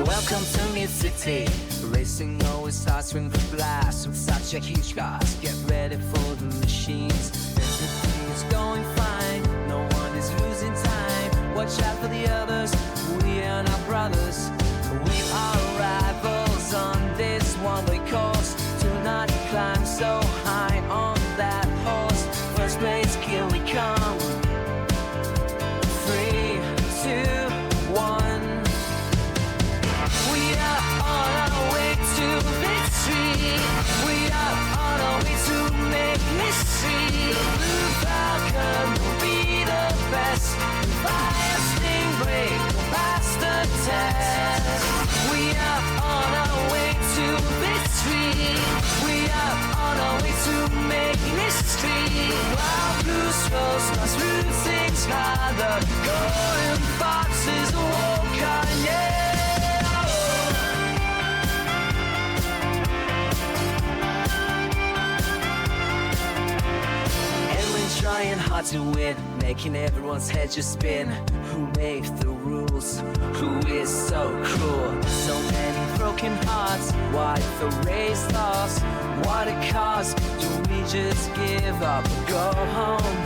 Welcome to Mid City. Racing always starts with the blast. With such a huge cast, get ready for the machines. Everything is going fine, no one is losing time. Watch out for the others, we are not brothers. We are rivals on this one-way course. Do not climb so high on that horse. First place, here we come. 3, 2, 1. We are on our way to victory. We are on our way to make history. The Blue Falcon will be the best. Fire Stingray will pass the test. We are on our way to victory. We are on our way to make history. Wild goose rolls must root things harder. Golden foxes walk on, yeah. Trying hard to win, making everyone's head just spin. Who made the rules? Who is so cruel? So many broken hearts, why the race lost? What a cause, do we just give up and go home?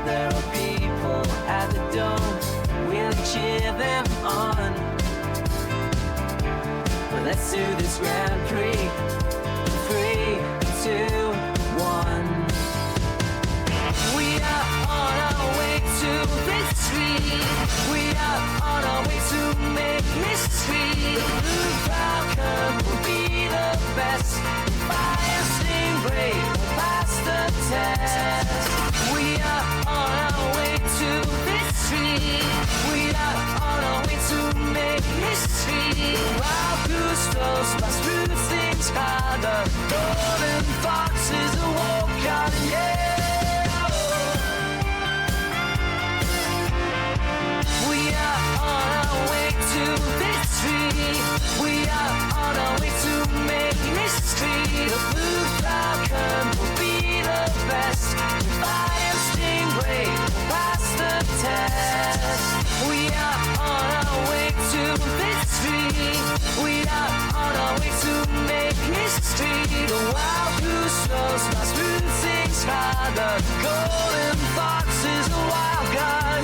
There are people at the dome, we'll cheer them on. Well, let's do this Grand Prix. 3, 2, 1. We are on our way to victory. We are on our way to make history. The Blue Falcon will be the best. Fire Stingray will pass the test. We are on our way to victory. We are on our way to make history. Wild goose flows must root things harder. Golden foxes walk on, yeah. We are on our way to victory. We are on our way to make history. The Blue Falcon will be the best. Fire Stingray will pass the test. We are on our way to victory. We are on our way to make history. The wild goose flows must root things harder. Golden fox is a wild gun.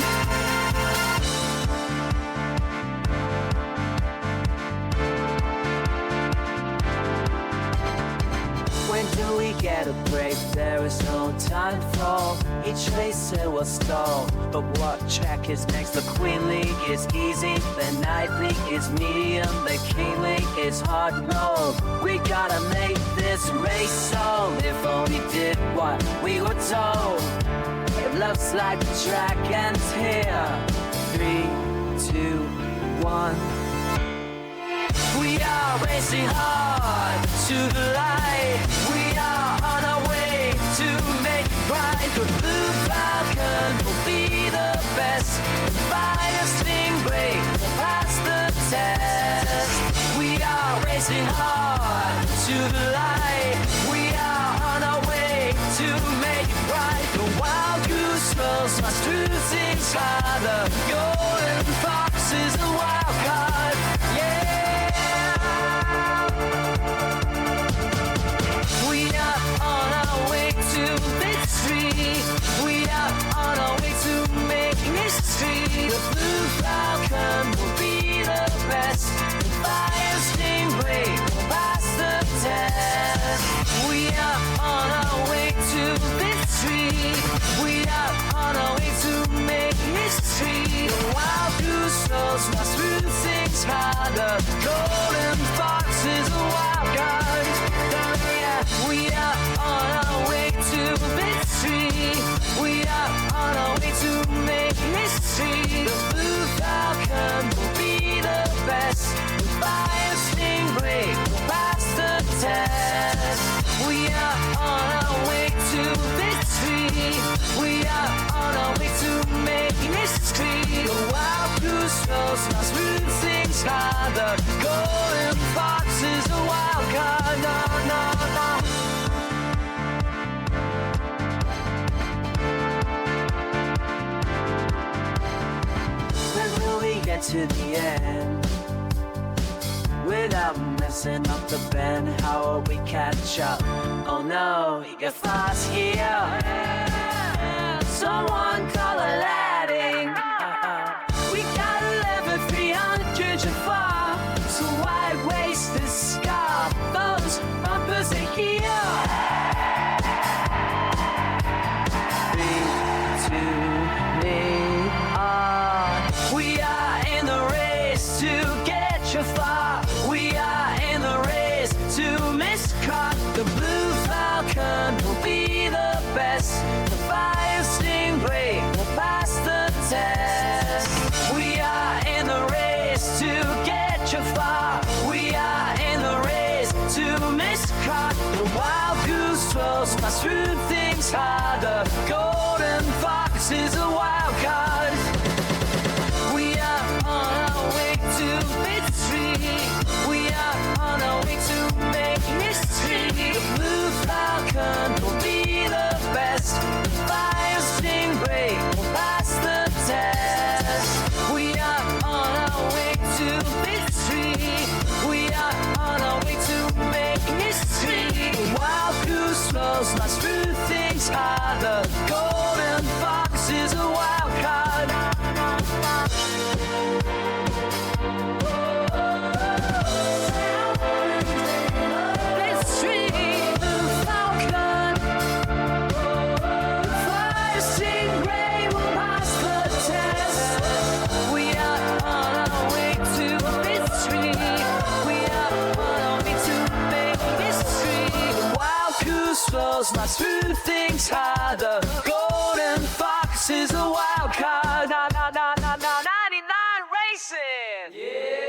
When do we get a break? There is no time for each race it will stall. But what track is next? The Queen League is easy, the Night League is medium, the King League is hard. No, we gotta make this race so. If only did what we were told. It looks like the track ends here. 3, 2, 1. We are racing hard to the light. We are on our way to make it right. The Blue Falcon will be the best. Fire Stingray will pass the test. We are racing hard to the light. We are on our way to make it right. The wild goose rolls must do things harder. Golden fox is a wild card, yeah. We are on our way to victory. We are on our way to make history. The Blue Falcon will be the best. Fire Stingray will pass the test. We are on our way to victory. We are on our way to make history. The wild goose rolls must root things harder. Golden fox is a wild card. We are on our way to victory. We are on our way to make history. The Blue Falcon will be the best. Fire Stingray will pass the test. We are on our way to victory. We are on our way to make history. The wild goose rolls must root things harder. Golden fox is a wild card. No, no, no. When will we get to the end? without messing up the bend. How will we catch up? Oh no, you got fast here. Someone call Aladdin. We got 11,300 to far, so why waste this scar? Those bumpers are here. 3, 2, me on. We are in the race to get you far. We are in the race to miss cut. The blue falcon will be the best. The fire stingray will pass the test. We are in the race to get you far. We are in the race to miss cut. The wild goose twirls fast through things harder. Golden fox is a wild card. We are on our way to victory. We are on our way to make history. The blue falcon will be the best. The fire stingray will pass the test. We are on our way to victory. We are on our way to make history. The wild goose flows fast through things harder. Golden fox is a wild card. History, blue falcon. Fire stingray will pass the test. We are on our way to victory. We are on our way to make history. The wild goose flows fast through things harder. Golden fox is a wild card. 99 racing. Yeah.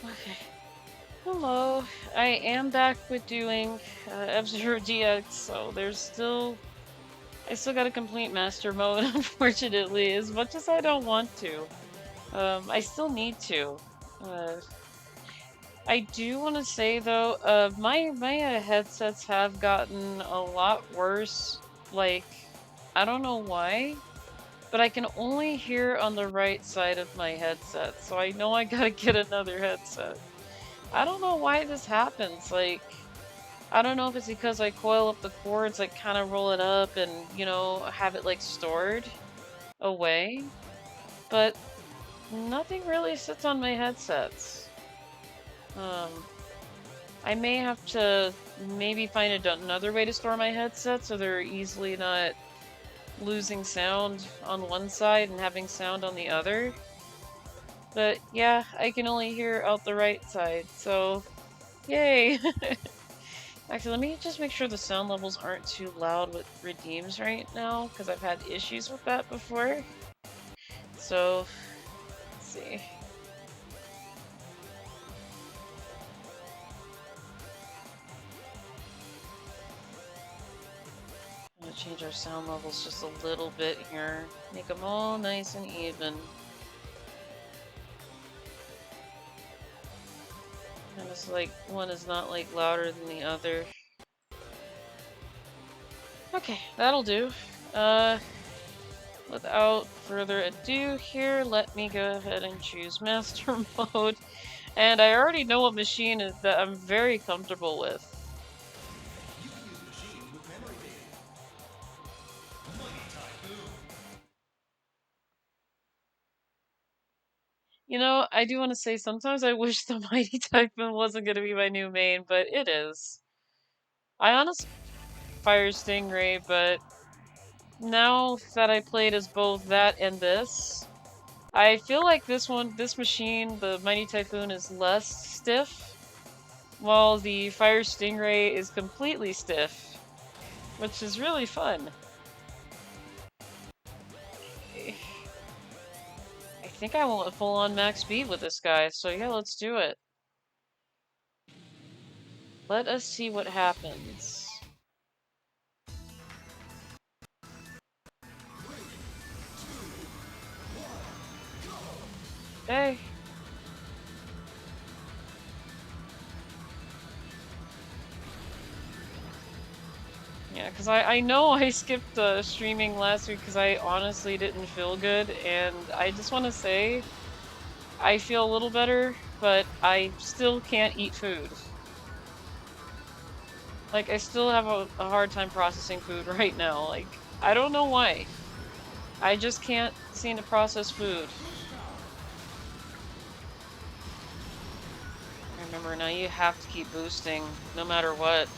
Okay. Hello. I am back with doing F-Zero DX, so I still gotta complete Master Mode, unfortunately, as much as I don't want to. I still need to. I do want to say, though, my headsets have gotten a lot worse. Like, I don't know why, but I can only hear on the right side of my headset, so I know I gotta get another headset. I don't know why this happens, like, I don't know if it's because I coil up the cords, like, kind of roll it up and, you know, have it, like, stored away, but nothing really sits on my headsets. I may have to maybe find another way to store my headset so they're easily not losing sound on one side and having sound on the other. But yeah, I can only hear out the right side, so yay! Actually, let me just make sure the sound levels aren't too loud with redeems right now, because I've had issues with that before. So, let's see. I'm gonna change our sound levels just a little bit here. Make them all nice and even. And it's like one is not like louder than the other. Okay, that'll do. Without further ado here, let me go ahead and choose Master Mode. And I already know what machine is that I'm very comfortable with. You know, I do want to say sometimes I wish the Mighty Typhoon wasn't going to be my new main, but it is. I honestly Fire Stingray, but now that I played as both that and this, I feel like this machine, the Mighty Typhoon, is less stiff, while the Fire Stingray is completely stiff, which is really fun. I think I want full-on max speed with this guy, so yeah, let's do it. Let us see what happens. Okay. Yeah, because I know I skipped streaming last week because I honestly didn't feel good, and I just want to say I feel a little better, but I still can't eat food. Like, I still have a hard time processing food right now. Like, I don't know why. I just can't seem to process food. Remember, now you have to keep boosting, no matter what.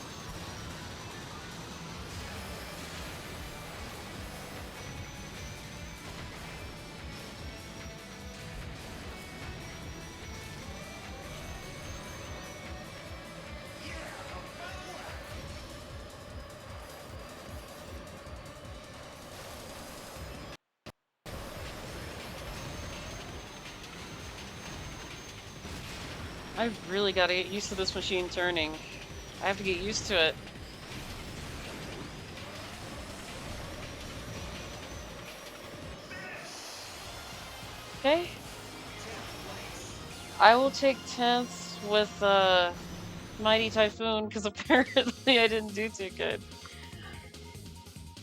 I've really got to get used to this machine turning. I have to get used to it. Okay. I will take 10th with Mighty Typhoon because apparently I didn't do too good.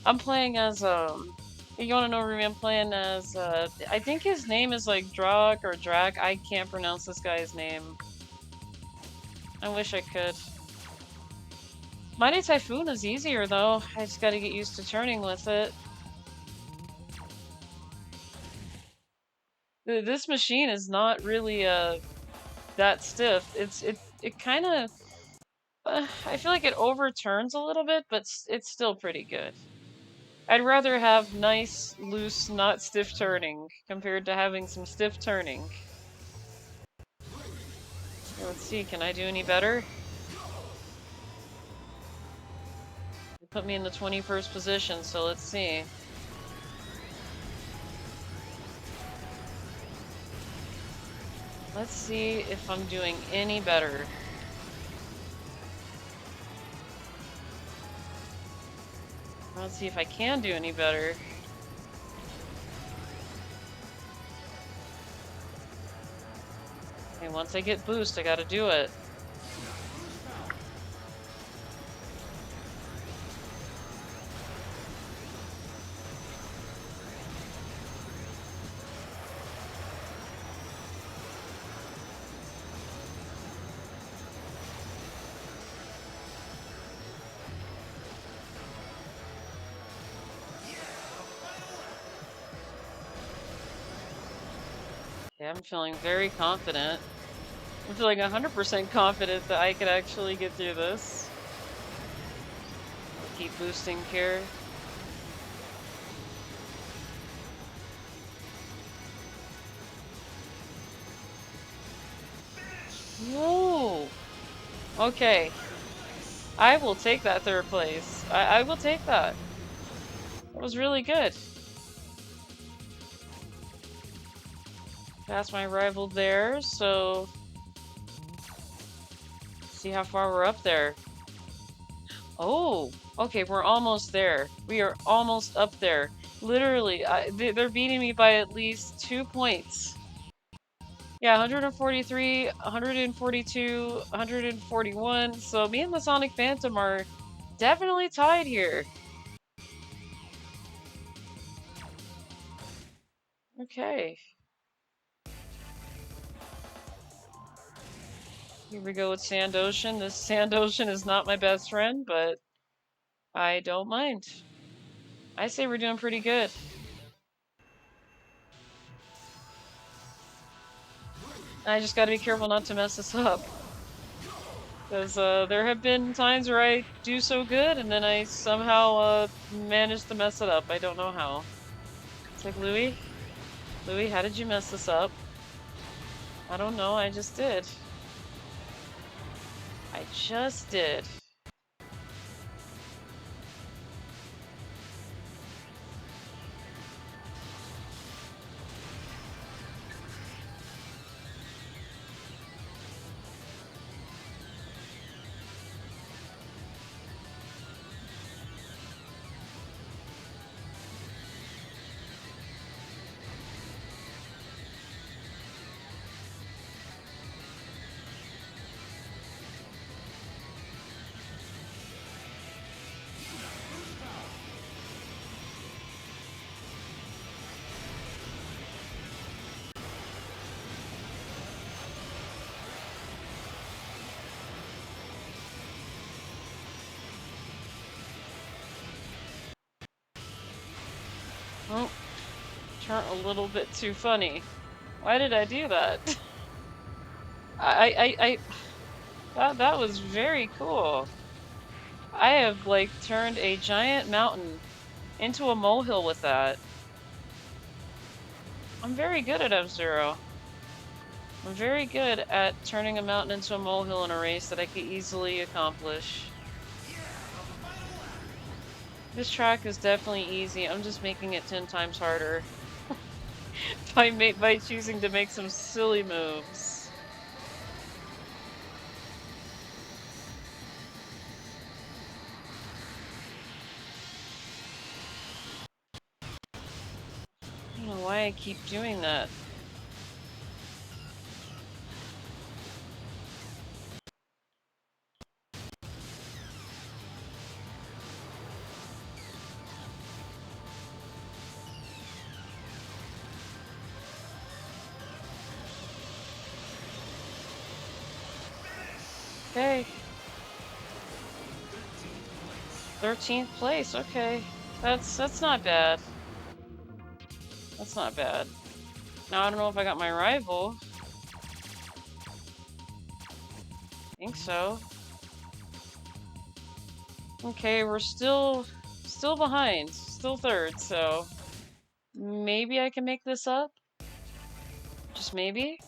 I'm playing as you wanna know, Rumi? I'm playing as I think his name is like Drak or Drak. I can't pronounce this guy's name. I wish I could. Mighty Typhoon is easier though. I just gotta get used to turning with it. This machine is not really that stiff. It kind of I feel like it overturns a little bit, but it's still pretty good. I'd rather have nice, loose, not stiff turning compared to having some stiff turning. Okay, let's see, can I do any better? They put me in the 21st position, so let's see. Let's see if I'm doing any better. Let's see if I can do any better. Okay, once I get boost, I gotta do it. Okay, I'm feeling very confident. I'm feeling 100% confident that I could actually get through this. I'll keep boosting here. Whoa! Okay. I will take that 3rd place. I will take that. That was really good. Passed my rival there, so see how far we're up there. Oh, okay, we're almost there. We are almost up there. Literally, they're beating me by at least 2 points. Yeah, 143, 142, 141. So me and the Sonic Phantom are definitely tied here. Okay. Here we go with Sand Ocean. This Sand Ocean is not my best friend, but I don't mind. I say we're doing pretty good. I just gotta be careful not to mess this up. Because there have been times where I do so good and then I somehow manage to mess it up. I don't know how. It's like, Louie? Louie, how did you mess this up? I don't know, I just did. I just did. Oh, turn a little bit too funny. Why did I do that? That was very cool. I have, like, turned a giant mountain into a molehill with that. I'm very good at F-Zero. I'm very good at turning a mountain into a molehill in a race that I could easily accomplish. This track is definitely easy. I'm just making it 10 times harder by choosing to make some silly moves. I don't know why I keep doing that. Okay. 13th place, okay. That's not bad. That's not bad. Now I don't know if I got my rival. I think so. Okay, we're still behind. Still third, so maybe I can make this up? Just maybe?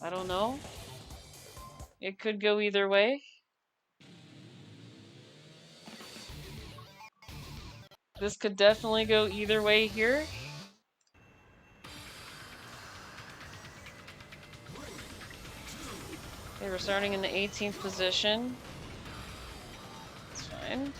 I don't know. It could go either way. This could definitely go either way here. Okay, we're starting in the 18th position. That's fine.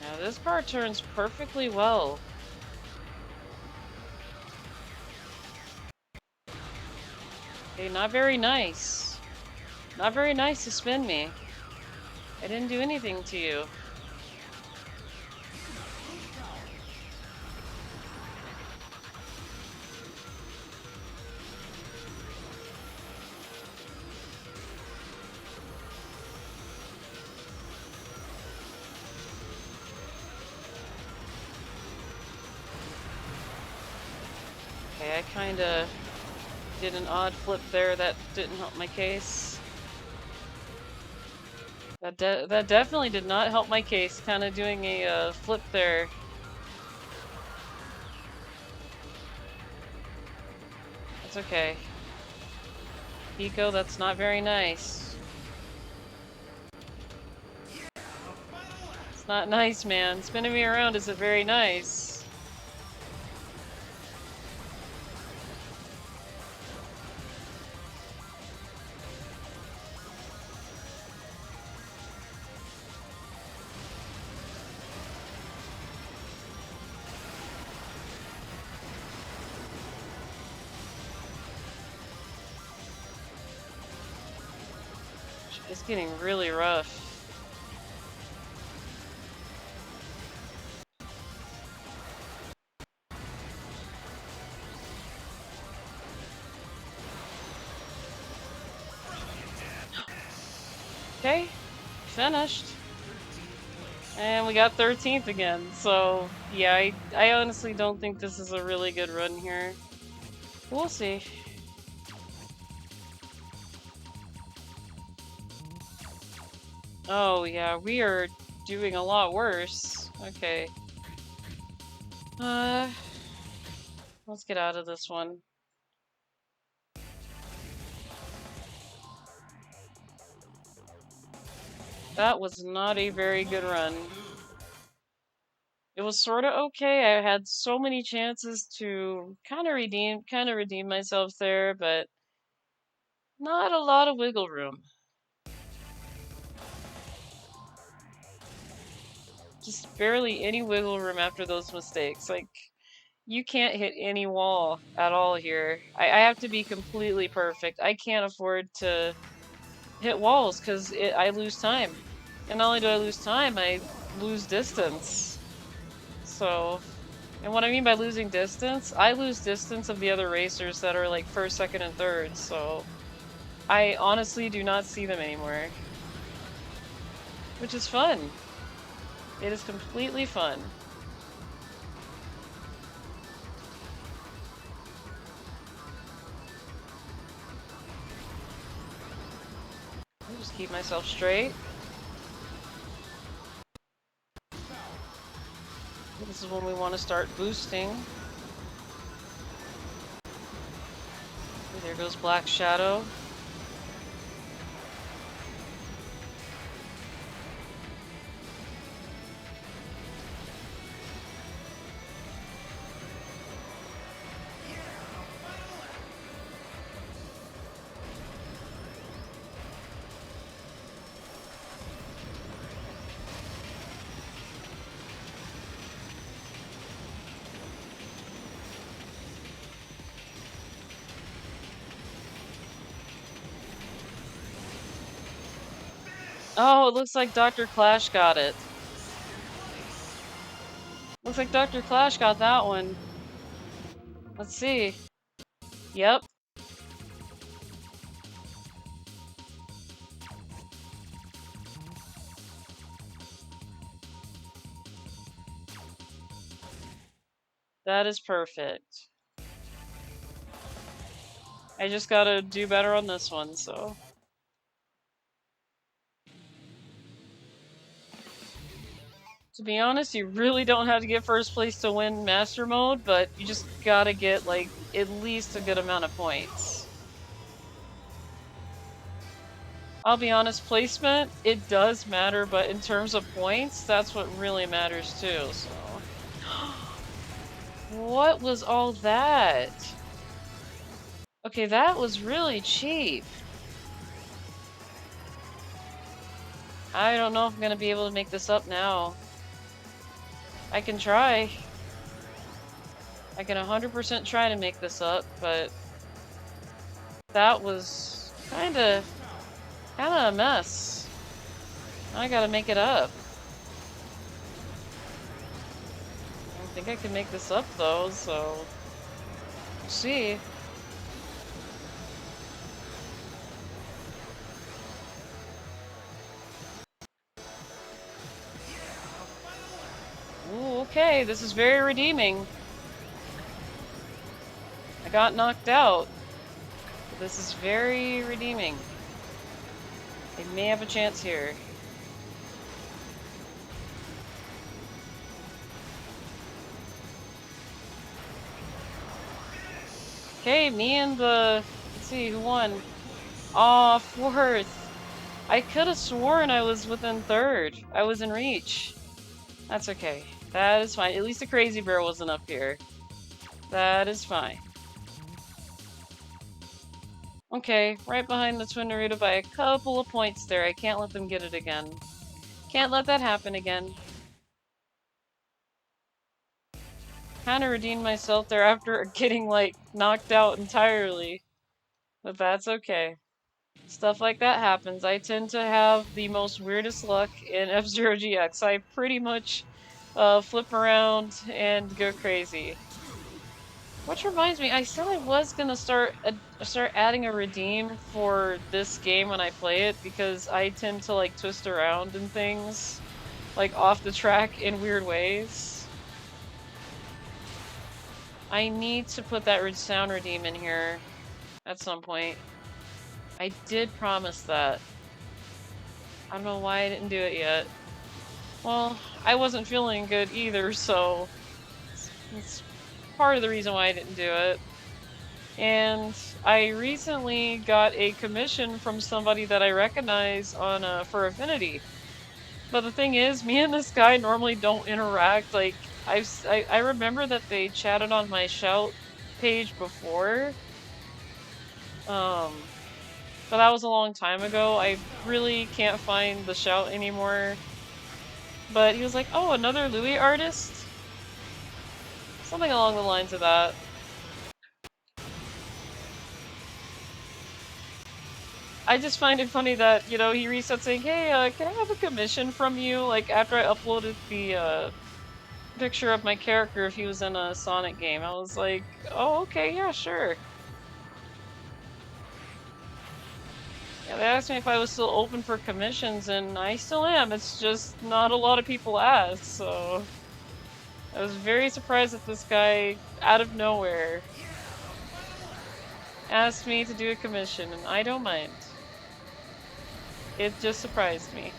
Now this car turns perfectly well. Okay, not very nice. Not very nice to spin me. I didn't do anything to you. Okay, I kinda did an odd flip there that didn't help my case. That definitely did not help my case, kinda doing a flip there. It's okay. Pico, that's not very nice. It's not nice, man. Spinning me around isn't very nice. It's getting really rough. Okay, finished. And we got 13th again, so yeah, I honestly don't think this is a really good run here. We'll see. Oh yeah, we are doing a lot worse. Okay. Let's get out of this one. That was not a very good run. It was sort of okay. I had so many chances to kind of redeem myself there, but not a lot of wiggle room. Just barely any wiggle room after those mistakes. Like, You can't hit any wall at all here. I have to be completely perfect. I can't afford to hit walls because I lose time. And not only do I lose time, I lose distance. So, and what I mean by losing distance, I lose distance of the other racers that are like first, second, and third. So I honestly do not see them anymore. Which is fun. It is completely fun. I'll just keep myself straight. This is when we want to start boosting. There goes Black Shadow. Oh, it looks like Dr. Clash got it. Looks like Dr. Clash got that one. Let's see. Yep. That is perfect. I just gotta do better on this one, so. To be honest, you really don't have to get first place to win Master Mode, but you just gotta get, like, at least a good amount of points. I'll be honest, placement, it does matter, but in terms of points, that's what really matters too, so. What was all that? Okay, that was really cheap. I don't know if I'm gonna be able to make this up now. I can try. I can 100% try to make this up, but that was kinda a mess. I gotta make it up. I don't think I can make this up though, so we'll see. Ooh, okay, this is very redeeming. I got knocked out. This is very redeeming. I may have a chance here. Okay, me and the... Let's see, who won? Aw, fourth. I could have sworn I was within third. I was in reach. That's okay. That is fine. At least the Crazy Bear wasn't up here. That is fine. Okay, right behind the Twin Naruto by a couple of points there. I can't let them get it again. Can't let that happen again. Kinda redeemed myself there after getting, like, knocked out entirely. But that's okay. Stuff like that happens. I tend to have the most weirdest luck in F-Zero GX. I pretty much flip around and go crazy. Which reminds me, I said I was gonna start adding a redeem for this game when I play it because I tend to like twist around and things, like off the track in weird ways. I need to put that sound redeem in here at some point. I did promise that. I don't know why I didn't do it yet. Well, I wasn't feeling good either, so it's part of the reason why I didn't do it. And I recently got a commission from somebody that I recognize on for Affinity. But the thing is, me and this guy normally don't interact. Like, I remember that they chatted on my shout page before. But that was a long time ago. I really can't find the shout anymore. But he was like, oh, another Louie artist? Something along the lines of that. I just find it funny that, you know, he resets saying, hey, can I have a commission from you? Like, after I uploaded the, picture of my character if he was in a Sonic game. I was like, oh, okay, yeah, sure. Yeah, they asked me if I was still open for commissions, and I still am. It's just not a lot of people ask, so... I was very surprised that this guy, out of nowhere, asked me to do a commission, and I don't mind. It just surprised me.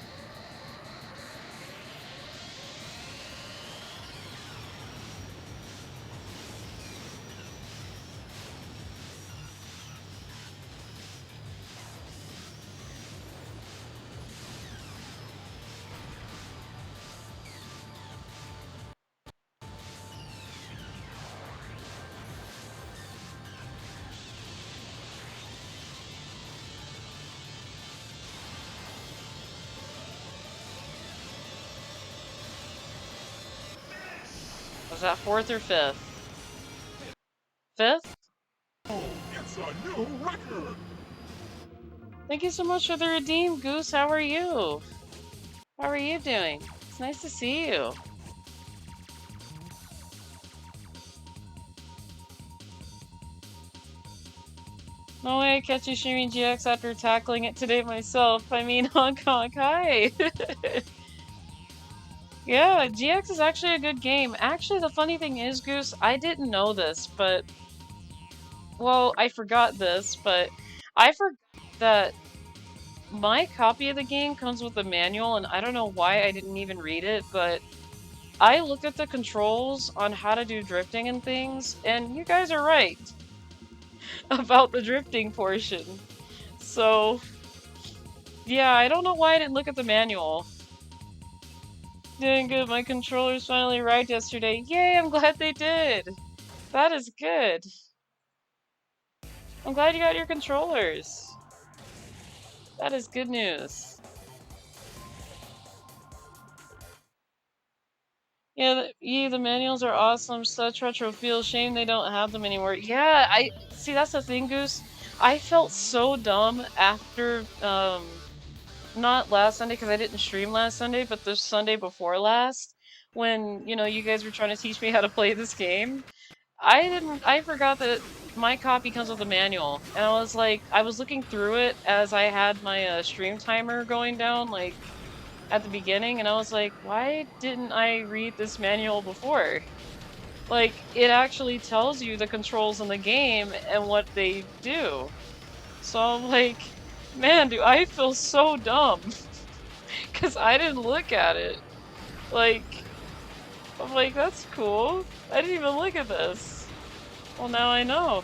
Was that 4th or 5th? 5th? Oh, it's a new record! Thank you so much for the redeem, Goose. How are you? How are you doing? It's nice to see you. No way I catch you streaming GX after tackling it today myself. I mean, honk honk, hi! Yeah, GX is actually a good game. Actually, the funny thing is, Goose, I didn't know this, but... Well, I forgot this, but... I forgot that my copy of the game comes with a manual, and I don't know why I didn't even read it, but... I looked at the controls on how to do drifting and things, and you guys are right about the drifting portion. So... Yeah, I don't know why I didn't look at the manual. Doing good. My controllers finally arrived yesterday. Yay, I'm glad they did. That is good. I'm glad you got your controllers. That is good news. Yeah, the manuals are awesome. Such retro feel. Shame they don't have them anymore. Yeah, I see. That's the thing, Goose. I felt so dumb after not last Sunday because I didn't stream last Sunday, but the Sunday before last, when you know you guys were trying to teach me how to play this game. I forgot that my copy comes with a manual, and I was like, I was looking through it as I had my stream timer going down, like, at the beginning, and I was like, why didn't I read this manual before? Like, it actually tells you the controls in the game and what they do. So I'm like, man, do I feel so dumb. Because I didn't look at it. Like, I'm like, that's cool. I didn't even look at this. Well, now I know.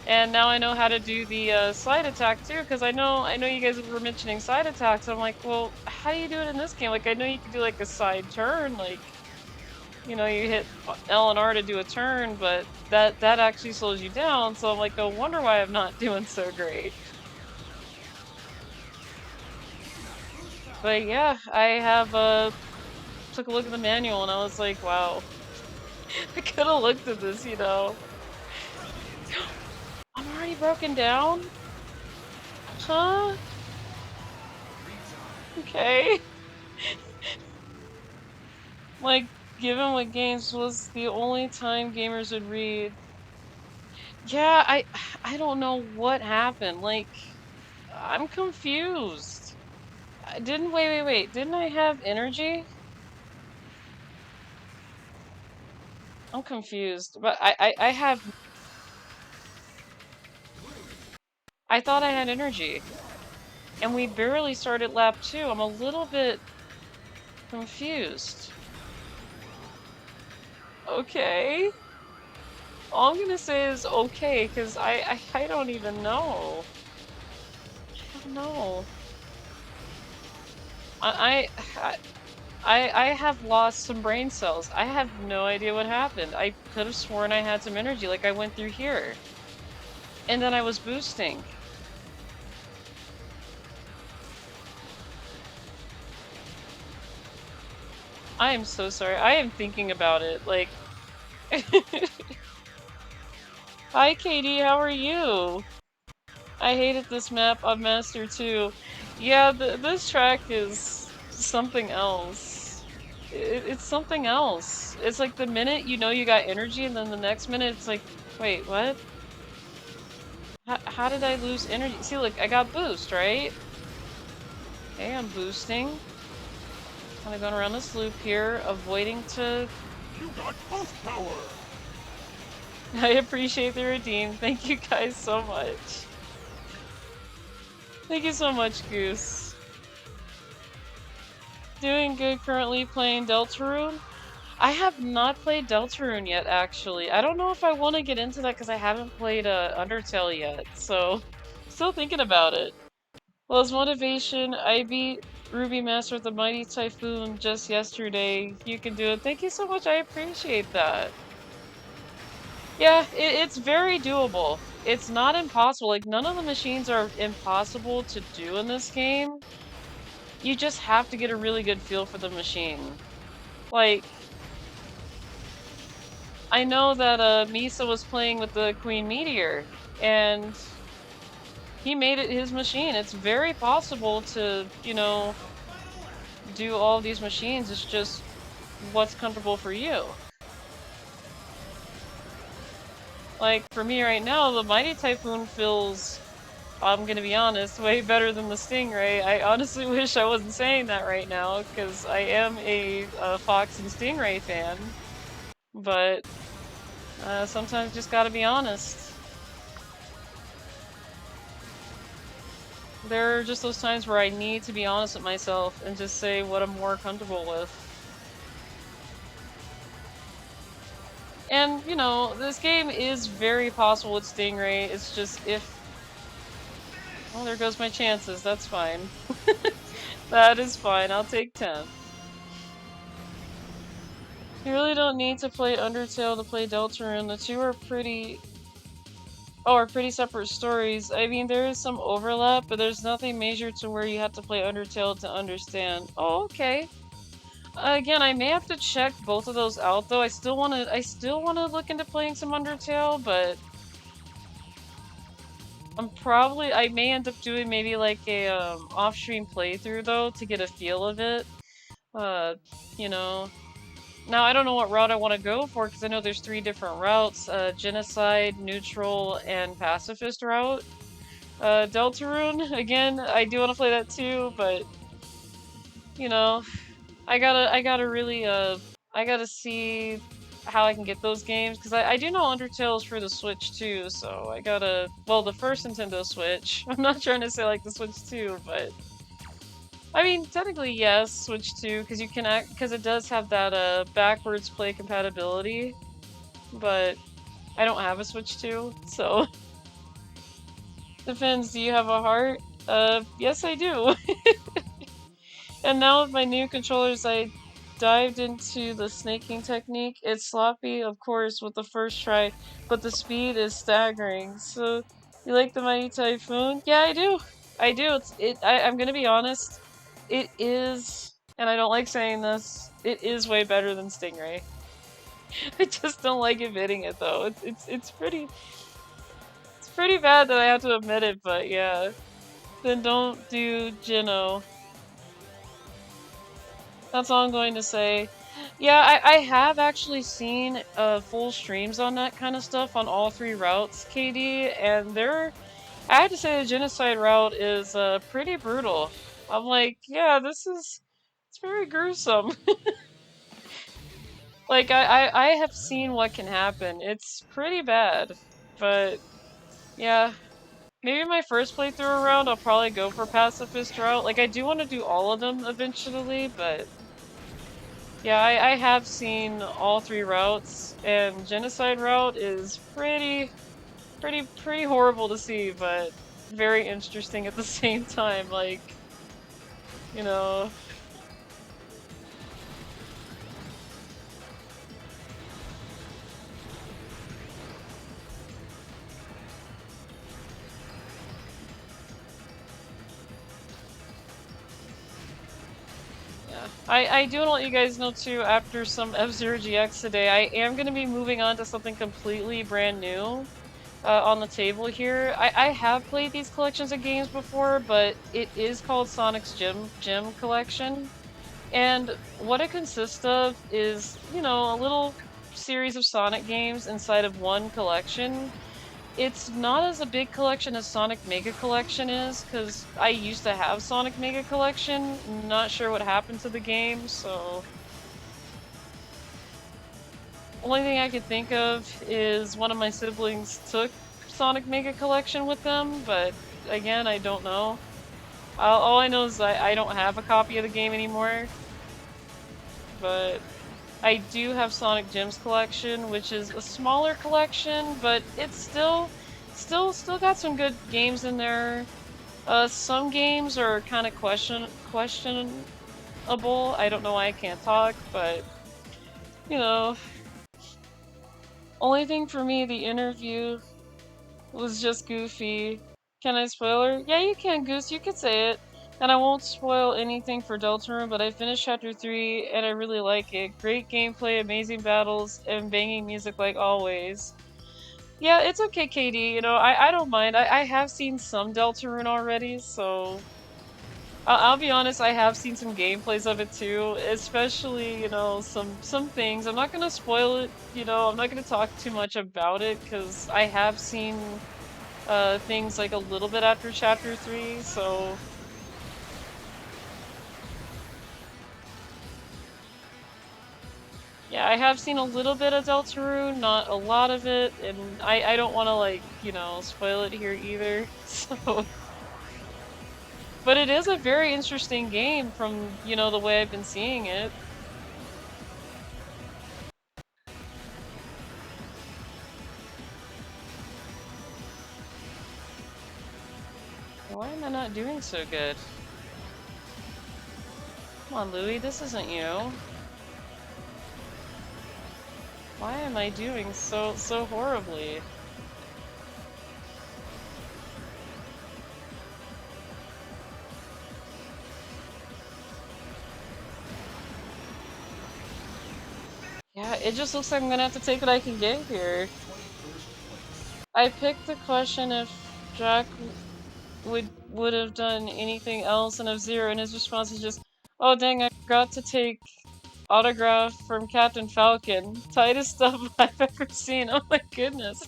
And now I know how to do the side attack too, because I know you guys were mentioning side attacks. I'm like, well, how do you do it in this game? Like, I know you can do like a side turn, like, you know, you hit L and R to do a turn, but that actually slows you down. So I'm like, no wonder why I'm not doing so great. But yeah, I have took a look at the manual and I was like, wow, I could have looked at this, you know. I'm already broken down? Huh? Okay. Like, given what games was the only time gamers would read. Yeah, I don't know what happened. Like, I'm confused. Wait. Didn't I have energy? I'm confused. But I have... I thought I had energy. And we barely started lap 2. I'm a little bit confused. Okay. All I'm gonna say is okay, because I don't even know. I don't know. I have lost some brain cells. I have no idea what happened. I could have sworn I had some energy, like I went through here. And then I was boosting. I am so sorry. I am thinking about it. Like, Hi, Katie. How are you? I hated this map on Master 2. Yeah, this track is something else. It's something else. It's like the minute you know you got energy, and then the next minute it's like, wait, what? How did I lose energy? See, look, I got boost, right? Okay, I'm boosting. Kind of going around this loop here, avoiding to... You got pulse power. I appreciate the redeem. Thank you guys so much. Thank you so much, Goose. Doing good, currently playing Deltarune. I have not played Deltarune yet, actually. I don't know if I want to get into that because I haven't played Undertale yet, so still thinking about it. Well, as motivation, I beat Ruby Master with the Mighty Typhoon just yesterday. You can do it. Thank you so much. I appreciate that. Yeah, it's very doable. It's not impossible. Like, none of the machines are impossible to do in this game. You just have to get a really good feel for the machine. Like, I know that Misa was playing with the Queen Meteor, and he made it his machine. It's very possible to, you know, do all these machines. It's just what's comfortable for you. Like, for me right now, the Mighty Typhoon feels, I'm gonna be honest, way better than the Stingray. I honestly wish I wasn't saying that right now, because I am a Fox and Stingray fan. But sometimes just gotta be honest. There are just those times where I need to be honest with myself and just say what I'm more comfortable with. And, you know, this game is very possible with Stingray. It's just if... Oh, there goes my chances. That's fine. That is fine. I'll take 10. You really don't need to play Undertale to play Deltarune. The two are pretty... Oh, are pretty separate stories. I mean, there is some overlap, but there's nothing major to where you have to play Undertale to understand. Oh, okay. Again, I may have to check both of those out, though. I still wanna look into playing some Undertale, but I may end up doing maybe like a off-stream playthrough though to get a feel of it. You know. Now I don't know what route I want to go for because I know there's 3 different routes: genocide, neutral, and pacifist route. Deltarune, again, I do want to play that too, but you know, I gotta really I gotta see how I can get those games, because I do know Undertale is for the Switch too, so I gotta, well, the first Nintendo Switch. I'm not trying to say like the Switch 2, but I mean, technically yes, Switch 2, because you can because it does have that backwards play compatibility, but I don't have a Switch 2, so depends. Do you have a heart? Yes I do. And now with my new controllers, I dived into the snaking technique. It's sloppy, of course, with the first try, but the speed is staggering. So, you like the Mighty Typhoon? Yeah, I do. I do. I'm gonna be honest. It is, and I don't like saying this, it is way better than Stingray. I just don't like admitting it though. It's pretty bad that I have to admit it, but yeah. Then don't do Gino. That's all I'm going to say. Yeah, I have actually seen full streams on that kind of stuff on all 3 routes, KD, and I have to say the genocide route is pretty brutal. I'm like, yeah, it's very gruesome. Like, I have seen what can happen. It's pretty bad, but yeah. Maybe my first playthrough around, I'll probably go for pacifist route. Like, I do want to do all of them eventually, but yeah, I have seen all 3 routes, and genocide route is pretty horrible to see, but very interesting at the same time, like, you know. I do want to let you guys know too, after some F-Zero GX today, I am going to be moving on to something completely brand new on the table here. I have played these collections of games before, but it is called Sonic's Gym Collection. And what it consists of is, you know, a little series of Sonic games inside of one collection. It's not as a big collection as Sonic Mega Collection is, because I used to have Sonic Mega Collection. Not sure what happened to the game, so... Only thing I could think of is one of my siblings took Sonic Mega Collection with them, but again, I don't know. All I know is I don't have a copy of the game anymore. But I do have Sonic Gems Collection, which is a smaller collection, but it's still got some good games in there. Some games are kind of questionable. I don't know why I can't talk, but you know, only thing for me, the interview was just goofy. Can I spoil her? Yeah, you can, Goose. You could say it. And I won't spoil anything for Deltarune, but I finished Chapter 3 and I really like it. Great gameplay, amazing battles, and banging music like always. Yeah, it's okay, KD. You know, I don't mind. I have seen some Deltarune already, so... I'll be honest, I have seen some gameplays of it too, especially, you know, some things. I'm not gonna spoil it, you know, I'm not gonna talk too much about it, because I have seen things like a little bit after Chapter 3, so... Yeah, I have seen a little bit of Deltarune, not a lot of it, and I don't want to, like, you know, spoil it here either, so... But it is a very interesting game from, you know, the way I've been seeing it. Why am I not doing so good? Come on, Louie, this isn't you. Why am I doing so horribly? Yeah, it just looks like I'm gonna have to take what I can get here. I picked the question if Jack would have done anything else in F-Zero, and his response is just, "Oh dang, I forgot to take autograph from Captain Falcon. Tightest stuff I've ever seen." Oh my goodness.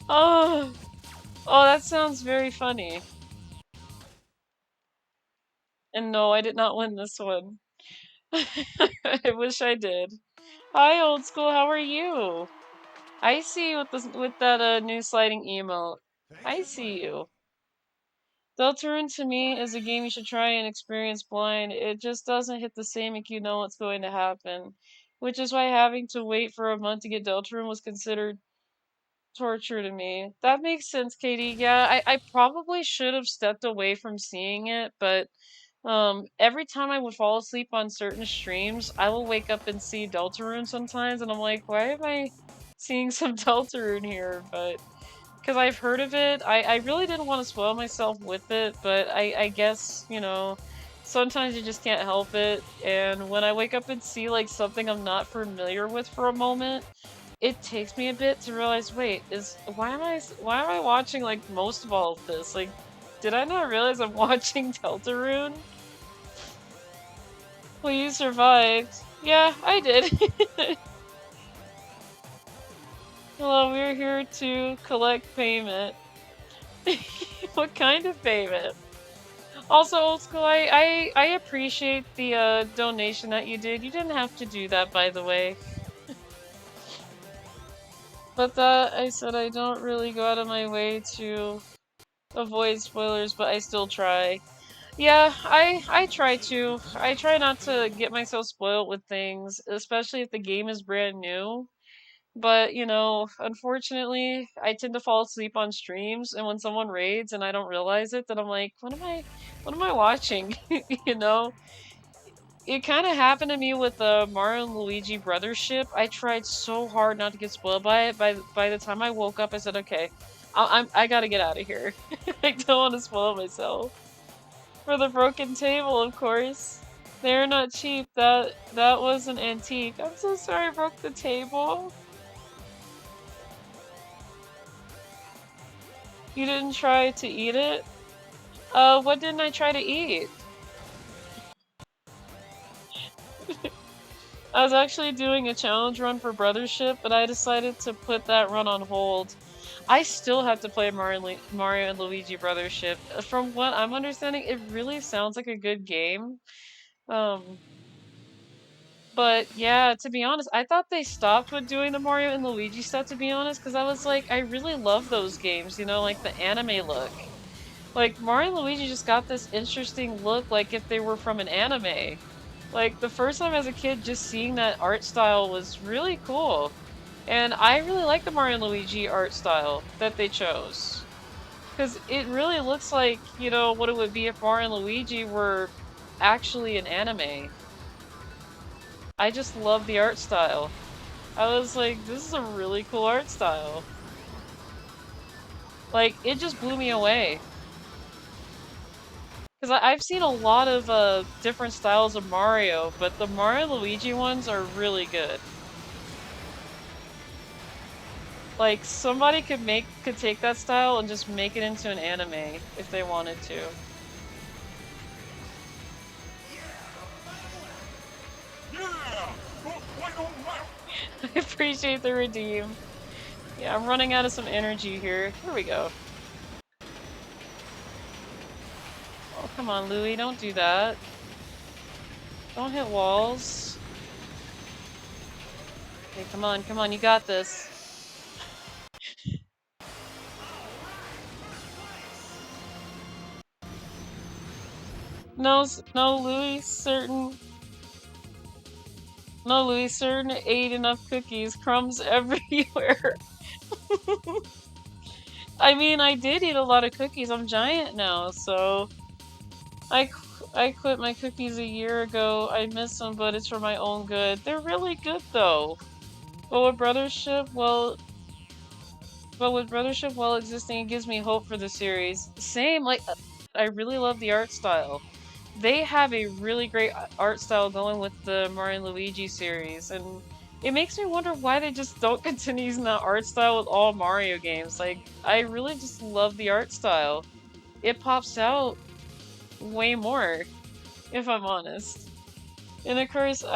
Oh, that sounds very funny. And no, I did not win this one. I wish I did. Hi, old school. How are you? I see you with that new sliding emote. I see you. Deltarune to me is a game you should try and experience blind. It just doesn't hit the same if you know what's going to happen. Which is why having to wait for a month to get Deltarune was considered torture to me. That makes sense, Katie. Yeah, I probably should have stepped away from seeing it, but every time I would fall asleep on certain streams, I will wake up and see Deltarune sometimes, and I'm like, why am I seeing some Deltarune here? But because I've heard of it, I really didn't want to spoil myself with it, but I guess, you know, sometimes you just can't help it. And when I wake up and see like something I'm not familiar with for a moment, it takes me a bit to realize, wait, why am I watching like most of all of this? Like, did I not realize I'm watching Deltarune? Well, you survived. Yeah, I did. Hello, we're here to collect payment. What kind of payment? Also, old school, I appreciate the donation that you did. You didn't have to do that, by the way. But that, I said I don't really go out of my way to avoid spoilers, but I still try. Yeah, I try to. I try not to get myself spoiled with things, especially if the game is brand new. But, you know, unfortunately, I tend to fall asleep on streams, and when someone raids and I don't realize it, then I'm like, what am I watching? You know? It kind of happened to me with the Mario and Luigi Brothership. I tried so hard not to get spoiled by it. By the time I woke up, I said, okay, I gotta get out of here. I don't want to spoil myself. For the broken table, of course. They're not cheap. That was an antique. I'm so sorry I broke the table. You didn't try to eat it? What didn't I try to eat? I was actually doing a challenge run for Brothership, but I decided to put that run on hold. I still have to play Mario and Luigi Brothership. From what I'm understanding, it really sounds like a good game. But yeah, to be honest, I thought they stopped with doing the Mario and Luigi stuff, to be honest, because I was like, I really love those games, you know, like the anime look. Like, Mario and Luigi just got this interesting look, like if they were from an anime. Like, the first time as a kid, just seeing that art style was really cool. And I really like the Mario and Luigi art style that they chose. Because it really looks like, you know, what it would be if Mario and Luigi were actually an anime. I just love the art style. I was like, this is a really cool art style. Like, it just blew me away. Because I've seen a lot of different styles of Mario, but the Mario Luigi ones are really good. Like, somebody could take that style and just make it into an anime if they wanted to. Yeah! Go final lap! I appreciate the redeem. Yeah, I'm running out of some energy here. Here we go. Oh, come on, Louie, don't do that. Don't hit walls. Okay, come on, you got this. No, Louis certain ate enough cookies, crumbs everywhere. I mean, I did eat a lot of cookies. I'm giant now, so I quit my cookies a year ago. I miss them, but it's for my own good. They're really good though. But with Brothership, while existing, it gives me hope for the series. Same, like I really love the art style. They have a really great art style going with the Mario and Luigi series, and it makes me wonder why they just don't continue using that art style with all Mario games. Like, I really just love the art style. It pops out way more, if I'm honest. And of course, you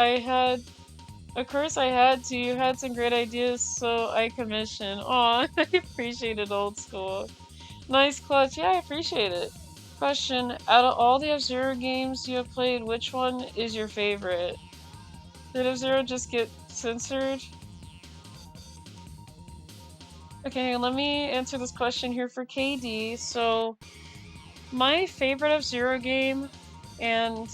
had some great ideas, so I commissioned. Aw, I appreciate it, old school. Nice clutch, yeah, I appreciate it. Question, out of all the F-Zero games you have played, which one is your favorite? Did F-Zero just get censored? Okay, let me answer this question here for KD. So, my favorite F-Zero game, and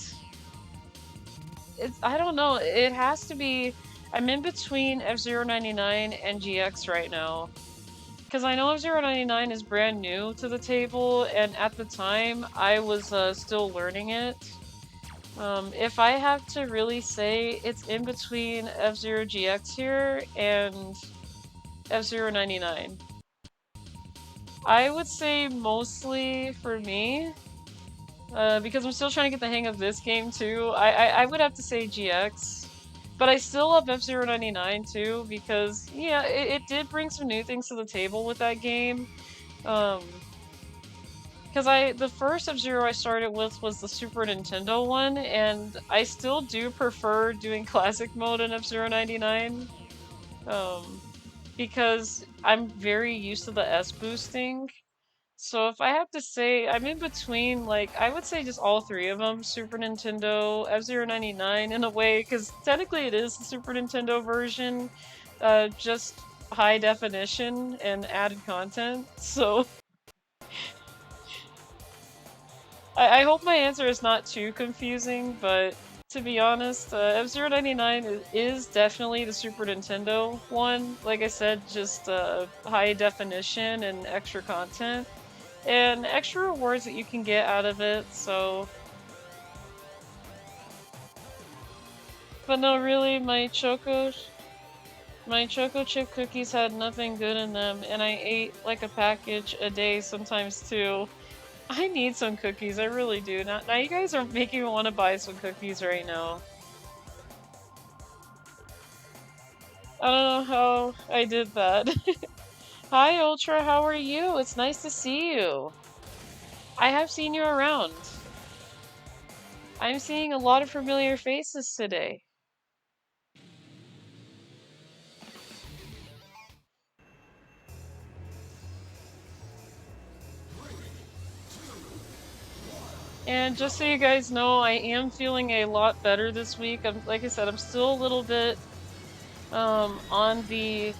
I don't know, it has to be, I'm in between F-Zero 99 and GX right now. Because I know F-Zero 99 is brand new to the table, and at the time, I was still learning it. If I have to really say, it's in between F-Zero GX here and F-Zero 99. I would say mostly for me, because I'm still trying to get the hang of this game too, I would have to say GX. But I still love F-Zero 99 too, because, yeah, it did bring some new things to the table with that game. Because the first F-Zero I started with was the Super Nintendo one, and I still do prefer doing classic mode in F-Zero 99. Because I'm very used to the S-boosting. So if I have to say, I'm in between, like, I would say just all three of them, Super Nintendo, F-Zero 99 in a way, because technically it is the Super Nintendo version, just high definition and added content, so... I hope my answer is not too confusing, but to be honest, F-Zero 99 is definitely the Super Nintendo one. Like I said, just high definition and extra content. And extra rewards that you can get out of it, so... But no, really, my choco chip cookies had nothing good in them, and I ate like a package a day sometimes too. I need some cookies, I really do. Now you guys are making me want to buy some cookies right now. I don't know how I did that. Hi, Ultra, how are you? It's nice to see you. I have seen you around. I'm seeing a lot of familiar faces today. And just so you guys know, I am feeling a lot better this week. Like I said, I'm still a little bit on the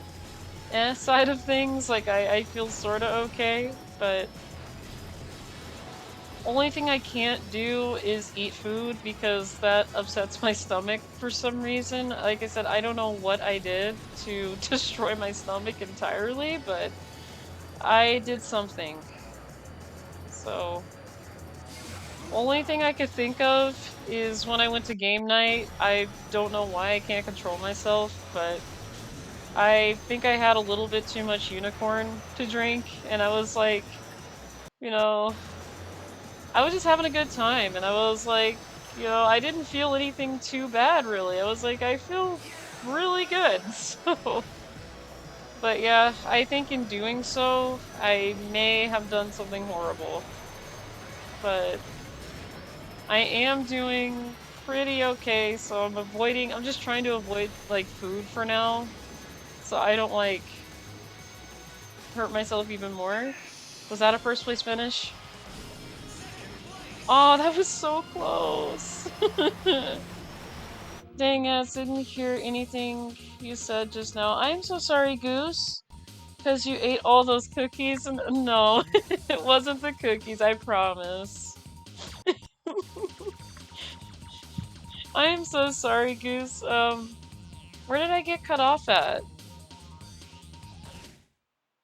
side of things. Like I feel sort of okay, but only thing I can't do is eat food because that upsets my stomach for some reason. Like I said, I don't know what I did to destroy my stomach entirely, but I did something. So only thing I could think of is when I went to game night. I don't know why I can't control myself, but I think I had a little bit too much unicorn to drink, and I was like, you know, I was just having a good time, and I was like, I didn't feel anything too bad, really. I was like, I feel really good, so... But yeah, I think in doing so, I may have done something horrible. But I am doing pretty okay, so I'm just trying to avoid, like, food for now, so I don't, like, hurt myself even more. Was that a first place finish? Oh, that was so close! Dang it, didn't hear anything you said just now. I'm so sorry, Goose, because you ate all those cookies and no, it wasn't the cookies, I promise. I am so sorry, Goose. Where did I get cut off at?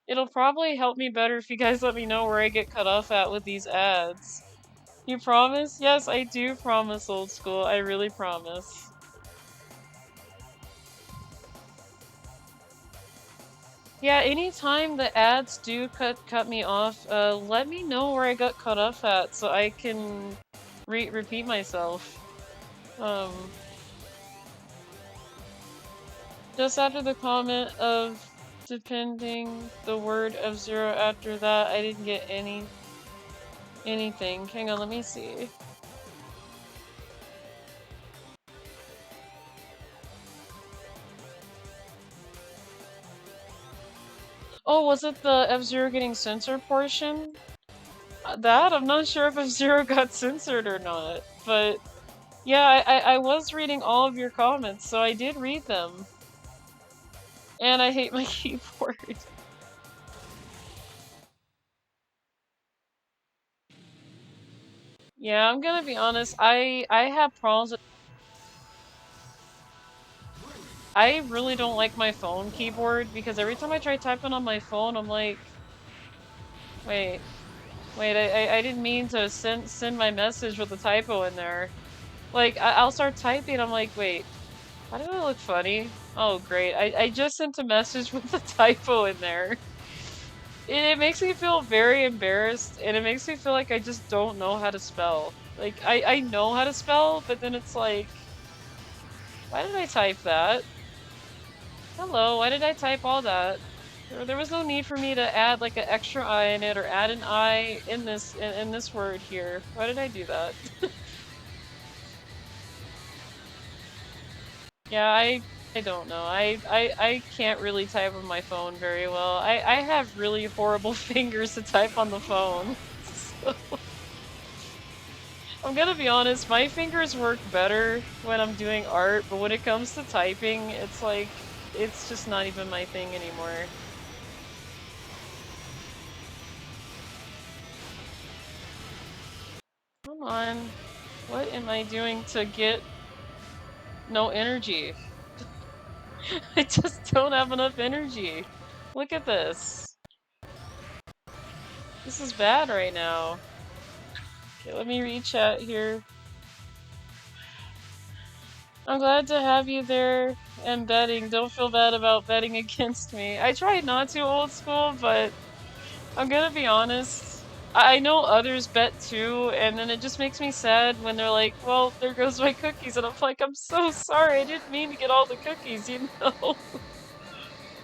It'll probably help me better if you guys let me know where I get cut off at with these ads. You promise? Yes, I do promise, old school. I really promise. Yeah, anytime the ads do cut me off, let me know where I got cut off at so I can repeat myself. Just after the comment of depending the word of zero after that, I didn't get anything. Hang on, let me see. Oh, was it the F-Zero getting censored portion? That? I'm not sure if F-Zero got censored or not, but yeah, I was reading all of your comments, so I did read them. And I hate my keyboard. Yeah, I'm gonna be honest, I have problems with... I really don't like my phone keyboard because every time I try typing on my phone, I'm like, wait, I didn't mean to send my message with a typo in there. Like, I'll start typing, I'm like, wait, why do I look funny? Oh, great, I just sent a message with a typo in there. It makes me feel very embarrassed, and it makes me feel like I just don't know how to spell. Like, I know how to spell, but then it's like, why did I type that? Hello, why did I type all that? There was no need for me to add like an extra I in it or add an I in this word here. Why did I do that? Yeah, I don't know. I can't really type on my phone very well. I have really horrible fingers to type on the phone. So, I'm gonna be honest, my fingers work better when I'm doing art, but when it comes to typing, it's like, it's just not even my thing anymore. Come on. What am I doing to get no energy? I just don't have enough energy. Look at this. This is bad right now. Okay, let me re-chat here. I'm glad to have you there and betting. Don't feel bad about betting against me. I tried not to, old school, but I'm gonna be honest. I know others bet too, and then it just makes me sad when they're like, well, there goes my cookies, and I'm like, I'm so sorry, I didn't mean to get all the cookies, you know?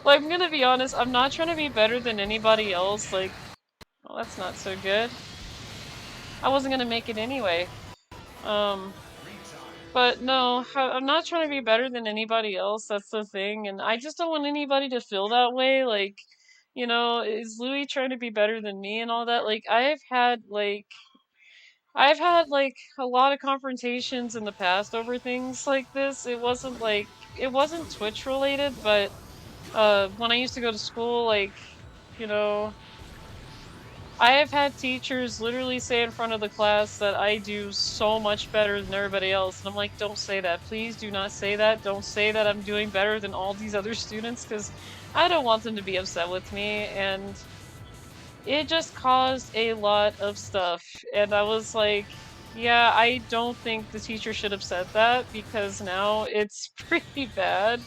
Like, I'm gonna be honest, I'm not trying to be better than anybody else, like, well, that's not so good. I wasn't gonna make it anyway. But no, I'm not trying to be better than anybody else, that's the thing, and I just don't want anybody to feel that way, like, you know, is Louie trying to be better than me and all that? Like, I've had a lot of confrontations in the past over things like this. It wasn't Twitch related, but when I used to go to school, like, you know, I have had teachers literally say in front of the class that I do so much better than everybody else. And I'm like, don't say that. Please do not say that. Don't say that I'm doing better than all these other students because I don't want them to be upset with me. And it just caused a lot of stuff. And I was like, yeah, I don't think the teacher should have said that because now it's pretty bad.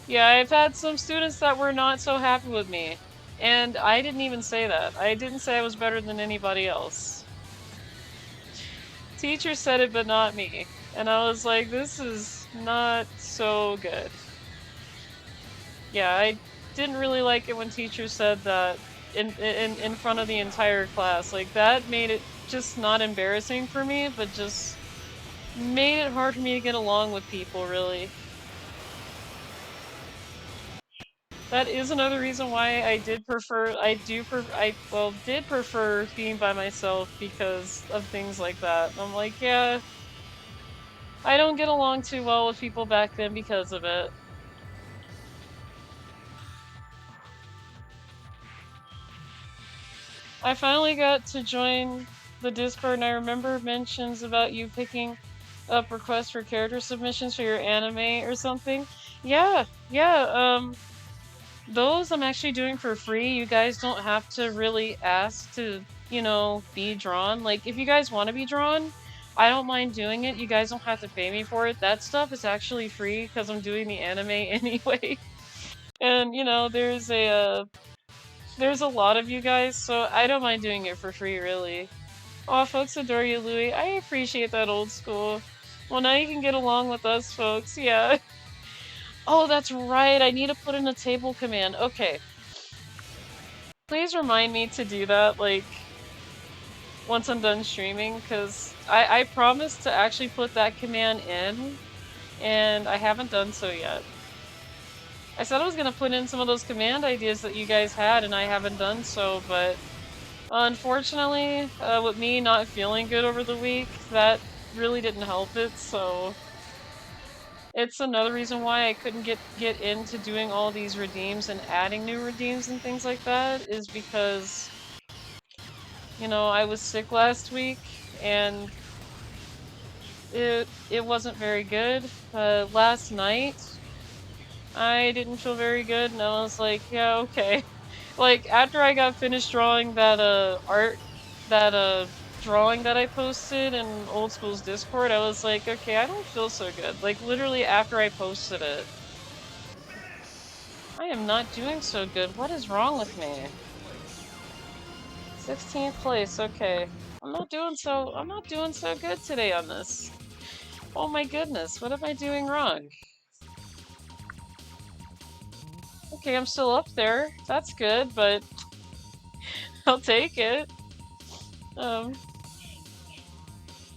Yeah, I've had some students that were not so happy with me. And I didn't even say that. I didn't say I was better than anybody else. Teacher said it, but not me. And I was like, this is not so good. Yeah, I didn't really like it when teachers said that in front of the entire class. Like, that made it just not embarrassing for me, but just made it hard for me to get along with people, really. That is another reason why did prefer being by myself because of things like that. I'm like, yeah, I don't get along too well with people back then because of it. I finally got to join the Discord and I remember mentions about you picking up requests for character submissions for your anime or something. Yeah, yeah, those I'm actually doing for free. You guys don't have to really ask to, you know, be drawn. Like, if you guys want to be drawn, I don't mind doing it. You guys don't have to pay me for it. That stuff is actually free because I'm doing the anime anyway. And, you know, there's a lot of you guys, so I don't mind doing it for free, really. Aw, folks adore you, Louie. I appreciate that, old school. Well, now you can get along with us, folks. Yeah. Oh, that's right. I need to put in a table command. Okay. Please remind me to do that, like, once I'm done streaming, because I promised to actually put that command in, and I haven't done so yet. I said I was going to put in some of those command ideas that you guys had, and I haven't done so, but unfortunately, with me not feeling good over the week, that really didn't help it, so it's another reason why I couldn't get into doing all these redeems and adding new redeems and things like that, is because, you know, I was sick last week, and it wasn't very good. Last night, I didn't feel very good, and I was like, yeah, okay. Like, after I got finished drawing that, drawing that I posted in Old School's Discord, I was like, okay, I don't feel so good. Like, literally after I posted it. I am not doing so good. What is wrong with me? 16th place, okay. I'm not doing so good today on this. Oh my goodness, what am I doing wrong? Okay, I'm still up there. That's good, but I'll take it. Can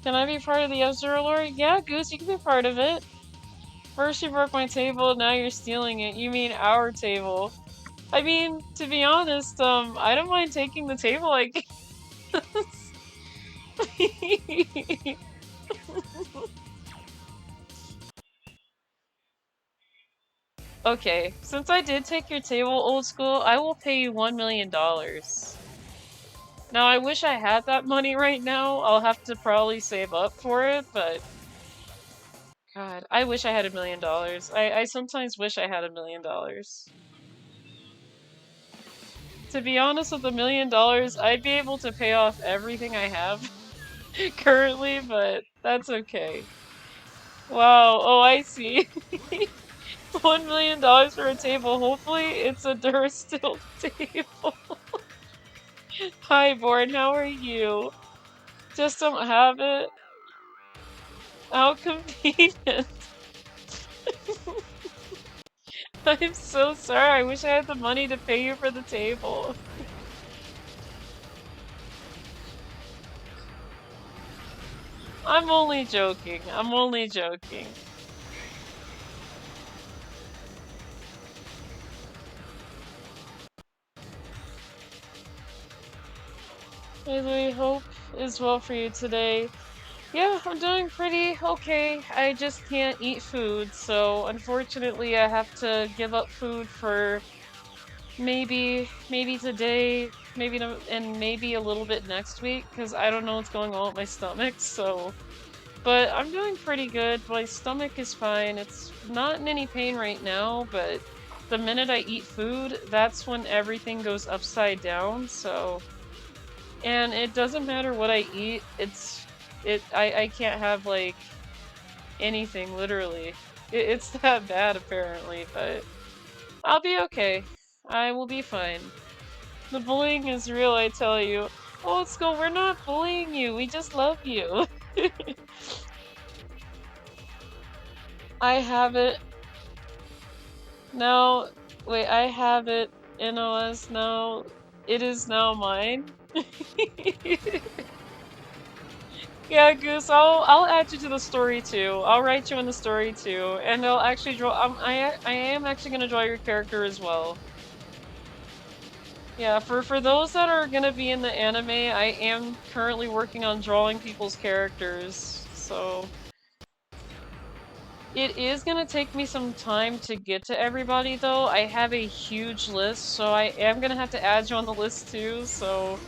I be part of the F-Zero lore? Yeah, Goose, you can be part of it. First you broke my table, now you're stealing it. You mean our table. I mean, to be honest, I don't mind taking the table, I guess. Okay, since I did take your table, Old School, I will pay you $1 million. Now, I wish I had that money right now. I'll have to probably save up for it, but... God, I wish I had $1 million. I sometimes wish I had $1 million. To be honest, with $1 million, I'd be able to pay off everything I have currently, but that's okay. Wow, oh, I see. $1 million for a table. Hopefully, it's a Durasteel table. Hi, Born, how are you? Just don't have it? How convenient. I'm so sorry. I wish I had the money to pay you for the table. I'm only joking. I'm only joking. Hey, Louie, hope is well for you today. Yeah, I'm doing pretty okay. I just can't eat food, so unfortunately I have to give up food for maybe today, maybe no, and maybe a little bit next week, because I don't know what's going on with my stomach, so. But I'm doing pretty good. My stomach is fine. It's not in any pain right now, but the minute I eat food, that's when everything goes upside down, so. And it doesn't matter what I eat, I can't have, like, anything, literally. It's that bad, apparently, but I'll be okay. I will be fine. The bullying is real, I tell you. Old school, we're not bullying you, we just love you. I have it. Now, wait, I have it. NOS now. It is now mine. Yeah, Goose, I'll add you to the story too. I'll write you in the story too, and I'll actually draw. I am actually gonna draw your character as well. Yeah, for those that are gonna be in the anime, I am currently working on drawing people's characters, so it is gonna take me some time to get to everybody though. I have a huge list, so I am gonna have to add you on the list too, so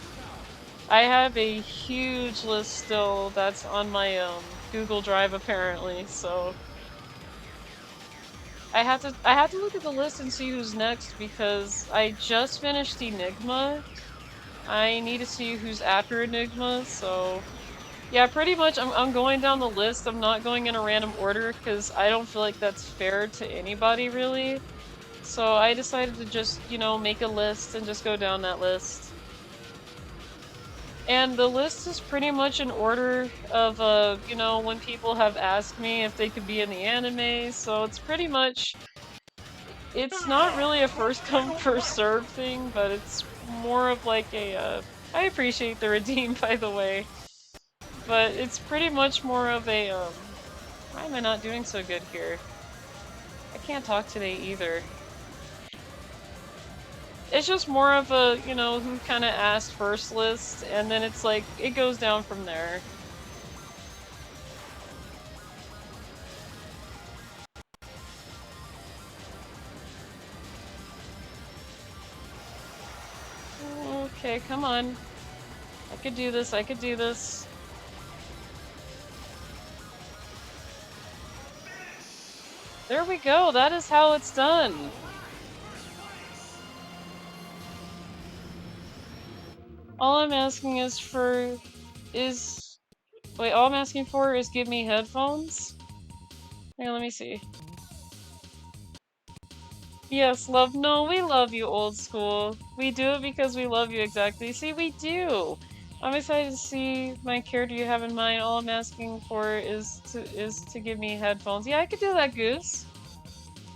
I have a huge list still that's on my Google Drive apparently, so I have to look at the list and see who's next because I just finished Enigma. I need to see who's after Enigma, so yeah, pretty much I'm going down the list. I'm not going in a random order because I don't feel like that's fair to anybody really. So I decided to just, you know, make a list and just go down that list. And the list is pretty much in order of, you know, when people have asked me if they could be in the anime, so it's pretty much, it's not really a first come first serve thing, but it's more of like a, I appreciate the redeem by the way, but it's pretty much more of a, why am I not doing so good here? I can't talk today either. It's just more of a, you know, who kind of asked first list, and then it's like, it goes down from there. Okay, come on. I could do this, I could do this. There we go, that is how it's done. All I'm asking is for, wait, all I'm asking for is give me headphones? Hang on, let me see. Yes, love, no, we love you, old school. We do it because we love you, exactly. See, we do! I'm excited to see my character you have in mind. All I'm asking for is to give me headphones. Yeah, I could do that, Goose.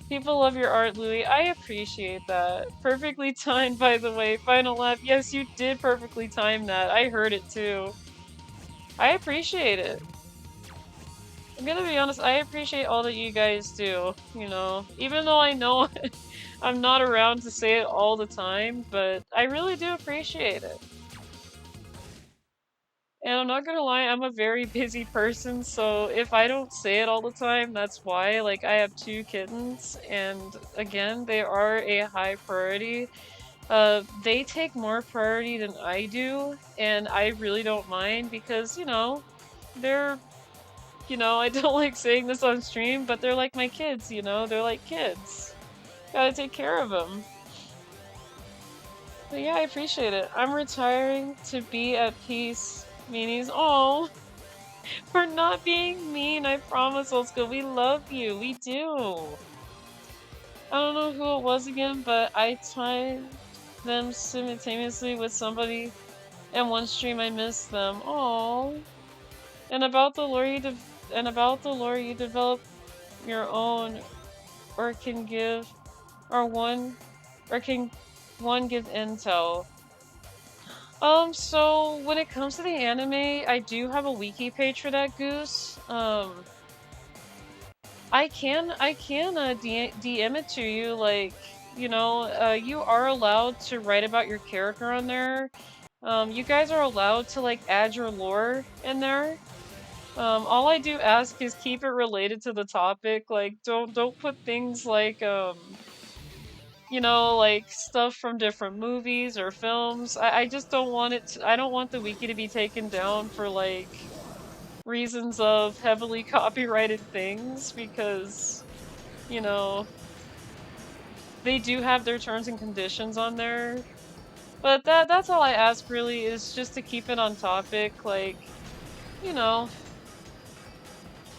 People love your art, Louie. I appreciate that. Perfectly timed, by the way. Final lap. Yes, you did perfectly time that. I heard it too. I appreciate it. I'm gonna be honest, I appreciate all that you guys do, you know. Even though I know I'm not around to say it all the time, but I really do appreciate it. And I'm not gonna lie, I'm a very busy person, so if I don't say it all the time, that's why. Like, I have 2 kittens, and again, they are a high priority. They take more priority than I do, and I really don't mind because, you know, they're, you know, I don't like saying this on stream, but they're like my kids, you know? They're like kids. Gotta take care of them. But yeah, I appreciate it. I'm retiring to be at peace. Meanies, oh, we're not being mean, I promise, old school. We love you, we do. I don't know who it was again, but I timed them simultaneously with somebody. And one stream I missed them. Oh. And about the lore you develop your own, or can give, or can one give intel? So when it comes to the anime, I do have a wiki page for that, Goose. I can DM it to you, like, you know, you are allowed to write about your character on there. You guys are allowed to, like, add your lore in there. All I do ask is keep it related to the topic, like, don't put things like, you know, like, stuff from different movies or films. I just don't want I don't want the wiki to be taken down for, like, reasons of heavily copyrighted things, because, you know, they do have their terms and conditions on there. But that's all I ask, really, is just to keep it on topic, like, you know.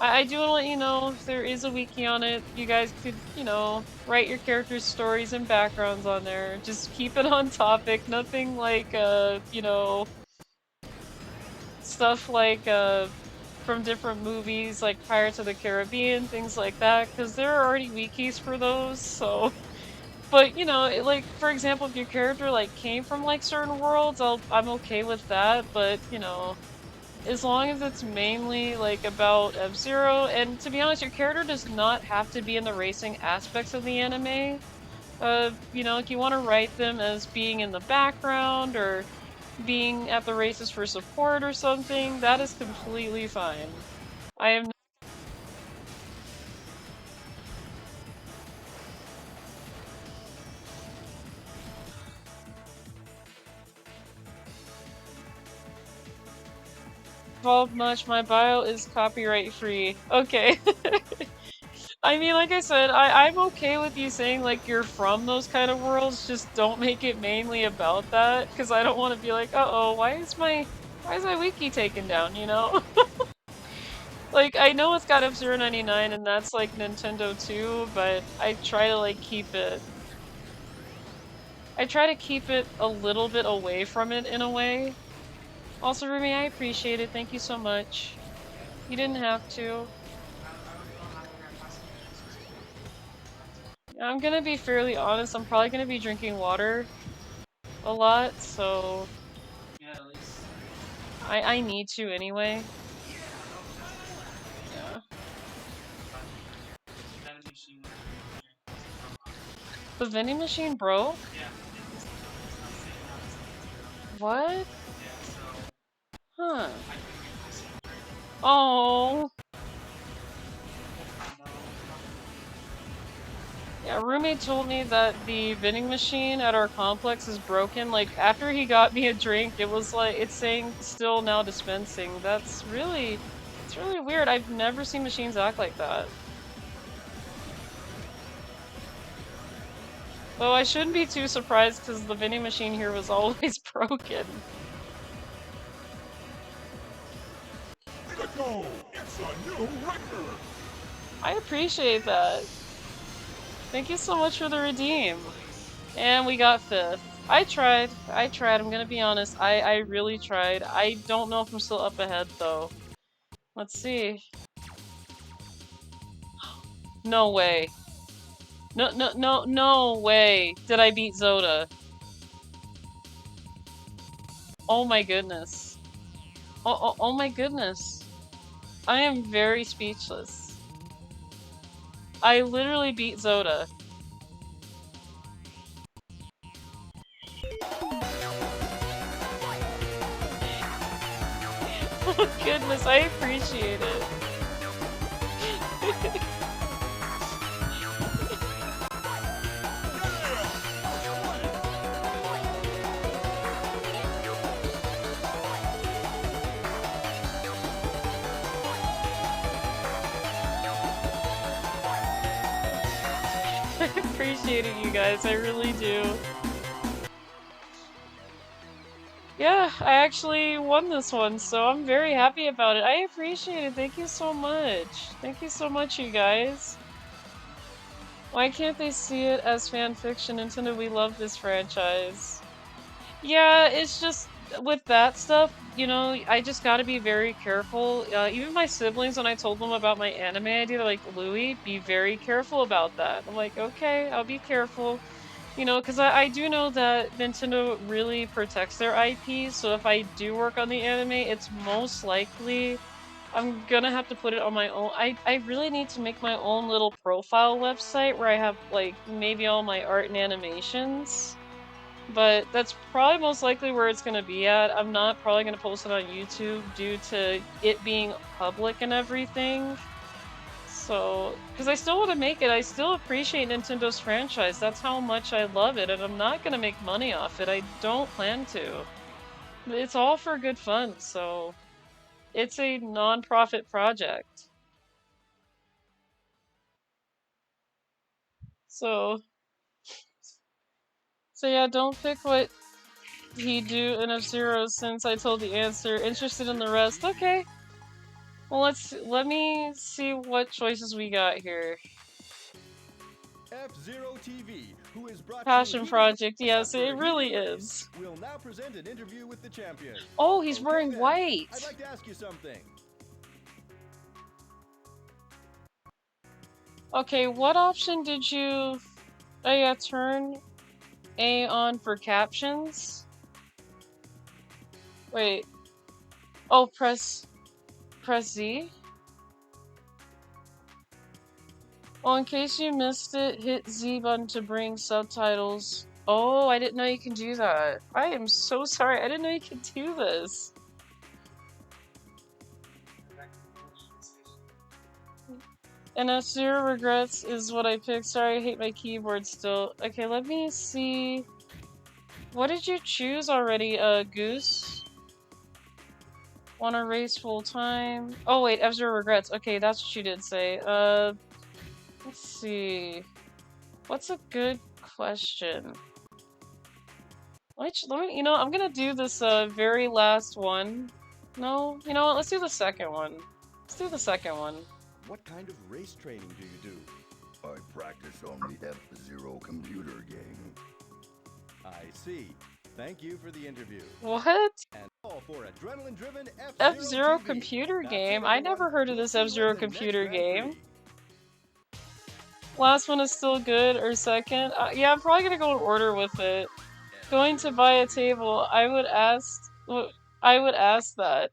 I do want to let you know if there is a wiki on it. You guys could, you know, write your characters' stories and backgrounds on there. Just keep it on topic. Nothing like, you know, stuff like, from different movies like Pirates of the Caribbean, things like that, because there are already wikis for those, so. But, you know, like, for example, if your character, like, came from, like, certain worlds, I'm okay with that, but, you know, as long as it's mainly, like, about F-Zero, and to be honest, your character does not have to be in the racing aspects of the anime. You know, if you want to write them as being in the background, or being at the races for support or something, that is completely fine. I am involved much, my bio is copyright free. Okay. I mean, like I said, I'm okay with you saying, like, you're from those kind of worlds, just don't make it mainly about that, because I don't want to be like, uh-oh, why is my wiki taken down, you know? Like, I know it's got F-Zero 99, and that's, like, Nintendo too, but I try to, like, keep it... I try to keep it a little bit away from it, in a way. Also, Rumi, I appreciate it, thank you so much. You didn't have to. I'm gonna be fairly honest, I'm probably gonna be drinking water a lot, so I need to anyway. Yeah. The vending machine broke? What? Huh. Oh. Yeah, roommate told me that the vending machine at our complex is broken. Like, after he got me a drink, it was like, it's saying still now dispensing. It's really weird. I've never seen machines act like that. Well, I shouldn't be too surprised because the vending machine here was always broken. Way to go! It's a new record! I appreciate that. Thank you so much for the redeem. And we got 5th. I tried. I'm gonna be honest. I really tried. I don't know if I'm still up ahead, though. Let's see. No way. No way did I beat Zoda. Oh my goodness. Oh my goodness. I am very speechless. I literally beat Zoda. Oh goodness, I appreciate it. I appreciate it, you guys. I really do. Yeah, I actually won this one, so I'm very happy about it. I appreciate it. Thank you so much. Thank you so much, you guys. Why can't they see it as fan fiction? Nintendo, we love this franchise. Yeah, it's just with that stuff, you know, I just got to be very careful. Even my siblings, when I told them about my anime idea, they're like, Louie, be very careful about that. I'm like, okay, I'll be careful. You know, because I do know that Nintendo really protects their IP, so if I do work on the anime, it's most likely I'm gonna have to put it on my own. I really need to make my own little profile website where I have, like, maybe all my art and animations. But that's probably most likely where it's gonna be at. I'm not probably gonna post it on YouTube due to it being public and everything. So, because I still want to make it, I still appreciate Nintendo's franchise. That's how much I love it, and I'm not gonna make money off it. I don't plan to. It's all for good fun, so it's a non-profit project. So, so yeah, don't pick what he do in F-Zero since I told the answer. Interested in the rest? Okay. Well, let me see what choices we got here. F-Zero TV, who is brought Passion to you project, yes, after it a really heated race, is. We'll now present an interview with the champion. Oh, he's Okay, wearing then, white. I'd like to ask you something. Okay, what option did you... Oh yeah, turn A on for captions. Wait. Oh, press Z? Well, in case you missed it, hit Z button to bring subtitles. Oh, I didn't know you can do that. I am so sorry. I didn't know you could do this. And F-Zero Regrets is what I picked. Sorry, I hate my keyboard still. Okay, let me see. What did you choose already, Goose? Wanna race full time? Oh wait, F-Zero Regrets. Okay, that's what you did say. Let's see. What's a good question? Let me, you know, I'm gonna do this, very last one. No, you know what, let's do the second one. Let's do the second one. What kind of race training do you do? I practice on the F-Zero computer game. I see. Thank you for the interview. What? And all for adrenaline-driven F-Zero TV. computer That's game? it, I everyone. never heard of We'll this see you F-Zero in the next computer Grand game. Prix. Last one is still good, or second? Yeah, I'm probably gonna go in order with it. Going to buy a table, I would ask that.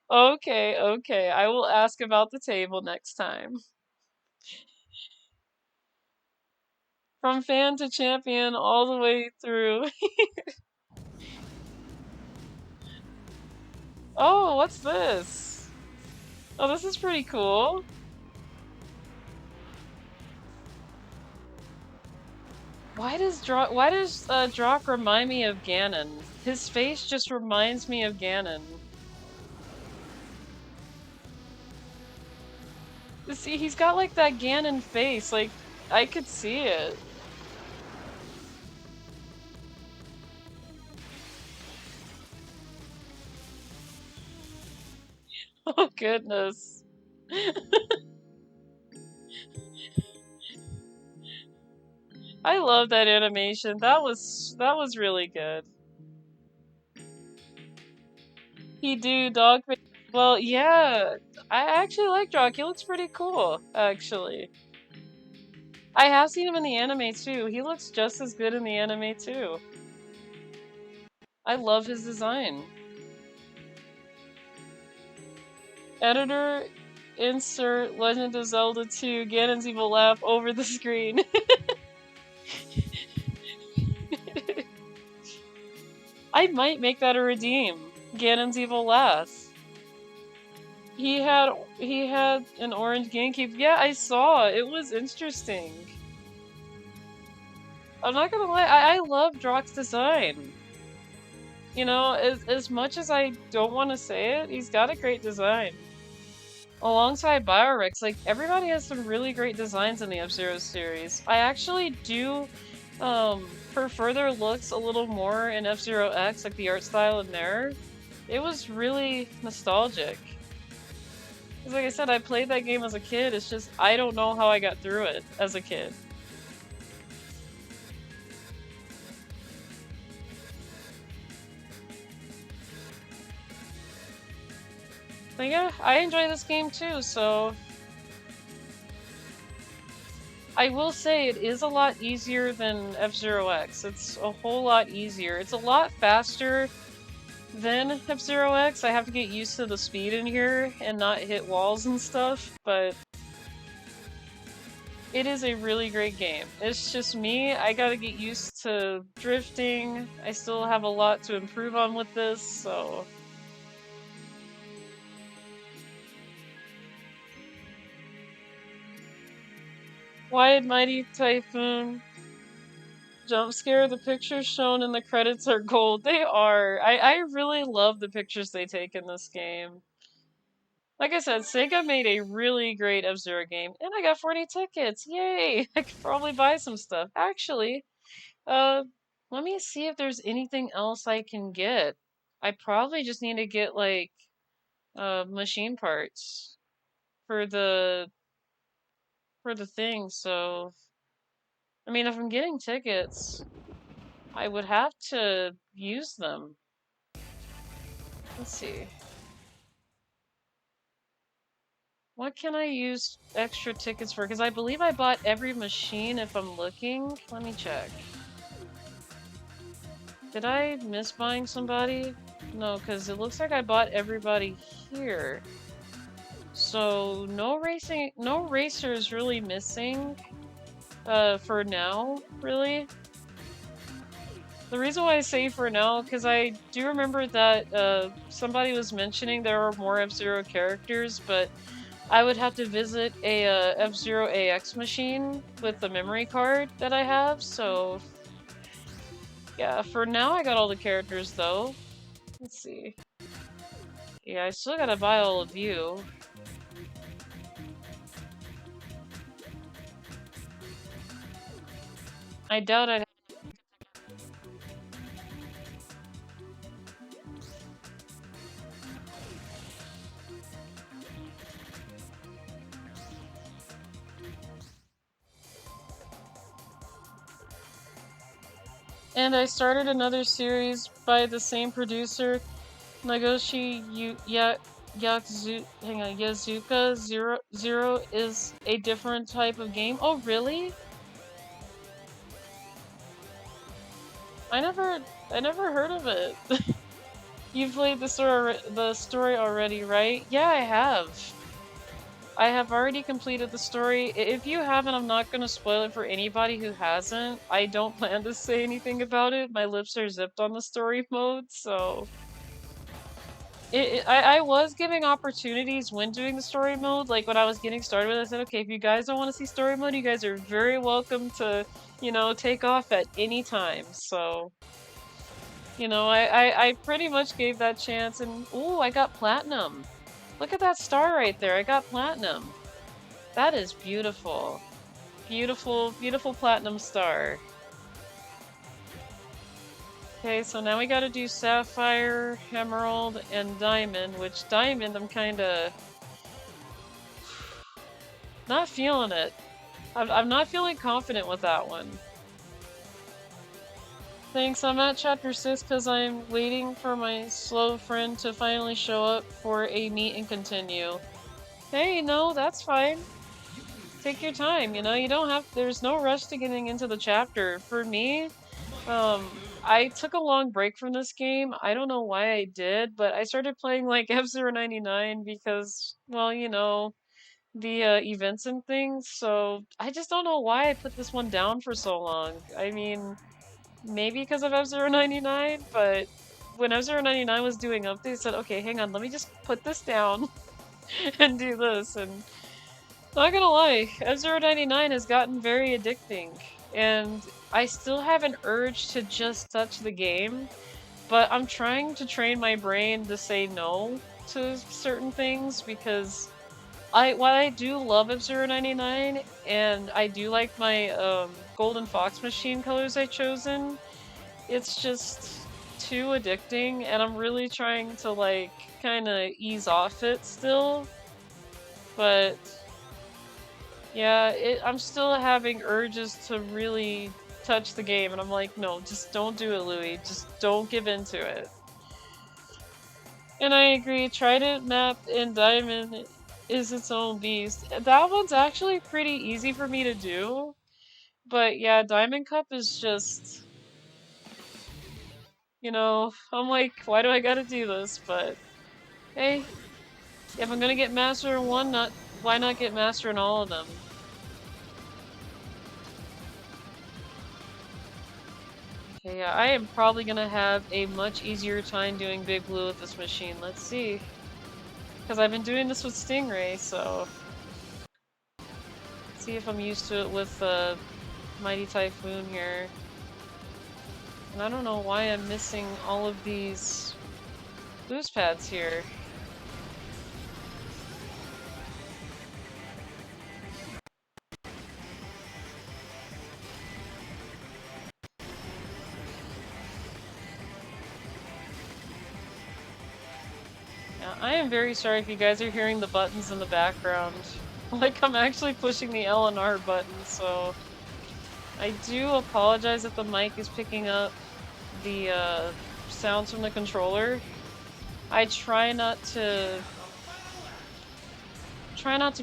Okay, okay, I will ask about the table next time. From fan to champion all the way through. Oh, what's this? Oh, this is pretty cool. Why does Drock remind me of Ganon? His face just reminds me of Ganon. See, he's got like that Ganon face, like, I could see it. Oh goodness. I love that animation. That was really good. He do dog face. Well, yeah. I actually like Drock. He looks pretty cool, actually. I have seen him in the anime too. He looks just as good in the anime too. I love his design. Editor, insert Legend of Zelda 2, Ganon's evil laugh over the screen. I might make that a redeem. Ganon's evil laugh. He had an orange GameCube. Yeah, I saw. It was interesting. I'm not gonna lie, I love Drock's design. You know, as much as I don't want to say it, he's got a great design. Alongside Biorex, like, everybody has some really great designs in the F-Zero series. I actually do prefer their looks a little more in F-Zero X, like the art style in there. It was really nostalgic. Because like I said, I played that game as a kid, it's just, I don't know how I got through it as a kid. But yeah, I enjoy this game too, so I will say it is a lot easier than F-Zero X. It's a whole lot easier. It's a lot faster than F-Zero X. I have to get used to the speed in here and not hit walls and stuff, but it is a really great game. It's just me, I gotta get used to drifting. I still have a lot to improve on with this, so... Wide Mighty Typhoon jump scare. The pictures shown in the credits are gold. They are. I really love the pictures they take in this game. Like I said, Sega made a really great F-Zero game, and I got 40 tickets. Yay! I could probably buy some stuff. Actually, uh, let me see if there's anything else I can get. I probably just need to get like machine parts for the thing. So, I mean, if I'm getting tickets, I would have to use them. Let's see. What can I use extra tickets for? Because I believe I bought every machine if I'm looking. Let me check. Did I miss buying somebody? No, because it looks like I bought everybody here. So no racer is really missing for now, really. The reason why I say for now, because I do remember that somebody was mentioning there are more F-Zero characters, but I would have to visit a F-Zero AX machine with the memory card that I have, so... Yeah, for now I got all the characters though. Let's see. Yeah, I still gotta buy all of you. I doubt I'd... And I started another series by the same producer, Nagoshi Yazuka Zero is a different type of game. Oh, really? I never heard of it. You've played the story already, right? Yeah, I have. I have already completed the story. If you haven't, I'm not gonna spoil it for anybody who hasn't. I don't plan to say anything about it. My lips are zipped on the story mode, so... I was giving opportunities when doing the story mode. Like, when I was getting started with it, I said, okay, if you guys don't want to see story mode, you guys are very welcome to, you know, take off at any time. So, you know, I pretty much gave that chance, and ooh, I got platinum. Look at that star right there. I got platinum. That is beautiful. Beautiful, beautiful platinum star. Okay, so now we gotta do Sapphire, Emerald, and Diamond, which Diamond I'm kinda... not feeling it. I'm not feeling confident with that one. Thanks, I'm at chapter 6 because I'm waiting for my slow friend to finally show up for a meet and continue. Hey, no, that's fine. Take your time, you know, you don't have... there's no rush to getting into the chapter. For me, I took a long break from this game. I don't know why I did, but I started playing like F-Zero 99 because, well, you know, the events and things, so I just don't know why I put this one down for so long. I mean, maybe because of F-Zero 99, but when F-Zero 99 was doing updates, I said, okay, hang on, let me just put this down and do this, and not gonna lie, F-Zero 99 has gotten very addicting, and I still have an urge to just touch the game, but I'm trying to train my brain to say no to certain things because while I do love F-Zero 99 and I do like my Golden Fox machine colors I chosen, it's just too addicting and I'm really trying to like kinda ease off it still. But yeah, I'm still having urges to really touch the game, and I'm like, no, just don't do it, Louie. Just don't give into it. And I agree, Trident map in Diamond is its own beast. That one's actually pretty easy for me to do. But yeah, Diamond Cup is just, you know, I'm like, why do I gotta do this? But hey, if I'm gonna get Master in one, why not get Master in all of them? Okay, yeah, I am probably gonna have a much easier time doing Big Blue with this machine. Let's see. Because I've been doing this with Stingray, so... Let's see if I'm used to it with Mighty Typhoon here. And I don't know why I'm missing all of these boost pads here. Yeah, I am very sorry if you guys are hearing the buttons in the background. Like, I'm actually pushing the L and R button, so... I do apologize if the mic is picking up the sounds from the controller. I try not to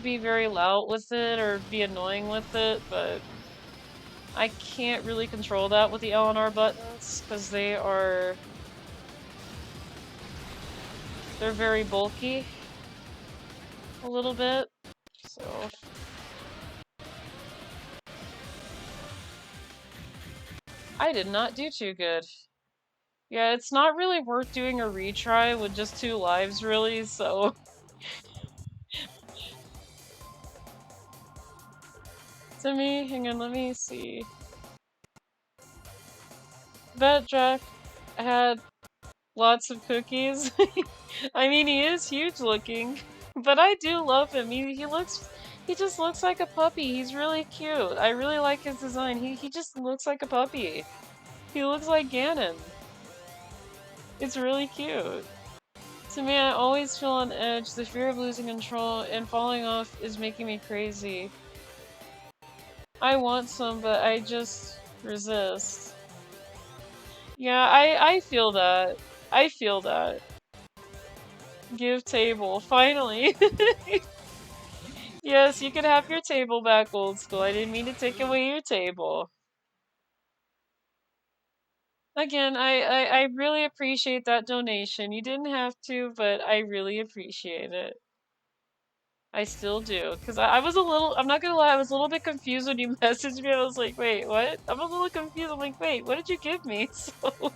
be very loud with it or be annoying with it, but I can't really control that with the L and R buttons because they're very bulky a little bit. So I did not do too good. Yeah, it's not really worth doing a retry with just 2 lives really, so to me, hang on, let me see. Bet Jack had lots of cookies. I mean, he is huge looking, but I do love him. He just looks like a puppy. He's really cute. I really like his design. He just looks like a puppy. He looks like Ganon. It's really cute. To me, I always feel on edge. The fear of losing control and falling off is making me crazy. I want some, but I just resist. Yeah, I feel that. I feel that. Give table, finally. Yes, you can have your table back, old school. I didn't mean to take away your table. Again, I really appreciate that donation. You didn't have to, but I really appreciate it. I still do. Because I was a little, I'm not gonna lie, I was a little bit confused when you messaged me. I was like, wait, what? I'm a little confused. I'm like, wait, what did you give me? So,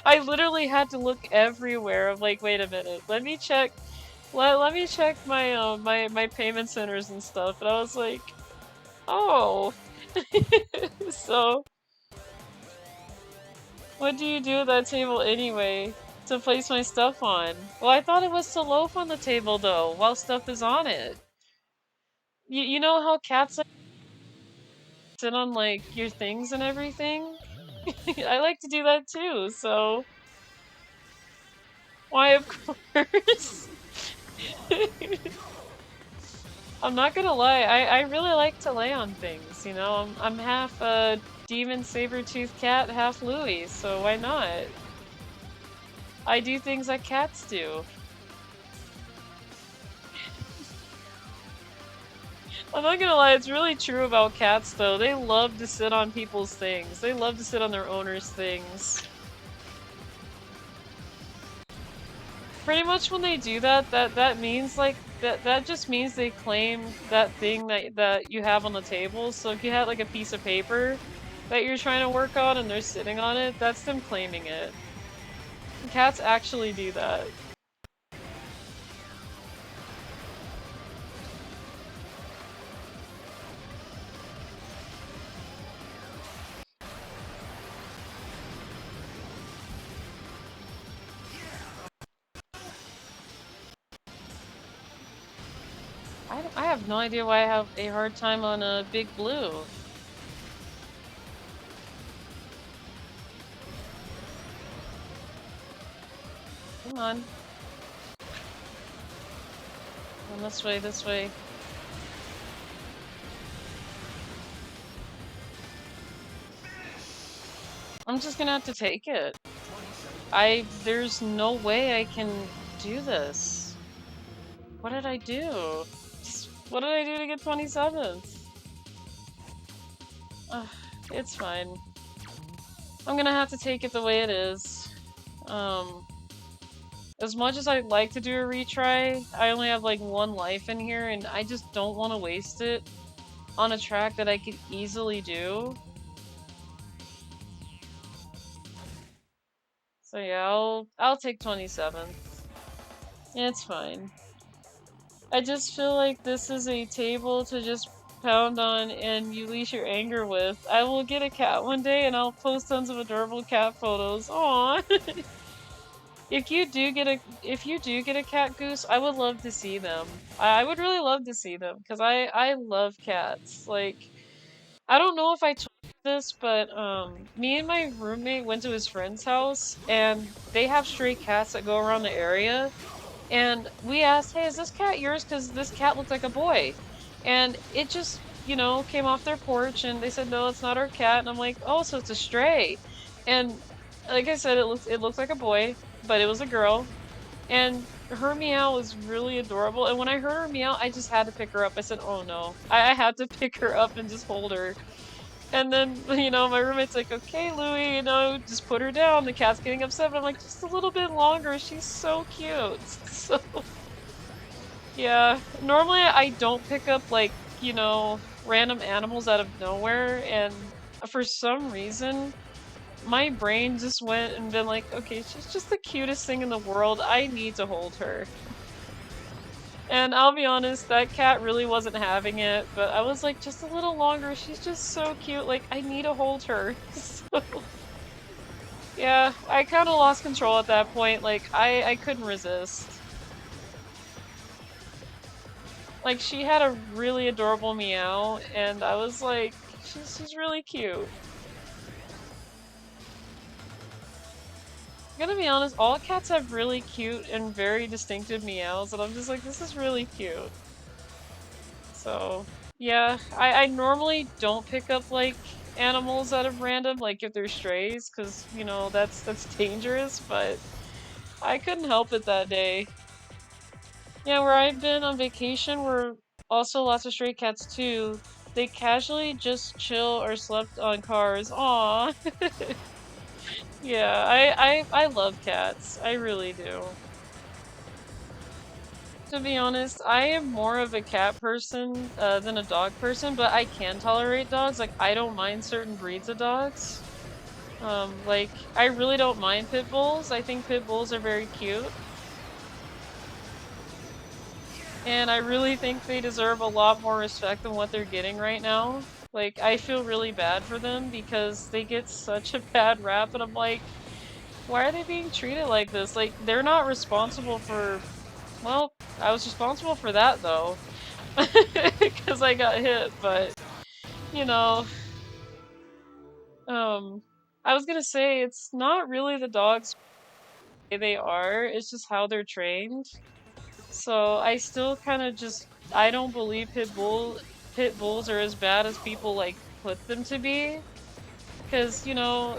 I literally had to look everywhere. I'm like, wait a minute, let me check. Let me check my my payment centers and stuff. And I was like, oh. So, what do you do with that table anyway? To place my stuff on? Well, I thought it was to loaf on the table though, while stuff is on it. You know how cats like sit on like your things and everything? I like to do that too, so why of course. I'm not gonna lie, I really like to lay on things, you know? I'm half a demon saber-toothed cat, half Louie, so why not? I do things that cats do. I'm not gonna lie, it's really true about cats though. They love to sit on people's things. They love to sit on their owner's things. Pretty much when they do that, that means like that just means they claim that thing that you have on the table. So if you had like a piece of paper that you're trying to work on and they're sitting on it, that's them claiming it. Cats actually do that. I have no idea why I have a hard time on a Big Blue. Come on. Come this way, this way. I'm just gonna have to take it. There's no way I can do this? What did I do? What did I do to get 27th? It's fine. I'm gonna have to take it the way it is. As much as I'd like to do a retry, I only have like 1 life in here, and I just don't want to waste it on a track that I could easily do. So yeah, I'll take 27th. It's fine. I just feel like this is a table to just pound on and you leash your anger with. I will get a cat one day and I'll post tons of adorable cat photos. Aww. If you do get a cat, Goose, I would love to see them. I would really love to see them because I love cats. Like, I don't know if I told you this, but me and my roommate went to his friend's house and they have stray cats that go around the area. And we asked, hey, is this cat yours? Because this cat looked like a boy. And it just, you know, came off their porch and they said, no, it's not our cat. And I'm like, oh, so it's a stray. And like I said, it looks like a boy, but it was a girl. And her meow was really adorable. And when I heard her meow, I just had to pick her up. I said, oh no. I had to pick her up and just hold her. And then, you know, my roommate's like, okay, Louie, you know, just put her down. The cat's getting upset. But I'm like, just a little bit longer. She's so cute. So, yeah. Normally, I don't pick up, like, you know, random animals out of nowhere. And for some reason, my brain just went and been like, okay, she's just the cutest thing in the world. I need to hold her. And I'll be honest, that cat really wasn't having it, but I was like, just a little longer. She's just so cute. Like, I need to hold her. So, yeah, I kind of lost control at that point. Like, I couldn't resist. Like, she had a really adorable meow, and I was like, she's really cute. I'm gonna be honest, all cats have really cute and very distinctive meows, and I'm just like, this is really cute. So, yeah, I normally don't pick up, like, animals out of random, like, if they're strays, because, you know, that's dangerous, but I couldn't help it that day. Yeah, where I've been on vacation were also lots of stray cats, too. They casually just chill or slept on cars. Aww. Yeah, I love cats. I really do. To be honest, I am more of a cat person than a dog person, but I can tolerate dogs. Like, I don't mind certain breeds of dogs. Like, I really don't mind pit bulls. I think pit bulls are very cute. And I really think they deserve a lot more respect than what they're getting right now. Like, I feel really bad for them because they get such a bad rap, and I'm like, why are they being treated like this? Like, they're not responsible for... Well, I was responsible for that, though. Because I got hit, but, you know... I was gonna say, it's not really the dogs the way they are, it's just how they're trained. So, I still kind of just... I don't believe pit bulls are as bad as people, like, put them to be. Because, you know,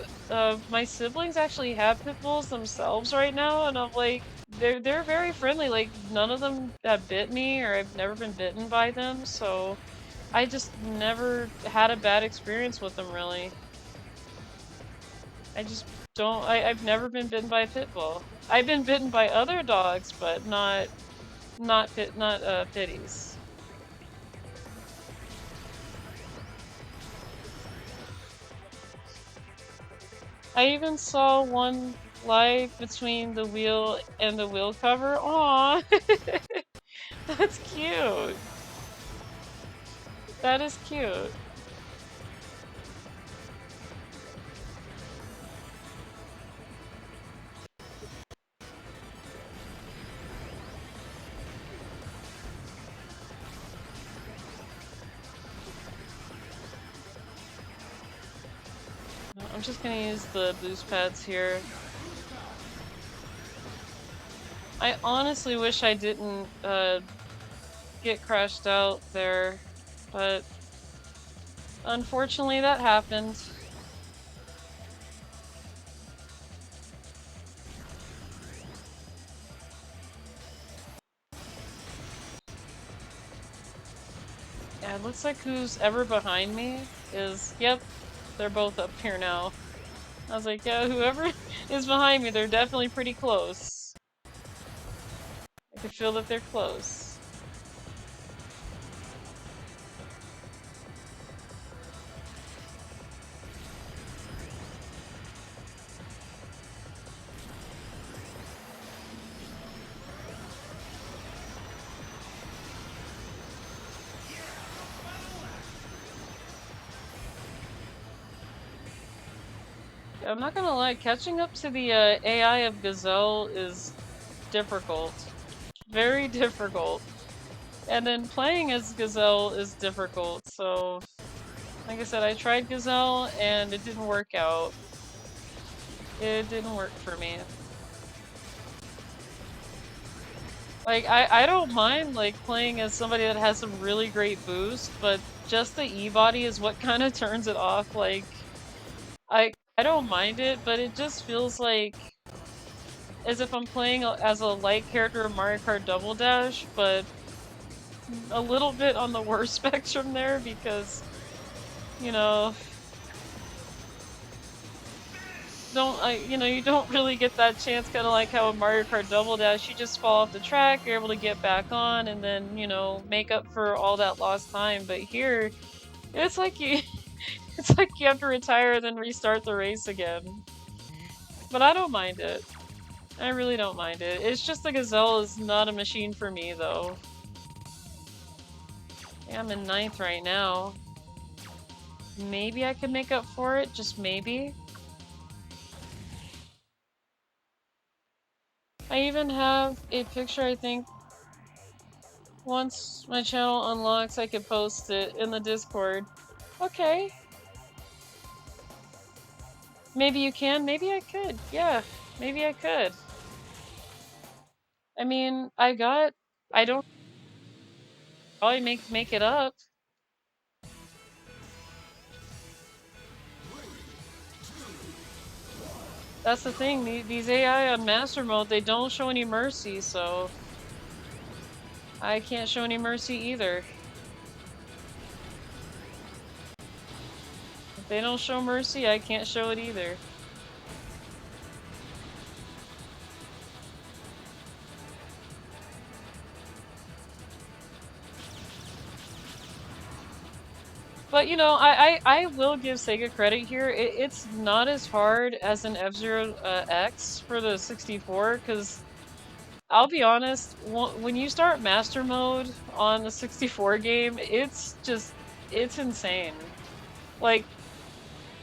my siblings actually have pit bulls themselves right now, and I'm like, they're very friendly. Like, none of them have bit me, or I've never been bitten by them, so I just never had a bad experience with them, really. I just don't... I've never been bitten by a pit bull. I've been bitten by other dogs, but not pitties. I even saw one live between the wheel and the wheel cover. Aww! That's cute! That is cute. I'm just gonna use the boost pads here. I honestly wish I didn't get crashed out there, but unfortunately that happened. Yeah, it looks like who's ever behind me is, yep, they're both up here now. I was like, yeah, whoever is behind me, they're definitely pretty close. I can feel that they're close. I'm not gonna lie, catching up to the AI of Gazelle is difficult. Very difficult. And then playing as Gazelle is difficult, so like I said, I tried Gazelle and it didn't work out. It didn't work for me. Like, I don't mind, like, playing as somebody that has some really great boost, but just the E-body is what kind of turns it off. Like, I don't mind it, but it just feels like as if I'm playing as a light character in Mario Kart Double Dash, but a little bit on the worst spectrum there because, you know, you don't really get that chance, kind of like how in Mario Kart Double Dash, you just fall off the track, you're able to get back on, and then, you know, make up for all that lost time. But here, it's like you, it's like you have to retire and then restart the race again. But I don't mind it. I really don't mind it. It's just the Gazelle is not a machine for me, though. Yeah, I'm in 9th right now. Maybe I could make up for it, just maybe. I even have a picture, I think. Once my channel unlocks, I could post it in the Discord. Okay. Maybe you can, maybe I could. Yeah, maybe I could. I mean, I don't probably make it up. That's the thing, these AI on Master Mode, they don't show any mercy, so I can't show any mercy either. If they don't show mercy, I can't show it either. But you know, I will give Sega credit here. It's not as hard as an F-Zero X for the 64, because I'll be honest, when you start Master Mode on the 64 game, it's insane. Like,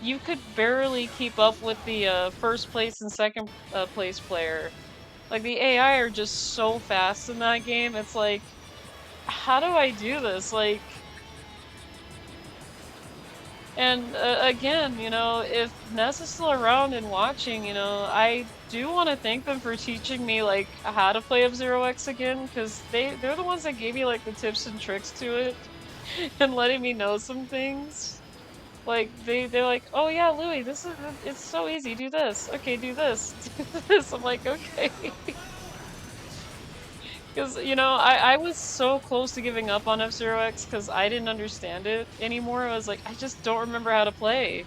you could barely keep up with the first place and second place player. Like, the AI are just so fast in that game, it's like, how do I do this? Like, and again, you know, if Ness is still around and watching, you know, I do want to thank them for teaching me like how to play F-Zero X again, because they're the ones that gave me like the tips and tricks to it and letting me know some things. Like they're like, oh yeah, Louie, it's so easy. Do this. Okay, do this. Do this. I'm like, okay. Because, you know, I was so close to giving up on F-Zero X because I didn't understand it anymore. I was like, I just don't remember how to play.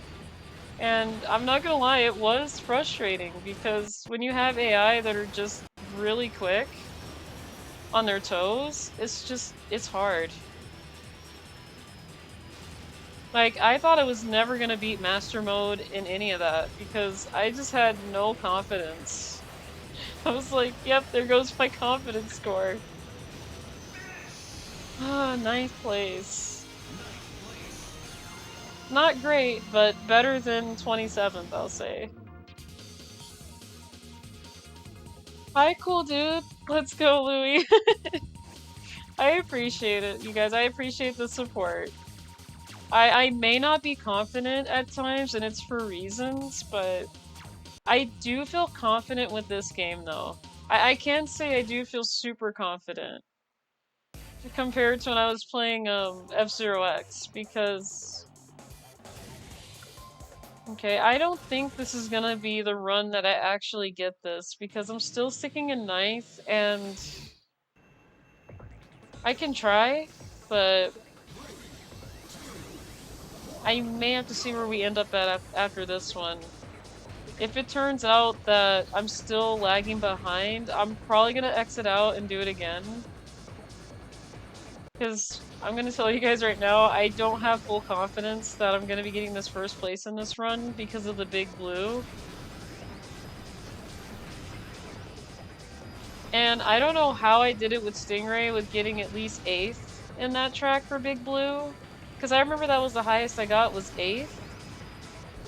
And I'm not gonna lie, it was frustrating because when you have AI that are just really quick on their toes, it's hard. Like, I thought I was never gonna beat Master Mode in any of that because I just had no confidence. I was like, yep, there goes my confidence score. Ah, 9th place. Not great, but better than 27th, I'll say. Hi, cool dude. Let's go, Louie. I appreciate it, you guys. I appreciate the support. I may not be confident at times, and it's for reasons, but I do feel confident with this game, though. I can say I do feel super confident compared to when I was playing F-Zero X, because okay, I don't think this is gonna be the run that I actually get this, because I'm still sticking in 9th, and I can try, but I may have to see where we end up at after this one. If it turns out that I'm still lagging behind, I'm probably gonna exit out and do it again. Because I'm gonna tell you guys right now, I don't have full confidence that I'm gonna be getting this first place in this run because of the big blue. And I don't know how I did it with Stingray with getting at least 8th in that track for Big Blue. Because I remember that was the highest I got was 8th.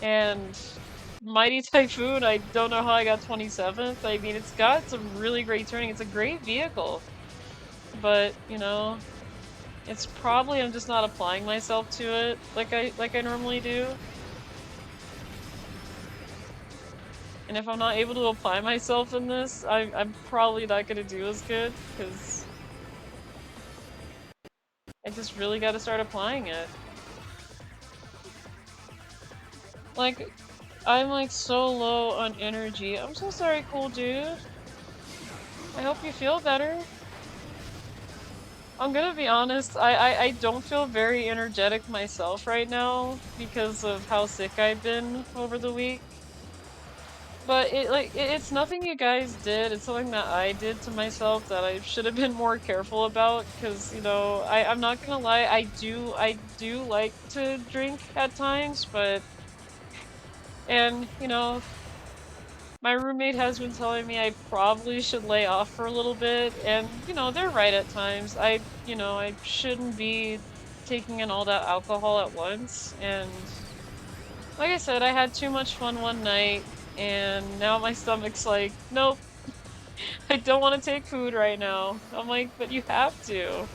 And Mighty Typhoon, I don't know how I got 27th. I mean, it's got some really great turning. It's a great vehicle. But, you know, it's probably I'm just not applying myself to it like I normally do. And if I'm not able to apply myself in this, I'm probably not gonna do as good, because I just really gotta start applying it. Like, I'm like so low on energy. I'm so sorry, cool dude. I hope you feel better. I'm gonna be honest, I don't feel very energetic myself right now because of how sick I've been over the week. But it's nothing you guys did. It's something that I did to myself that I should have been more careful about. Because, you know, I'm not gonna lie, I do like to drink at times, but you know, my roommate has been telling me I probably should lay off for a little bit, and you know, they're right at times. You know, I shouldn't be taking in all that alcohol at once, and like I said, I had too much fun one night, and now my stomach's like, nope, I don't want to take food right now. I'm like, but you have to.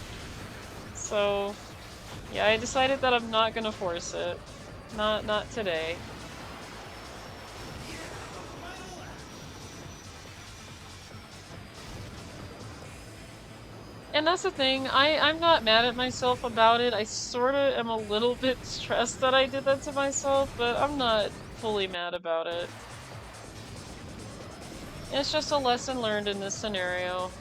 So, yeah, I decided that I'm not gonna force it. Not today. And that's the thing, I'm not mad at myself about it. I sorta am a little bit stressed that I did that to myself, but I'm not fully mad about it. It's just a lesson learned in this scenario.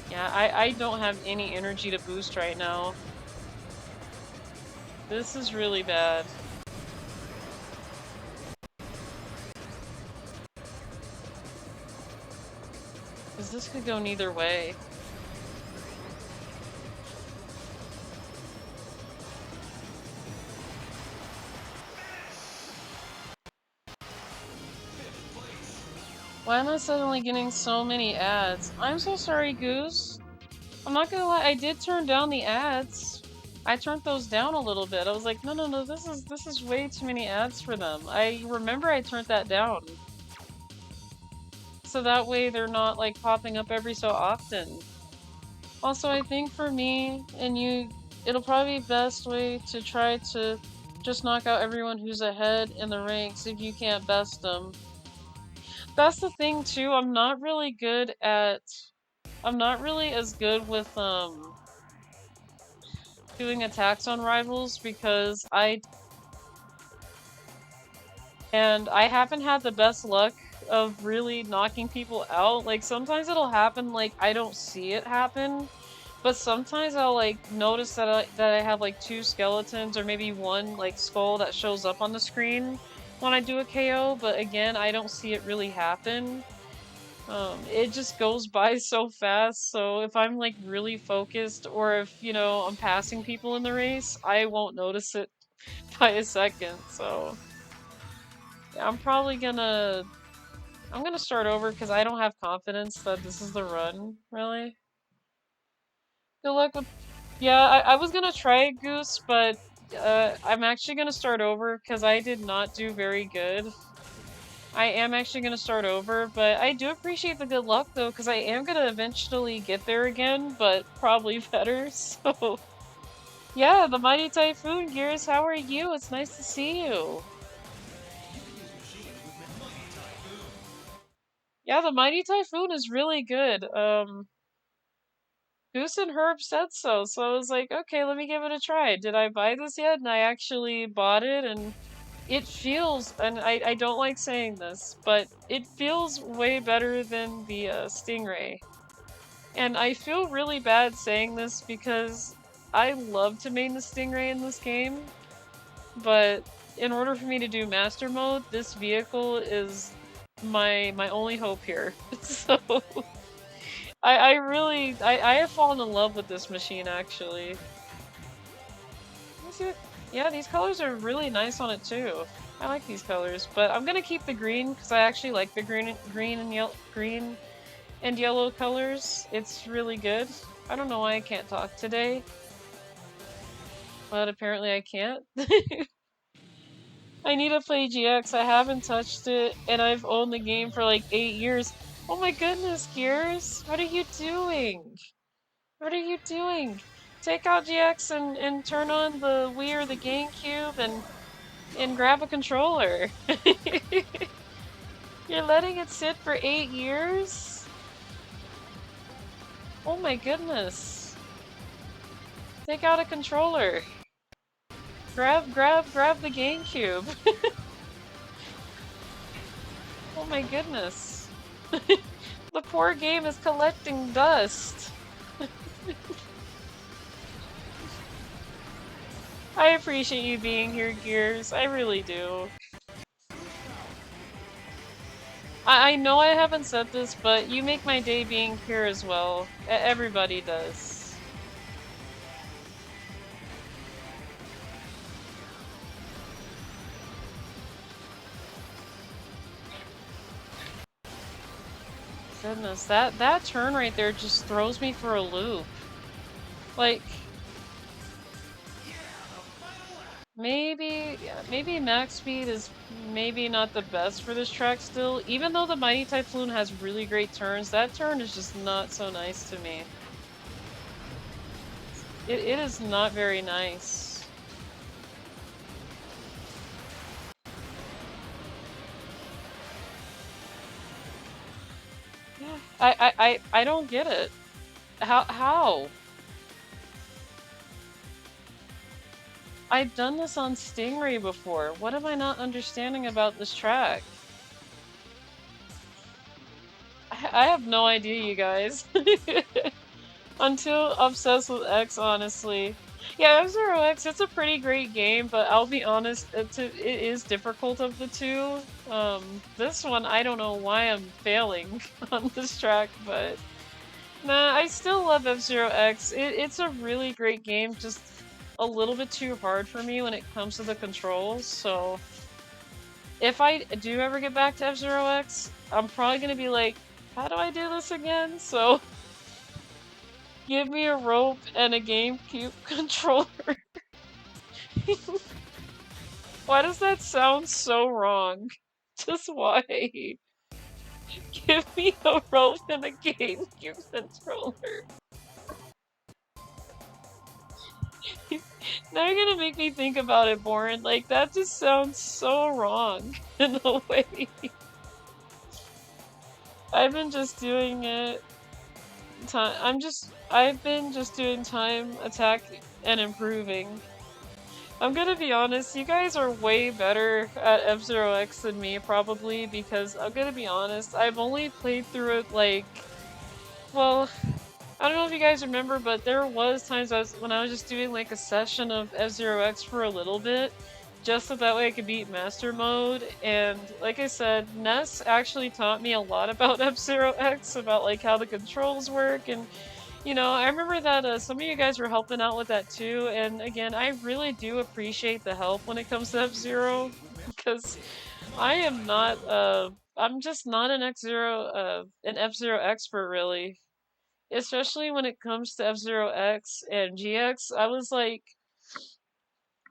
Yeah, I don't have any energy to boost right now. This is really bad. Because this could go neither way. Why am I suddenly getting so many ads? I'm so sorry, Goose. I'm not gonna lie, I did turn down the ads. I turned those down a little bit. I was like, no, this is way too many ads for them. I remember I turned that down. So that way they're not like popping up every so often. Also, I think for me and you, it'll probably be best way to try to just knock out everyone who's ahead in the ranks if you can't best them. That's the thing too, I'm not really as good with doing attacks on rivals because I haven't had the best luck of really knocking people out. Like sometimes it'll happen like I don't see it happen, but sometimes I'll like notice that I have like 2 skeletons or maybe 1 like skull that shows up on the screen when I do a KO, but again, I don't see it really happen. It just goes by so fast, so if I'm like really focused or if, you know, I'm passing people in the race, I won't notice it by a second, so yeah, I'm gonna start over because I don't have confidence that this is the run, really. Good luck with... Yeah, I was gonna try Goose, but I'm actually gonna start over because I did not do very good. I am actually gonna start over, but I do appreciate the good luck though, because I am gonna eventually get there again, but probably better, so... Yeah, the Mighty Typhoon, Gears, how are you? It's nice to see you. Yeah, the Mighty Typhoon is really good. Goose and Herb said so, so I was like, okay, let me give it a try. Did I buy this yet? And I actually bought it, and it feels, and I don't like saying this, but it feels way better than the Stingray. And I feel really bad saying this because I love to main the Stingray in this game, but in order for me to do Master Mode, this vehicle is my only hope here. So I really I have fallen in love with this machine actually. Yeah, these colors are really nice on it too. I like these colors, but I'm gonna keep the green because I actually like the green and yellow colors. It's really good. I don't know why I can't talk today, but apparently I can't. I need to play GX. I haven't touched it, and I've owned the game for like 8 years. Oh my goodness, Gears! What are you doing? What are you doing? Take out GX and turn on the Wii or the GameCube and grab a controller. You're letting it sit for 8 years? Oh my goodness. Take out a controller. Grab the GameCube. Oh my goodness. The poor game is collecting dust. I appreciate you being here, Gears. I really do. I know I haven't said this, but you make my day being here as well. Everybody does. Goodness, that turn right there just throws me for a loop. Like, maybe max speed is maybe not the best for this track still. Even though the Mighty Typhoon has really great turns, that turn is just not so nice to me. It is not very nice. I don't get it. How? I've done this on Stingray before. What am I not understanding about this track? I have no idea, you guys. Until Obsessed with X, honestly. Yeah, F-Zero X, it's a pretty great game, but I'll be honest, it is difficult of the two. This one, I don't know why I'm failing on this track, but... Nah, I still love F-Zero X. It's a really great game, just a little bit too hard for me when it comes to the controls, so... If I do ever get back to F-Zero X, I'm probably gonna be like, how do I do this again? So... Give me a rope and a GameCube controller. Why does that sound so wrong? Just why? Give me a rope and a GameCube controller. Now you're gonna make me think about it, Boren. Like, that just sounds so wrong in a way. I've been just doing it. I've been just doing time, attack, and improving. I'm gonna be honest, you guys are way better at F-Zero X than me, probably, because I'm gonna be honest, I've only played through it, like, well, I don't know if you guys remember, but there was times when I was just doing, like, a session of F-Zero X for a little bit, just so that way I could beat Master Mode, and like I said, Ness actually taught me a lot about F-Zero X, about, like, how the controls work, and you know, I remember that some of you guys were helping out with that too, and again, I really do appreciate the help when it comes to F-Zero, because I am not, I'm just not an F-Zero expert really. Especially when it comes to F-Zero X and GX, I was like,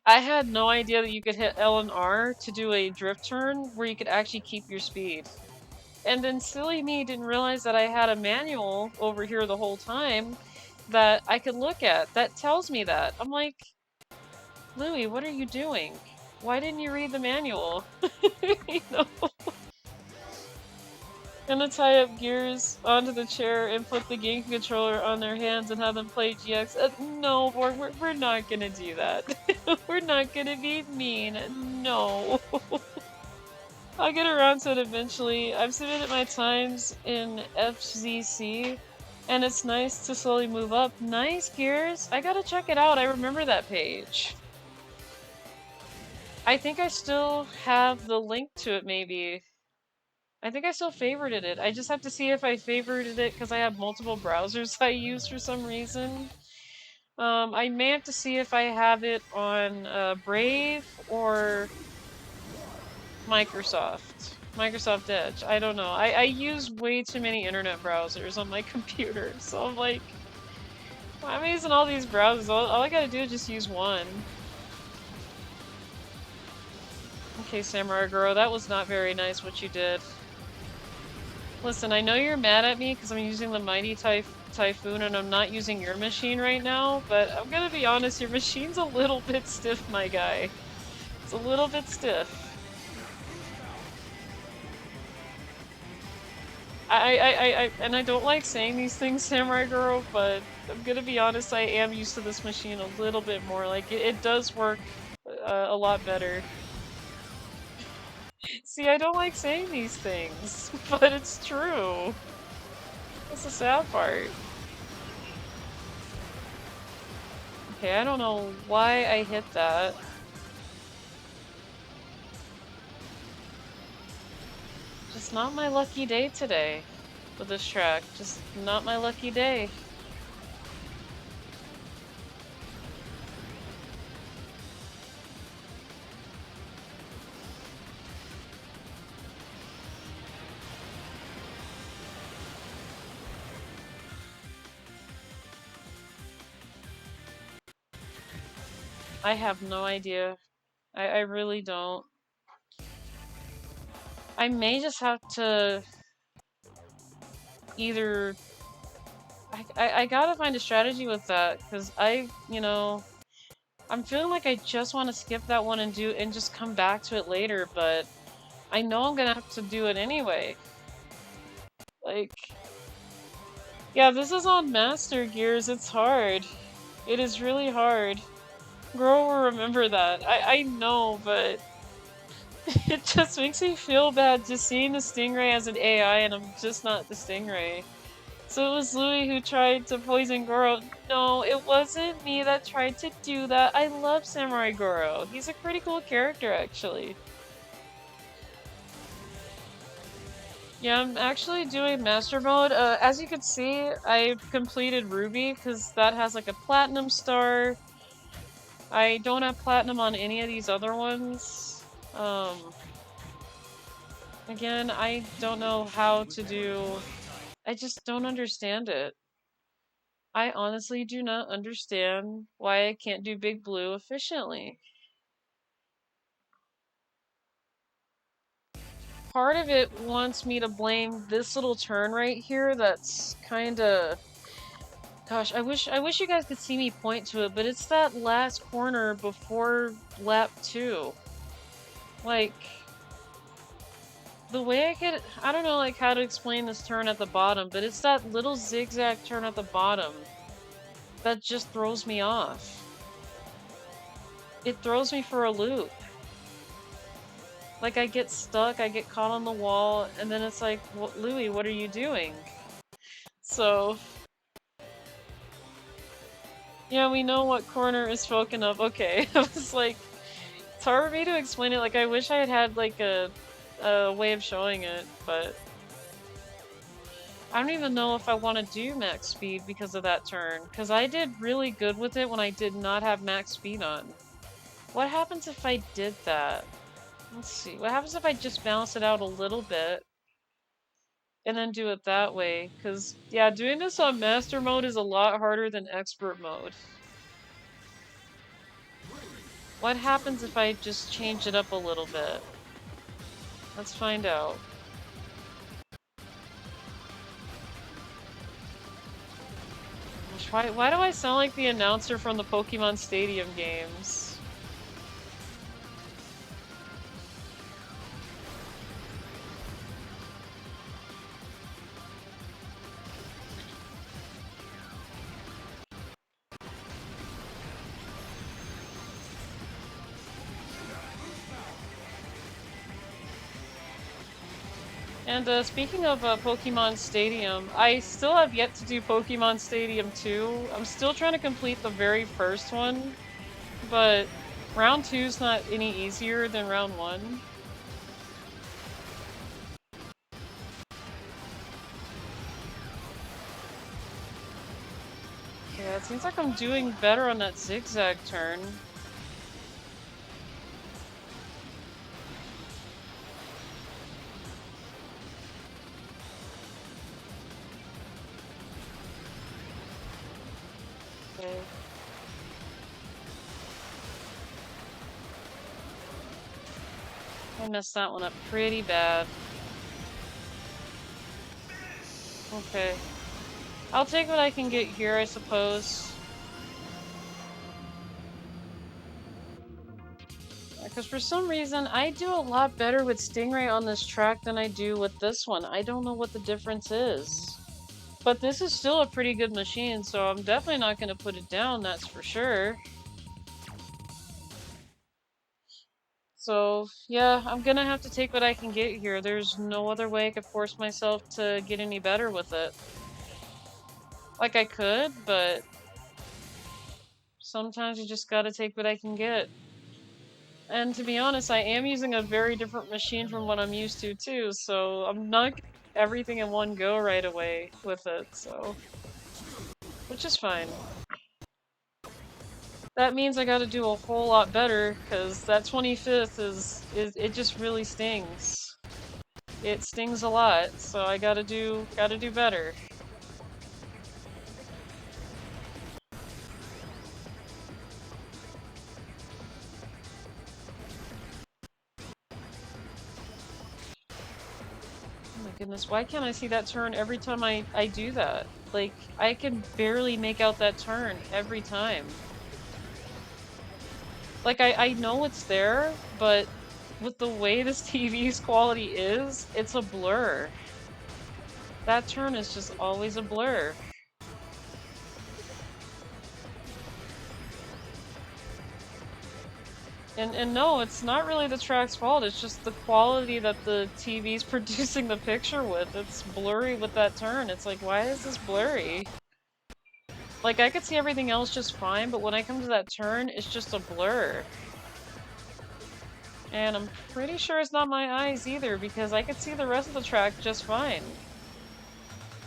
I had no idea that you could hit L and R to do a drift turn where you could actually keep your speed. And then silly me didn't realize that I had a manual over here the whole time that I could look at that tells me that. I'm like, Louie, what are you doing? Why didn't you read the manual? You know? Gonna tie up Gears onto the chair and put the game controller on their hands and have them play GX. No, Borg, we're not gonna do that. We're not gonna be mean. No. I'll get around to it eventually. I've submitted my times in FZC, and it's nice to slowly move up. Nice, Gears. I gotta check it out. I remember that page. I think I still have the link to it, maybe. I think I still favorited it. I just have to see if I favorited it because I have multiple browsers I use for some reason. I may have to see if I have it on Brave or Microsoft Edge. I don't know. I use way too many internet browsers on my computer, so I'm like, I'm using all these browsers. All I gotta do is just use one. Okay, Samurai Girl, that was not very nice what you did. Listen, I know you're mad at me because I'm using the Mighty Typhoon and I'm not using your machine right now, but I'm gonna be honest, your machine's a little bit stiff, my guy. It's a little bit stiff. And I don't like saying these things, Samurai Girl, but I'm gonna be honest, I am used to this machine a little bit more. Like, it does work a lot better. See, I don't like saying these things, but it's true. That's the sad part. Okay, I don't know why I hit that. Just not my lucky day today with this track. Just not my lucky day. I have no idea. I really don't. I may just have to either... I gotta find a strategy with that, because you know, I'm feeling like I just want to skip that one and just come back to it later, but I know I'm gonna have to do it anyway. Like, yeah, this is on Master Gears, it's hard. It is really hard. Girl will remember that. I know, but it just makes me feel bad just seeing the Stingray as an AI and I'm just not the Stingray. So it was Louie who tried to poison Goro. No, it wasn't me that tried to do that. I love Samurai Goro. He's a pretty cool character, actually. Yeah, I'm actually doing Master Mode. As you can see, I completed Ruby, because that has like a Platinum star. I don't have Platinum on any of these other ones. Again, I don't know how to do... I just don't understand it. I honestly do not understand why I can't do Big Blue efficiently. Part of it wants me to blame this little turn right here that's kinda... Gosh, I wish you guys could see me point to it, but it's that last corner before lap 2. Like... The way I don't know like how to explain this turn at the bottom, but it's that little zigzag turn at the bottom that just throws me off. It throws me for a loop. Like, I get stuck, I get caught on the wall, and then it's like, well, Louie, what are you doing? So... Yeah, we know what corner is spoken of. Okay, I was like... It's hard for me to explain it, like, I wish I had had, like, a way of showing it, but... I don't even know if I want to do max speed because of that turn, because I did really good with it when I did not have max speed on. What happens if I did that? Let's see, what happens if I just balance it out a little bit and then do it that way? Because, yeah, doing this on Master Mode is a lot harder than Expert Mode. What happens if I just change it up a little bit? Let's find out. Why do I sound like the announcer from the Pokemon Stadium games? And speaking of Pokemon Stadium, I still have yet to do Pokemon Stadium 2. I'm still trying to complete the very first one, but round 2's not any easier than round 1. Yeah, it seems like I'm doing better on that zigzag turn. Okay. I messed that one up pretty bad. Okay. I'll take what I can get here, I suppose. Because for some reason, I do a lot better with Stingray on this track than I do with this one. I don't know what the difference is. But this is still a pretty good machine, so I'm definitely not going to put it down, that's for sure. So, yeah, I'm gonna have to take what I can get here. There's no other way I could force myself to get any better with it. Like, I could, but sometimes you just gotta take what I can get. And to be honest, I am using a very different machine from what I'm used to, too, so I'm not getting everything in one go right away with it, so... Which is fine. That means I gotta do a whole lot better, because that 25th is it just really stings. It stings a lot, so I gotta do better. Oh my goodness, why can't I see that turn every time I do that? Like, I can barely make out that turn every time. Like, I know it's there, but with the way this TV's quality is, it's a blur. That turn is just always a blur. And no, it's not really the track's fault, it's just the quality that the TV's producing the picture with. It's blurry with that turn. It's like, why is this blurry? Like, I could see everything else just fine, but when I come to that turn, it's just a blur. And I'm pretty sure it's not my eyes either, because I could see the rest of the track just fine.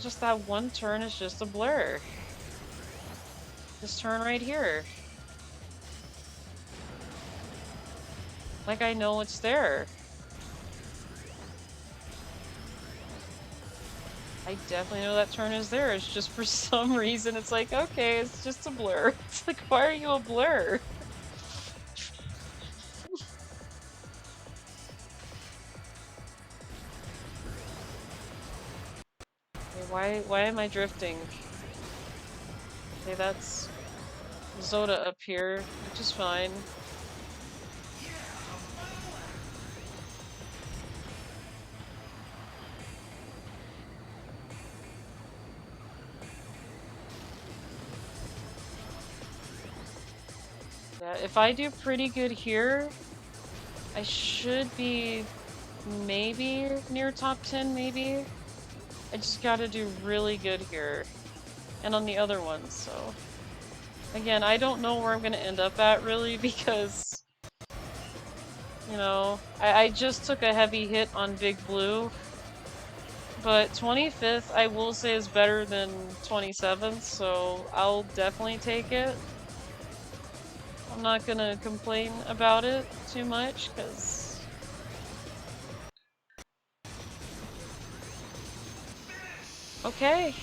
Just that one turn is just a blur. This turn right here. Like, I know it's there. I definitely know that turn is there. It's just for some reason it's like, okay, it's just a blur. It's like, why are you a blur? Okay, why am I drifting? Okay, that's Zoda up here, which is fine. Yeah, if I do pretty good here, I should be maybe near top 10, maybe? I just gotta do really good here. And on the other ones, so... Again, I don't know where I'm gonna end up at, really, because... You know, I just took a heavy hit on Big Blue. But 25th, I will say, is better than 27th, so I'll definitely take it. I'm not gonna complain about it too much, because... Okay.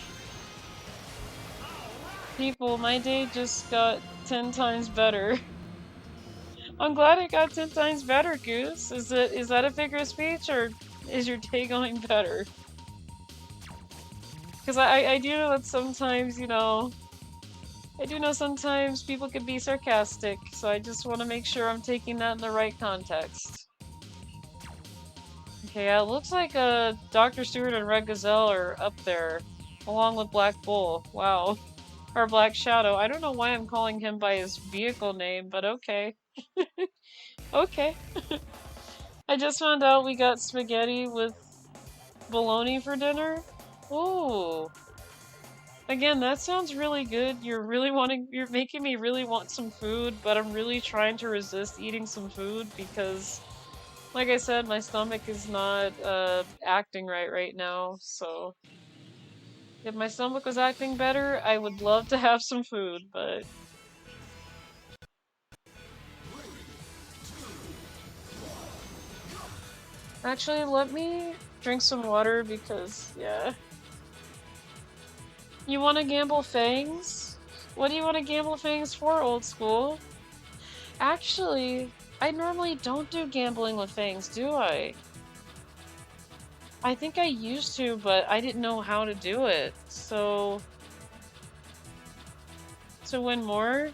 People, my day just got 10 times better. I'm glad it got 10 times better, Goose. Is that a figure of speech, or is your day going better? Because I do know that sometimes, you know... I do know sometimes people can be sarcastic, so I just want to make sure I'm taking that in the right context. Okay, it looks like Dr. Stewart and Red Gazelle are up there, along with Black Bull. Wow. Or Black Shadow. I don't know why I'm calling him by his vehicle name, but okay. Okay. I just found out we got spaghetti with bologna for dinner? Ooh. Again, that sounds really good. You're making me really want some food, but I'm really trying to resist eating some food because, like I said, my stomach is not acting right now, so if my stomach was acting better, I would love to have some food, but actually, let me drink some water because, yeah. You want to gamble fangs? What do you want to gamble fangs for, old school? Actually, I normally don't do gambling with fangs, do I? I think I used to, but I didn't know how to do it. So, to win more?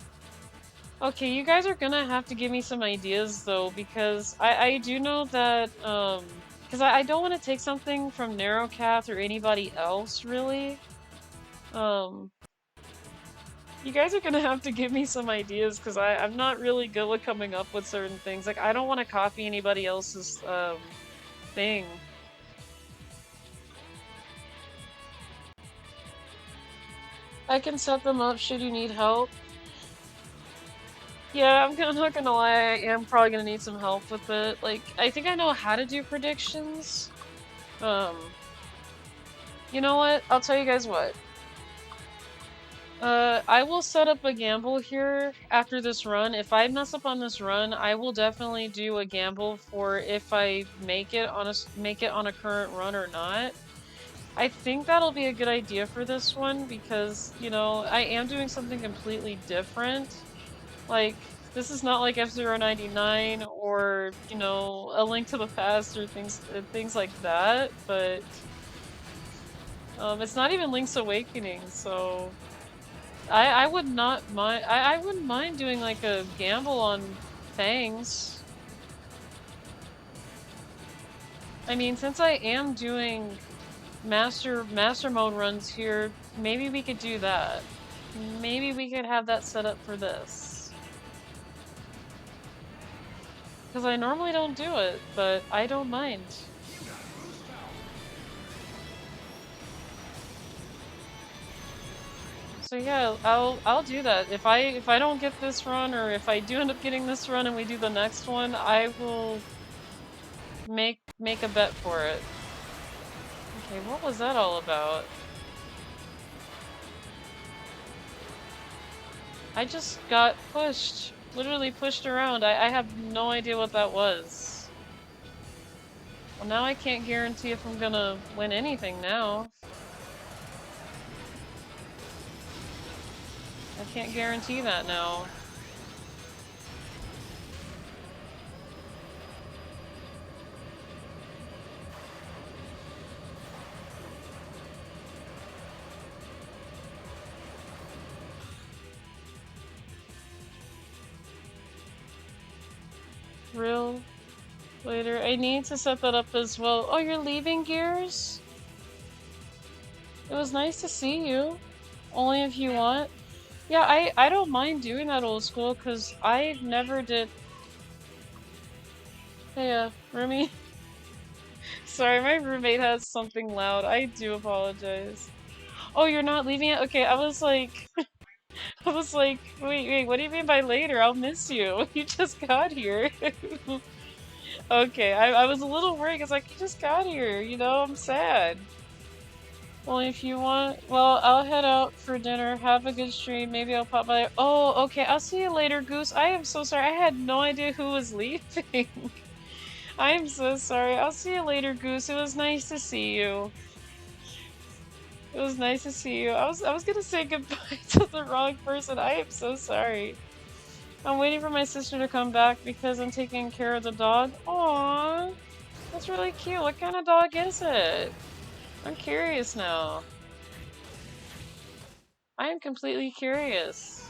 Okay, you guys are gonna have to give me some ideas though, because I do know that, because I don't want to take something from Narrowcath or anybody else, really. You guys are gonna have to give me some ideas, because I'm not really good with coming up with certain things. Like, I don't want to copy anybody else's, thing. I can set them up should you need help. Yeah, I'm not gonna lie, I am probably gonna need some help with it. Like, I think I know how to do predictions. You know what? I'll tell you guys what. I will set up a gamble here after this run. If I mess up on this run, I will definitely do a gamble for if I make it on a current run or not. I think that'll be a good idea for this one because, you know, I am doing something completely different. Like, this is not like F-Zero 99 or, you know, A Link to the Past or things like that, but it's not even Link's Awakening, so I would not mind. I wouldn't mind doing like a gamble on Fangs. I mean, since I am doing master mode runs here, maybe we could do that. Maybe we could have that set up for this. Because I normally don't do it, but I don't mind. So yeah, I'll do that. If I don't get this run, or if I do end up getting this run and we do the next one, I will make a bet for it. Okay, what was that all about? I just got pushed. Literally pushed around. I have no idea what that was. Well, now I can't guarantee if I'm gonna win anything now. I can't guarantee that now. Real later. I need to set that up as well. Oh, you're leaving, Gears? It was nice to see you. Only if you want. Yeah, I don't mind doing that, old school, because I never did. Hey, roomie. Sorry, my roommate has something loud. I do apologize. Oh, you're not leaving it? Okay, I was like... I was like, wait, what do you mean by later? I'll miss you. You just got here. Okay, I was a little worried because like, you just got here, you know, I'm sad. Well, if you want, well, I'll head out for dinner. Have a good stream. Maybe I'll pop by. Oh, okay, I'll see you later, Goose. I am so sorry. I had no idea who was leaving. I am so sorry. I'll see you later, Goose. It was nice to see you. It was nice to see you. I was gonna say goodbye to the wrong person. I am so sorry. I'm waiting for my sister to come back because I'm taking care of the dog. Aww, that's really cute. What kind of dog is it? I'm curious now. I am completely curious.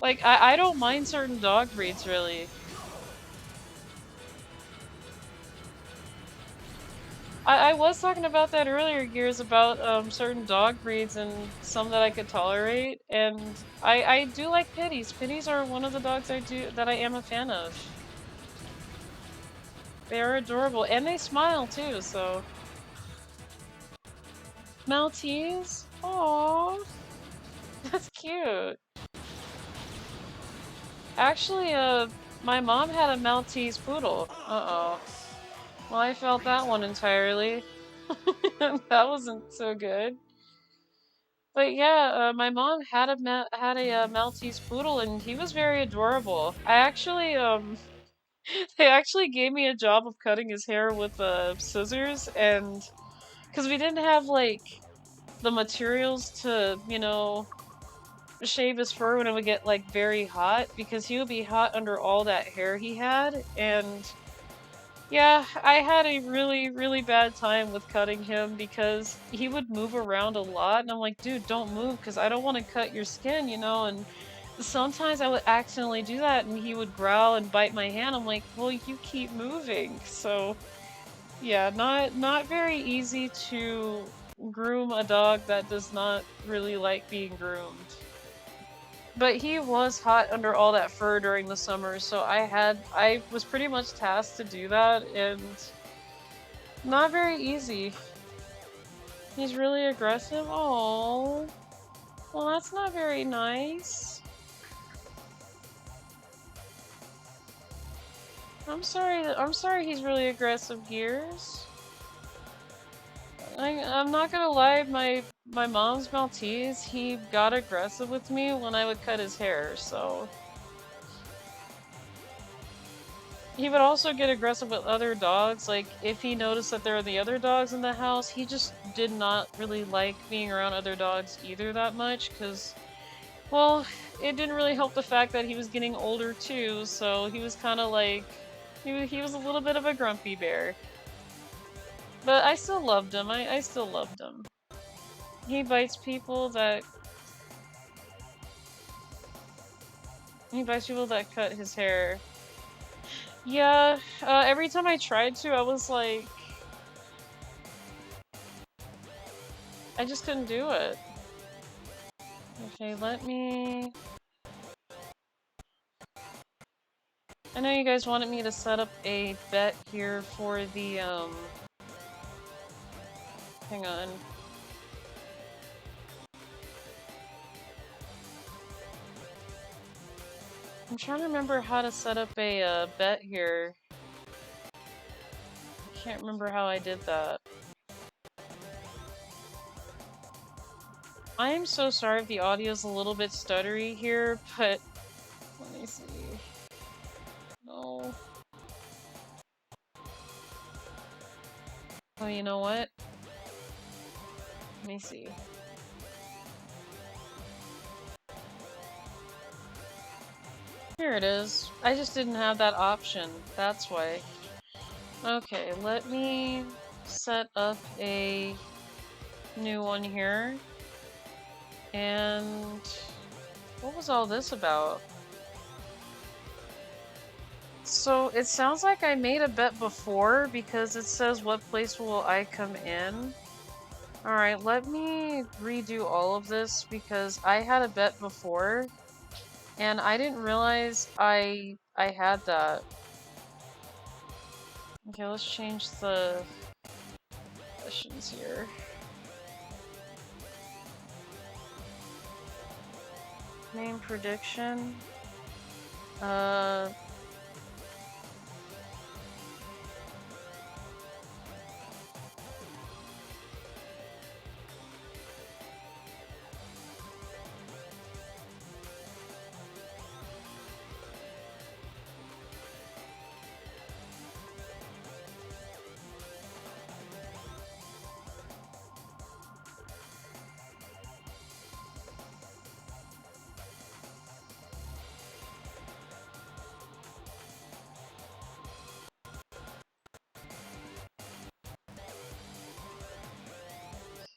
Like, I don't mind certain dog breeds, really. I was talking about that earlier, Gears, about certain dog breeds and some that I could tolerate, and I do like pitties. Pitties are one of the dogs that I am a fan of. They're adorable, and they smile too, so. Maltese? Aww. That's cute. Actually, my mom had a Maltese poodle. Uh-oh. Well, I felt that one entirely. That wasn't so good. But yeah, my mom had a Maltese poodle, and he was very adorable. I actually, they actually gave me a job of cutting his hair with scissors, and because we didn't have like the materials to, you know, shave his fur when it would get like very hot, because he would be hot under all that hair he had, and yeah, I had a really, really bad time with cutting him because he would move around a lot, and I'm like, dude, don't move because I don't want to cut your skin, you know, and sometimes I would accidentally do that and he would growl and bite my hand. I'm like, well, you keep moving. So, yeah, not very easy to groom a dog that does not really like being groomed. But he was hot under all that fur during the summer, so I was pretty much tasked to do that, and not very easy. He's really aggressive? Oh, well, that's not very nice. I'm sorry he's really aggressive, Gears. I'm not gonna lie, my mom's Maltese, he got aggressive with me when I would cut his hair, so. He would also get aggressive with other dogs, like, if he noticed that there were the other dogs in the house, he just did not really like being around other dogs either that much, because, well, it didn't really help the fact that he was getting older too, so he was kind of like, he was a little bit of a grumpy bear. But I still loved him, I still loved him. He bites people that... He bites people that cut his hair. Yeah, every time I tried to, I was like... I just couldn't do it. Okay, let me... I know you guys wanted me to set up a bet here for the, hang on. I'm trying to remember how to set up a, bet here. Can't remember how I did that. I am so sorry if the audio's a little bit stuttery here, but... Let me see... No... Oh, you know what? Let me see. Here it is. I just didn't have that option. That's why. Okay, let me set up a new one here. And what was all this about? So it sounds like I made a bet before because it says what place will I come in. Alright, let me redo all of this because I had a bet before and I didn't realize I had that. Okay, let's change the sessions here. Main prediction.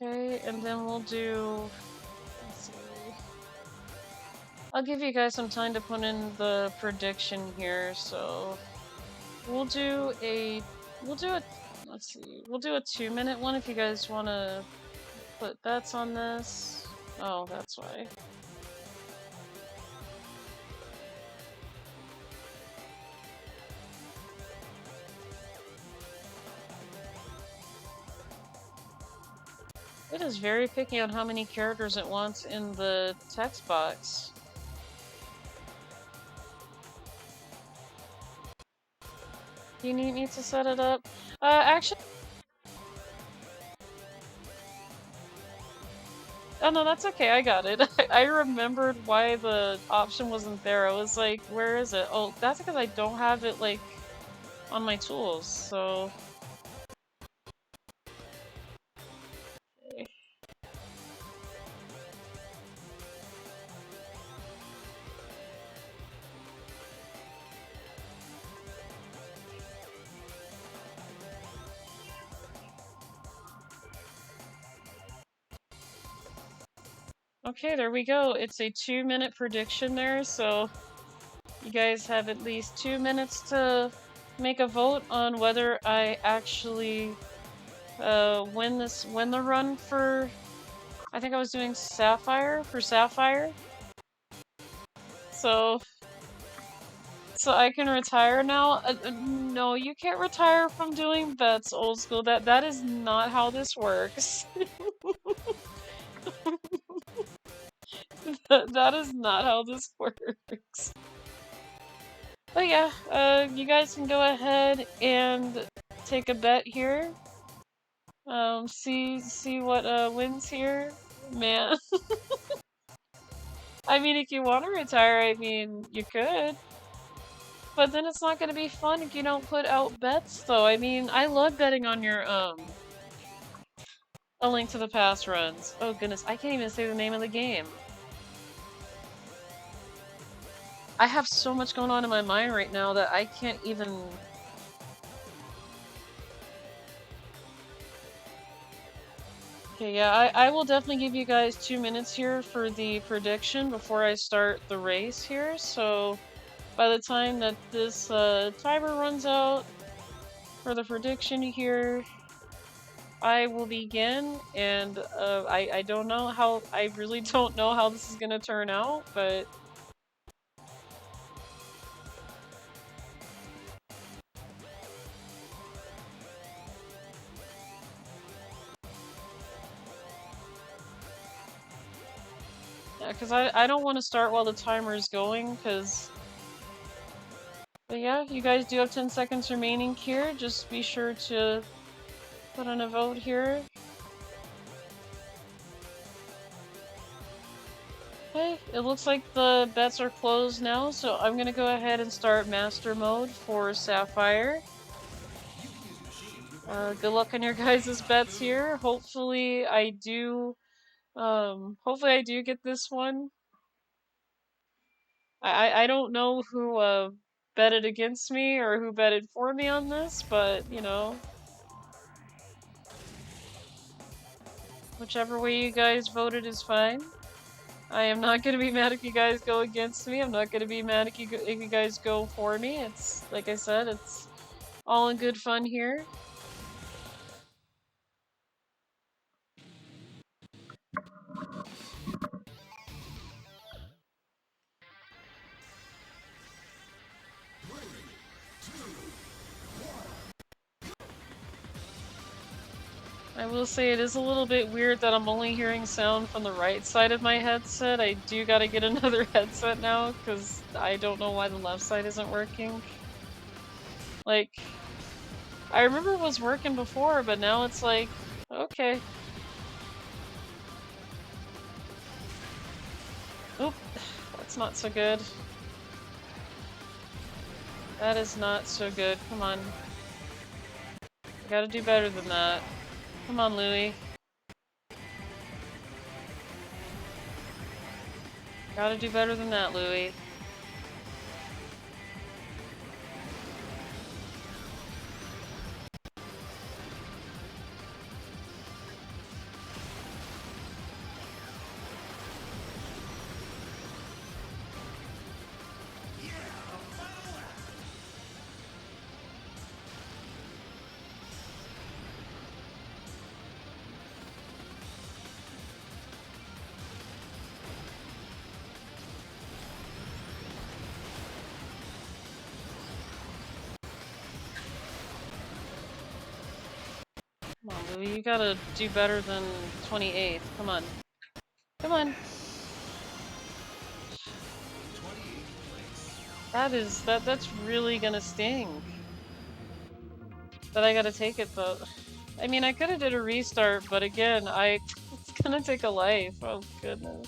Okay, and then we'll do... Let's see. I'll give you guys some time to put in the prediction here, so... We'll do a... Let's see. We'll do a 2-minute one if you guys want to put bets on this. Oh, that's why. It is very picky on how many characters it wants in the text box. Do you need me to set it up? Actually... Oh no, that's okay, I got it. I remembered why the option wasn't there. I was like, where is it? Oh, that's because I don't have it, like, on my tools, so... Okay. Okay, there we go. It's a 2-minute prediction there, so you guys have at least 2 minutes to make a vote on whether I actually win the run for... I think I was doing Sapphire for Sapphire. So I can retire now? No, you can't retire from doing bets, old school. That is not how this works. That is not how this works. But yeah, you guys can go ahead and take a bet here. See what wins here. Man. I mean, if you want to retire, I mean, you could. But then it's not gonna be fun if you don't put out bets, though. I mean, I love betting on your, A Link to the Past runs. Oh goodness, I can't even say the name of the game. I have so much going on in my mind right now that I can't even... Okay, yeah, I will definitely give you guys 2 minutes here for the prediction before I start the race here, so by the time that this timer runs out for the prediction here, I will begin, and I don't know how... I really don't know how this is gonna turn out, but... Yeah, because I don't want to start while the timer is going, because... But yeah, you guys do have 10 seconds remaining here. Just be sure to put in a vote here. Okay, it looks like the bets are closed now, so I'm gonna go ahead and start Master Mode for Sapphire. Good luck on your guys' bets here. Hopefully I do get this one. I don't know who betted against me or who betted for me on this, but you know, whichever way you guys voted is fine. I am not gonna be mad if you guys go against me. I'm not gonna be mad if you guys go for me. It's, like I said, it's all in good fun here. I will say it is a little bit weird that I'm only hearing sound from the right side of my headset. I do gotta get another headset now, because I don't know why the left side isn't working. Like, I remember it was working before, but now it's like, okay. Oop, that's not so good. That is not so good, come on. I gotta do better than that. Come on, Louie. Gotta do better than that, Louie. Louie, you gotta do better than 28th. Come on. Come on. That's really gonna sting. But I gotta take it though. I mean, I could have did a restart, but again, it's gonna take a life. Oh goodness.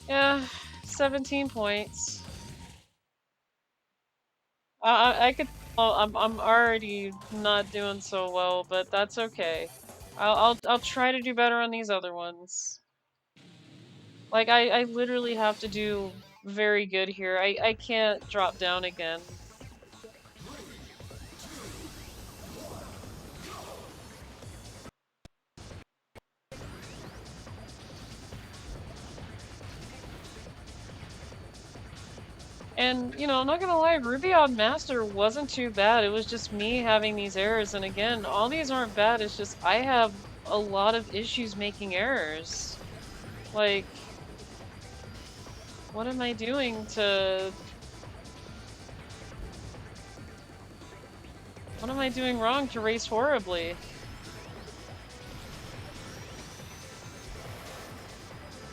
Yeah, 17 points. I could. Well, I'm already not doing so well, but that's okay. I'll try to do better on these other ones. Like I literally have to do very good here. I can't drop down again. And, you know, I'm not gonna lie, Ruby on Master wasn't too bad. It was just me having these errors. And again, all these aren't bad. It's just I have a lot of issues making errors. Like, what am I doing to... What am I doing wrong to race horribly?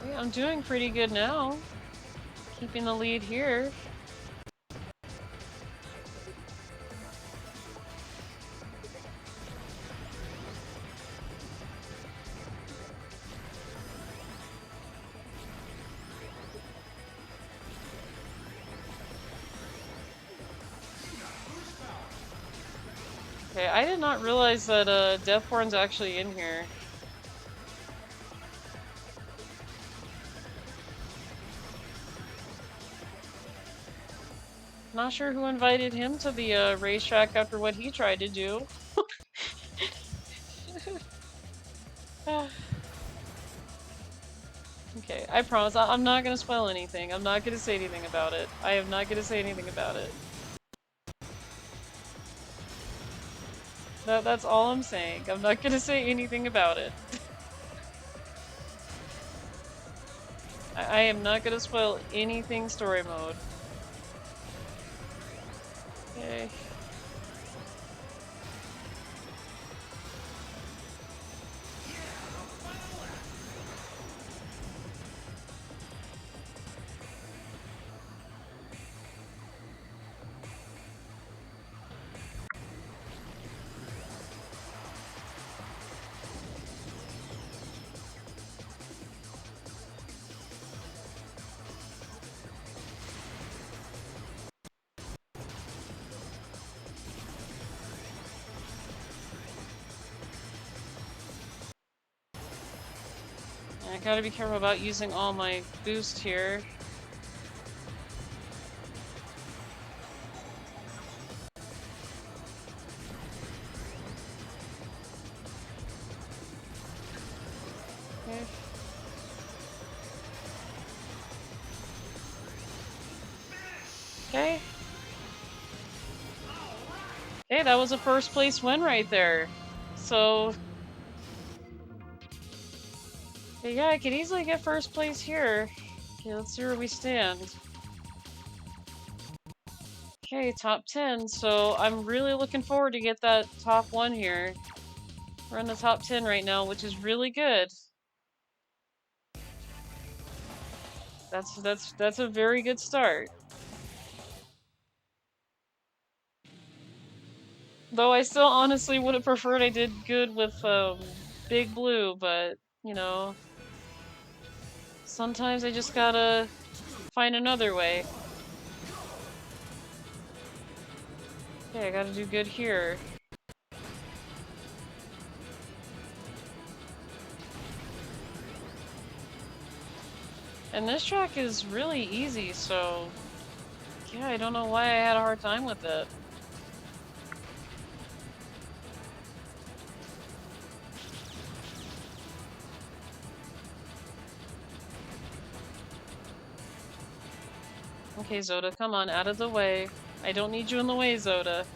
Yeah, I'm doing pretty good now. Keeping the lead here. Okay, I did not realize that Deathborn's actually in here. Not sure who invited him to the racetrack after what he tried to do. Okay, I promise I'm not gonna spoil anything. I'm not gonna say anything about it. I am not gonna say anything about it. That's all I'm saying. I'm not gonna say anything about it. I am not gonna spoil anything story mode. Okay. I gotta be careful about using all my boost here. Okay. Okay. Okay, that was a first place win right there. So... yeah, I could easily get first place here. Okay, let's see where we stand. Okay, top 10, so I'm really looking forward to get that top 1 here. We're in the top 10 right now, which is really good. That's a very good start. Though I still honestly would have preferred I did good with Big Blue, but you know, sometimes I just gotta find another way. Okay, I gotta do good here. And this track is really easy, so yeah, I don't know why I had a hard time with it. Okay, Zoda, come on, out of the way. I don't need you in the way, Zoda.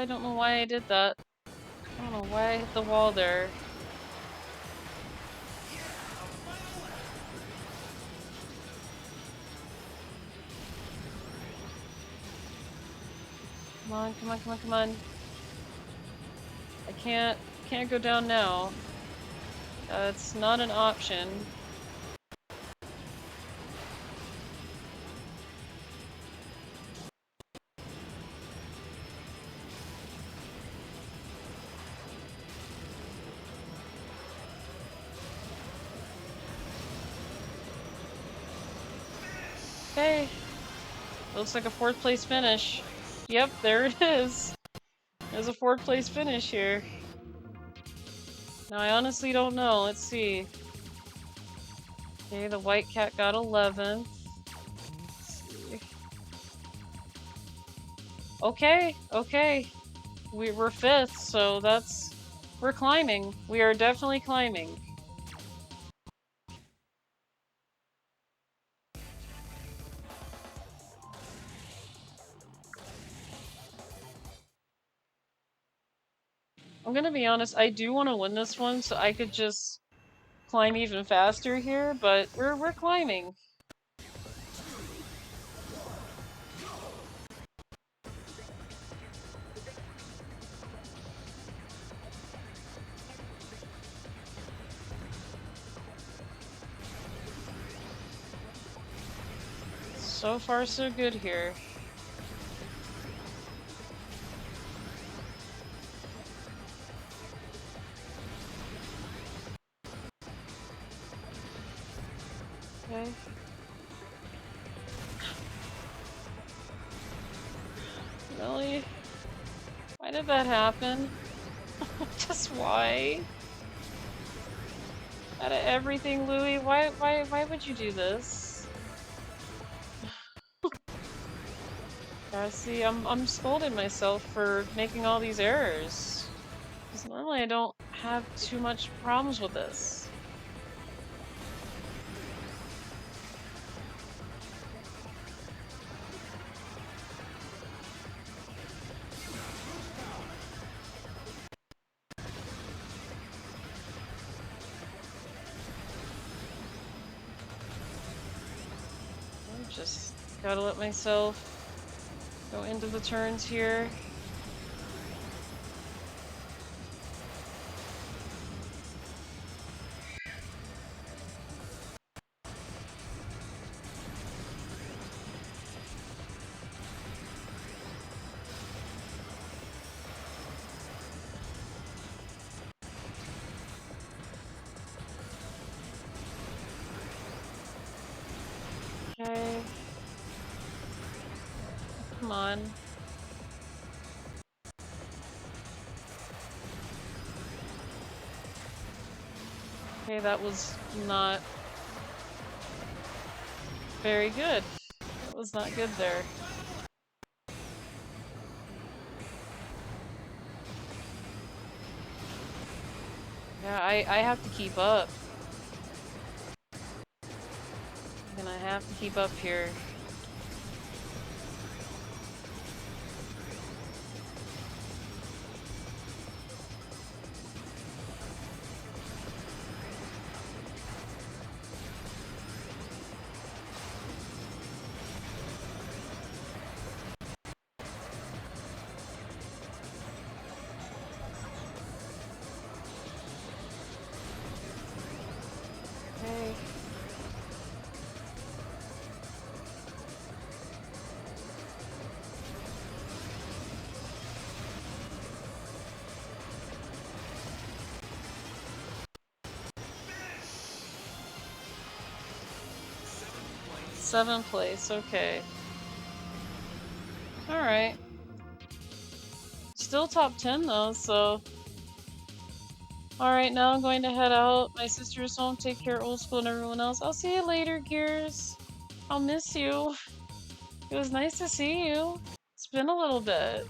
I don't know why I did that. I don't know why I hit the wall there. Come on, come on, come on, come on. I can't go down now. It's not an option. Okay. Looks like a 4th place finish. Yep, there it is. There's a 4th place finish here. Now I honestly don't know. Let's see. Okay, the white cat got 11th. Let's see. Okay, okay. We're 5th, so we're climbing. We are definitely climbing. I'm gonna be honest, I do want to win this one so I could just climb even faster here, but we're climbing. So far so good here. Okay. Really? Why did that happen? Just why? Out of everything, Louie, why would you do this? Yeah, see, I'm scolding myself for making all these errors. Because normally I don't have too much problems with this. Just gotta let myself go into the turns here. Okay. Come on. Okay, that was not very good. That was not good there. Yeah, I have to keep up. And I have to keep up here. Okay. Seventh place, okay. Alright. Still top 10 though, so... Alright, now I'm going to head out. My sister's home, take care of Old School and everyone else. I'll see you later, Gears. I'll miss you. It was nice to see you. It's been a little bit.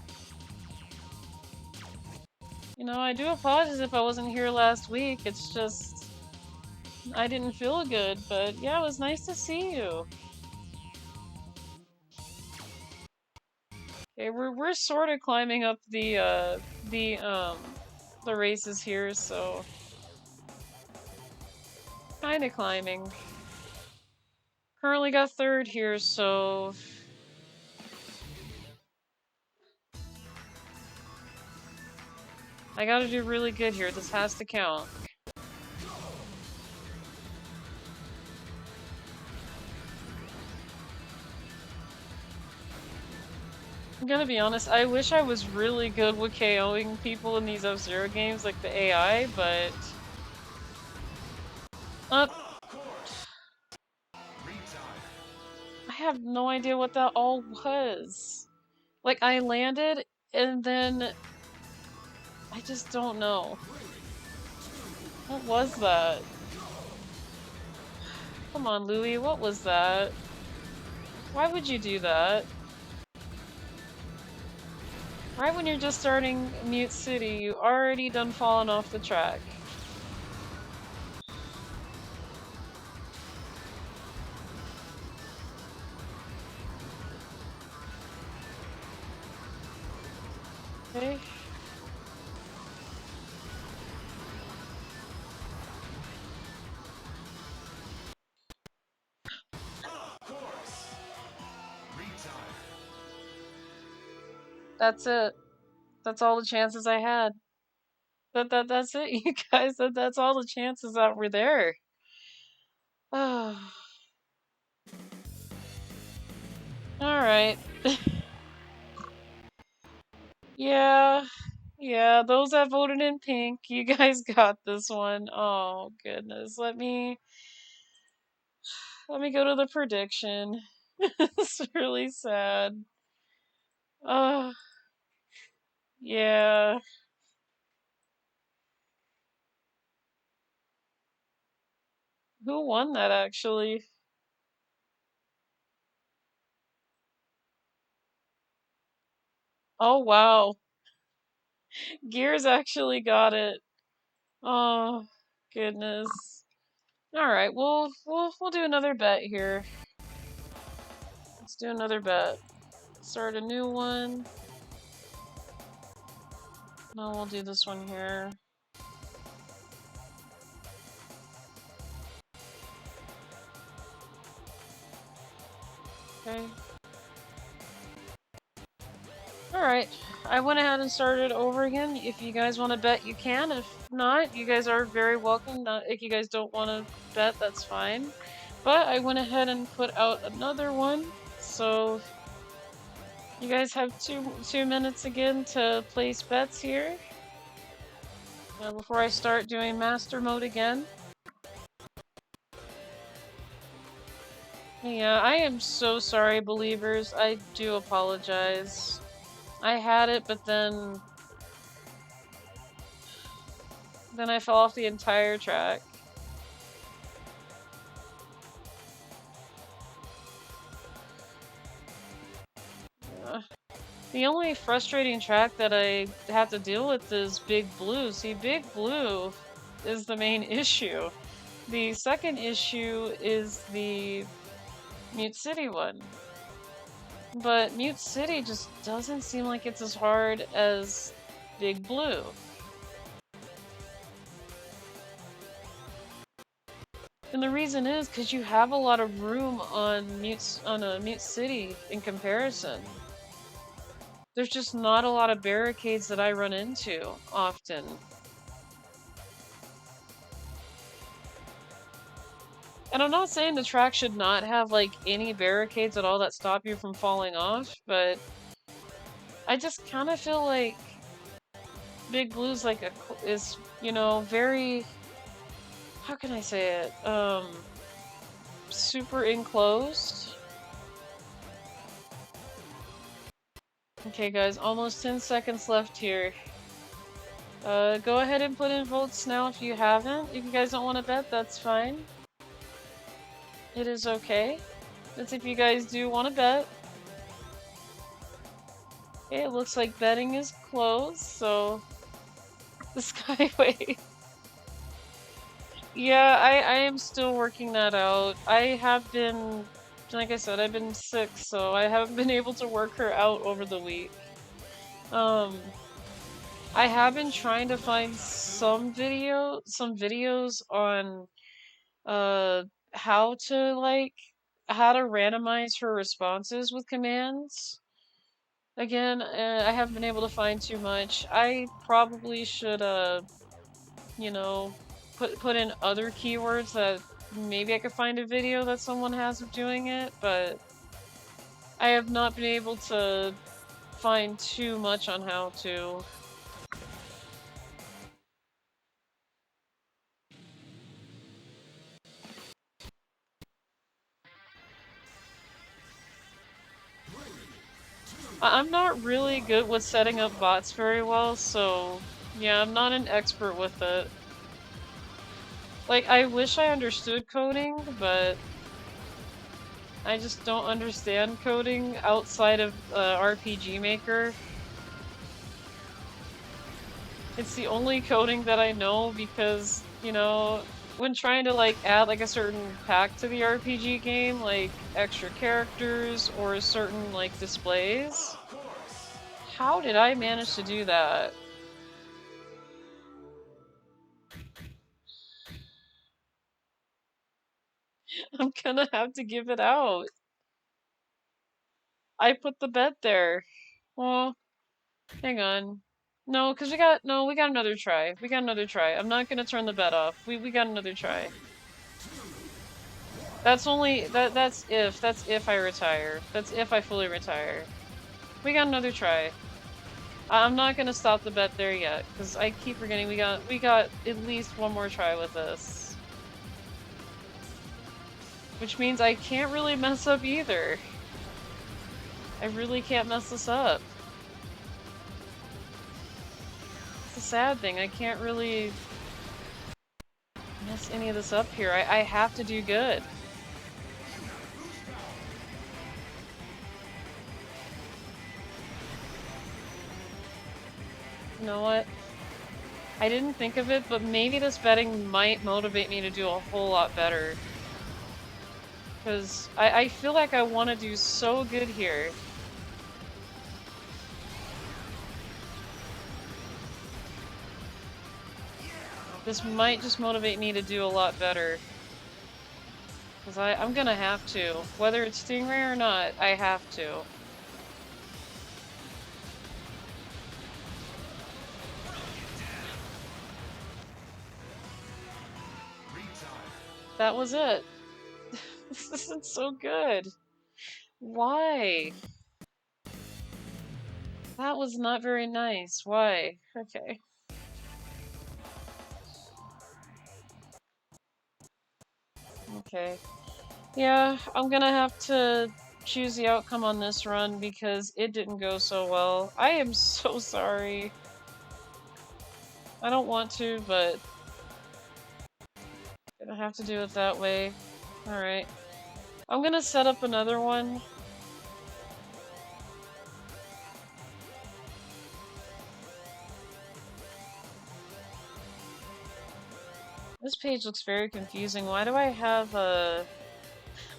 You know, I do apologize if I wasn't here last week. It's just... I didn't feel good, but yeah, it was nice to see you. Okay, we're sort of climbing up the races here, so kind of climbing. Currently got third here, so I gotta do really good here. This has to count. I'm gonna be honest, I wish I was really good with KOing people in these F-Zero games, like the AI, but... I have no idea what that all was. Like, I landed, and then... I just don't know. What was that? Come on, Louie, what was that? Why would you do that? Right when you're just starting Mute City, you already done fallen off the track. Okay. That's it. That's all the chances I had. That's it, you guys. That's all the chances that were there. Oh. Alright. Yeah. Yeah, those that voted in pink, you guys got this one. Oh goodness. Let me go to the prediction. It's really sad. Oh. Yeah. Who won that actually? Oh wow. Gears actually got it. Oh goodness. All right, we'll do another bet here. Let's do another bet. Start a new one. No, we'll do this one here. Okay. Alright, I went ahead and started over again. If you guys want to bet, you can. If not, you guys are very welcome. If you guys don't want to bet, that's fine. But I went ahead and put out another one, so you guys have two minutes again to place bets here. Before I start doing master mode again. Yeah, I am so sorry, believers. I do apologize. I had it, but then I fell off the entire track. The only frustrating track that I have to deal with is Big Blue. See, Big Blue is the main issue. The second issue is the Mute City one. But Mute City just doesn't seem like it's as hard as Big Blue. And the reason is because you have a lot of room on Mute City in comparison. There's just not a lot of barricades that I run into often. And I'm not saying the track should not have like any barricades at all that stop you from falling off, but I just kind of feel like Big Blue's like is, you know, very, how can I say it? Super enclosed. Okay guys, almost 10 seconds left here. Go ahead and put in votes now if you haven't. If you guys don't want to bet, that's fine. It is okay. That's if you guys do want to bet. Okay, it looks like betting is closed, so the Skyway. Yeah, I am still working that out. I have been Like I said, I've been sick, so I haven't been able to work her out over the week. I have been trying to find some videos on how to how to randomize her responses with commands. Again, I haven't been able to find too much. I probably should you know, put in other keywords that maybe I could find a video that someone has of doing it, but I have not been able to find too much on how to. I'm not really good with setting up bots very well, so yeah, I'm not an expert with it. Like, I wish I understood coding, but I just don't understand coding outside of RPG Maker. It's the only coding that I know because, you know, when trying to like add like a certain pack to the RPG game, like extra characters or certain like displays. How did I manage to do that? I'm gonna have to give it out. I put the bed there. Well, hang on. No, because we got another try. We got another try. I'm not gonna turn the bed off. We got another try. That's only that's if I retire. That's if I fully retire. We got another try. I'm not gonna stop the bet there yet, because I keep forgetting we got at least one more try with this. Which means I can't really mess up either. I really can't mess this up. It's a sad thing, I can't really mess any of this up here. I have to do good. You know what? I didn't think of it, but maybe this betting might motivate me to do a whole lot better. Because I feel like I want to do so good here. This might just motivate me to do a lot better. Because I'm gonna have to. Whether it's Stingray or not, I have to. That was it. This isn't so good. Why? That was not very nice. Why? Okay. Okay. Yeah, I'm gonna have to choose the outcome on this run because it didn't go so well. I am so sorry. I don't want to, but gonna have to do it that way. Alright. I'm gonna set up another one. This page looks very confusing. Why do I have a...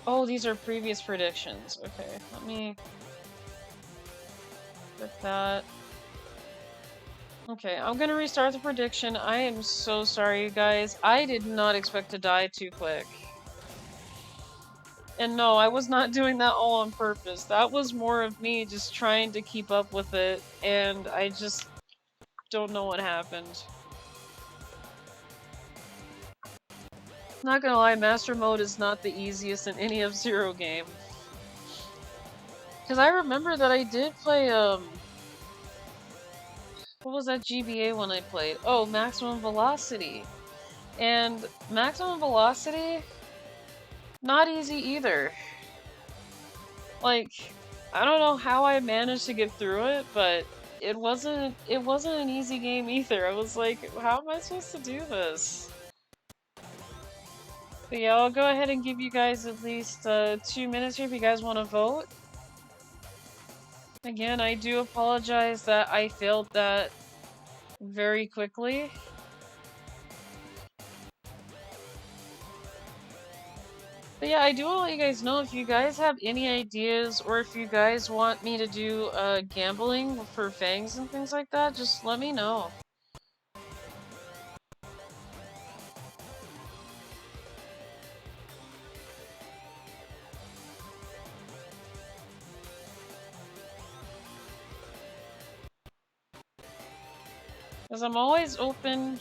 Oh, these are previous predictions. Okay, let me... With that. Okay, I'm gonna restart the prediction. I am so sorry, you guys. I did not expect to die too quick. And no, I was not doing that all on purpose. That was more of me just trying to keep up with it, and I just don't know what happened. Not gonna lie, Master Mode is not the easiest in any F-Zero game. Because I remember that I did play, what was that GBA one I played? Oh, Maximum Velocity. And Maximum Velocity, not easy either. Like, I don't know how I managed to get through it, but it wasn't an easy game either. I was like, how am I supposed to do this? But yeah, I'll go ahead and give you guys at least 2 minutes here if you guys want to vote. Again, I do apologize that I failed that very quickly. But yeah, I do want to let you guys know if you guys have any ideas or if you guys want me to do gambling for fangs and things like that, just let me know. Because I'm always open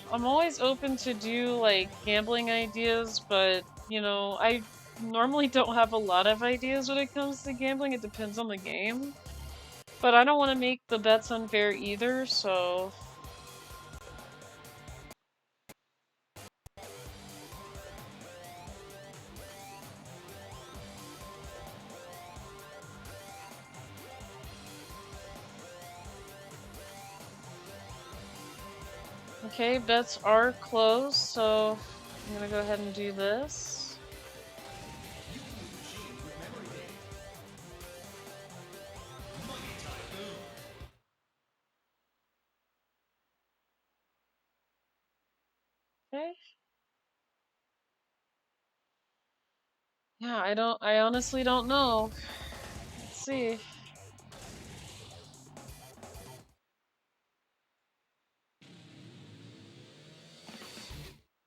to do like gambling ideas, but you know, I normally don't have a lot of ideas when it comes to gambling. It depends on the game. But I don't want to make the bets unfair either, so okay, bets are closed, so I'm gonna go ahead and do this. Okay. Yeah, I honestly don't know. Let's see.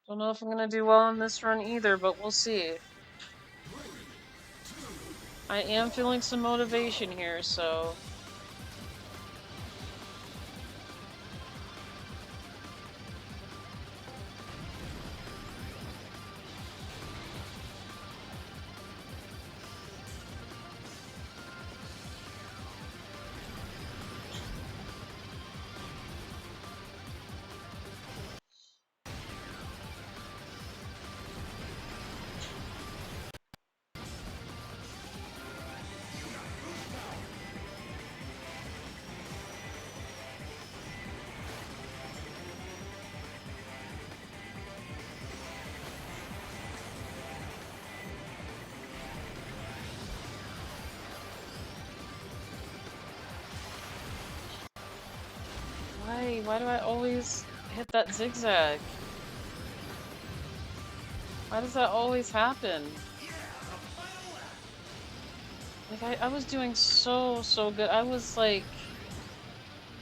Don't know if I'm gonna do well on this run either, but we'll see. I am feeling some motivation here, so why do I always hit that zigzag? Why does that always happen? Like I was doing so good. I was like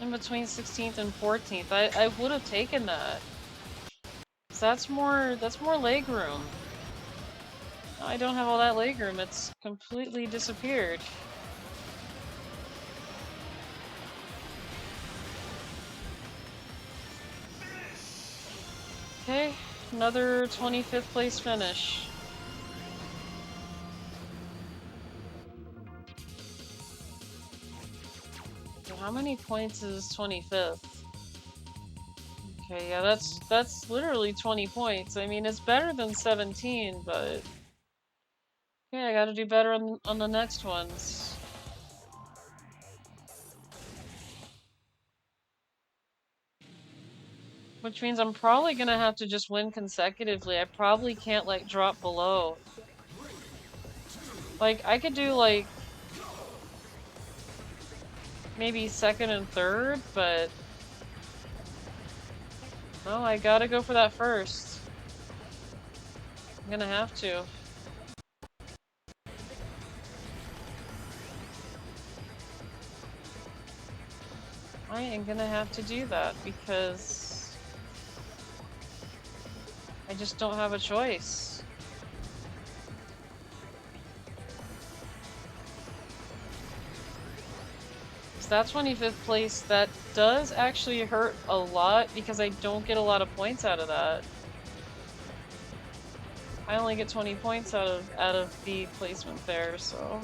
in between 16th and 14th. I would have taken that. 'Cause that's more leg room. I don't have all that leg room. It's completely disappeared. Okay, another 25th place finish. How many points is 25th? Okay, yeah, that's literally 20 points. I mean, it's better than 17, but yeah, I gotta do better on the next ones. Which means I'm probably gonna have to just win consecutively. I probably can't like drop below. Like I could do like maybe second and third, but no, I gotta go for that first. I'm gonna have to. I am gonna have to do that because I just don't have a choice. So that 25th place, that does actually hurt a lot because I don't get a lot of points out of that. I only get 20 points out of the placement there, so.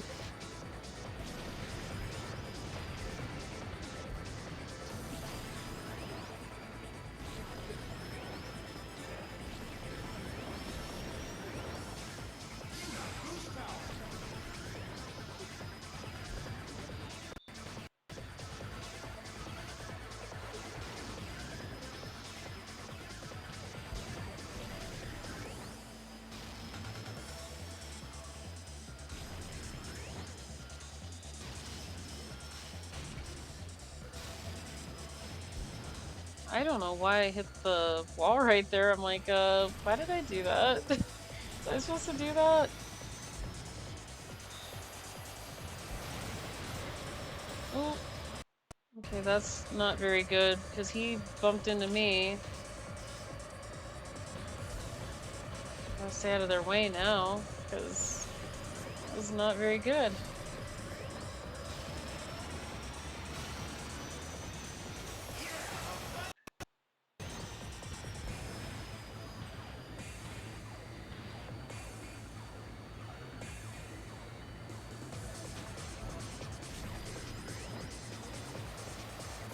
I don't know why I hit the wall right there. I'm like, why did I do that? Was I supposed to do that? Oh, okay, that's not very good, because he bumped into me. I'll stay out of their way now, because this is not very good.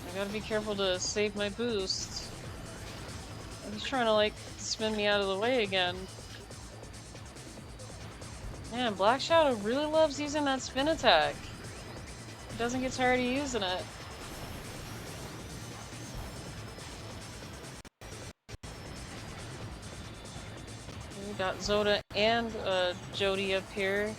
I gotta be careful to save my boost. He's trying to, like, spin me out of the way again. Man, Black Shadow really loves using that spin attack. He doesn't get tired of using it. We got Zoda and Jody up here.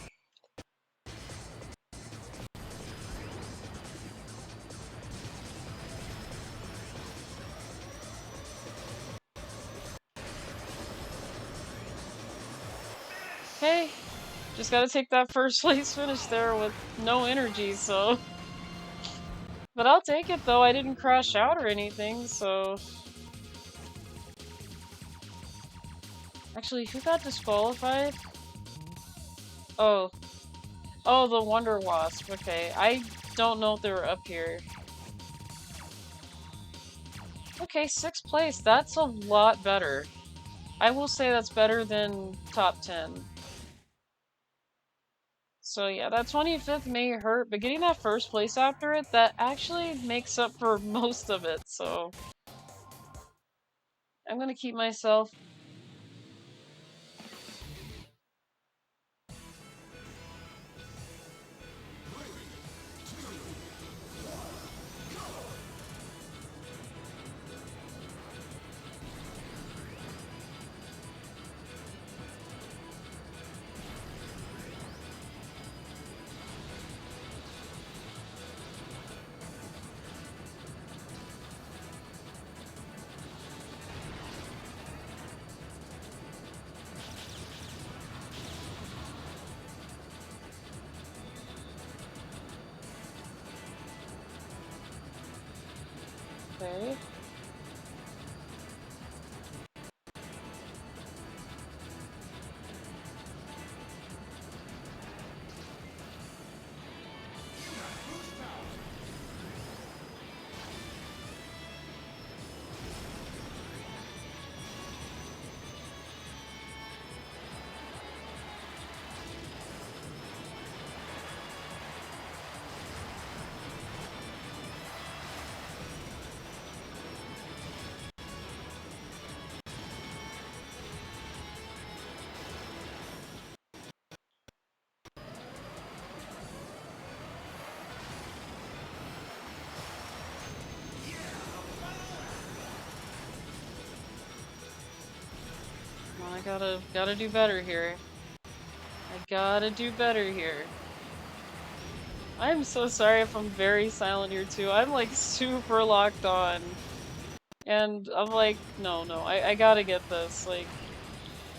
Okay, just gotta take that first place finish there with no energy, so... But I'll take it though, I didn't crash out or anything, so... Actually, who got disqualified? Oh. Oh, the Wonder Wasp, okay. I don't know if they were up here. Okay, 6th place, that's a lot better. I will say that's better than top 10. So yeah, that 25th may hurt, but getting that first place after it, that actually makes up for most of it, so... I'm gonna keep myself. Okay. Well, I gotta do better here. I gotta do better here. I'm so sorry if I'm very silent here too. I'm like super locked on. And I'm like, no, I gotta get this. Like,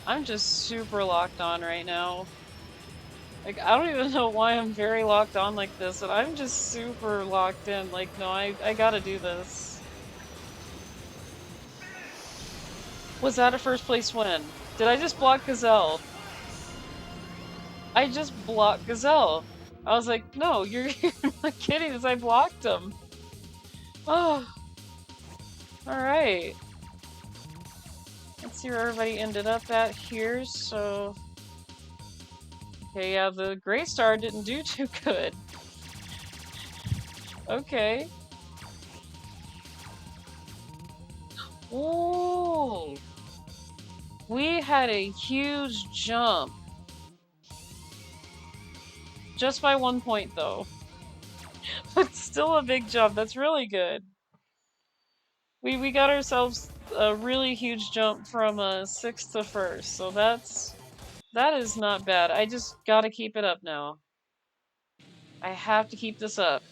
I'm just super locked on right now. Like, I don't even know why I'm very locked on like this, and I'm just super locked in. Like, no, I gotta do this. Was that a first place win? Did I just block Gazelle? I just blocked Gazelle. I was like, no, you're not kidding us, I blocked him. Oh. Alright. Let's see where everybody ended up at here, so... Okay, yeah, the Grey Star didn't do too good. Okay. Ooh! We had a huge jump. Just by 1 point, though. But still a big jump. That's really good. We got ourselves a really huge jump from 6th to 1st, so that is not bad. I just gotta keep it up now. I have to keep this up.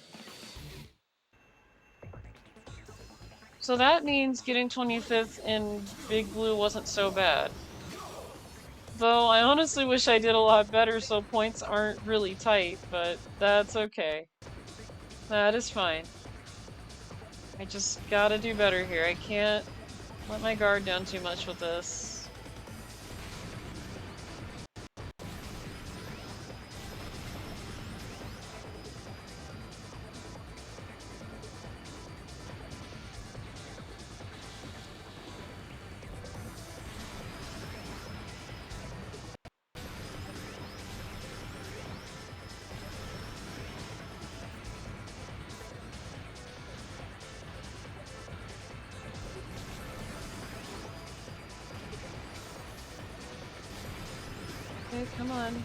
So that means getting 25th in Big Blue wasn't so bad. Though I honestly wish I did a lot better so points aren't really tight, but that's okay. That is fine. I just gotta do better here. I can't let my guard down too much with this. Okay, come on.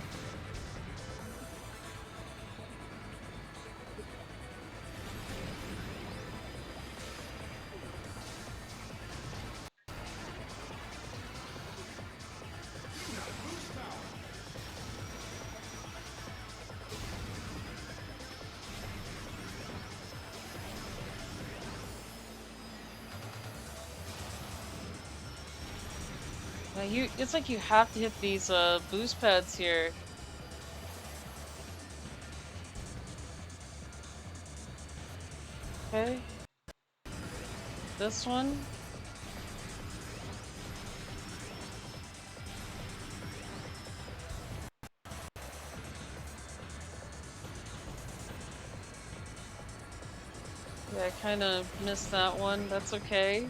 Yeah, it's like you have to hit these boost pads here. Okay. This one. Yeah, I kind of missed that one. That's okay.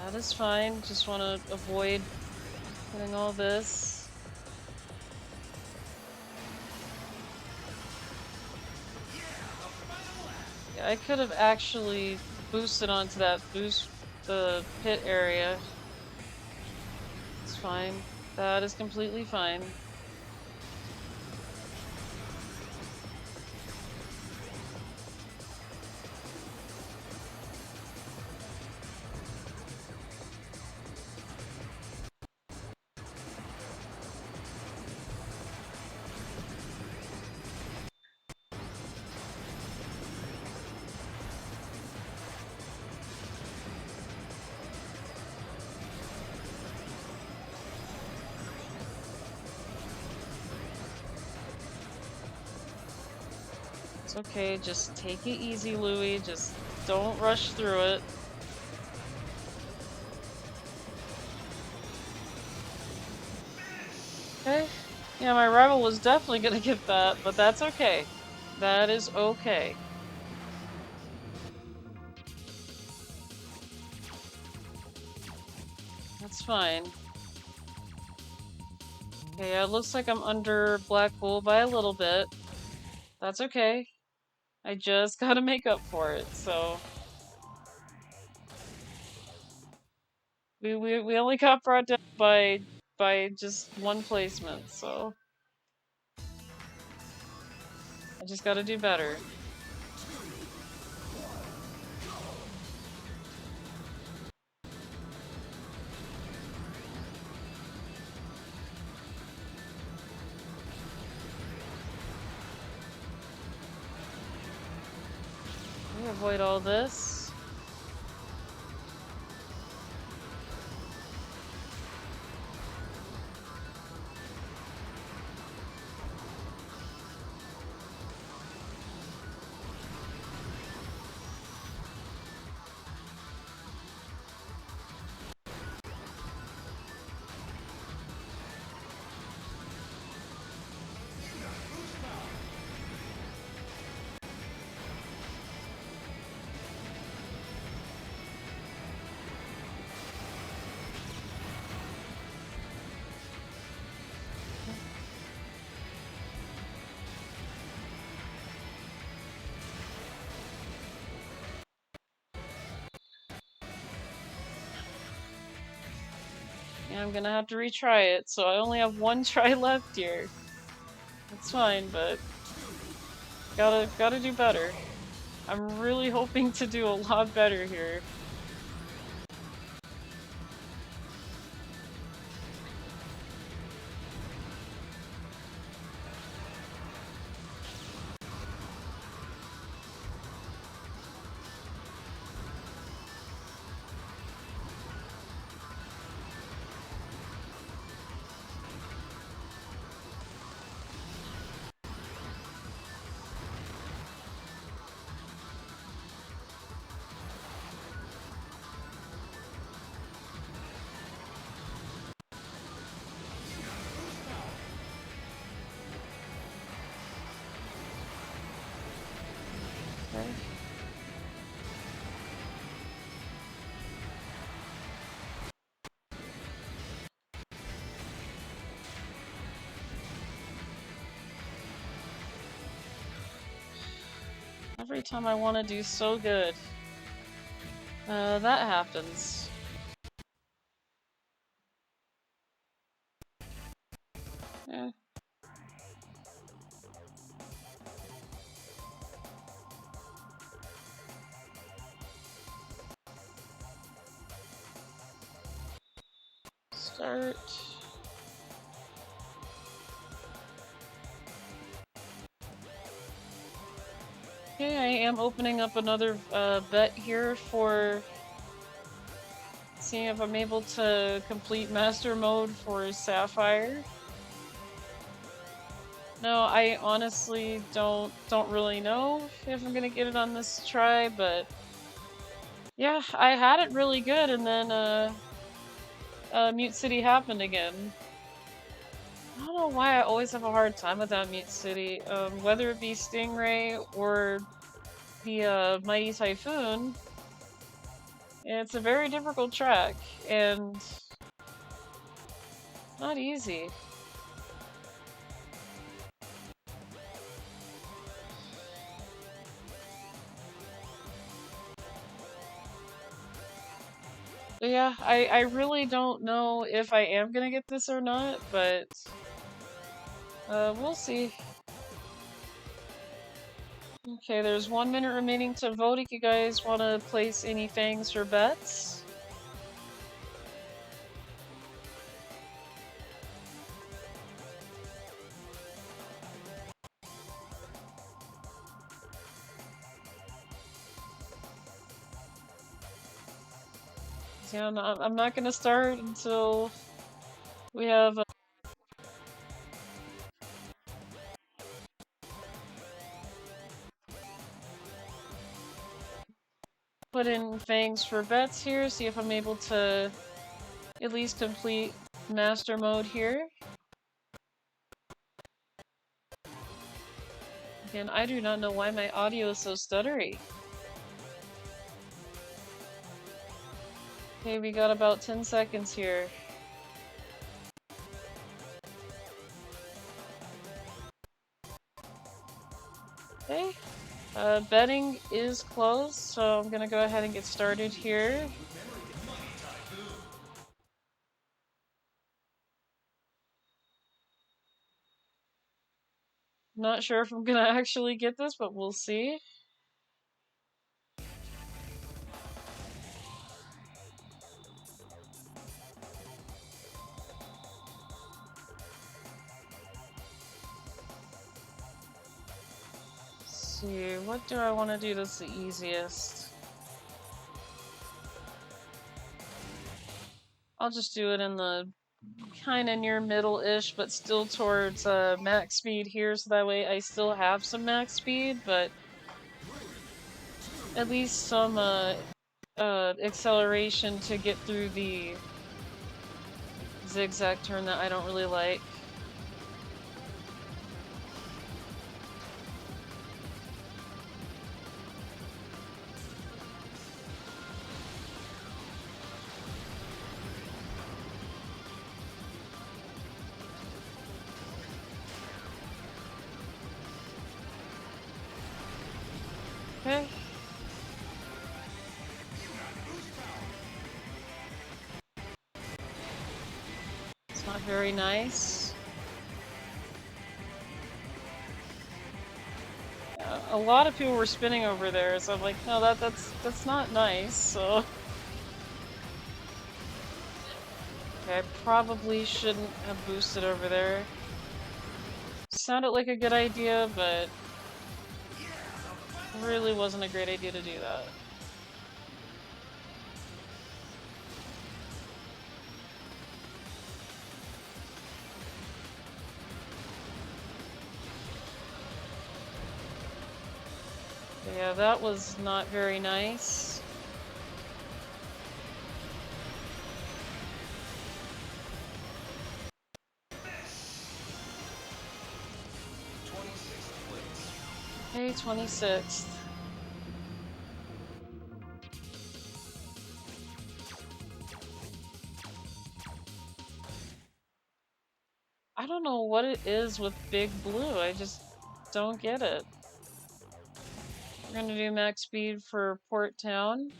That is fine. Just want to avoid getting all this. Yeah, I could have actually boosted onto that the pit area. It's fine. That is completely fine. It's okay, just take it easy, Louie. Just don't rush through it. Okay. Yeah, my rival was definitely gonna get that, but that's okay. That is okay. That's fine. Okay, yeah, it looks like I'm under Black Bull by a little bit. That's okay. I just gotta make up for it, so... We only got brought down by just one placement, so... I just gotta do better. Let me avoid all this. Yeah, I'm gonna have to retry it, so I only have one try left here. That's fine, but... Gotta do better. I'm really hoping to do a lot better here. Every time I want to do so good, that happens. Eh. Start. Okay, I am opening up another bet here for seeing if I'm able to complete master mode for Sapphire. No, I honestly don't really know if I'm gonna get it on this try, but yeah, I had it really good, and then Mute City happened again. I don't know why I always have a hard time with that Mute City, whether it be Stingray or the Mighty Typhoon. It's a very difficult track, and not easy. But yeah, I really don't know if I am gonna get this or not, but we'll see. Okay, there's 1 minute remaining to vote if you guys want to place any fangs or bets. Yeah, I'm not gonna start until we have put in fangs for bets here, see if I'm able to at least complete master mode here. Again, I do not know why my audio is so stuttery. Okay, we got about 10 seconds here. Okay, betting is closed, so I'm gonna go ahead and get started here. Not sure if I'm gonna actually get this, but we'll see. Let's see, what do I want to do that's the easiest? I'll just do it in the kind of near middle-ish, but still towards max speed here, so that way I still have some max speed, but at least some acceleration to get through the zigzag turn that I don't really like. Okay. It's not very nice. A lot of people were spinning over there, so I'm like, no, that's not nice, so... Okay, I probably shouldn't have boosted over there. Sounded like a good idea, but... really wasn't a great idea to do that. Yeah, that was not very nice. Okay, 26th. I don't know what it is with Big Blue, I just don't get it. We're gonna do max speed for Port Town.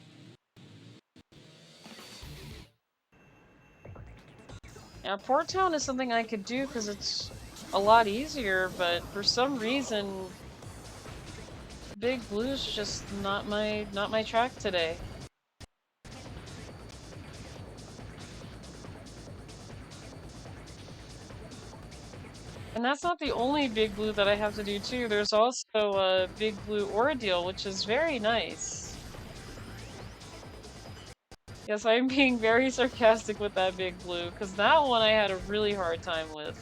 Now, Port Town is something I could do because it's a lot easier, but for some reason, Big Blue's just not my track today. And that's not the only Big Blue that I have to do too. There's also a Big Blue Ordeal, which is very nice. Yes, I'm being very sarcastic with that Big Blue, because that one I had a really hard time with.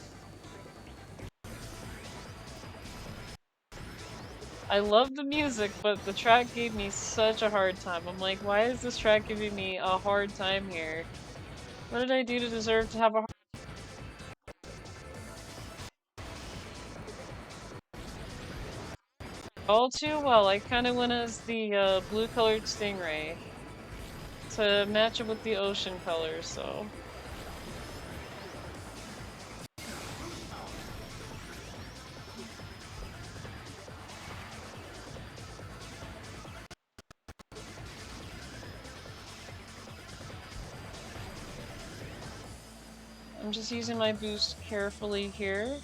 I love the music, but the track gave me such a hard time. I'm like, why is this track giving me a hard time here? What did I do to deserve to have a hard all too well? I kind of went as the blue-colored Stingray to match it with the ocean color, so... I'm just using my boost carefully here.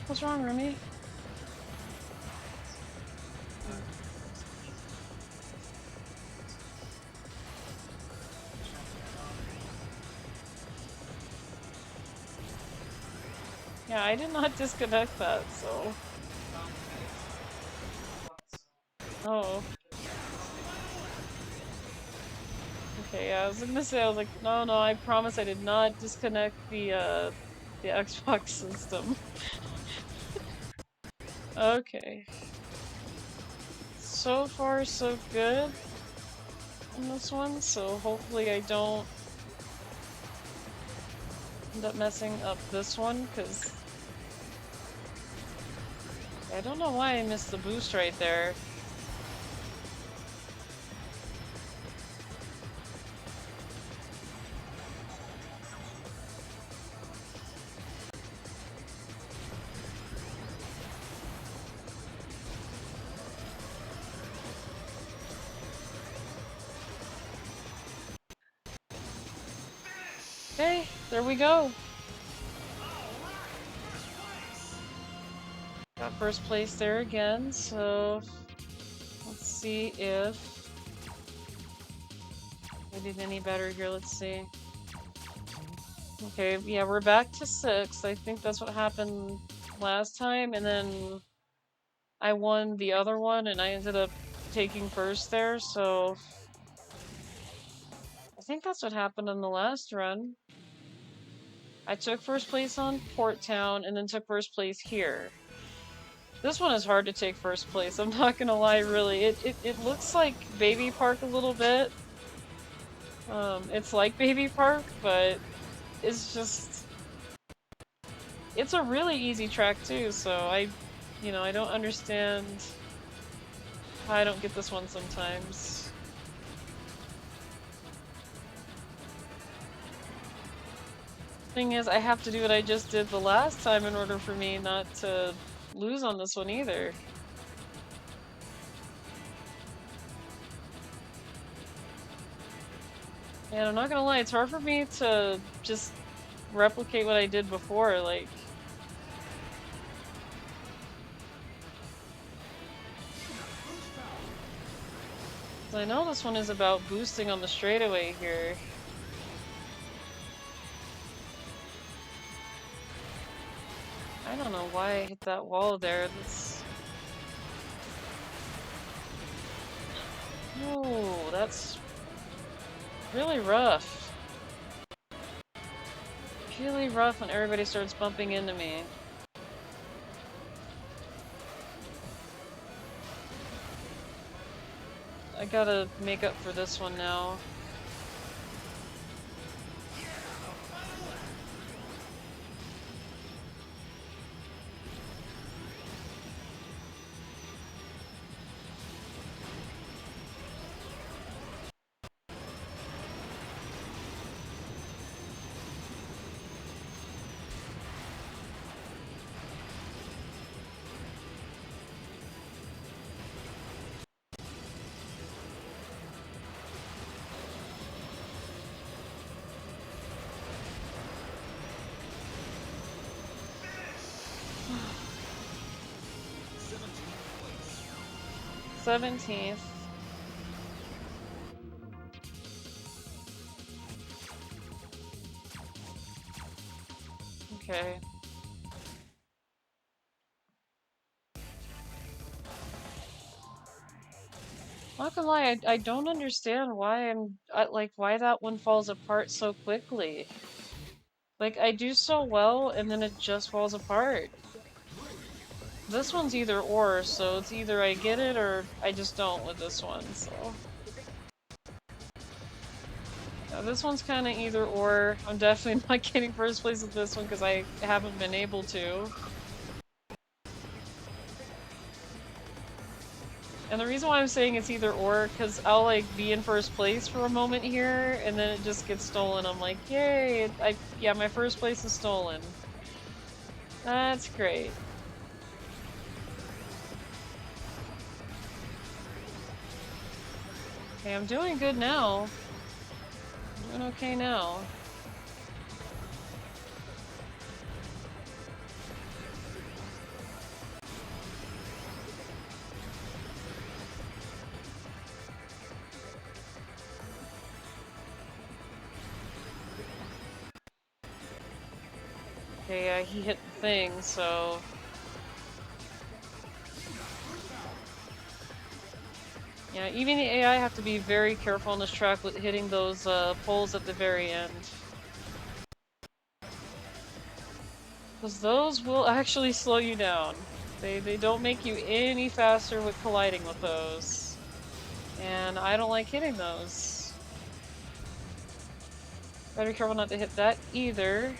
What's wrong, Remy? Yeah, I did not disconnect that, so... Oh. Okay, yeah, I was gonna say, I was like, no, I promise I did not disconnect the Xbox system. Okay. So far, so good in this one, so hopefully I don't end up messing up this one, because I don't know why I missed the boost right there. Okay, there we go. Got first place there again, so let's see if I did any better here. Let's see. Okay, yeah, we're back to 6th. I think that's what happened last time, and then I won the other one, and I ended up taking first there, so I think that's what happened in the last run. I took first place on Port Town, and then took first place here. This one is hard to take first place, I'm not gonna lie, really. It looks like Baby Park a little bit. It's like Baby Park, but it's just... It's a really easy track too, so I don't understand why I don't get this one sometimes. Thing is, I have to do what I just did the last time in order for me not to lose on this one either. And I'm not gonna lie, it's hard for me to just replicate what I did before, like... I know this one is about boosting on the straightaway here. I don't know why I hit that wall there. Oh, that's really rough. Really rough when everybody starts bumping into me. I gotta make up for this one now. 17th. Okay. Not gonna lie, I don't understand why like why that one falls apart so quickly. Like I do so well and then it just falls apart. This one's either or, so it's either I get it or I just don't with this one, so. Yeah, this one's kind of either or. I'm definitely not getting first place with this one because I haven't been able to. And the reason why I'm saying it's either or, because I'll like be in first place for a moment here, and then it just gets stolen. I'm like, yay! Yeah, my first place is stolen. That's great. Okay, I'm doing good now. I'm doing okay now. Okay, yeah, he hit the thing, so... Yeah, even the AI have to be very careful on this track with hitting those poles at the very end. Because those will actually slow you down. They don't make you any faster with colliding with those. And I don't like hitting those. Gotta be careful not to hit that either.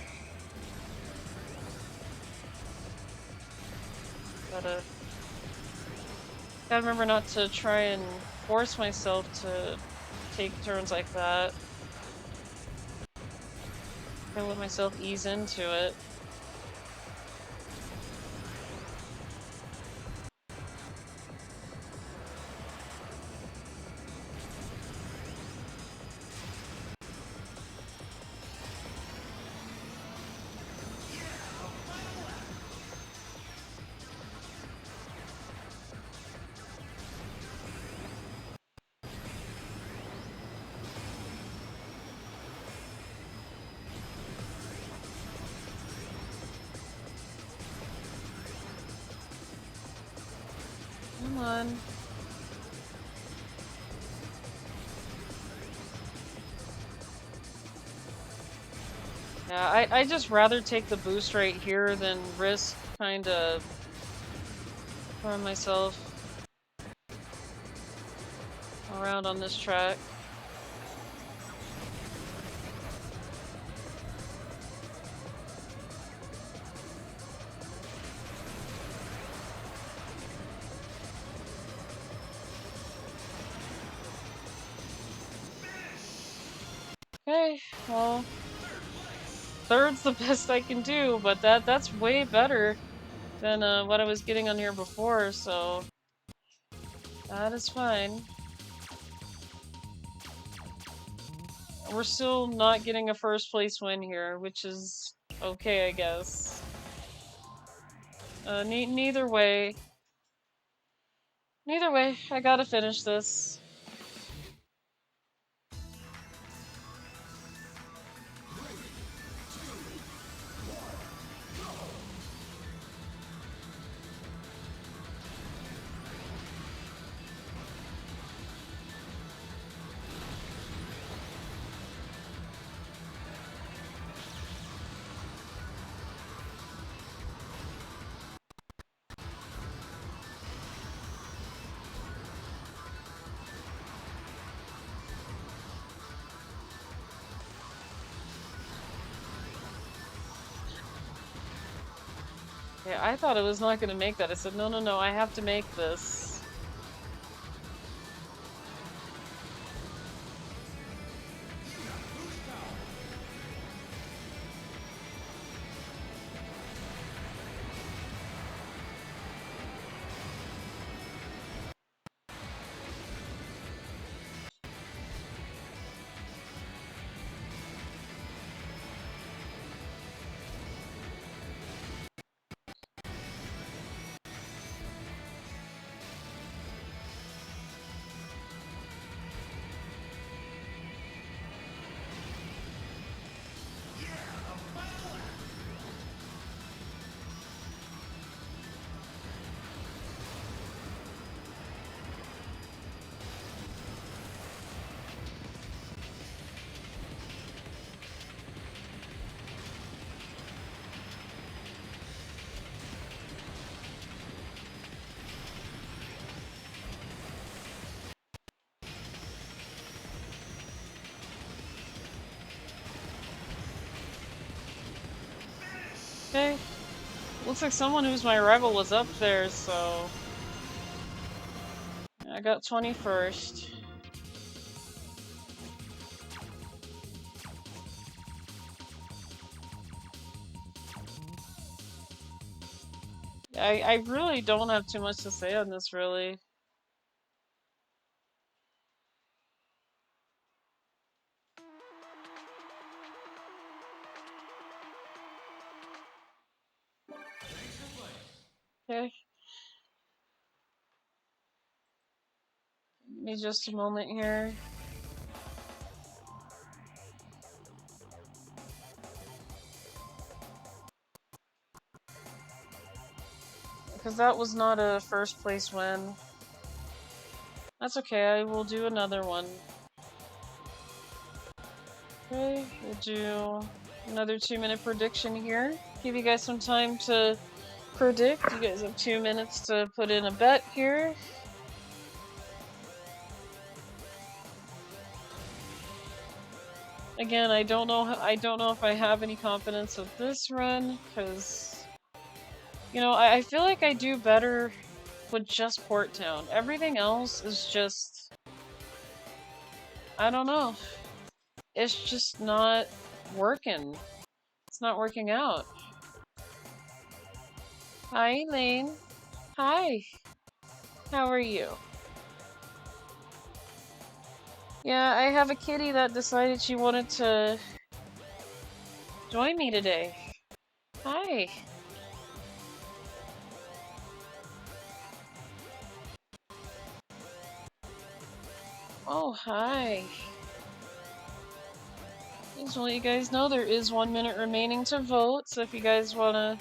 Gotta remember not to try and force myself to take turns like that. Gotta let myself ease into it. Come on. Yeah, I just rather take the boost right here than risk kind of throwing myself around on this track. Okay, well, third's the best I can do, but that's way better than what I was getting on here before, so that is fine. We're still not getting a first place win here, which is okay, I guess. Neither way, I gotta finish this. Yeah, I thought it was not gonna make that. I said, no, no, no, I have to make this. Okay. Looks like someone who's my rival was up there, so... I got 21st. I really don't have too much to say on this, really. Okay. Give me just a moment here. Because that was not a first place win. That's okay, I will do another one. Okay, we'll do another 2-minute prediction here. Give you guys some time to predict. You guys have 2 minutes to put in a bet here. Again, I don't know if I have any confidence with this run, because you know, I feel like I do better with just Port Town. Everything else is just, I don't know. It's just not working. It's not working out. Hi, Elaine. Hi. How are you? Yeah, I have a kitty that decided she wanted to join me today. Hi. Oh, hi. Just want you guys know there is 1 minute remaining to vote, so if you guys want to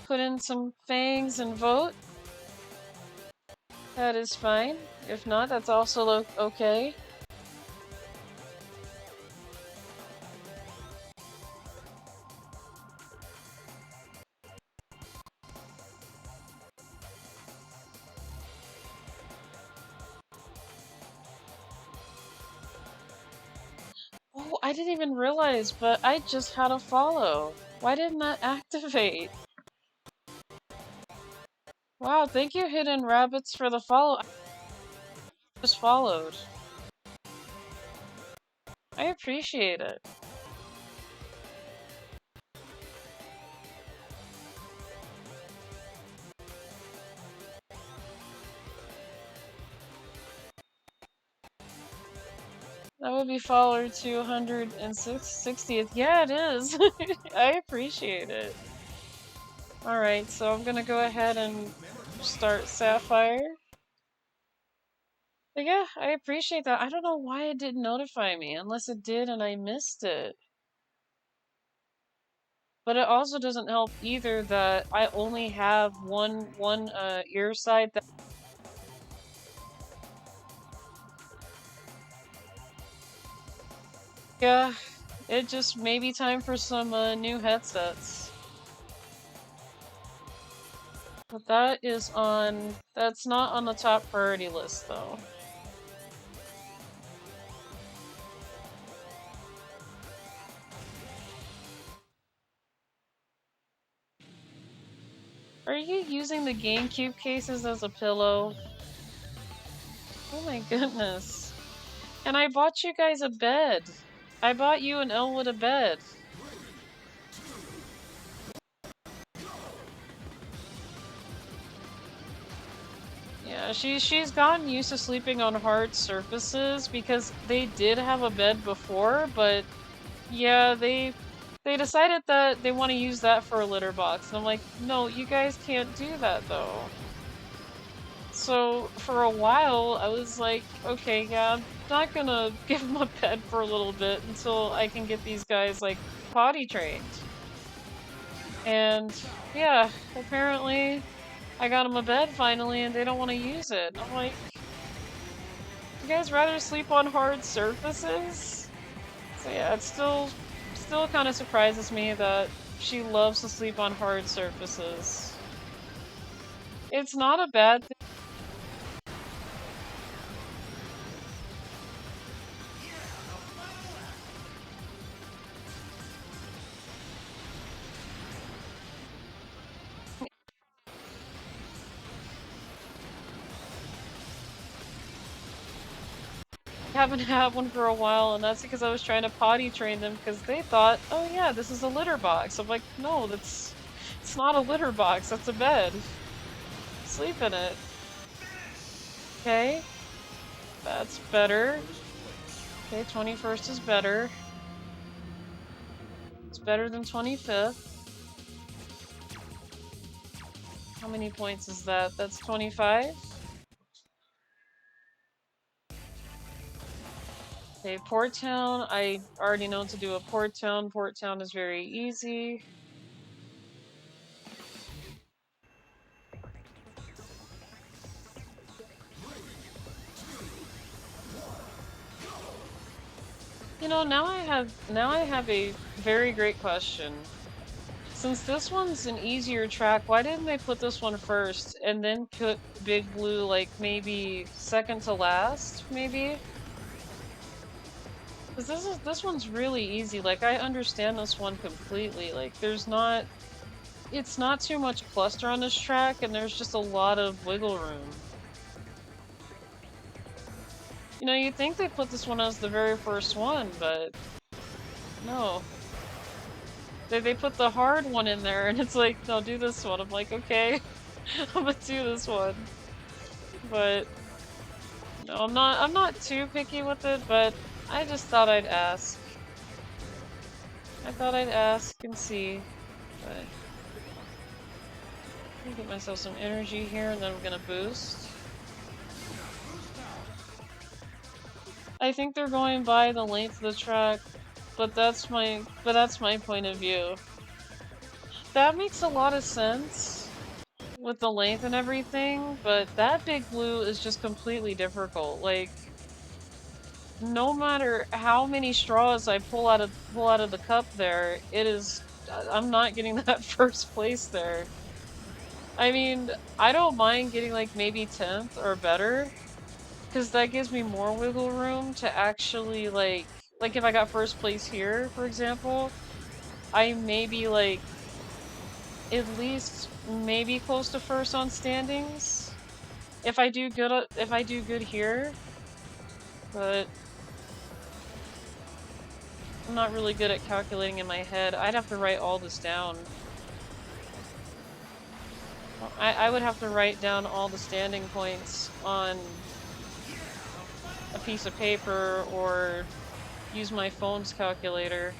put in some fangs and vote, that is fine. If not, that's also okay. Oh, I didn't even realize, but I just had a follow. Why didn't that activate? Wow, thank you, Hidden Rabbits, for the follow. I just followed. I appreciate it. That would be follower 260th. Yeah, it is. I appreciate it. Alright, so I'm gonna go ahead and start Sapphire. But yeah, I appreciate that. I don't know why it didn't notify me, unless it did and I missed it. But it also doesn't help either that I only have one ear side that... Yeah, it just may be time for some new headsets. But that's not on the top priority list though. Are you using the GameCube cases as a pillow? Oh my goodness. And I bought you guys a bed. I bought you and Elwood a bed. Yeah, she's gotten used to sleeping on hard surfaces because they did have a bed before, but yeah, they decided that they want to use that for a litter box. And I'm like, no, you guys can't do that though. So for a while, I was like, okay, yeah, I'm not gonna give them a bed for a little bit until I can get these guys like potty trained. And yeah, apparently I got them a bed finally and they don't want to use it. I'm like, you guys rather sleep on hard surfaces? So yeah, it still kind of surprises me that she loves to sleep on hard surfaces. It's not a bad thing. Haven't had one for a while, and that's because I was trying to potty train them because they thought, oh yeah, this is a litter box. I'm like, no, it's not a litter box, that's a bed. Sleep in it. Okay, that's better. Okay, 21st is better. It's better than 25th. How many points is that? That's 25. Okay, Port Town. I already know to do a Port Town. Port Town is very easy. You know, now I have a very great question. Since this one's an easier track, why didn't they put this one first and then put Big Blue like maybe second to last, maybe? Because this one's really easy. Like I understand this one completely. Like it's not too much cluster on this track, and there's just a lot of wiggle room. You know, you'd think they put this one as the very first one, but no. They put the hard one in there, and it's like, no, do this one. I'm like, okay, I'm gonna do this one. But no, I'm not too picky with it, but I just thought I'd ask. I thought I'd ask and see, but let me get myself some energy here, and then I'm gonna boost. I think they're going by the length of the track, but that's my point of view. That makes a lot of sense with the length and everything, but that Big Blue is just completely difficult. Like, no matter how many straws I pull out of the cup there, I'm not getting that first place there. I mean, I don't mind getting like maybe 10th or better, because that gives me more wiggle room to actually like if I got first place here, for example, I may be like at least maybe close to first on standings if I do good here, but I'm not really good at calculating in my head. I'd have to write all this down. I would have to write down all the standing points on a piece of paper or use my phone's calculator.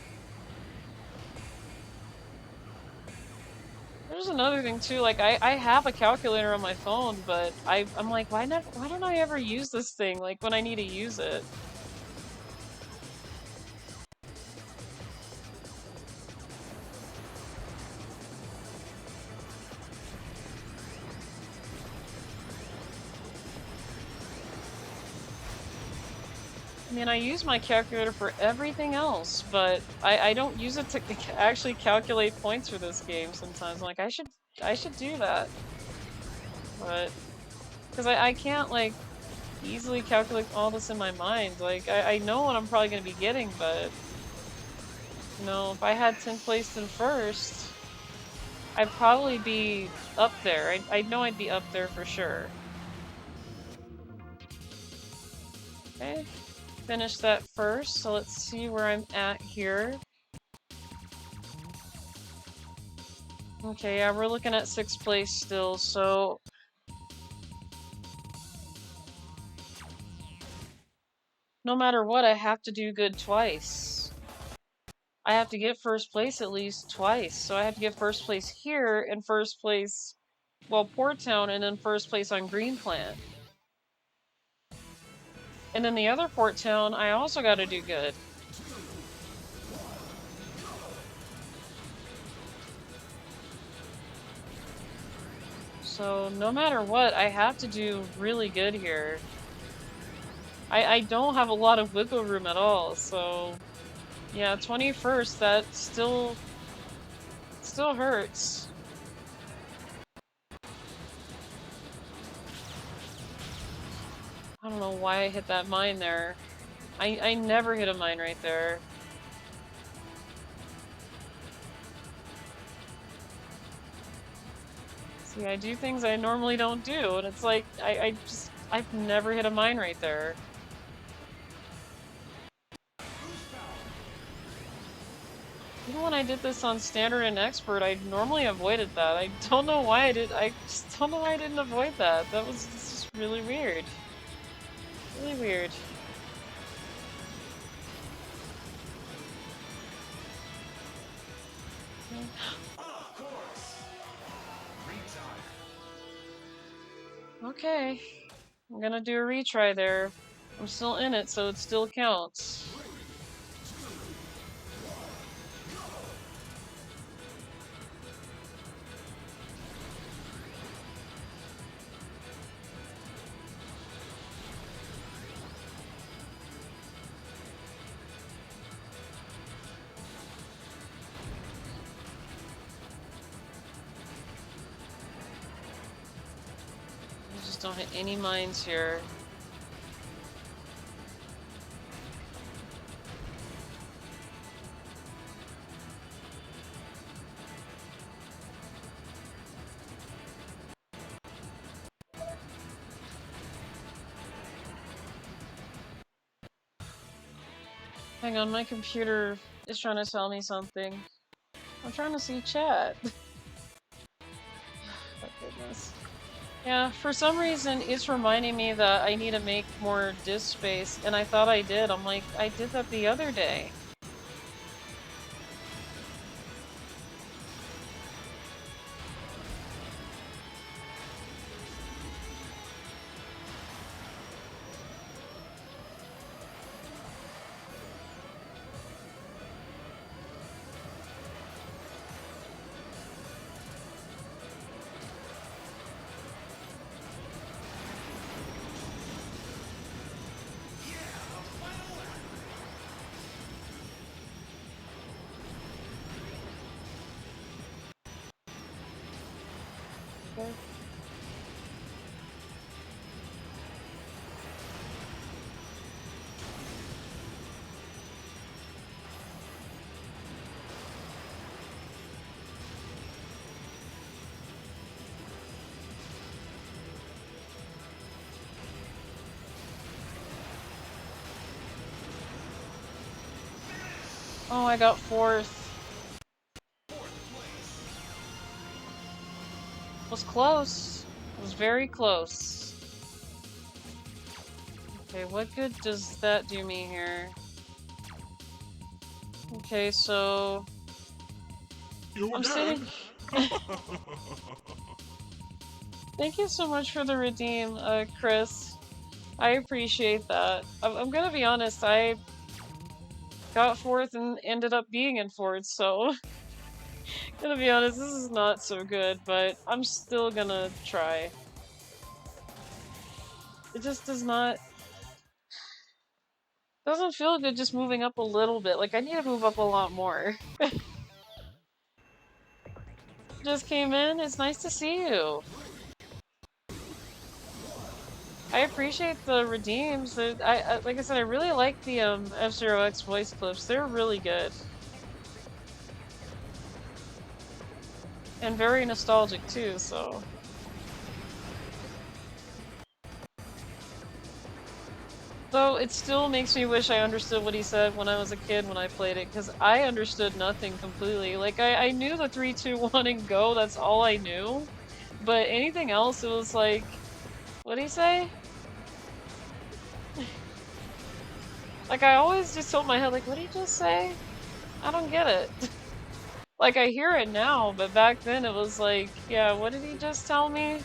There's another thing too, like I have a calculator on my phone, but I'm like, why don't I ever use this thing like when I need to use it? I mean, I use my calculator for everything else, but I don't use it to actually calculate points for this game sometimes. I'm like, I should do that. But, because I can't, like, easily calculate all this in my mind. Like, I know what I'm probably going to be getting, but, you know, if I had 10th place in first, I'd probably be up there. I know I'd be up there for sure. Okay. Finish that first, so let's see where I'm at here. Okay, yeah, we're looking at 6th place still, so no matter what, I have to do good twice. I have to get first place at least twice, so I have to get first place here and first place, well, Port Town, and then first place on Green Plant. And then the other Port Town, I also gotta do good. So no matter what, I have to do really good here. I don't have a lot of wiggle room at all, so yeah, 21st, that still hurts. I don't know why I hit that mine there. I never hit a mine right there. See, I do things I normally don't do, and it's like, I've never hit a mine right there. Even when I did this on standard and expert, I normally avoided that. I don't know why I did. I just don't know why I didn't avoid that. That was just really weird. Really weird. Okay. I'm gonna do a retry there. I'm still in it, so it still counts. I just don't hit any mines here. Hang on, my computer is trying to tell me something. I'm trying to see chat. Oh, goodness. Yeah, for some reason it's reminding me that I need to make more disk space, and I thought I did. I'm like, I did that the other day. Okay. Oh, I got fourth. Was close. It was very close. Okay, what good does that do me here? Okay, so I'm sitting. Thank you so much for the redeem, Chris. I appreciate that. I'm gonna be honest, I got fourth and ended up being in fourth, so gonna be honest, this is not so good, but I'm still gonna try. It just doesn't feel good just moving up a little bit. Like, I need to move up a lot more. Just came in, it's nice to see you. I appreciate the redeems. I like I said, I really like the F-Zero X voice clips. They're really good. And very nostalgic too, so. Though it still makes me wish I understood what he said when I was a kid when I played it, because I understood nothing completely. Like, I knew the 3, 2, 1 and go, that's all I knew. But anything else, it was like, what'd he say? Like, I always just tilt my head like, what'd he just say? I don't get it. Like, I hear it now, but back then it was like, yeah, what did he just tell me?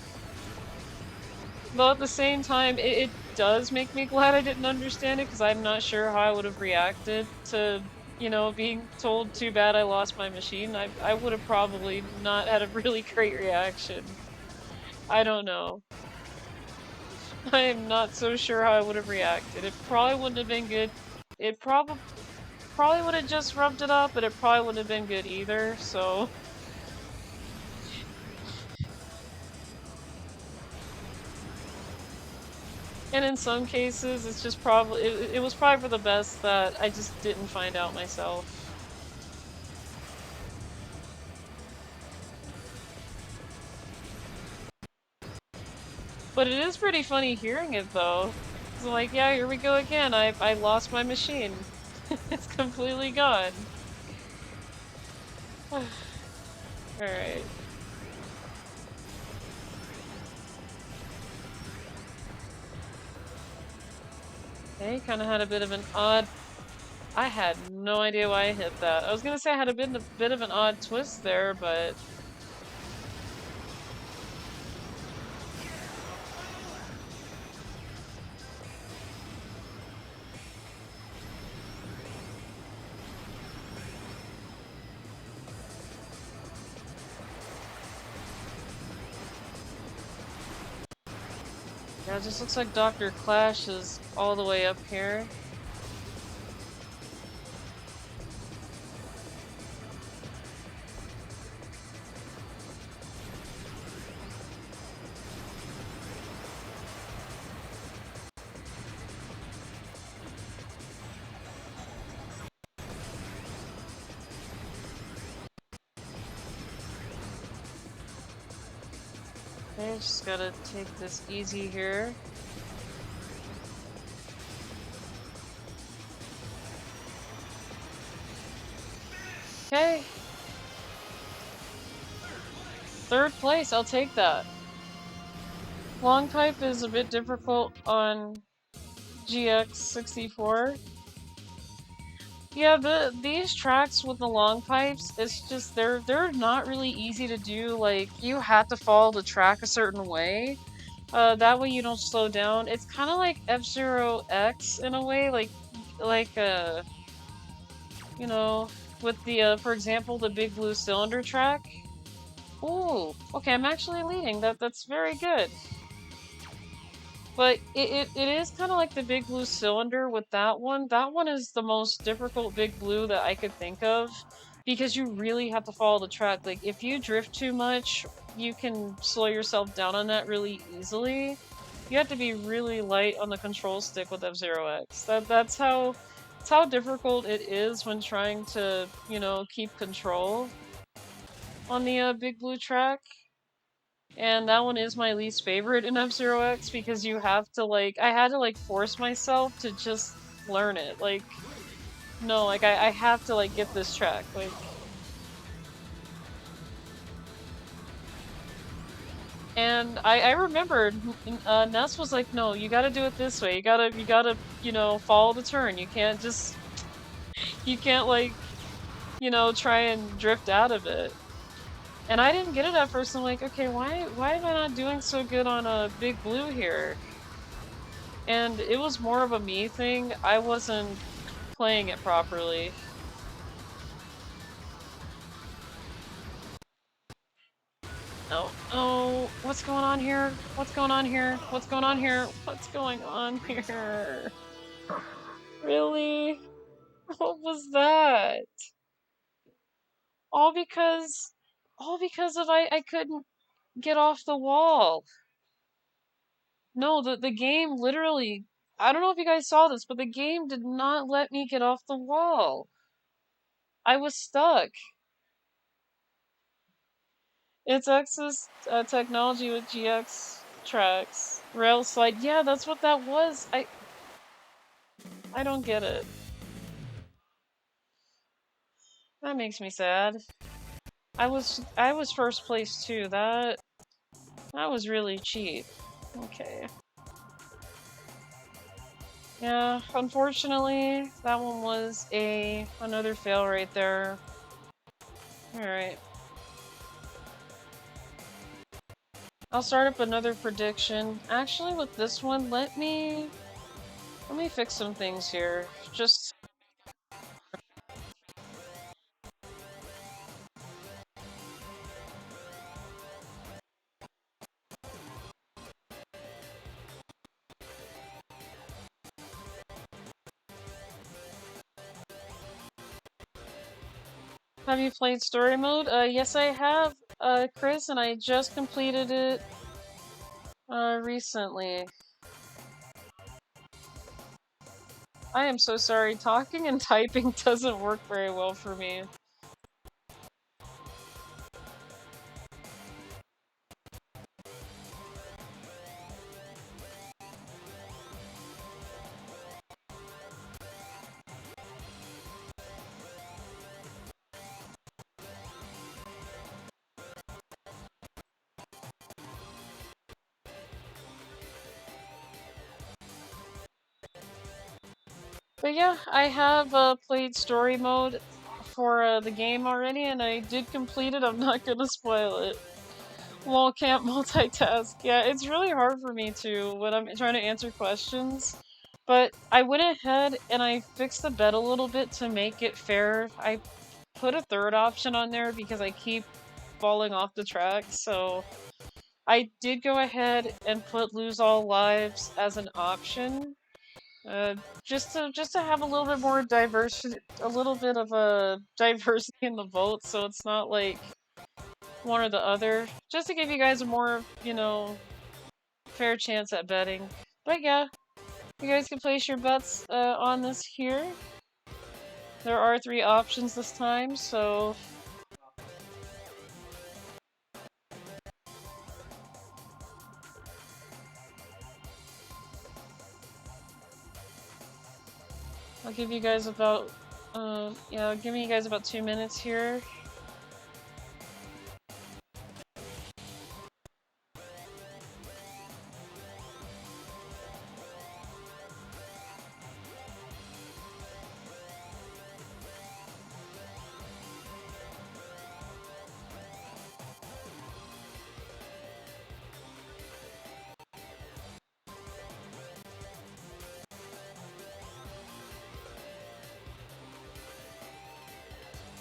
Though at the same time, it does make me glad I didn't understand it, because I'm not sure how I would have reacted to, you know, being told too bad I lost my machine. I would have probably not had a really great reaction. I don't know. I am not so sure how I would have reacted. It probably wouldn't have been good. It probably would have just rubbed it up, but it probably wouldn't have been good either, so. And in some cases, it's just probably, it was probably for the best that I just didn't find out myself. But it is pretty funny hearing it though. It's like, yeah, here we go again. I lost my machine. It's completely gone. Alright. Okay, kind of had a bit of an odd... I had no idea why I hit that. I was gonna say I had a bit of an odd twist there, but... Yeah, it just looks like Dr. Clash is all the way up here. Okay, just gotta take this easy here. Okay. Third place, I'll take that. Long pipe is a bit difficult on GX64. Yeah, these tracks with the long pipes, it's just they're not really easy to do. Like, you have to follow the track a certain way. That way you don't slow down. It's kind of like F-Zero X in a way, you know, with the for example, the Big Blue Cylinder track. Ooh, okay, I'm actually leading. That's very good. But it is kind of like the Big Blue Cylinder with that one. That one is the most difficult Big Blue that I could think of because you really have to follow the track. Like, if you drift too much, you can slow yourself down on that really easily. You have to be really light on the control stick with F-Zero X. That's how difficult it is when trying to, you know, keep control on the Big Blue track. And that one is my least favorite in F-Zero X because you have to, like, I had to, like, force myself to just learn it. Like, no, like, I have to, like, get this track. Like, and I remembered, Ness was like, no, you gotta do it this way. You gotta, you know, follow the turn. You can't just, you can't, like, you know, try and drift out of it. And I didn't get it at first. I'm like, okay, why am I not doing so good on a Big Blue here? And it was more of a me thing. I wasn't playing it properly. Oh, oh, what's going on here? What's going on here? What's going on here? What's going on here? Really? What was that? All because, all because of I couldn't get off the wall. No, the game literally, I don't know if you guys saw this, but the game did not let me get off the wall. I was stuck. It's X's technology with GX tracks. Rail slide. Yeah, that's what that was. I don't get it. That makes me sad. I was first place too. That was really cheap. Okay. Yeah, unfortunately, that one was another fail right there. Alright. I'll start up another prediction. Actually, with this one, let me fix some things here. Just... Have you played story mode? Yes I have, Chris, and I just completed it, recently. I am so sorry, talking and typing doesn't work very well for me. But yeah, I have played story mode for the game already, and I did complete it. I'm not gonna spoil it. Lol, can't multitask. Yeah, it's really hard for me to when I'm trying to answer questions. But I went ahead and I fixed the bed a little bit to make it fair. I put a third option on there because I keep falling off the track, so I did go ahead and put lose all lives as an option. Just to have a little bit more diversity, a little bit of a diversity in the vote, so it's not like one or the other. Just to give you guys a more, fair chance at betting. But yeah, you guys can place your bets on this here. There are 3 options this time, so I'll give you guys about, give you guys about 2 minutes here.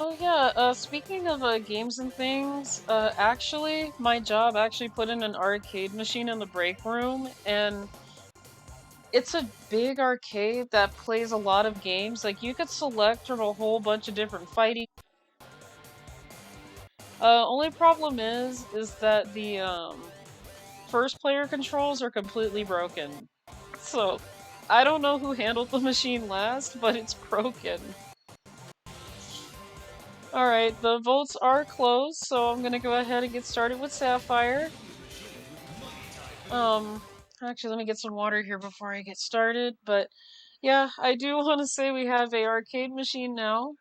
Oh yeah, speaking of games and things, actually, my job actually put in an arcade machine in the break room, and it's a big arcade that plays a lot of games. Like, you could select from a whole bunch of different fighting. Only problem is that the, first player controls are completely broken. So, I don't know who handled the machine last, but it's broken. Alright, the votes are closed, so I'm gonna go ahead and get started with Sapphire. Actually, let me get some water here before I get started, but yeah, I do want to say we have a arcade machine now.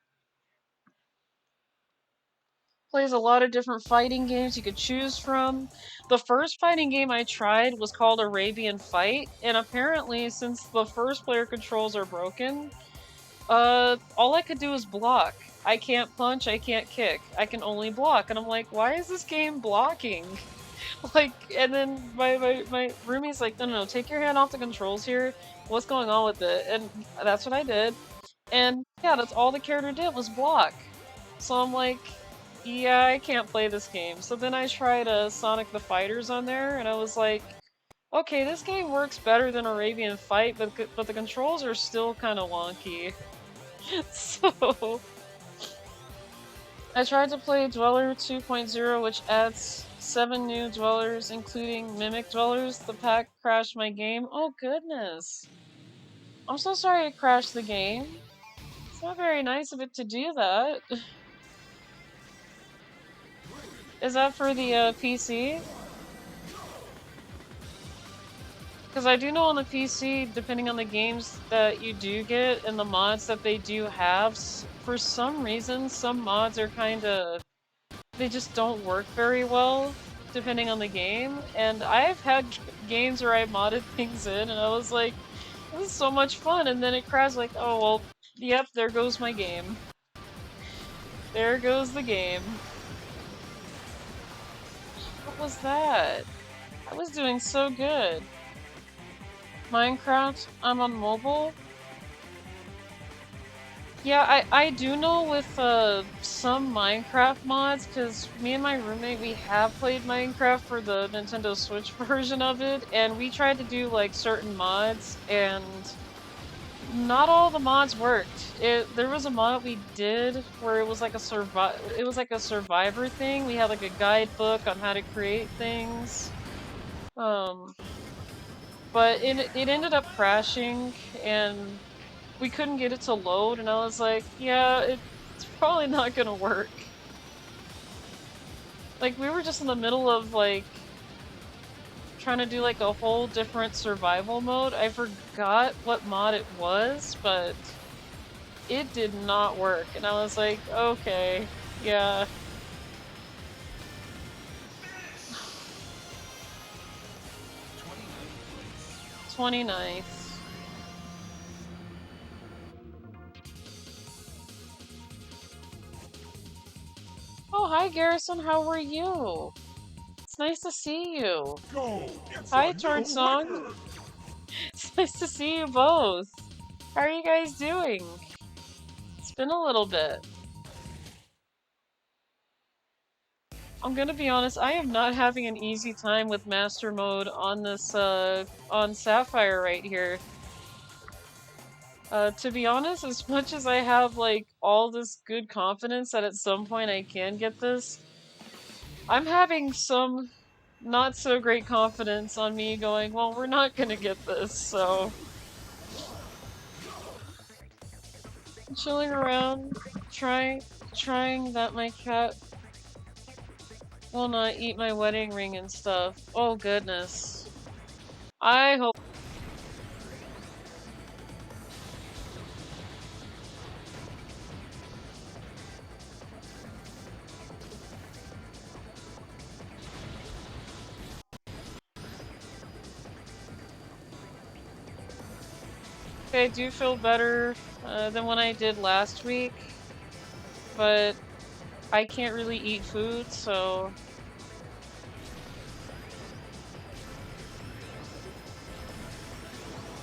Plays a lot of different fighting games you could choose from. The first fighting game I tried was called Arabian Fight, and apparently, since the first player controls are broken, all I could do is block. I can't punch, I can't kick. I can only block, and I'm like, why is this game blocking? Like, and then my roomie's like, no, take your hand off the controls here. What's going on with it? And that's what I did. And yeah, that's all the character did was block. So I'm like, yeah, I can't play this game. So then I tried Sonic the Fighters on there, and I was like, okay, this game works better than Arabian Fight, but the controls are still kind of wonky. So I tried to play Dweller 2.0, which adds 7 new dwellers, including mimic dwellers. The pack crashed my game. Oh goodness. I'm so sorry it crashed the game. It's not very nice of it to do that. Is that for the PC? Because I do know on the PC, depending on the games that you do get and the mods that they do have, for some reason, some mods are kinda... they just don't work very well, depending on the game. And I've had games where I modded things in, and I was like, this is so much fun, and then it crashed like, oh well, yep, there goes my game. There goes the game. What was that? I was doing so good. Minecraft, I'm on mobile. Yeah, I do know with some Minecraft mods, because me and my roommate, we have played Minecraft for the Nintendo Switch version of it, and we tried to do like certain mods, and not all the mods worked. There was a mod we did where it was like a survivor thing. We had like a guidebook on how to create things. But it ended up crashing, and we couldn't get it to load, and I was like, yeah, it's probably not gonna work. Like, we were just in the middle of, like, trying to do, like, a whole different survival mode. I forgot what mod it was, but it did not work, and I was like, okay, yeah. 29th. Oh, hi Garrison, how are you? It's nice to see you. Go! It's Hi a new Torch Song. record! It's nice to see you both. How are you guys doing? It's been a little bit. I'm gonna be honest, I am not having an easy time with Master Mode on this, on Sapphire right here. To be honest, as much as I have, like, all this good confidence that at some point I can get this, I'm having some not so great confidence on me going, well, we're not gonna get this, so. Chilling around, trying that my cat will not eat my wedding ring and stuff. Oh goodness. I hope. I do feel better than when I did last week, but I can't really eat food, so.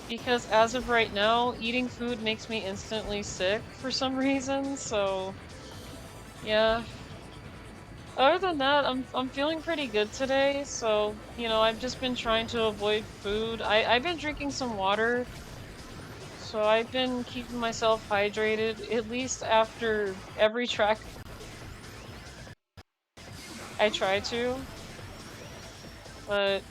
Because as of right now, eating food makes me instantly sick for some reason, so yeah. Other than that, I'm feeling pretty good today, so you know, I've just been trying to avoid food. I've been drinking some water, so I've been keeping myself hydrated, at least after every track I try to. But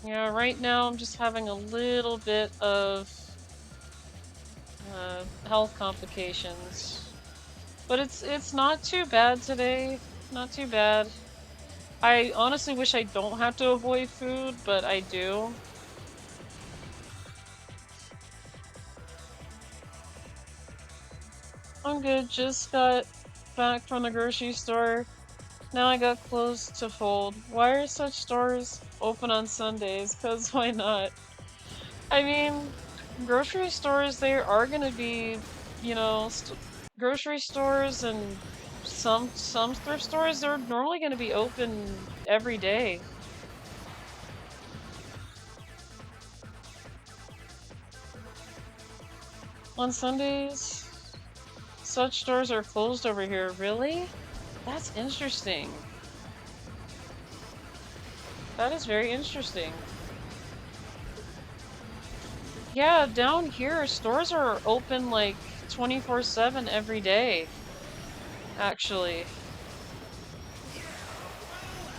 yeah, right now I'm just having a little bit of health complications. But it's not too bad today. Not too bad. I honestly wish I don't have to avoid food, but I do. I'm good, just got back from the grocery store. Now I got clothes to fold. Why are such stores open on Sundays? 'Cause why not? I mean, grocery stores, there are gonna be, you know, grocery stores and some thrift stores, they're normally gonna be open every day. On Sundays, such stores are closed over here. Really? That's interesting. That is very interesting. Yeah, down here, stores are open like 24/7 every day, actually.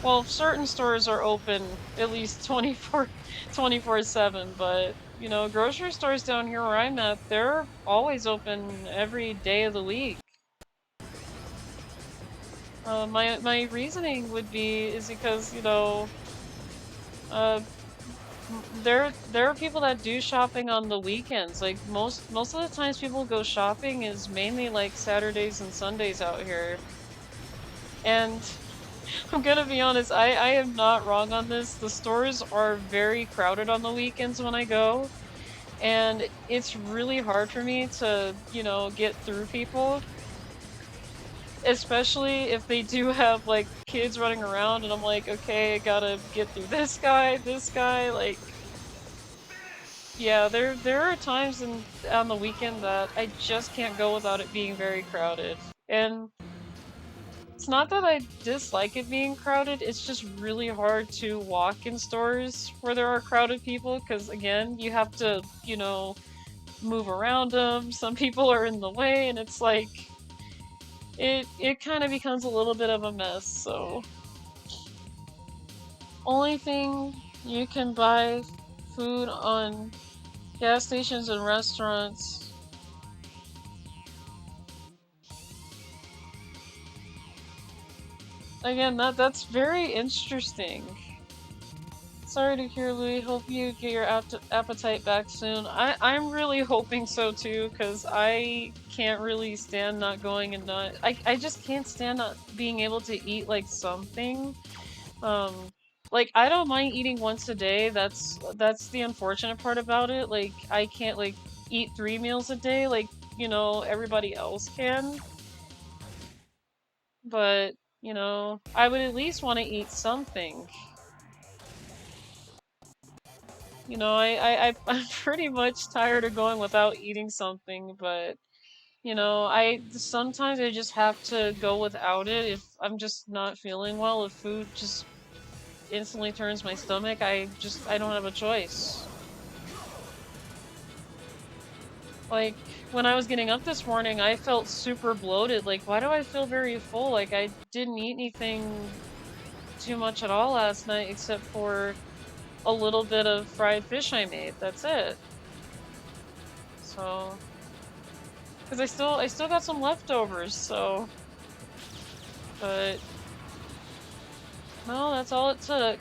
Well, certain stores are open at least 24/7, but you know, grocery stores down here where I'm at, they're always open every day of the week. My reasoning would be is because, you know, uh, there are people that do shopping on the weekends. Like most of the times people go shopping is mainly like Saturdays and Sundays out here. And I'm gonna be honest, I am not wrong on this. The stores are very crowded on the weekends when I go, and it's really hard for me to, you know, get through people. Especially if they do have like kids running around and I'm like, okay, I gotta get through this guy, like yeah, there are times on the weekend that I just can't go without it being very crowded. And it's not that I dislike it being crowded, it's just really hard to walk in stores where there are crowded people because again, you have to, you know, move around them. Some people are in the way and it's like it kind of becomes a little bit of a mess, so only thing you can buy food on gas stations and restaurants. Again, that's very interesting. Sorry to hear, Louie. Hope you get your appetite back soon. I'm really hoping so too, because I can't really stand not going and not. I just can't stand not being able to eat like something. Like I don't mind eating once a day. That's the unfortunate part about it. Like I can't like eat 3 meals a day like, you know, everybody else can. but, you know, I would at least want to eat something. You know, I'm pretty much tired of going without eating something, but, you know, sometimes I just have to go without it if I'm just not feeling well. If food just instantly turns my stomach, I don't have a choice. Like, when I was getting up this morning, I felt super bloated. Like, why do I feel very full? Like, I didn't eat anything too much at all last night except for a little bit of fried fish I made. That's it. So, because I still got some leftovers, so, but no, that's all it took.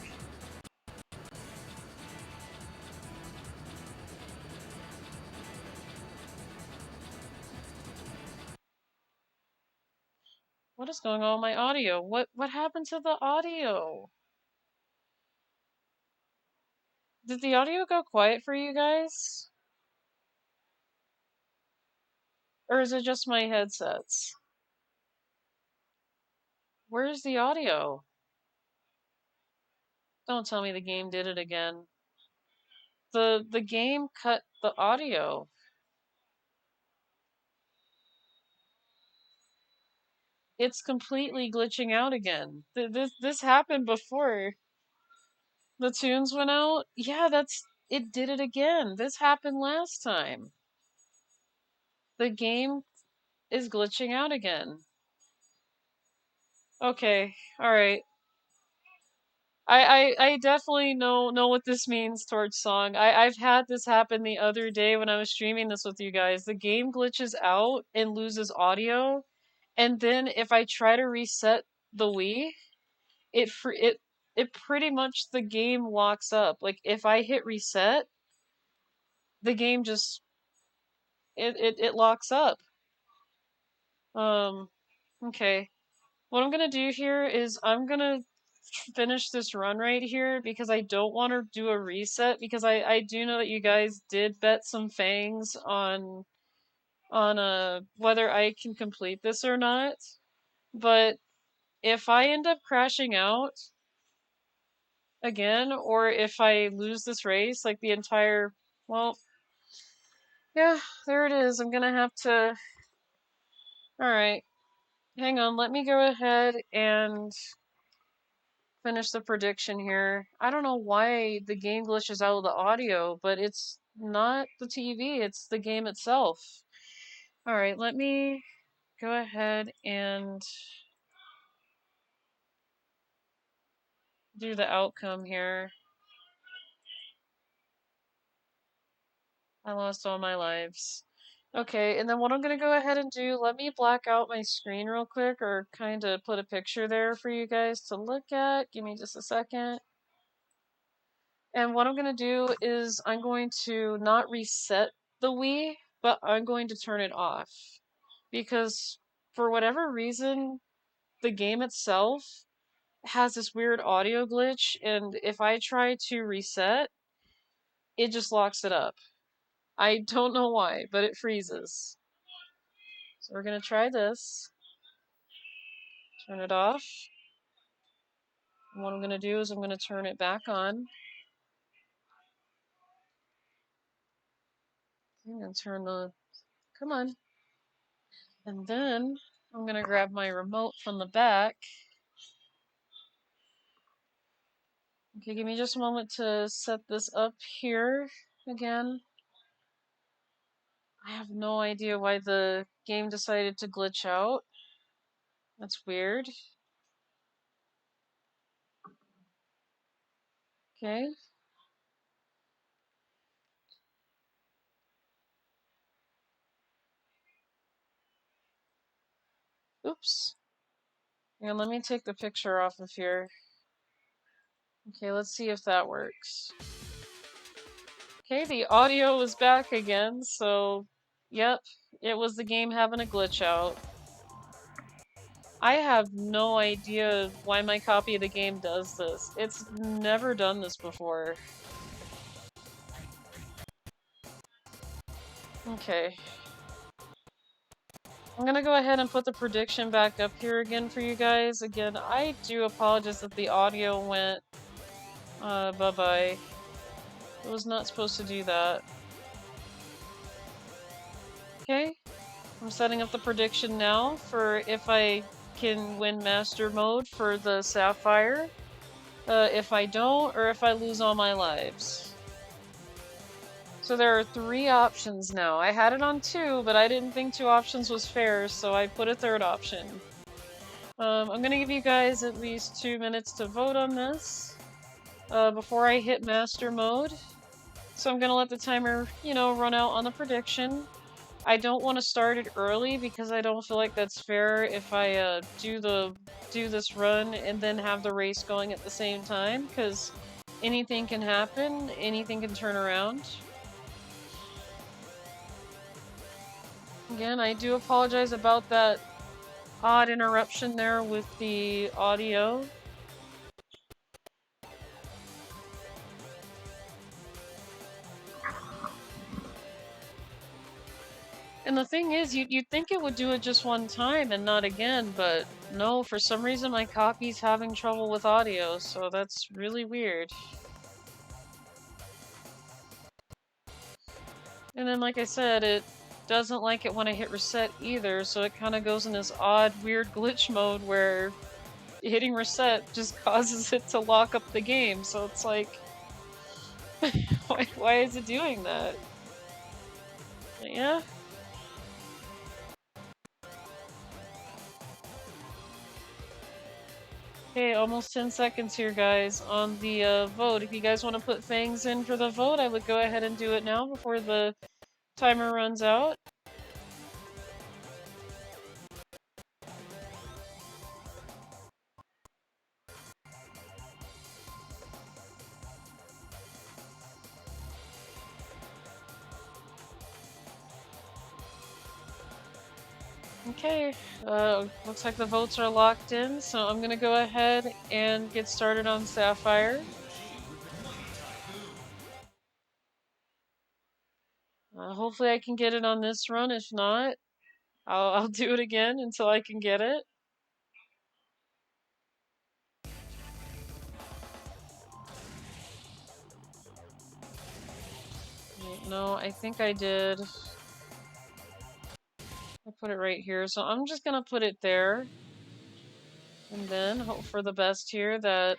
What is going on with my audio? What happened to the audio? Did the audio go quiet for you guys? Or is it just my headsets? Where's the audio? Don't tell me the game did it again. The game cut the audio. It's completely glitching out again. This happened before. The tunes went out? Yeah, it did it again. This happened last time. The game is glitching out again. Okay, alright. I definitely know what this means towards song. I've had this happen the other day when I was streaming this with you guys. The game glitches out and loses audio, and then if I try to reset the Wii, it pretty much the game locks up. Like if I hit reset, the game just it locks up. Um, okay. What I'm gonna do here is I'm gonna finish this run right here because I don't want to do a reset because I do know that you guys did bet some fangs on whether I can complete this or not. But if I end up crashing out again or if I lose this race like the entire well yeah, there it is. I'm gonna have to alright. Hang on, let me go ahead and finish the prediction here. I don't know why the game glitches out of the audio, but it's not the TV, it's the game itself. Alright, let me go ahead and do the outcome here. I lost all my lives. Okay, and then what I'm gonna go ahead and do, let me black out my screen real quick, or kind of put a picture there for you guys to look at. Give me just a second. And what I'm going to do is I'm going to not reset the Wii, but I'm going to turn it off. Because for whatever reason, the game itself has this weird audio glitch, and if I try to reset, it just locks it up. I don't know why, but it freezes. So we're going to try this. Turn it off. And what I'm going to do is I'm going to turn it back on. I'm going to turn the... Come on. And then I'm going to grab my remote from the back. Okay, give me just a moment to set this up here again. I have no idea why the game decided to glitch out. That's weird. Okay. Oops. And let me take the picture off of here. Okay, let's see if that works. Okay, the audio is back again, so yep, it was the game having a glitch out. I have no idea why my copy of the game does this. It's never done this before. Okay. I'm gonna go ahead and put the prediction back up here again for you guys. Again, I do apologize that the audio went bye-bye. It was not supposed to do that. Okay, I'm setting up the prediction now for if I can win Master Mode for the Sapphire, if I don't, or if I lose all my lives. So there are 3 options now. I had it on 2, but I didn't think 2 options was fair, so I put a 3rd option. I'm gonna give you guys at least 2 minutes to vote on this before I hit Master Mode. So I'm gonna let the timer, you know, run out on the prediction. I don't want to start it early because I don't feel like that's fair if I do this run and then have the race going at the same time, because anything can happen, anything can turn around. Again, I do apologize about that odd interruption there with the audio. And the thing is, you'd think it would do it just one time and not again, but no, for some reason my copy's having trouble with audio, so that's really weird. And then, like I said, it doesn't like it when I hit reset either, so it kind of goes in this odd, weird glitch mode where hitting reset just causes it to lock up the game, so it's like, why is it doing that? Yeah? Okay, almost 10 seconds here, guys, on the vote. If you guys want to put things in for the vote, I would go ahead and do it now before the timer runs out. Okay, looks like the votes are locked in, so I'm gonna go ahead and get started on Sapphire. Hopefully I can get it on this run. If not, I'll do it again until I can get it. No, I think I did. I put it right here, so I'm just gonna put it there. And then hope for the best here that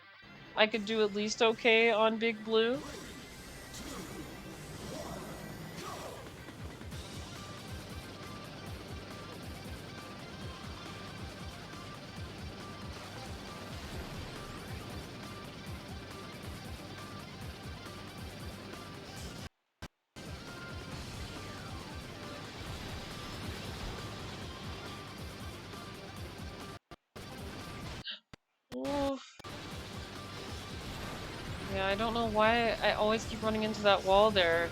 I could do at least okay on Big Blue. Oof. Yeah, I don't know why I always keep running into that wall there.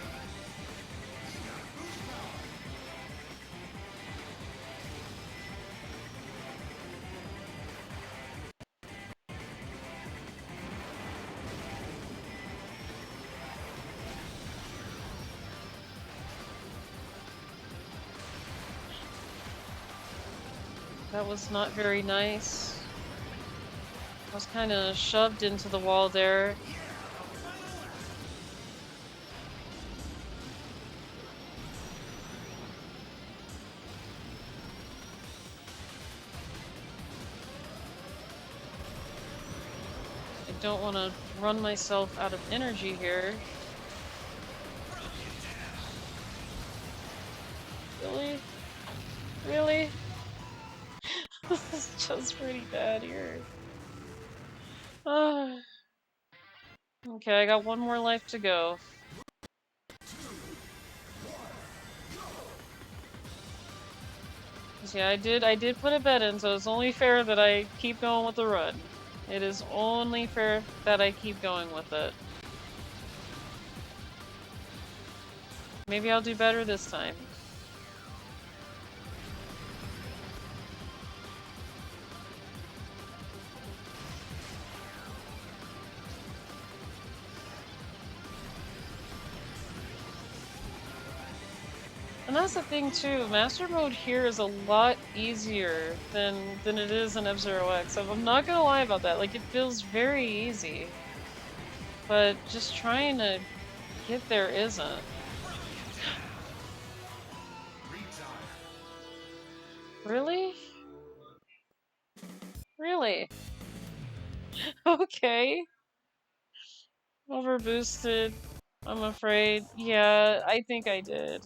That was not very nice. I was kind of shoved into the wall there. I don't want to run myself out of energy here. Really? Really? This is just pretty bad here. Okay, I got one more life to go. Yeah, I did put a bet in, so it's only fair that I keep going with the run. It is only fair that I keep going with it. Maybe I'll do better this time. And that's the thing too, Master Mode here is a lot easier than it is in F-Zero X. I'm not gonna lie about that, like it feels very easy. But just trying to get there isn't. Really? Really? Okay. Overboosted, I'm afraid. Yeah, I think I did.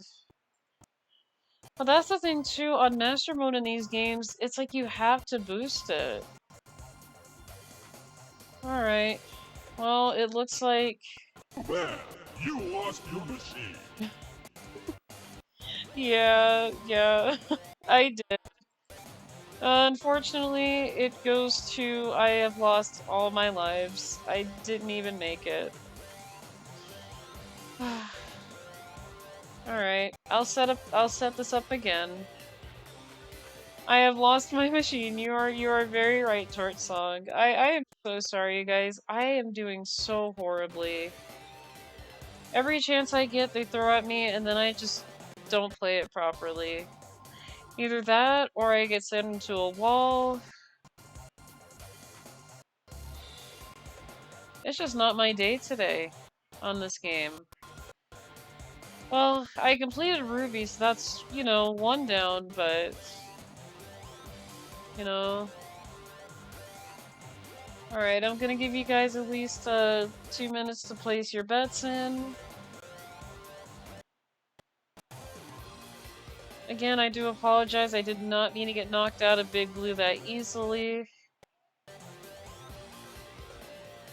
But that's the thing too, on Master Mode in these games, it's like you have to boost it. Alright. Well, it looks like... Well, you lost your machine. Yeah, I did. Unfortunately, it goes to I have lost all my lives. I didn't even make it. Alright, I'll set this up again. I have lost my machine. You are very right, Tort Song. I am so sorry, you guys. I am doing so horribly. Every chance I get, they throw at me, and then I just don't play it properly. Either that, or I get sent into a wall. It's just not my day today on this game. Well, I completed Ruby, so that's, you know, one down, but... You know... Alright, I'm gonna give you guys at least 2 minutes to place your bets in. Again, I do apologize, I did not mean to get knocked out of Big Blue that easily.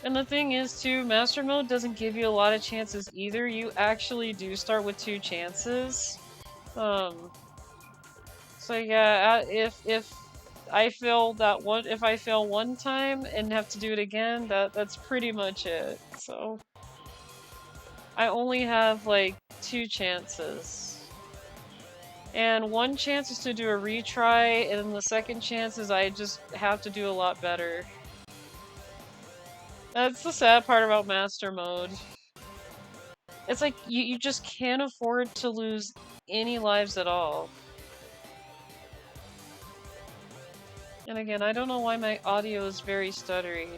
And the thing is too, Master Mode doesn't give you a lot of chances either. You actually do start with 2 chances. So yeah, if I fail that one, if I fail one time and have to do it again, that's pretty much it. So I only have like 2 chances. And one chance is to do a retry, and then the second chance is I just have to do a lot better. That's the sad part about Master Mode. It's like, you just can't afford to lose any lives at all. And again, I don't know why my audio is very stuttery.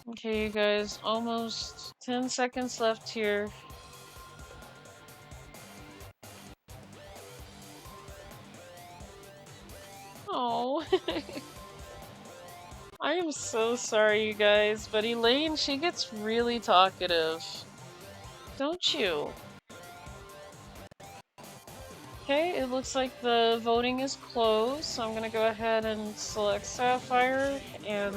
Okay, you guys, almost 10 seconds left here. Oh, I am so sorry, you guys, but Elaine, she gets really talkative. Don't you? Okay, it looks like the voting is closed, so I'm gonna go ahead and select Sapphire and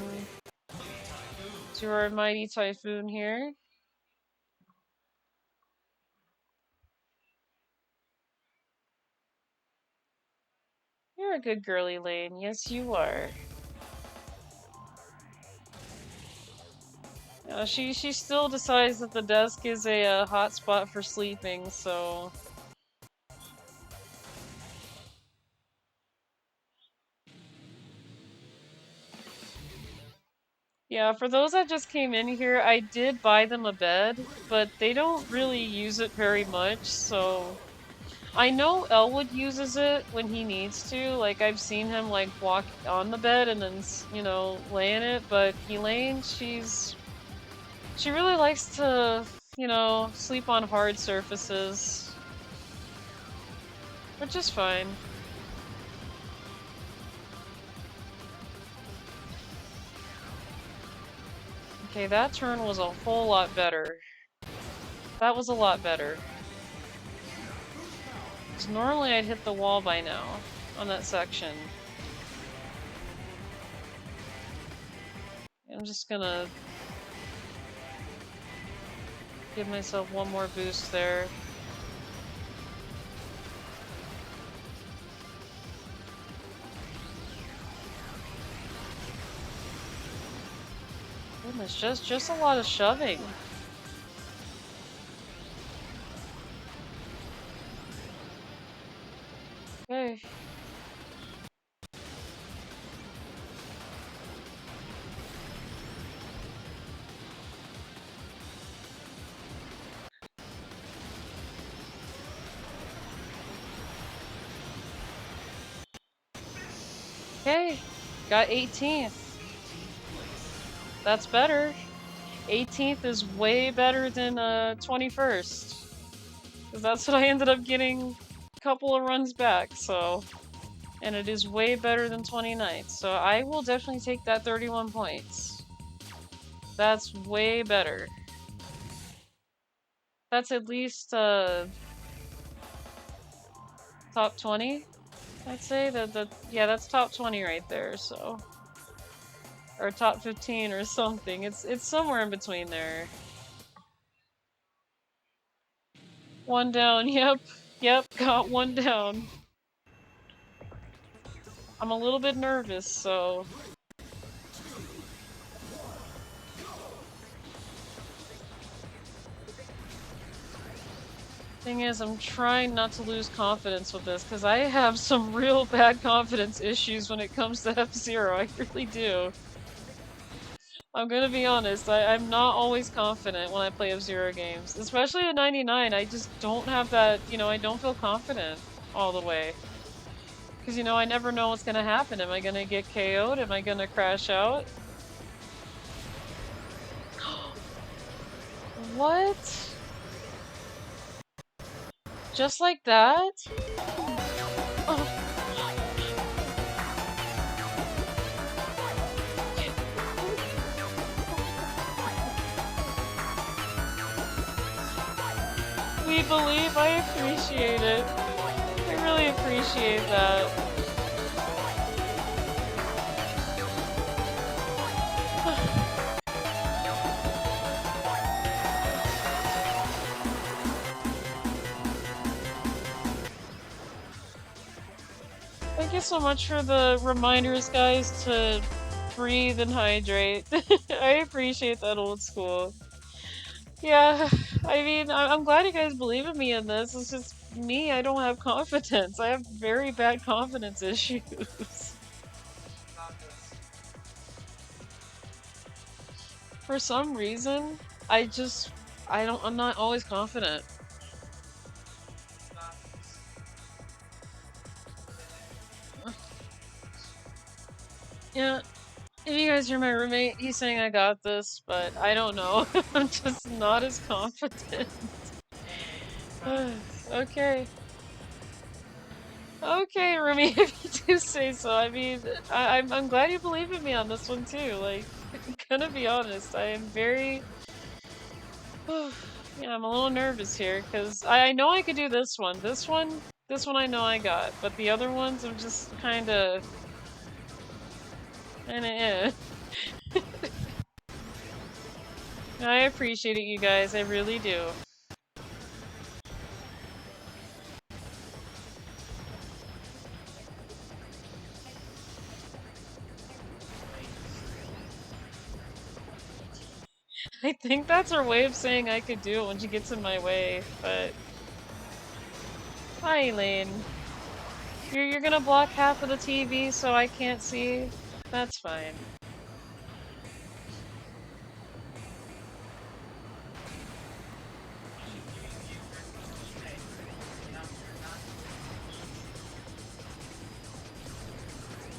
do our Mighty Typhoon here. You're a good girl, Elaine. Yes, you are. She still decides that the desk is a hot spot for sleeping, so... Yeah, for those that just came in here, I did buy them a bed, but they don't really use it very much, so... I know Elwood uses it when he needs to, like I've seen him like walk on the bed and then, you know, lay in it, but Elaine, she really likes to, you know, sleep on hard surfaces. Which is fine. Okay, that turn was a whole lot better. That was a lot better. Because normally I'd hit the wall by now on that section. I'm just gonna give myself one more boost there. Goodness, just a lot of shoving. Okay. Okay, got 18th. That's better. 18th is way better than 21st. Because that's what I ended up getting a couple of runs back, so. And it is way better than 29th. So I will definitely take that 31 points. That's way better. That's at least top 20, I'd say. Yeah, that's top 20 right there, so. Or top 15 or something. It's somewhere in between there. One down, yep. Yep, got one down. I'm a little bit nervous, so. Thing is, I'm trying not to lose confidence with this, because I have some real bad confidence issues when it comes to F-Zero. I really do. I'm gonna be honest, I'm not always confident when I play F-Zero games. Especially at 99, I just don't have that, you know, I don't feel confident all the way. Because, you know, I never know what's gonna happen. Am I gonna get KO'd? Am I gonna crash out? What? Just like that? Oh. We believe, I appreciate it. I really appreciate that. Thank you so much for the reminders, guys, to breathe and hydrate. I appreciate that, old school. Yeah, I mean, I'm glad you guys believe in me in this. It's just me, I don't have confidence. I have very bad confidence issues. For some reason, I'm not always confident. Yeah, if you guys are my roommate, he's saying I got this, but I don't know. I'm just not as confident. Okay. Okay, Rumi, if you do say so. I mean, I'm glad you believe in me on this one too. Like, I'm gonna be honest, I am very... yeah, I'm a little nervous here, because I know I could do this one. This one I know I got, but the other ones I'm just kinda... eh. I appreciate it, you guys, I really do. I think that's her way of saying I could do it when she gets in my way, but... Hi, Elaine. You're gonna block half of the TV so I can't see? That's fine.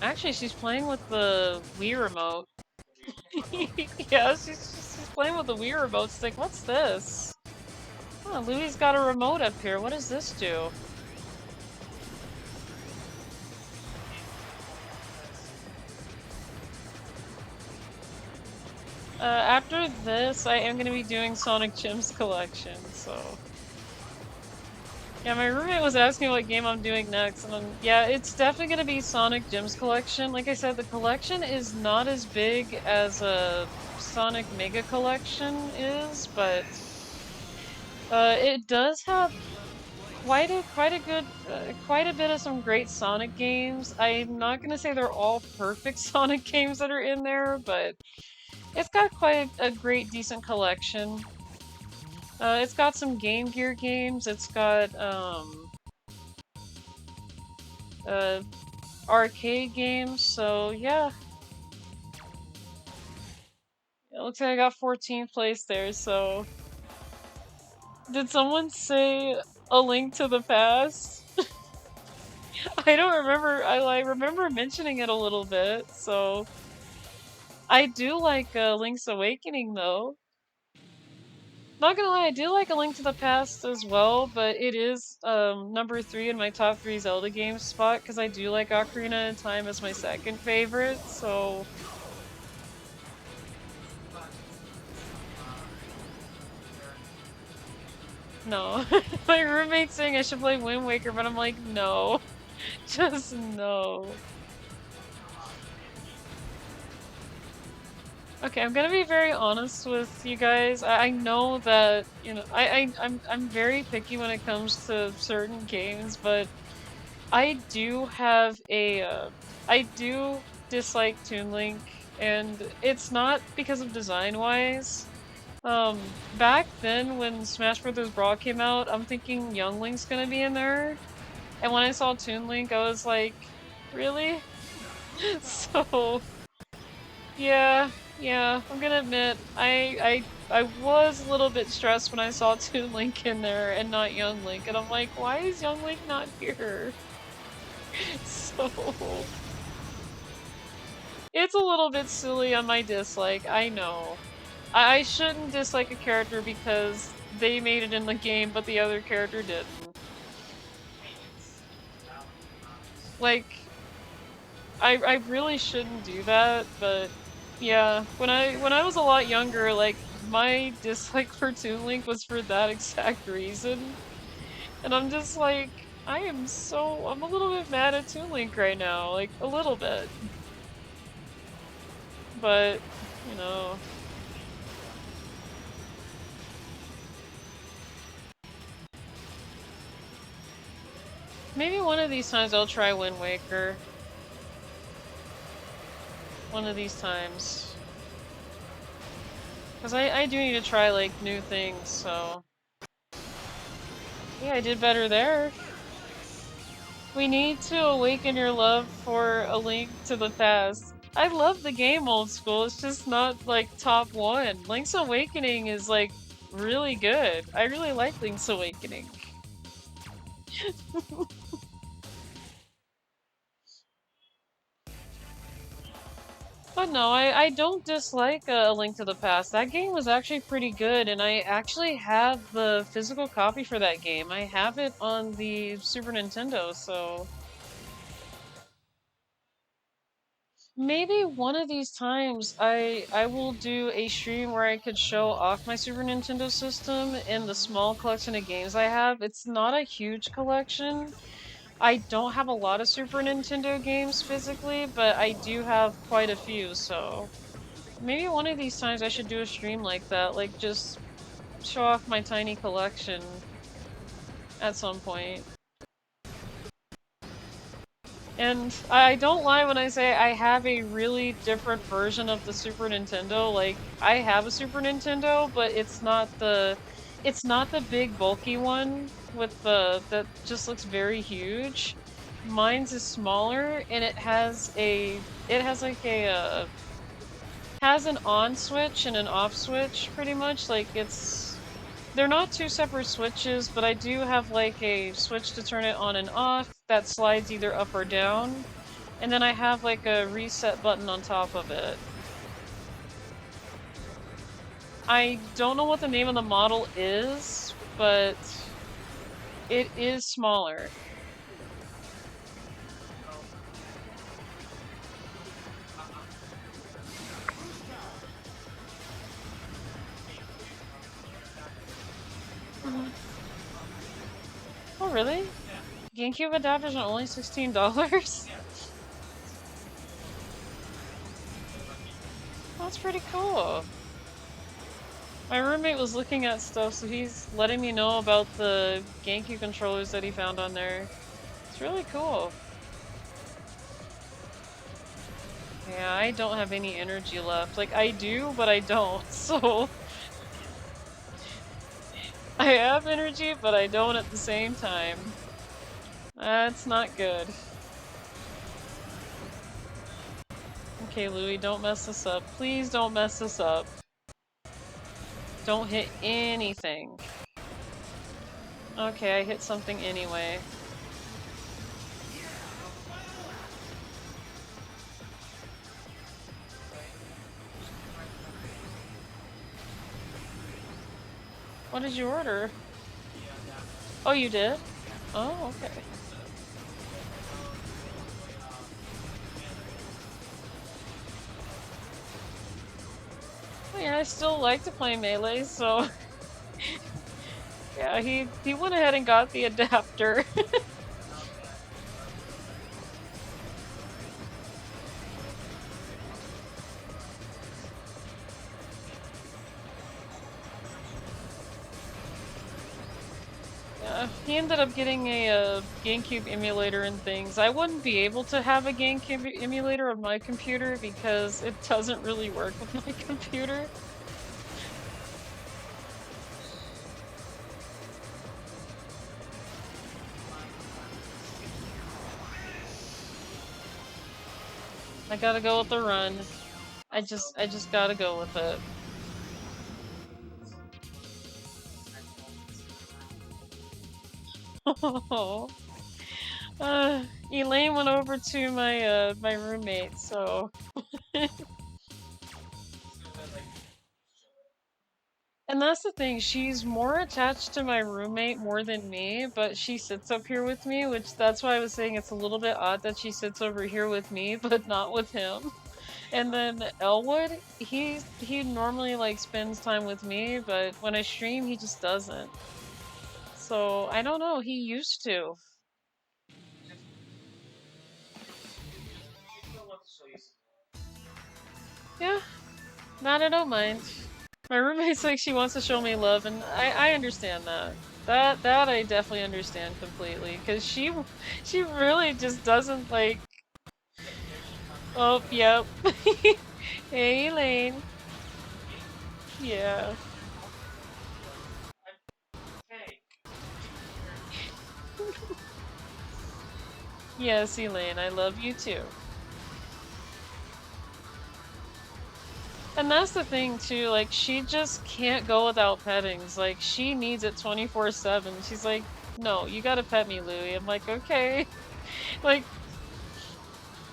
Actually, she's playing with the Wii remote. Yeah, she's playing with the Wii remote stick. What's this? Oh, Louie's got a remote up here. What does this do? After this, I am going to be doing Sonic Gems Collection, so... Yeah, my roommate was asking what game I'm doing next, and yeah, it's definitely going to be Sonic Gems Collection. Like I said, the collection is not as big as a Sonic Mega Collection is, but it does have quite a bit of some great Sonic games. I'm not going to say they're all perfect Sonic games that are in there, but it's got quite a great, decent collection. It's got some Game Gear games. It's got, arcade games, so yeah. It looks like I got 14th place there, so... Did someone say A Link to the Past? I don't remember. I remember mentioning it a little bit, so I do like Link's Awakening though. Not gonna lie, I do like A Link to the Past as well, but it is number 3 in my top 3 Zelda games spot because I do like Ocarina of Time as my second favorite. So no, my roommate's saying I should play Wind Waker, but I'm like, no, just no. Okay, I'm gonna be very honest with you guys. I know that, you know, I'm very picky when it comes to certain games, but I do have a I do dislike Toon Link, and it's not because of design wise. Back then when Smash Bros. Brawl came out, I'm thinking Young Link's gonna be in there, and when I saw Toon Link, I was like, really? So. Yeah, yeah, I'm gonna admit, I was a little bit stressed when I saw Toon Link in there and not Young Link, and I'm like, why is Young Link not here? So it's a little bit silly on my dislike, I know. I shouldn't dislike a character because they made it in the game, but the other character didn't. Like, I really shouldn't do that, but yeah, when I was a lot younger, like my dislike for Toon Link was for that exact reason. And I'm just like, I'm a little bit mad at Toon Link right now, like a little bit. But, you know, maybe one of these times I'll try Wind Waker. One of these times. Because I do need to try, like, new things, so... Yeah, I did better there. We need to awaken your love for A Link to the Past. I love the game, old school, it's just not, like, top 1. Link's Awakening is, like, really good. I really like Link's Awakening. But no, I don't dislike A Link to the Past. That game was actually pretty good, and I actually have the physical copy for that game. I have it on the Super Nintendo, so... Maybe one of these times I will do a stream where I could show off my Super Nintendo system and the small collection of games I have. It's not a huge collection. I don't have a lot of Super Nintendo games physically, but I do have quite a few, so... Maybe one of these times I should do a stream like that, like just show off my tiny collection at some point. And I don't lie when I say I have a really different version of the Super Nintendo. Like, I have a Super Nintendo, but it's not the big bulky one with that just looks very huge. Mine's is smaller and it has an on switch and an off switch pretty much. Like they're not two separate switches, but I do have like a switch to turn it on and off that slides either up or down. And then I have like a reset button on top of it. I don't know what the name of the model is, but it is smaller. Oh, really? GameCube adapters are only $16? That's pretty cool. My roommate was looking at stuff, so he's letting me know about the GameCube controllers that he found on there. It's really cool. Yeah, I don't have any energy left. Like, I do, but I don't, so... I have energy, but I don't at the same time. That's not good. Okay, Louie, don't mess this up. Please don't mess this up. Don't hit anything. Okay, I hit something anyway. What did you order? Oh, you did? Oh, okay. Oh, yeah, I still like to play Melee, so yeah, he went ahead and got the adapter. Yeah, he ended up getting a GameCube emulator and things. I wouldn't be able to have a GameCube emulator on my computer because it doesn't really work with my computer. I gotta go with the run. I just gotta go with it. Elaine went over to my roommate, so and that's the thing, she's more attached to my roommate more than me, but she sits up here with me, which that's why I was saying it's a little bit odd that she sits over here with me, but not with him. And then Elwood, he normally like spends time with me, but when I stream, he just doesn't. So I don't know, he used to. Yeah, not I don't mind. My roommate's like she wants to show me love, and I understand that. That I definitely understand completely, cause she really just doesn't like. Oh, yep. Hey, Elaine. Yeah. Yes, Elaine, I love you too. And that's the thing too, like she just can't go without pettings. Like she needs it 24/7. She's like, "No, you gotta pet me, Louie." I'm like, "Okay." Like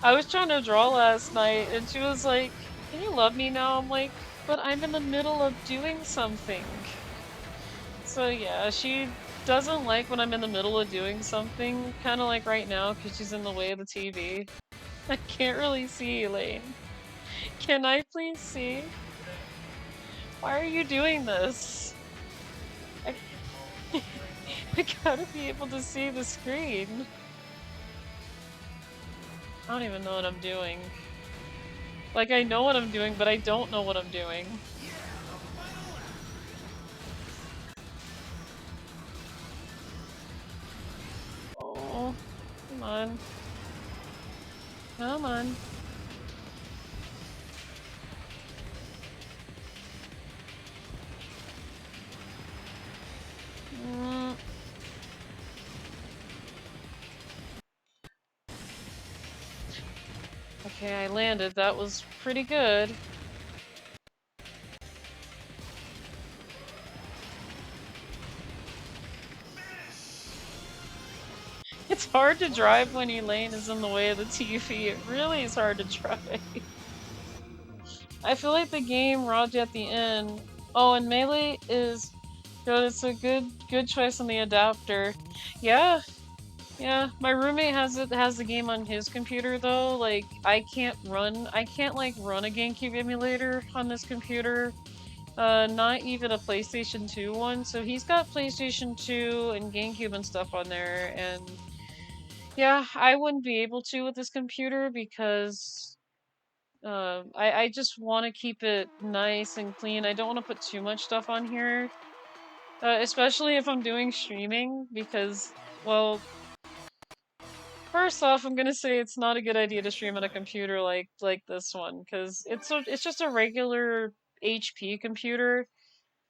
I was trying to draw last night and she was like, "Can you love me now?" I'm like, "But I'm in the middle of doing something." So yeah, she doesn't like when I'm in the middle of doing something, kind of like right now because she's in the way of the TV. I can't really see, Elaine. Can I please see? Why are you doing this? I, I gotta be able to see the screen. I don't even know what I'm doing. Like, I know what I'm doing, but I don't know what I'm doing. Oh, come on. Come on. Mm. Okay, I landed. That was pretty good. It's hard to drive when Elaine is in the way of the TV. It really is hard to drive. I feel like the game robbed you at the end. Oh, and Melee is good. It's a good choice on the adapter. Yeah, yeah. My roommate has the game on his computer though. Like I can't like run a GameCube emulator on this computer. Not even a PlayStation 2 one. So he's got PlayStation 2 and GameCube and stuff on there, and yeah, I wouldn't be able to with this computer because I just want to keep it nice and clean. I don't want to put too much stuff on here, especially if I'm doing streaming because, well, first off, I'm gonna say it's not a good idea to stream on a computer like this one because it's just a regular HP computer.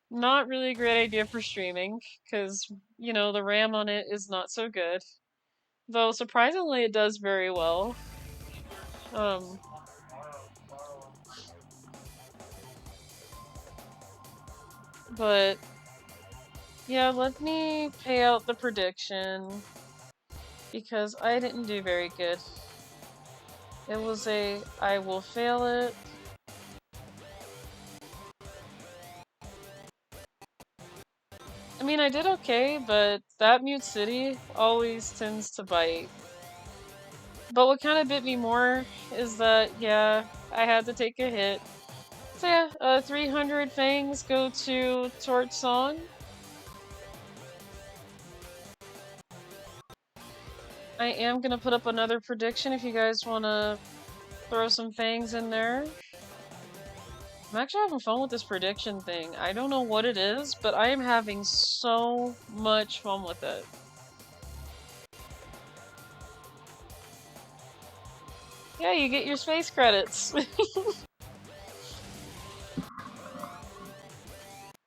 Not really a great idea for streaming because, you know, the RAM on it is not so good. Though surprisingly it does very well. Um, but yeah, let me pay out the prediction because I didn't do very good. It was a I will fail it. mean, I did okay, but that Mute City always tends to bite. But what kind of bit me more is that, yeah, I had to take a hit. So yeah, 300 fangs go to Torch Song. I am gonna put up another prediction if you guys wanna throw some fangs in there. I'm actually having fun with this prediction thing. I don't know what it is, but I am having so much fun with it. Yeah, you get your space credits.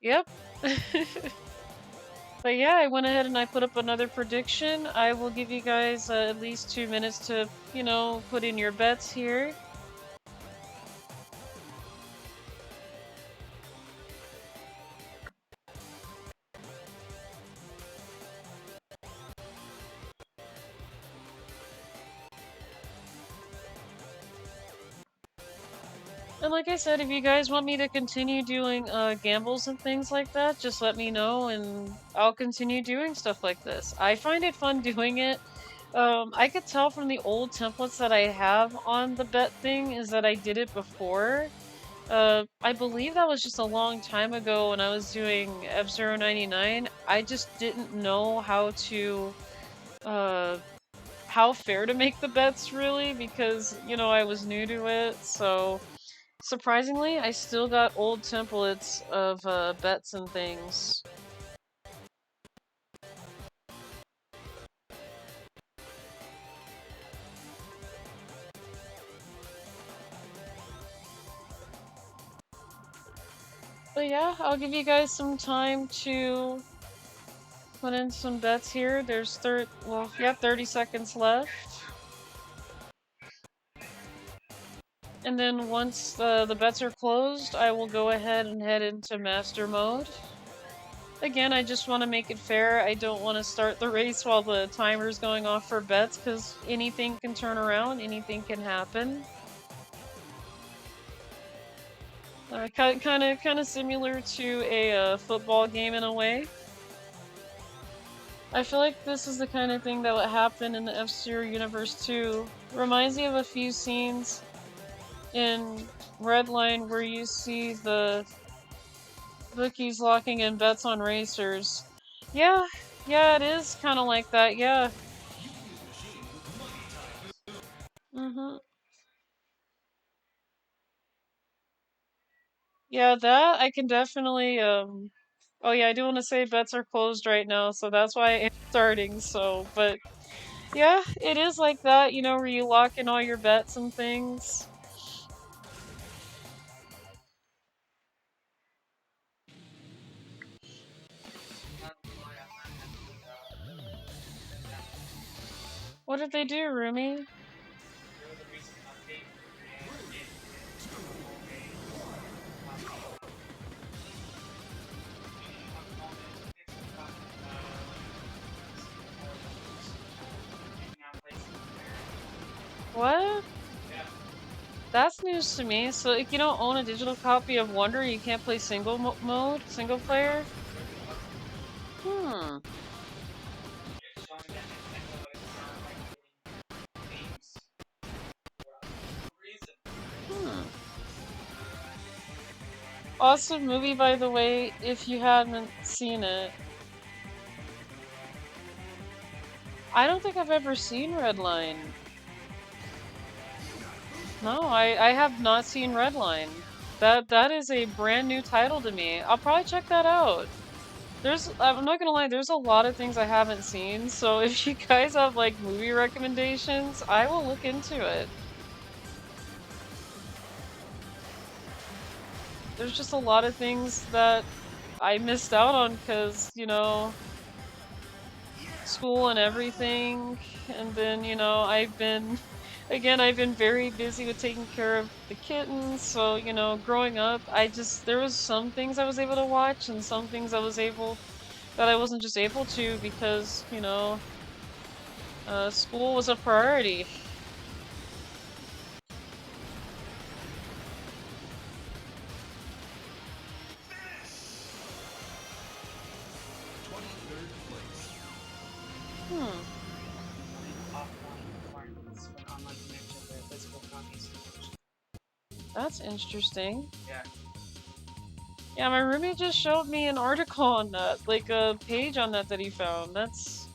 Yep. But yeah, I went ahead and I put up another prediction. I will give you guys at least 2 minutes to, you know, put in your bets here. And like I said, if you guys want me to continue doing gambles and things like that, just let me know and I'll continue doing stuff like this. I find it fun doing it. I could tell from the old templates that I have on the bet thing is that I did it before. I believe that was just a long time ago when I was doing F-Zero 99. I just didn't know how fair to make the bets really because, you know, I was new to it, so surprisingly, I still got old templates of bets and things. But yeah, I'll give you guys some time to put in some bets here. There's 30 seconds left. And then once the bets are closed, I will go ahead and head into master mode. Again, I just want to make it fair. I don't want to start the race while the timer's going off for bets, because anything can turn around, anything can happen. Kind of similar to a football game in a way. I feel like this is the kind of thing that would happen in the F-Zero universe too. Reminds me of a few scenes in Redline where you see the bookies locking in bets on racers. Yeah, it is kind of like that, yeah. Yeah, that I can definitely, oh yeah, I do want to say bets are closed right now, so that's why I am starting, so, but yeah, it is like that, you know, where you lock in all your bets and things. What did they do, Rumi? What? That's news to me. So if you don't own a digital copy of Wonder, you can't play single player? Hmm. Hmm. Awesome movie, by the way, if you haven't seen it. I don't think I've ever seen Redline. No, I have not seen Redline. That is a brand new title to me. I'll probably check that out. I'm not gonna lie, there's a lot of things I haven't seen, so if you guys have like movie recommendations, I will look into it. There's just a lot of things that I missed out on because, you know, school and everything, and then, you know, I've been very busy with taking care of the kittens, so, you know, growing up, there was some things I was able to watch and some things that I wasn't just able to because, you know, school was a priority. That's interesting. Yeah. Yeah, my roommate just showed me an article on that, like a page on that he found. That's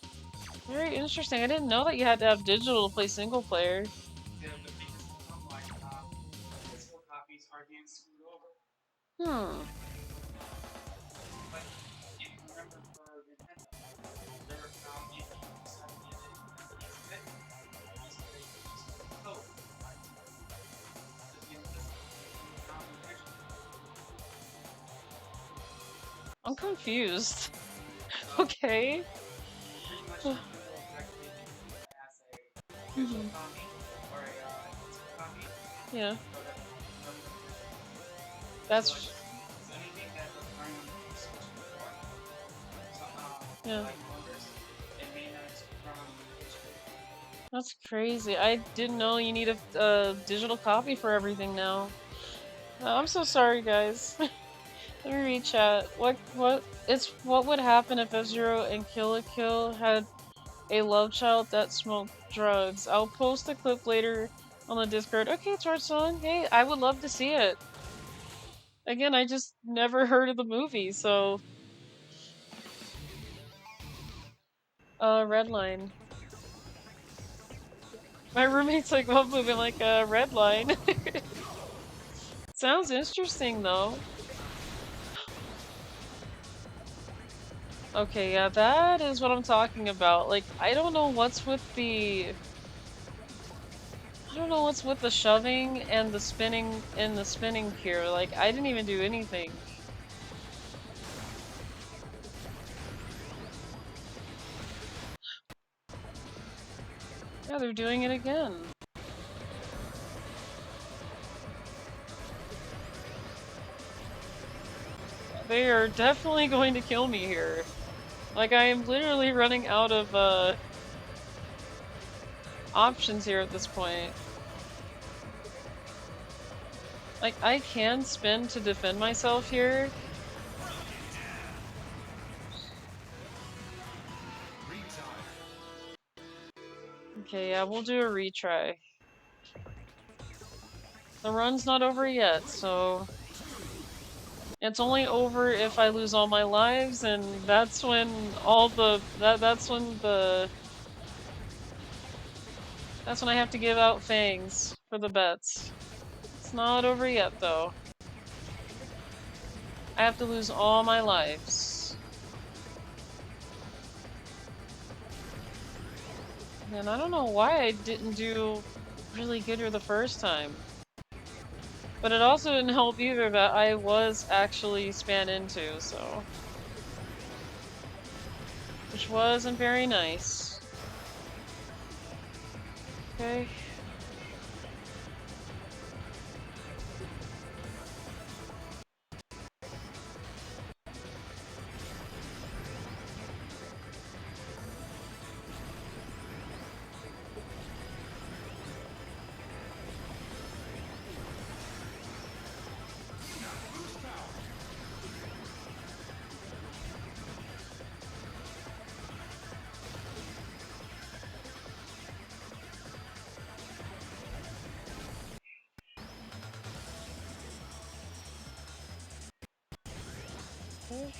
very interesting. I didn't know that you had to have digital to play single player. Yeah, but because of them, like, physical copies are being screwed over. Hmm. Like, if you remember for Nintendo, there, if you decide to get it PSP, you still use the code, right? To be physical, not digital. I'm confused. So, Okay. pretty much Nintendo effectively treats it as a digital copy or a physical copy Yeah. for whatever version. That's So anything that was running on the Switch before, so, yeah. like Wonders, it may not run on the HP. That's crazy. I didn't know you need a digital copy for everything now. I'm so sorry, guys. Let me read chat. What would happen if F-Zero and Kill la Kill had a love child that smoked drugs? I'll post a clip later on the Discord. Okay, Torson. Hey, I would love to see it. Again, I just never heard of the movie, so Redline. My roommate's like, what movie? I'm like, Redline. Sounds interesting though. Okay, yeah, that is what I'm talking about. Like, I don't know what's with the shoving and the spinning here. Like, I didn't even do anything. Yeah, they're doing it again. They are definitely going to kill me here. Like, I am literally running out of, options here at this point. Like, I can spin to defend myself here. Okay, yeah, we'll do a retry. The run's not over yet, so... It's only over if I lose all my lives, and that's when all the... That's when I have to give out fangs for the bets. It's not over yet, though. I have to lose all my lives. And I don't know why I didn't do really good here the first time. But it also didn't help either that I was actually span into, so... Which wasn't very nice. Okay. Okay.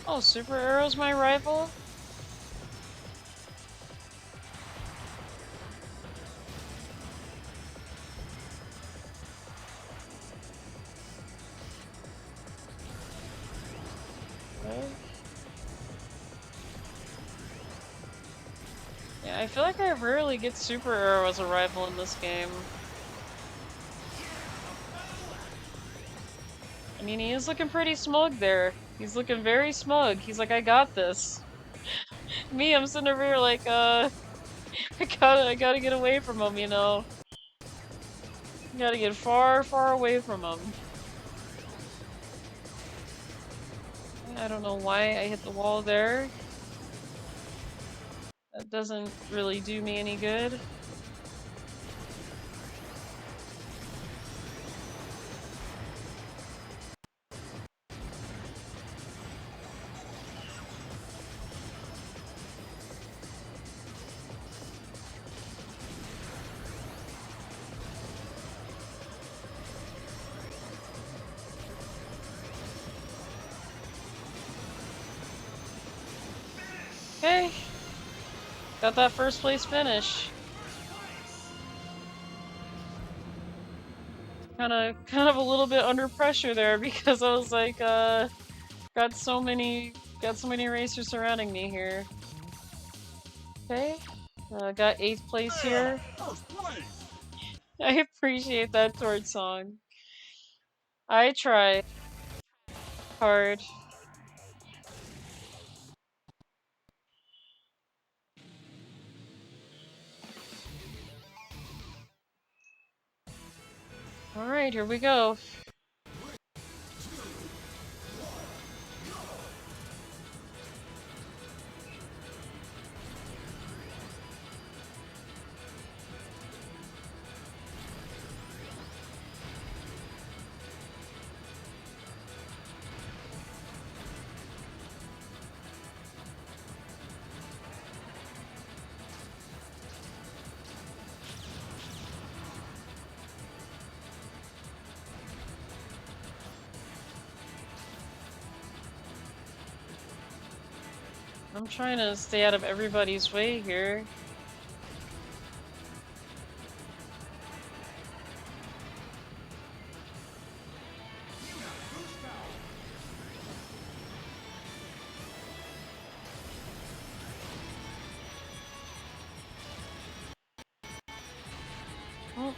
Oh, Super Arrow's my rival? Okay. Yeah, I feel like I rarely get Super Arrow as a rival in this game. I mean, he is looking pretty smug there. He's looking very smug. He's like, I got this. Me, I'm sitting over here like, I gotta get away from him, you know? Gotta get far, far away from him. I don't know why I hit the wall there. That doesn't really do me any good. Okay. Got that first place finish. Kind of a little bit under pressure there because I was like, got so many racers surrounding me here. Okay. Got 8th place here. First place. I appreciate that Torch song. I try hard. Alright, here we go. I'm trying to stay out of everybody's way here. Oh.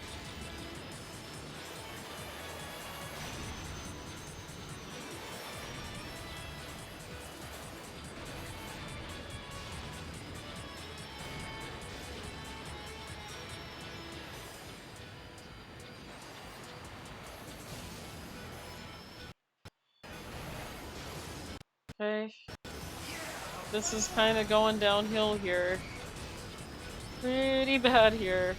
Okay. This is kind of going downhill here. Pretty bad here.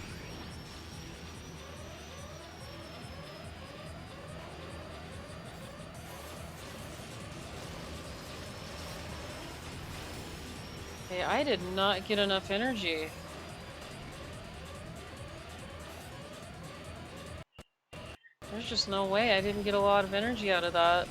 Hey, I did not get enough energy. There's just no way I didn't get a lot of energy out of that.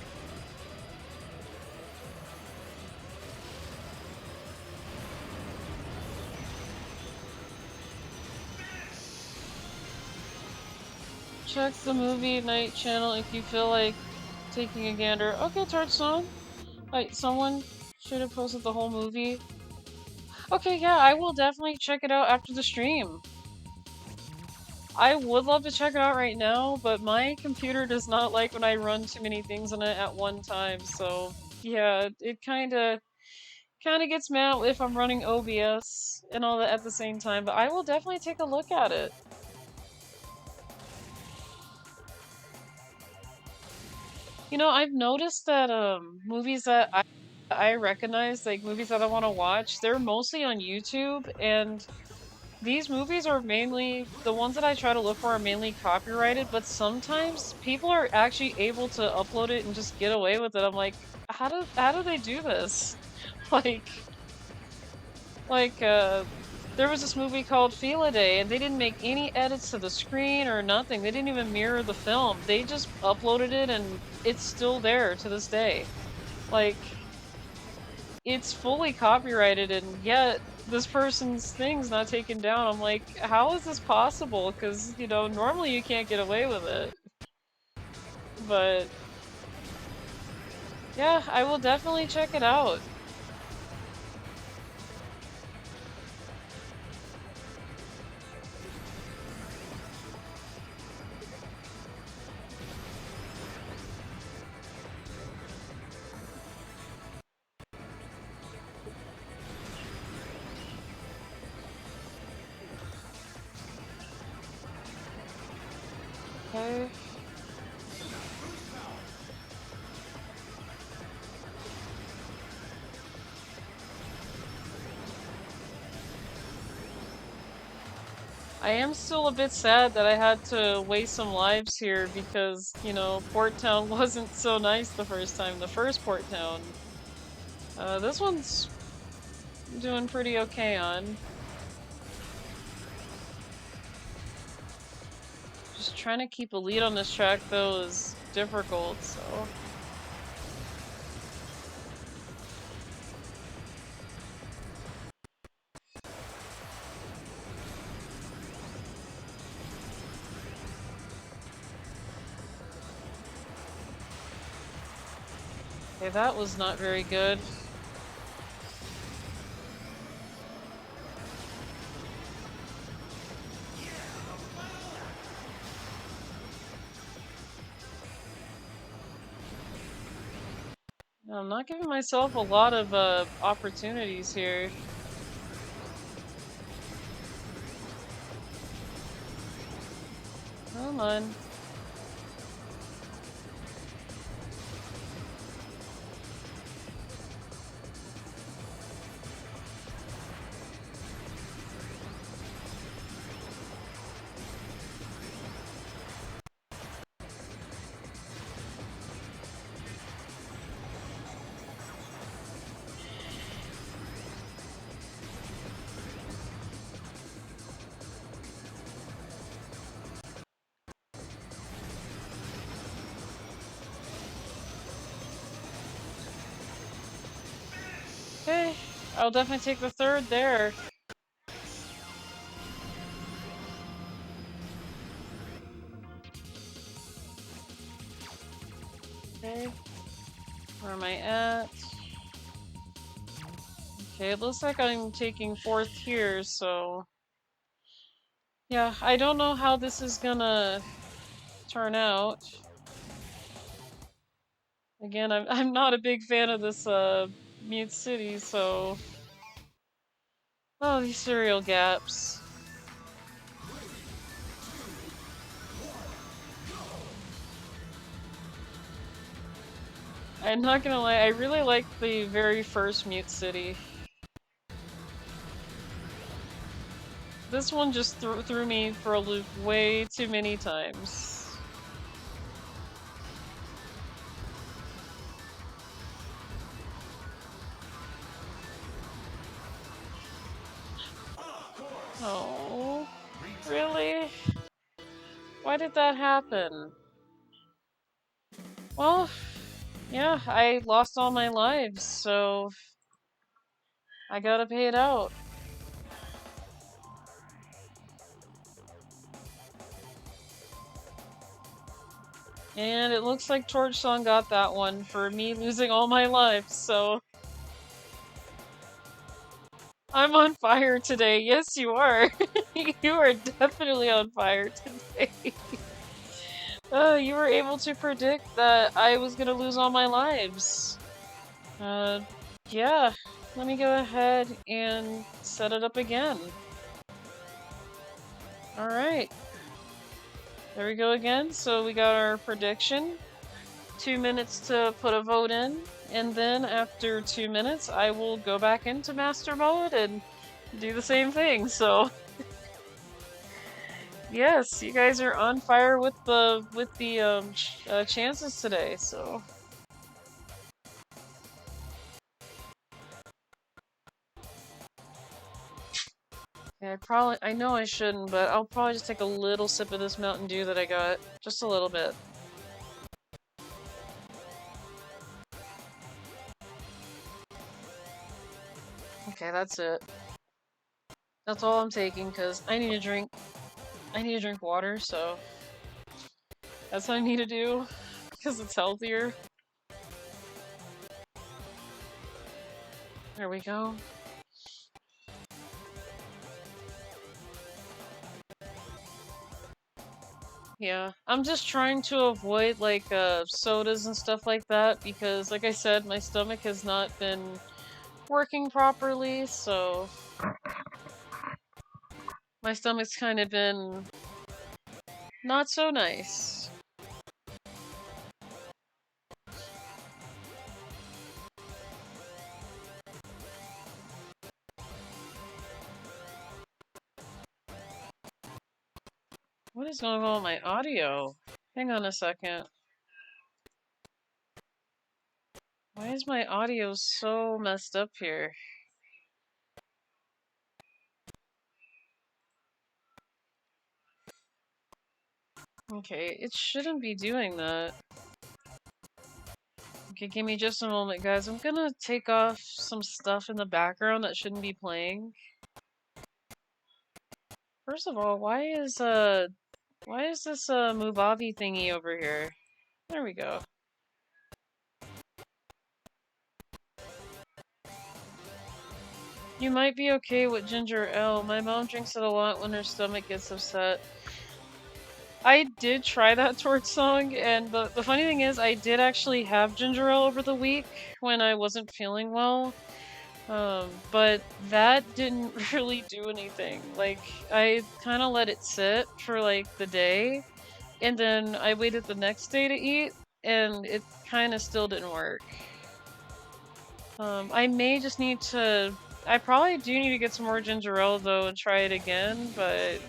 Check the movie night channel if you feel like taking a gander. Okay, Torch Song. Like, someone should have posted the whole movie. Okay, yeah, I will definitely check it out after the stream. I would love to check it out right now, but my computer does not like when I run too many things on it at one time, so yeah, it kinda gets mad if I'm running OBS and all that at the same time, but I will definitely take a look at it. You know, I've noticed that movies that I recognize, like movies that I want to watch, they're mostly on YouTube, and these movies are mainly the ones that I try to look for are mainly copyrighted, but sometimes people are actually able to upload it and just get away with it. I'm like, how do they do this? Like there was this movie called Feel a Day, and they didn't make any edits to the screen or nothing. They didn't even mirror the film. They just uploaded it, and it's still there to this day. Like, it's fully copyrighted, and yet this person's thing's not taken down. I'm like, how is this possible? Because, you know, normally you can't get away with it. But yeah, I will definitely check it out. Okay. I am still a bit sad that I had to waste some lives here because, you know, Port Town wasn't so nice the first time, the first Port Town. This one's doing pretty okay on. Just trying to keep a lead on this track, though, is difficult, so... Okay, that was not very good. I'm not giving myself a lot of opportunities here. Come on. Okay, I'll definitely take the third there. Okay, where am I at? Okay, it looks like I'm taking fourth here, so... Yeah, I don't know how this is gonna turn out. Again, I'm not a big fan of this Mute City, so... Oh, these serial gaps. I'm not gonna lie, I really like the very first Mute City. This one just threw me for a loop way too many times. Oh, really? Why did that happen? Well, yeah, I lost all my lives, so I gotta pay it out. And it looks like Torch Song got that one for me losing all my lives, so... I'm on fire today. Yes, you are. You are definitely on fire today. You were able to predict that I was gonna lose all my lives. Yeah. Let me go ahead and set it up again. Alright. There we go again. So we got our prediction. 2 minutes to put a vote in. And then after 2 minutes, I will go back into master mode and do the same thing. So... Yes, you guys are on fire with the chances today, so... Yeah, I know I shouldn't, but I'll probably just take a little sip of this Mountain Dew that I got. Just a little bit. Okay, that's it. That's all I'm taking, because I need to drink water, so... That's what I need to do, because it's healthier. There we go. Yeah, I'm just trying to avoid, like, sodas and stuff like that, because, like I said, my stomach has not been working properly, so... My stomach's kind of been... not so nice. What is going on with my audio? Hang on a second. Why is my audio so messed up here? Okay, it shouldn't be doing that. Okay, give me just a moment, guys. I'm gonna take off some stuff in the background that shouldn't be playing. First of all, why is this Muvavi thingy over here? There we go. You might be okay with ginger ale. My mom drinks it a lot when her stomach gets upset. I did try that torch song, and the funny thing is, I did actually have ginger ale over the week when I wasn't feeling well. But that didn't really do anything. Like, I kind of let it sit for like the day, and then I waited the next day to eat, and it kind of still didn't work. I may just need to. I probably do need to get some more ginger ale though and try it again, but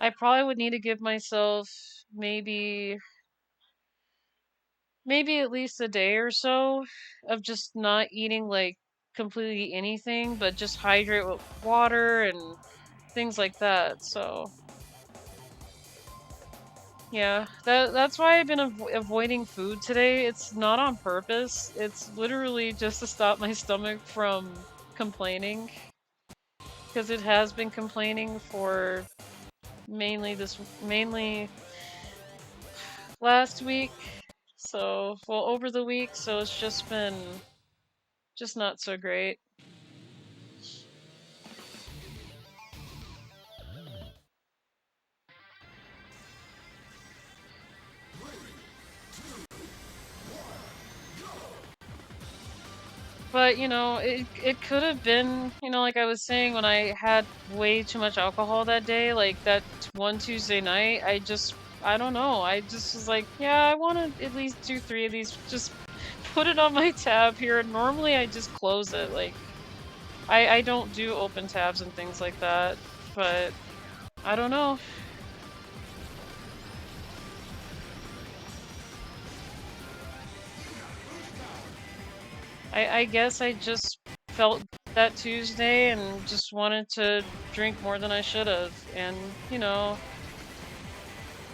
I probably would need to give myself maybe at least a day or so of just not eating like completely anything, but just hydrate with water and things like that. So yeah, that's why I've been avoiding food today. It's not on purpose. It's literally just to stop my stomach from complaining, because it has been complaining for mainly last week. So, well, over the week, so it's just been just not so great. But, you know, it could have been, you know, like I was saying, when I had way too much alcohol that day, like that one Tuesday night, I don't know, I just was like, yeah, I want to at least do 3 of these, just put it on my tab here. Normally I just close it, like, I don't do open tabs and things like that, but I don't know. I guess I just felt that Tuesday and just wanted to drink more than I should have. And, you know,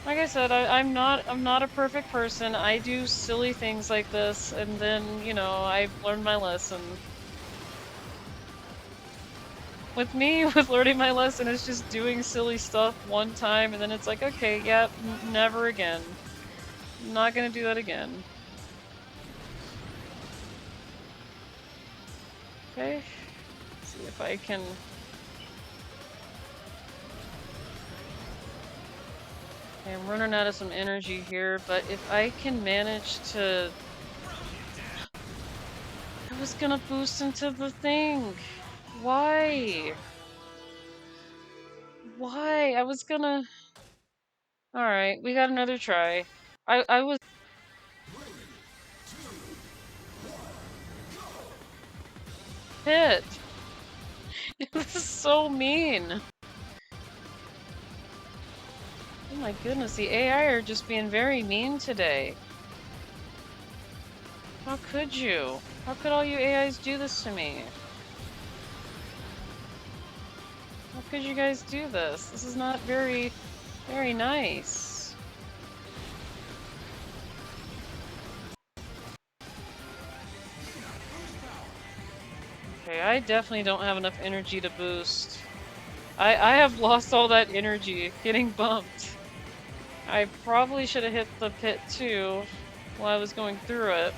like I said, I'm not a perfect person. I do silly things like this, and then, you know, I've learned my lesson. With me, with learning my lesson, it's just doing silly stuff one time, and then it's like, okay, yeah, never again. I'm not gonna do that again. Okay, let's see if I can. Okay, I'm running out of some energy here, but if I can manage to. I was gonna boost into the thing. Why? Why? I was gonna. Alright, we got another try. I was. Hit! This is so mean! Oh my goodness, the AI are just being very mean today. How could you? How could all you AIs do this to me? How could you guys do this? This is not very nice. Okay, I definitely don't have enough energy to boost. I have lost all that energy getting bumped. I probably should have hit the pit too while I was going through it.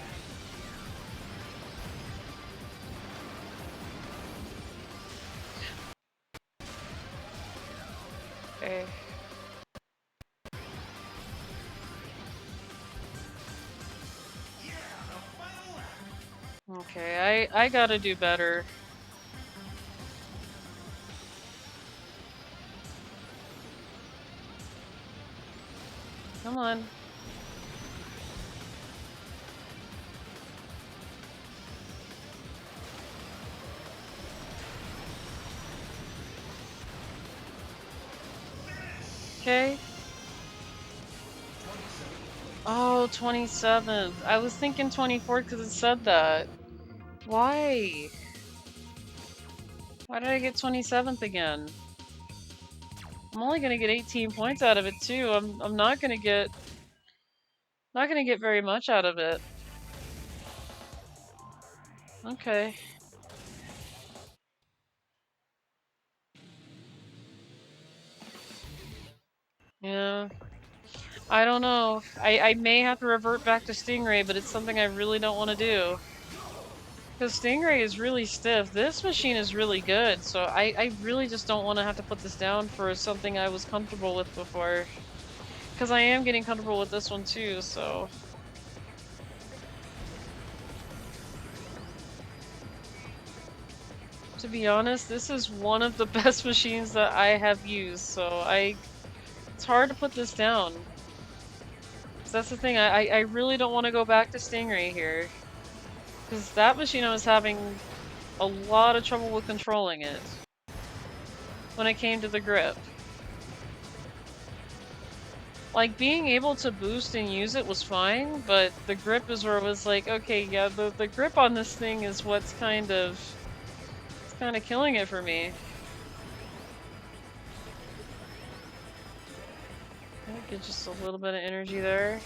Okay. Okay, I gotta do better. Come on. Okay. Oh, 27th. I was thinking 24th because it said that. Why? Why did I get 27th again? I'm only gonna get 18 points out of it too. I'm not gonna get very much out of it. Okay. Yeah. I don't know. I may have to revert back to Stingray, but it's something I really don't want to do. Because Stingray is really stiff. This machine is really good, so I really just don't want to have to put this down for something I was comfortable with before. Because I am getting comfortable with this one too, so... To be honest, this is one of the best machines that I have used, so it's hard to put this down. So that's the thing, I really don't want to go back to Stingray here. Because that machine I was having a lot of trouble with controlling it. When it came to the grip. Like, being able to boost and use it was fine, but the grip is where it was like, okay, yeah, the grip on this thing is what's kind of killing it for me. Get just a little bit of energy there.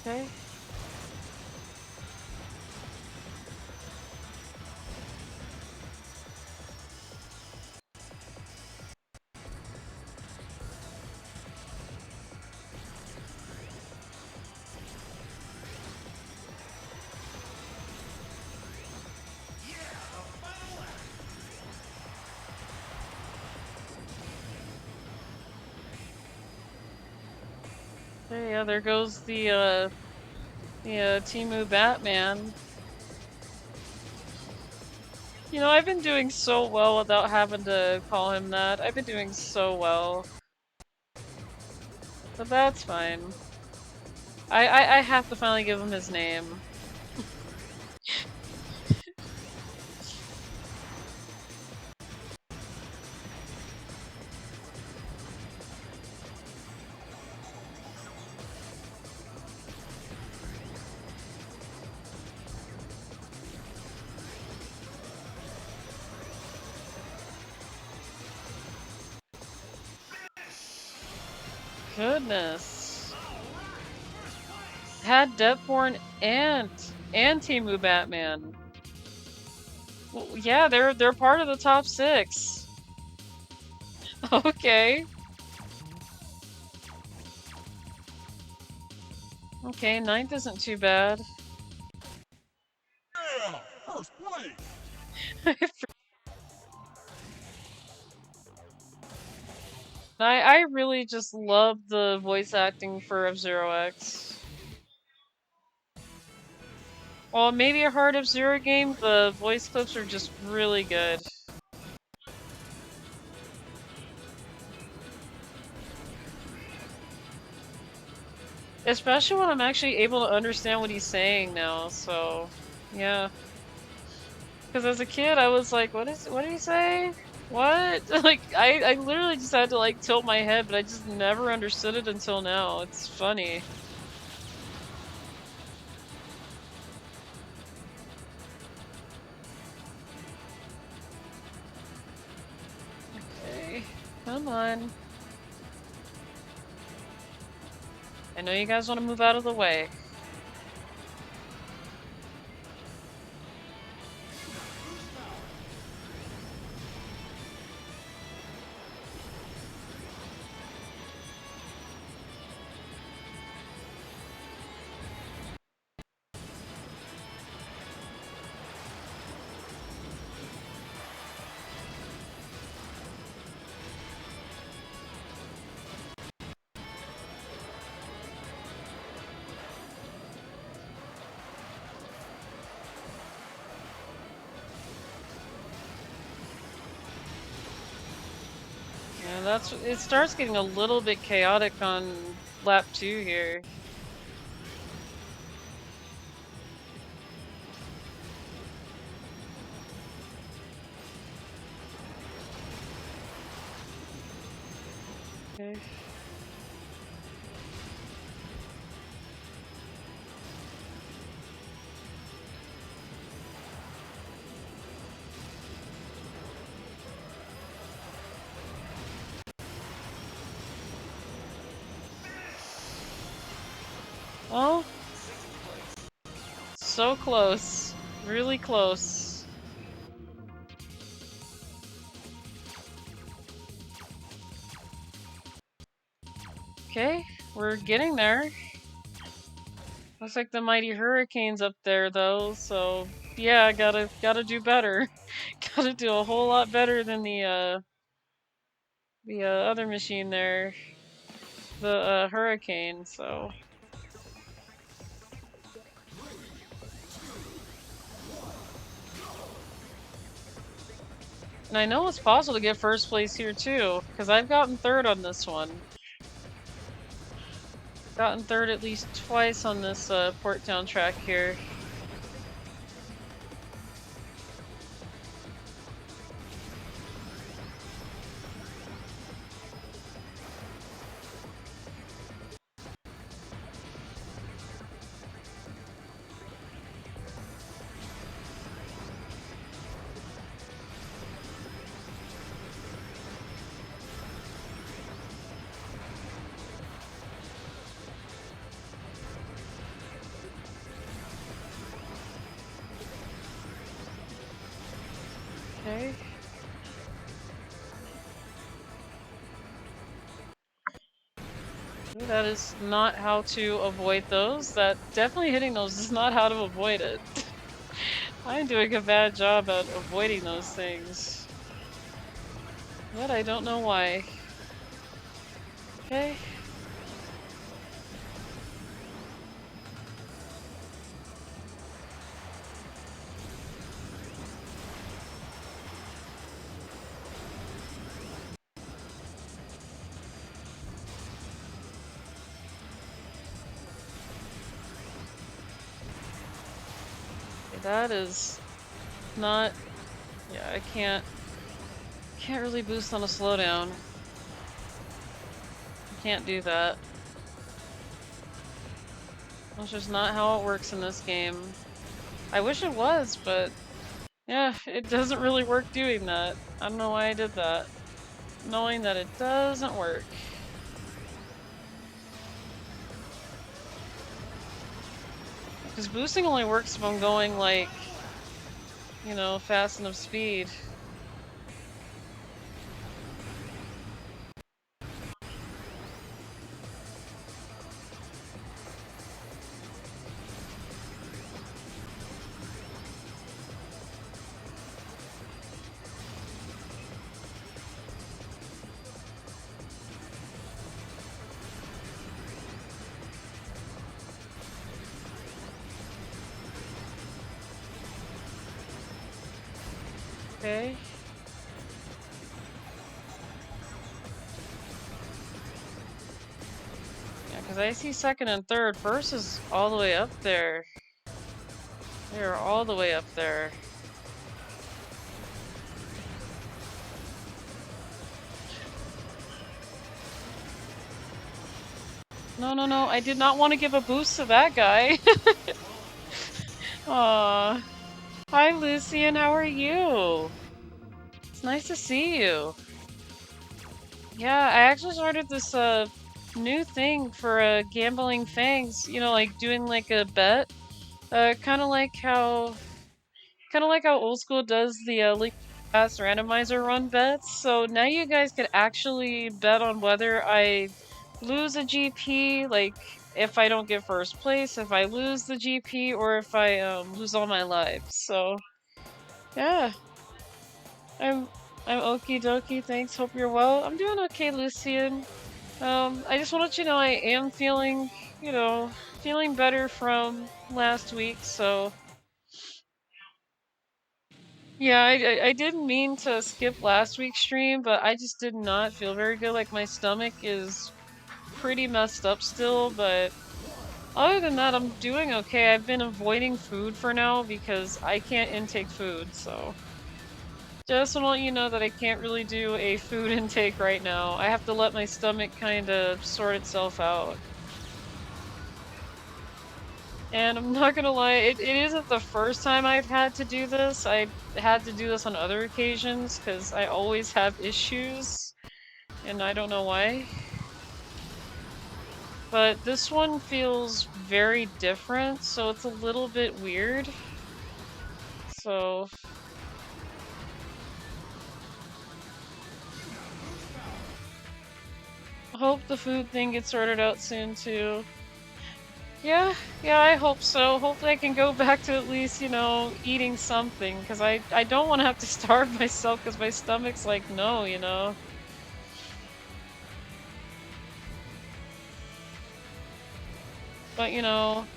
Okay. Hey, yeah, there goes the Temu Batman. You know, I've been doing so well without having to call him that. I've been doing so well. But that's fine. I have to finally give him his name. Goodness. Had Deathborn and Temu Batman. Well, yeah, they're part of the top 6. Okay. Okay, 9th isn't too bad. Yeah! First place! I really just love the voice acting for F-Zero X. While it may be a hard F-Zero game, the voice clips are just really good. Especially when I'm actually able to understand what he's saying now, so yeah. Because as a kid, I was like, what did he say? What? Like, I literally just had to like tilt my head, but I just never understood it until now. It's funny. Okay, come on. I know you guys want to move out of the way. Yeah, it starts getting a little bit chaotic on lap 2 here. Okay. Oh, so close. Really close. Okay, we're getting there. Looks like the mighty hurricane's up there though, so yeah, gotta do better. Gotta do a whole lot better than the other machine there, the hurricane. So. And I know it's possible to get first place here too, because I've gotten third on this one. Gotten third at least twice on this Port Town track here. Okay. That is not how to avoid those. That definitely hitting those is not how to avoid it. I'm doing a bad job at avoiding those things. But I don't know why. Okay. That is not... Yeah, I can't really boost on a slowdown. Can't do that. That's just not how it works in this game. I wish it was, but yeah, it doesn't really work doing that. I don't know why I did that. Knowing that it doesn't work. Because boosting only works if I'm going like, you know, fast enough speed. Okay. Yeah, because I see second and third. First is all the way up there. They're all the way up there. No, no, no. I did not want to give a boost to that guy. Aww. Hi, Lucian. How are you? It's nice to see you. Yeah, I actually started this new thing for gambling fangs. You know, like doing like a bet. Kind of like how old school does the Link Pass randomizer run bets. So now you guys can actually bet on whether I lose a GP, like if I don't get first place, if I lose the GP, or if I lose all my lives. So yeah, I'm okie dokie. Thanks. Hope you're well. I'm doing okay, Lucian. I just want to let you know I am feeling, you know, feeling better from last week. So. Yeah, I didn't mean to skip last week's stream, but I just did not feel very good. Like, my stomach is pretty messed up still, but other than that, I'm doing okay. I've been avoiding food for now because I can't intake food, so... Just want to let you know that I can't really do a food intake right now. I have to let my stomach kinda sort itself out. And I'm not gonna lie, it isn't the first time I've had to do this. I've had to do this on other occasions, because I always have issues, and I don't know why. But this one feels very different, so it's a little bit weird. So... hope the food thing gets sorted out soon too. Yeah, I hope so. Hopefully I can go back to at least, you know, eating something, because I don't want to have to starve myself because my stomach's like, no, you know. But, you know,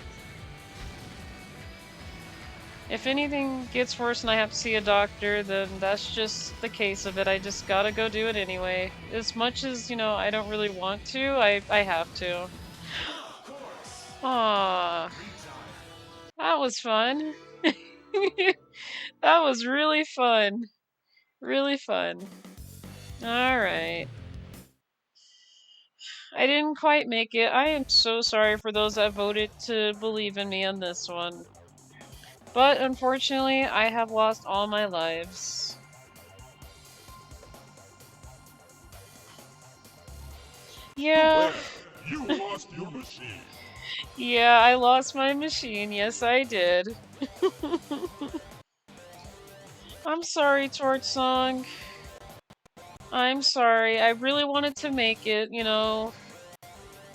if anything gets worse and I have to see a doctor, then that's just the case of it. I just gotta go do it anyway. As much as, you know, I don't really want to, I have to. Aww. That was fun. That was really fun. Really fun. Alright. I didn't quite make it. I am so sorry for those that voted to believe in me on this one. But unfortunately, I have lost all my lives. Yeah. You lost your machine. Yeah, I lost my machine. Yes, I did. I'm sorry, Torch Song. I'm sorry. I really wanted to make it, you know.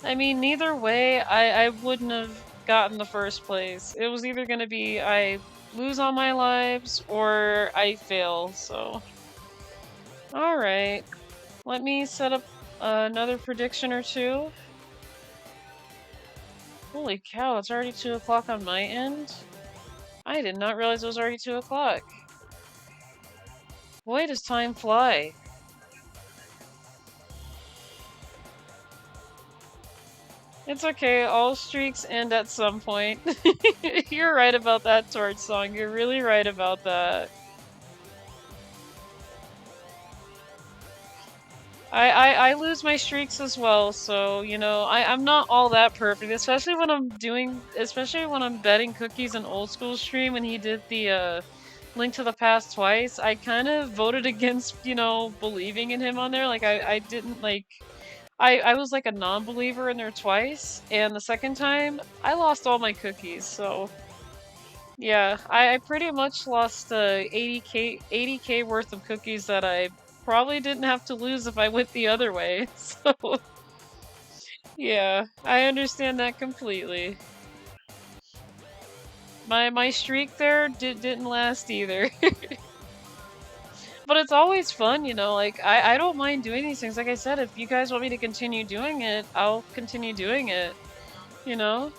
I mean, neither way, I wouldn't have gotten the first place. It was either gonna be I lose all my lives or I fail, so. Alright. Let me set up another prediction or two. Holy cow, it's already 2 o'clock on my end? I did not realize it was already 2 o'clock. Boy, does time fly. It's okay, all streaks end at some point. You're right about that, Torch Song. You're really right about that. I lose my streaks as well, so, you know, I'm not all that perfect, especially when I'm betting cookies in old school stream when he did the, Link to the Past twice. I kind of voted against, you know, believing in him on there, like, I didn't, like, I was like a non-believer in there twice, and the second time, I lost all my cookies, so... yeah, I pretty much lost 80k worth of cookies that I probably didn't have to lose if I went the other way, so... yeah, I understand that completely. My streak there didn't last either. But it's always fun, you know, like, I don't mind doing these things. Like I said, if you guys want me to continue doing it, I'll continue doing it, you know?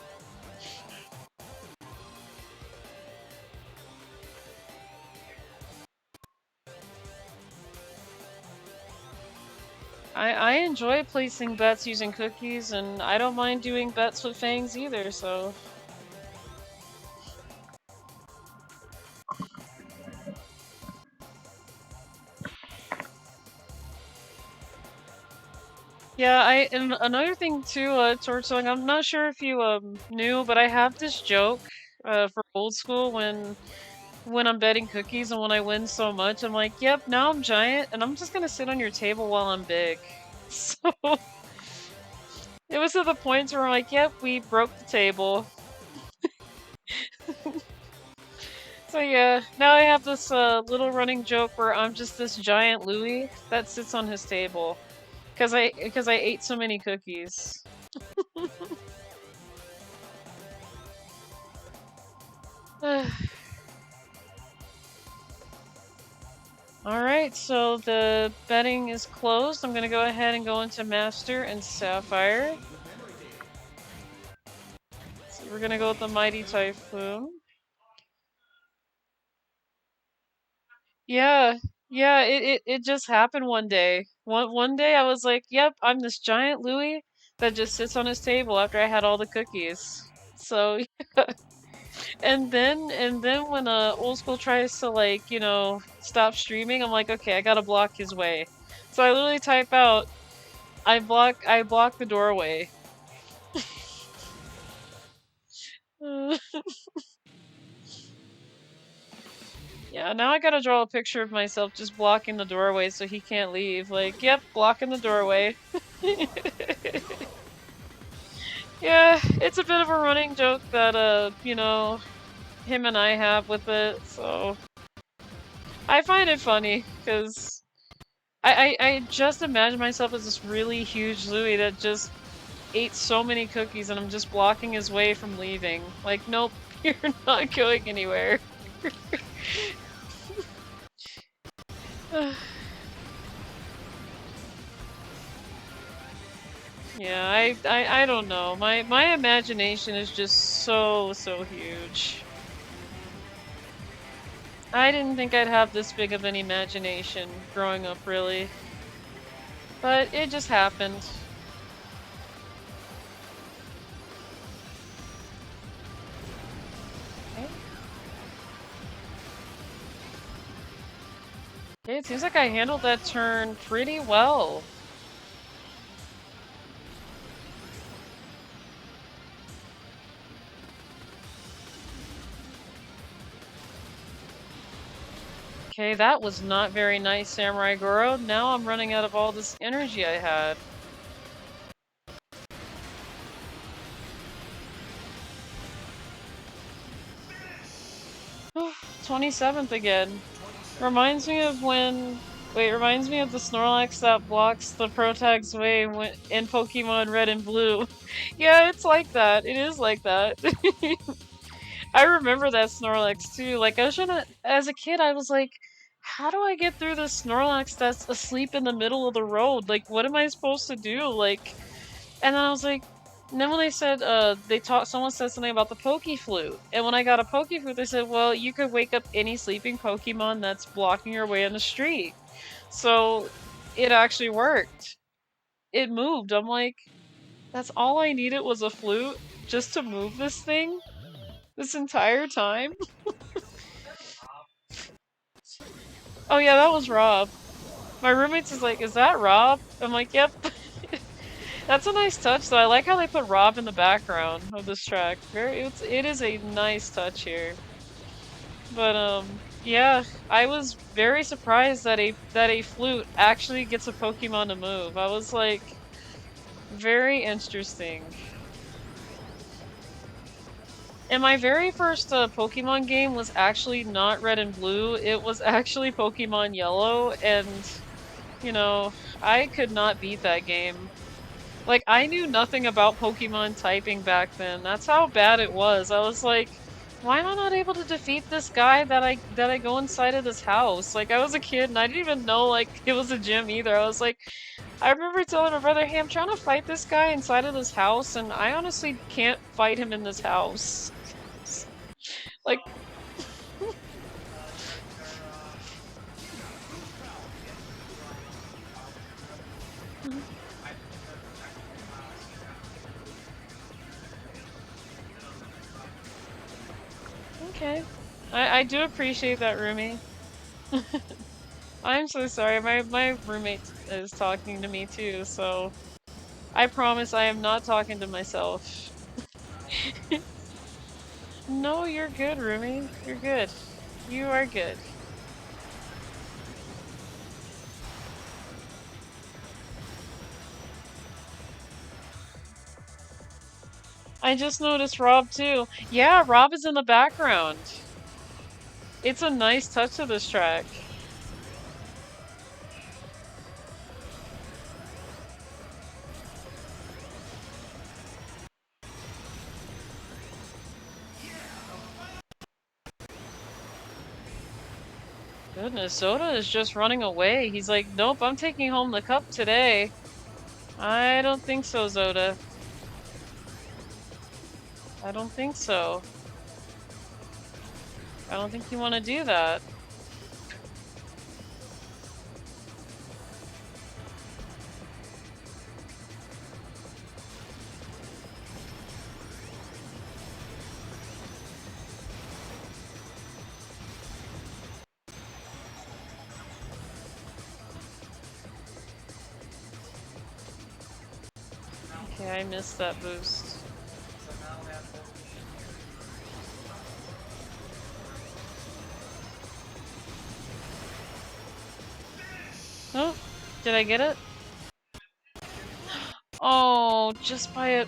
I enjoy placing bets using cookies, and I don't mind doing bets with fangs either, so... yeah, and another thing too, Torch Song, I'm not sure if you knew, but I have this joke for old school when I'm betting cookies and when I win so much, I'm like, yep, now I'm giant and I'm just gonna sit on your table while I'm big. So it was to the point where I'm like, yep, we broke the table. So yeah, now I have this little running joke where I'm just this giant Louie that sits on his table. Cause I ate so many cookies. Alright, so the betting is closed. I'm gonna go ahead and go into Master and Sapphire. So we're gonna go with the Mighty Typhoon. Yeah, it just happened one day. One day I was like, yep, I'm this giant Louie that just sits on his table after I had all the cookies. So yeah. And then when old school tries to, like, you know, stop streaming, I'm like, okay, I gotta block his way. So I literally type out, I block the doorway. Yeah, now I gotta draw a picture of myself just blocking the doorway so he can't leave. Like, yep, blocking the doorway. Yeah, it's a bit of a running joke that, you know, him and I have with it, so... I find it funny, because I just imagine myself as this really huge Louie that just ate so many cookies and I'm just blocking his way from leaving. Like, nope, you're not going anywhere. Yeah, I don't know. My imagination is just so huge. I didn't think I'd have this big of an imagination growing up, really. But it just happened. Okay. Okay, it seems like I handled that turn pretty well. Okay, that was not very nice, Samurai Goro. Now I'm running out of all this energy I had. 27th again. Reminds me of when... Wait, reminds me of the Snorlax that blocks the Protag's way when, in Pokemon Red and Blue. Yeah, it's like that. It is like that. I remember that Snorlax too. Like, I was trying to... As a kid, I was like, how do I get through this Snorlax that's asleep in the middle of the road? Like, what am I supposed to do? Like... And then I was like... And then when they said, someone said something about the Pokeflute. And when I got a Pokeflute, they said, well, you could wake up any sleeping Pokemon that's blocking your way in the street. So, it actually worked. It moved. I'm like, that's all I needed was a flute just to move this thing? This entire time? Oh yeah, that was Rob. My roommate's is like, is that Rob? I'm like, yep. That's a nice touch, though. I like how they put Rob in the background of this track. It is a nice touch here. But yeah, I was very surprised that a flute actually gets a Pokemon to move. I was like, very interesting. And my very first Pokemon game was actually not Red and Blue. It was actually Pokemon Yellow, and you know, I could not beat that game. Like, I knew nothing about Pokemon typing back then. That's how bad it was. I was like, why am I not able to defeat this guy that I go inside of this house? Like, I was a kid and I didn't even know, like, it was a gym either. I was like, I remember telling my brother, hey, I'm trying to fight this guy inside of this house, and I honestly can't fight him in this house. Like... Okay. I do appreciate that, roomie. I'm so sorry, my roommate is talking to me too, so... I promise I am not talking to myself. No, you're good, roomie. You're good. You are good. I just noticed Rob too. Yeah, Rob is in the background. It's a nice touch to this track. Goodness, Zoda is just running away. He's like, nope, I'm taking home the cup today. I don't think so, Zoda. I don't think so. I don't think you want to do that. Okay, I missed that boost. Oh, did I get it? Oh, just by it.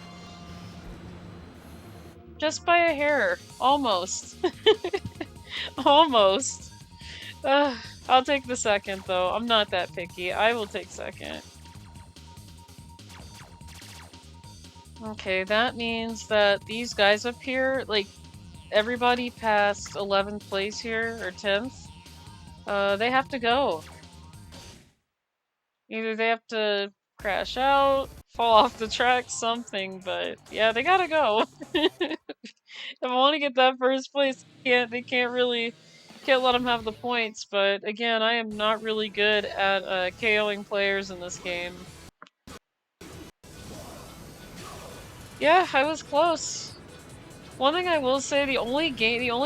Just by a hair. Almost. Almost. I'll take the second, though. I'm not that picky. I will take second. Okay, that means that these guys up here, like, everybody past 11th place here, or 10th, they have to go. Either they have to crash out, fall off the track, something, but yeah, they gotta go. If I want to get that first place, they can't let them have the points, but again, I am not really good at KOing players in this game. Yeah, I was close. One thing I will say, the only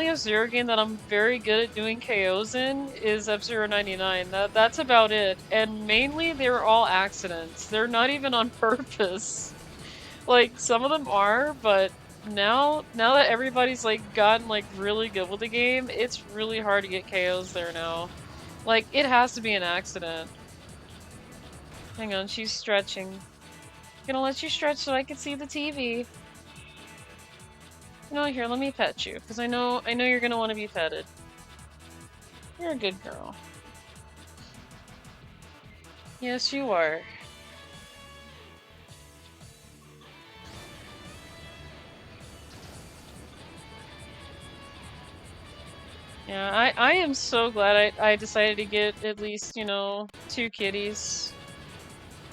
F-Zero game that I'm very good at doing KOs in is F-Zero 99. That's about it. And mainly they're all accidents. They're not even on purpose. Like, some of them are, but now that everybody's like gotten like really good with the game, it's really hard to get KOs there now. Like, it has to be an accident. Hang on, she's stretching. Gonna let you stretch so I can see the TV. No, here, let me pet you, because I know you're gonna want to be petted. You're a good girl. Yes, you are. Yeah, I am so glad I decided to get at least, you know, 2 kitties.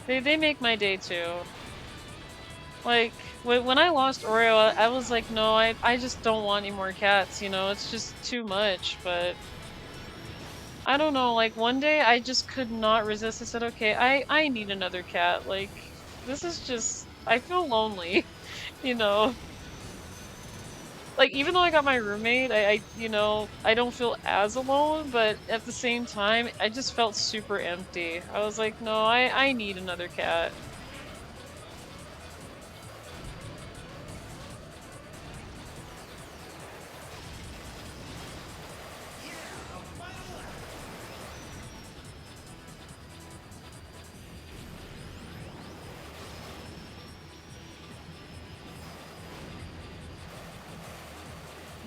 They make my day too. Like, when I lost Oreo, I was like, no, I just don't want any more cats, you know, it's just too much, but I don't know, like, one day I just could not resist. I said, okay, I need another cat, like, this is just, I feel lonely, you know? Like, even though I got my roommate, you know, I don't feel as alone, but at the same time, I just felt super empty. I was like, no, I need another cat.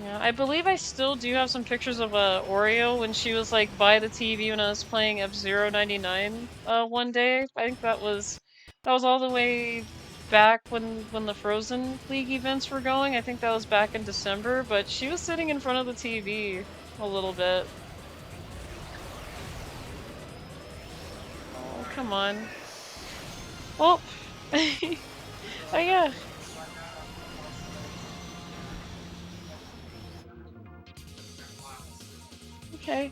Yeah, I believe I still do have some pictures of Oreo when she was like by the TV when I was playing F-Zero 99 one day. I think that was all the way back when the Frozen League events were going. I think that was back in December, but she was sitting in front of the TV a little bit. Oh, come on. Well, oh yeah. Okay.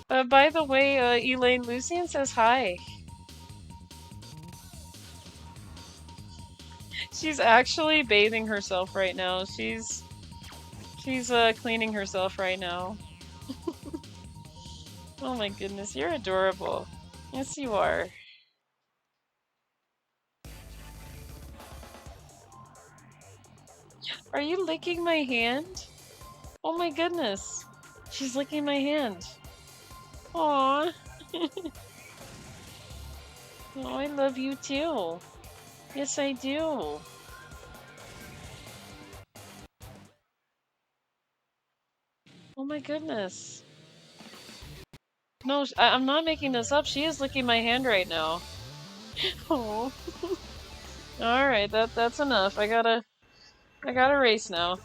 By the way, Elaine Lucian says hi. She's actually bathing herself right now. She's cleaning herself right now. Oh my goodness, you're adorable. Yes, you are. Are you licking my hand? Oh my goodness. She's licking my hand. Aww. Oh, I love you too. Yes, I do. Oh my goodness. No, I'm not making this up. She is licking my hand right now. Oh. All right, that's enough. I gotta race now.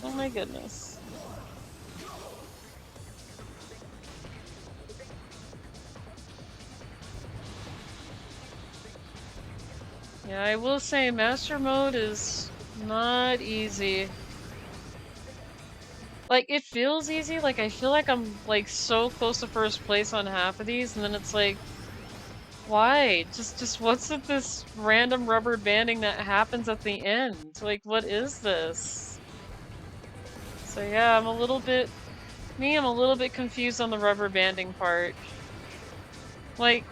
Oh my goodness. Yeah, I will say Master Mode is not easy. Like, it feels easy, like, I feel like I'm, like, so close to first place on half of these, and then it's like, why? Just what's with this random rubber banding that happens at the end? Like, what is this? So yeah, I'm a little bit confused on the rubber banding part. Like,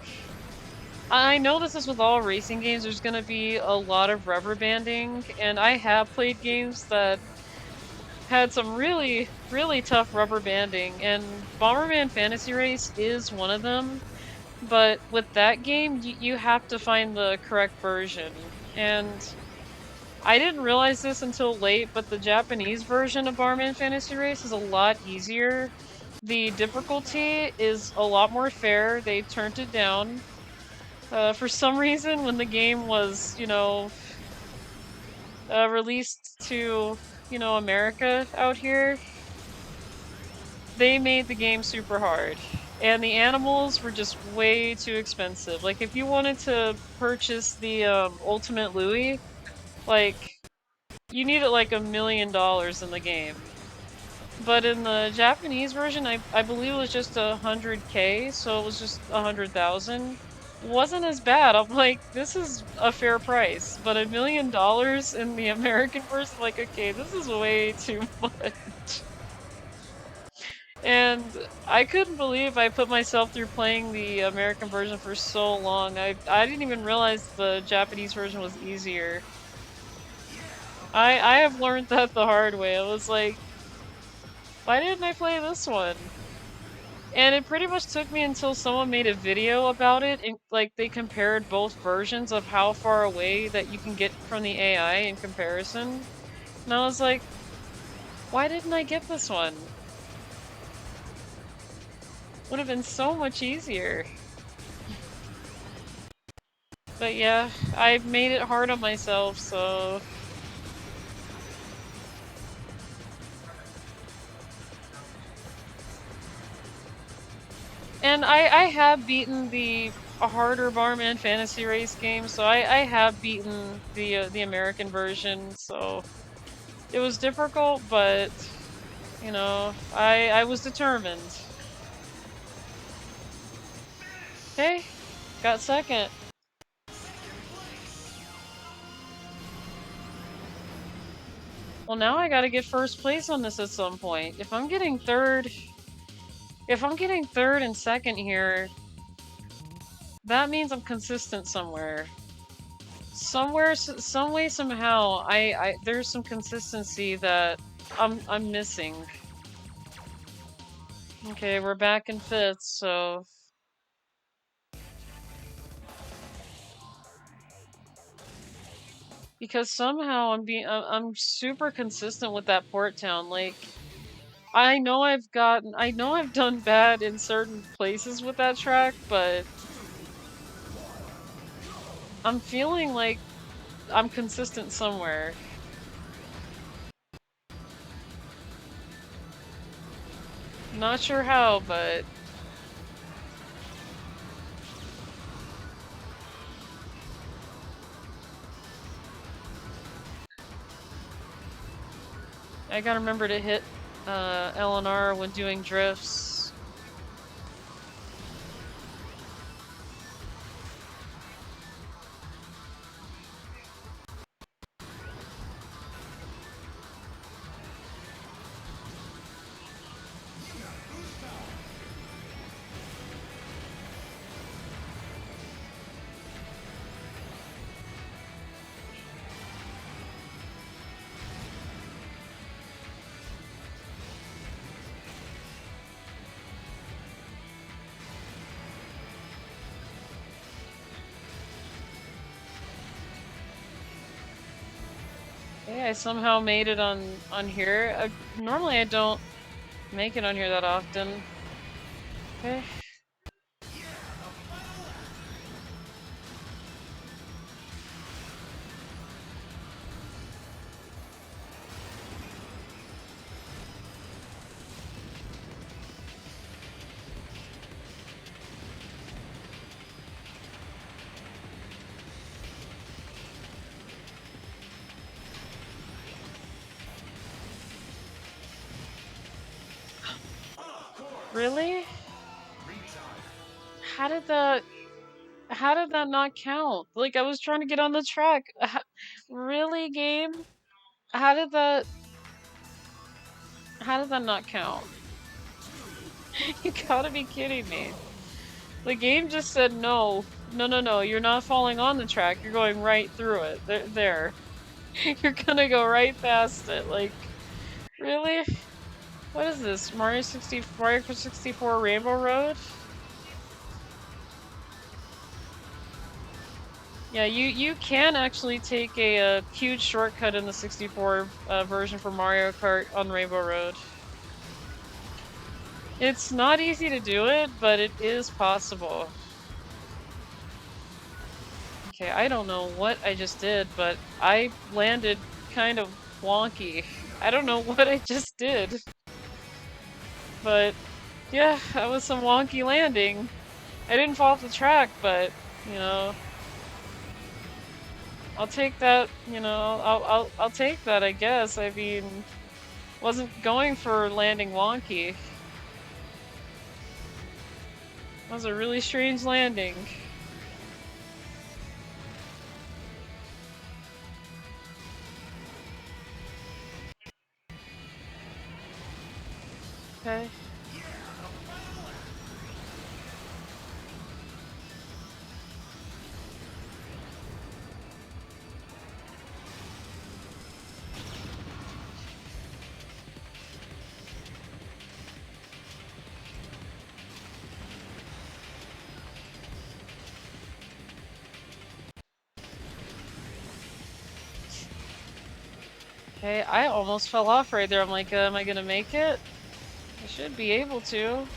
I know this is with all racing games, there's gonna be a lot of rubber banding, and I have played games that had some really, really tough rubber banding, and Bomberman Fantasy Race is one of them, but with that game, you have to find the correct version, and I didn't realize this until late, but the Japanese version of Barman Fantasy Race is a lot easier. The difficulty is a lot more fair. They turned it down. For some reason, when the game was, released to, America out here, they made the game super hard. And the animals were just way too expensive. Like, if you wanted to purchase the Ultimate Louie, like, you needed like $1 million in the game. But in the Japanese version, I believe it was just 100K, so it was just 100,000. Wasn't as bad. I'm like, this is a fair price. But $1 million in the American version, like, okay, this is way too much. And I couldn't believe I put myself through playing the American version for so long. I didn't even realize the Japanese version was easier. I have learned that the hard way. I was like, why didn't I play this one? And it pretty much took me until someone made a video about it, and like they compared both versions of how far away that you can get from the AI in comparison. And I was like, why didn't I get this one? Would have been so much easier. But yeah, I made it hard on myself, so... And I have beaten the harder Barman Fantasy Race game, so I have beaten the American version, so... It was difficult, but, I was determined. Okay, got second. Well, now I gotta get first place on this at some point. If I'm getting third and second here, that means I'm consistent somewhere. Somewhere, some way, somehow, there's some consistency that I'm missing. Okay, we're back in fifth, so... Because somehow I'm super consistent with that port town. Like, I know I've done bad in certain places with that track, but I'm feeling like I'm consistent somewhere. Not sure how, but I gotta remember to hit L and R when doing drifts. Yeah, I somehow made it on here. Normally I don't make it on here that often. Okay. Really? How did that not count? Like, I was trying to get on the track. Really, game? How did that not count? You gotta be kidding me. The game just said no. No, you're not falling on the track. You're going right through it. There. You're gonna go right past it. Like, really? What is this? Mario 64 Rainbow Road? Yeah, you can actually take a huge shortcut in the 64 version for Mario Kart on Rainbow Road. It's not easy to do it, but it is possible. Okay, I don't know what I just did, but I landed kind of wonky. I don't know what I just did. But yeah, that was some wonky landing. I didn't fall off the track, but you know, I'll take that, you know, I'll take that, I guess. I mean, wasn't going for landing wonky. That was a really strange landing. Okay. Okay, I almost fell off right there. I'm like, am I gonna make it? I should be able to.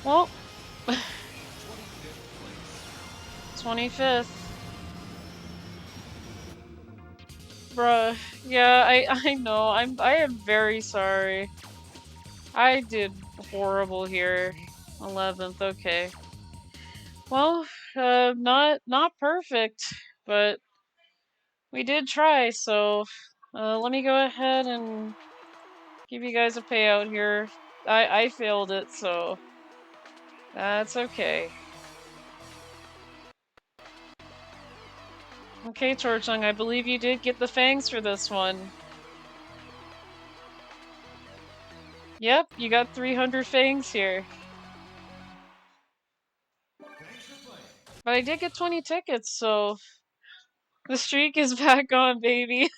Well, 25th. Bruh. Yeah, I know. I am very sorry. I did horrible here. 11th, okay. Well, not perfect, but we did try, so let me go ahead and give you guys a payout here. I failed it, so that's okay. Okay, Torchung, I believe you did get the fangs for this one. Yep, you got 300 fangs here. But I did get 20 tickets, so the streak is back on, baby.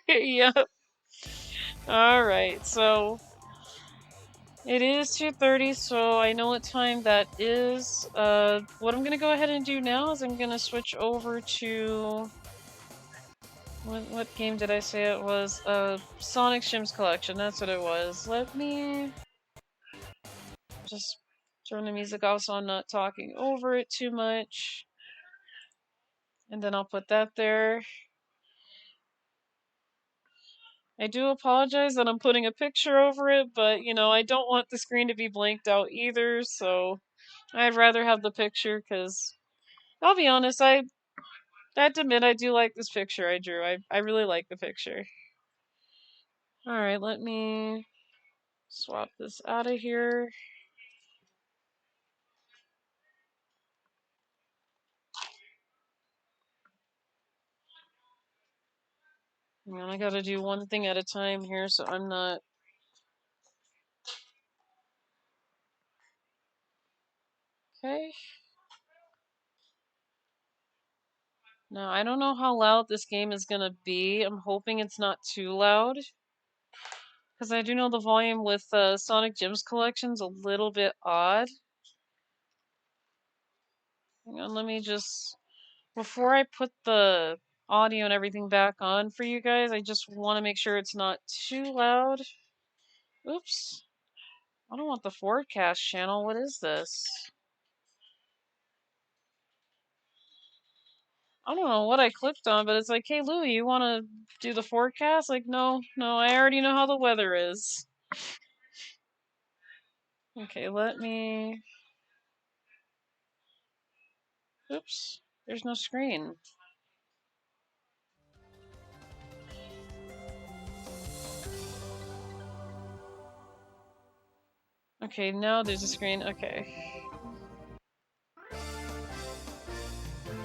Yep. Alright, so it is 2:30, so I know what time that is. What I'm gonna go ahead and do now is I'm gonna switch over to... What game did I say it was? Sonic Shims Collection, that's what it was. Let me just turn the music off so I'm not talking over it too much. And then I'll put that there. I do apologize that I'm putting a picture over it, but you know, I don't want the screen to be blanked out either, so I'd rather have the picture because I'll be honest, I have to admit I do like this picture I drew. I really like the picture. Alright, let me swap this out of here. And I gotta do one thing at a time here so I'm not... Okay. Now, I don't know how loud this game is gonna be. I'm hoping it's not too loud. Because I do know the volume with Sonic Gems Collection's a little bit odd. Hang on, let me just... Before I put the audio and everything back on for you guys, I just want to make sure it's not too loud. Oops. I don't want the forecast channel. What is this? I don't know what I clicked on, but it's like, hey, Louie, you want to do the forecast? Like, no, I already know how the weather is. Okay, let me... Oops, there's no screen. Okay, now there's a screen. Okay.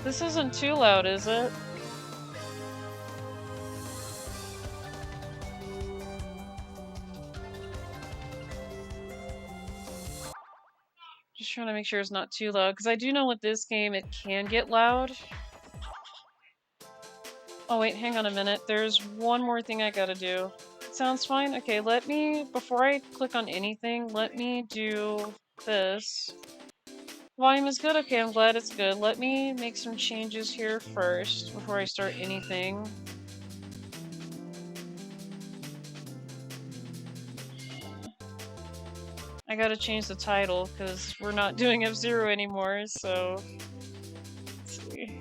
This isn't too loud, is it? Just trying to make sure it's not too loud, because I do know with this game it can get loud. Oh wait, hang on a minute. There's one more thing I gotta do. Sounds fine? Okay, let me, before I click on anything, let me do this. Volume is good? Okay, I'm glad it's good. Let me make some changes here first before I start anything. I gotta change the title because we're not doing F-Zero anymore, so... Let's see.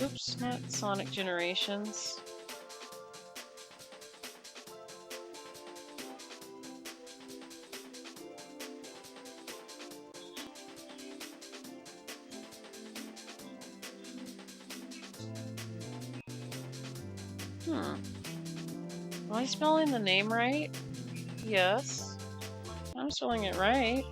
Oops, not Sonic Generations. Am I spelling the name right? Yes. I'm spelling it right.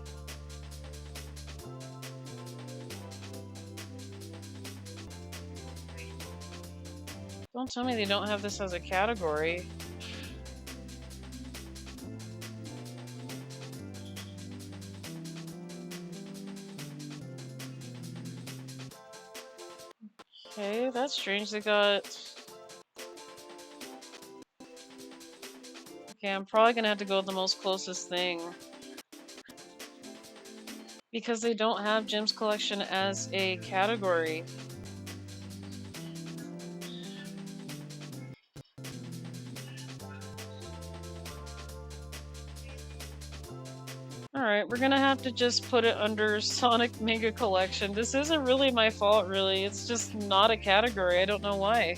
Don't tell me they don't have this as a category. Okay, that's strange. They got... Okay, I'm probably gonna have to go with the most closest thing. Because they don't have Gems Collection as a category. Alright, we're gonna have to just put it under Sonic Mega Collection. This isn't really my fault, really. It's just not a category. I don't know why.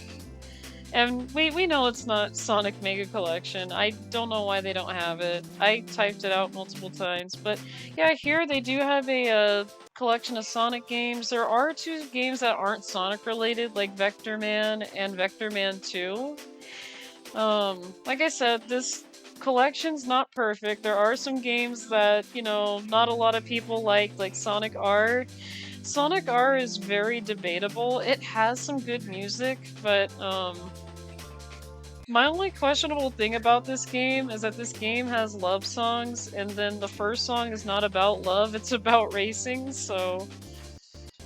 And we know it's not Sonic Mega Collection. I don't know why they don't have it. I typed it out multiple times. But yeah, here they do have a collection of Sonic games. There are 2 games that aren't Sonic related, like Vector Man and Vector Man 2. Like I said, this collection's not perfect. There are some games that, you know, not a lot of people like Sonic R. Sonic R is very debatable. It has some good music, but, my only questionable thing about this game is that this game has love songs, and then the first song is not about love, it's about racing, so...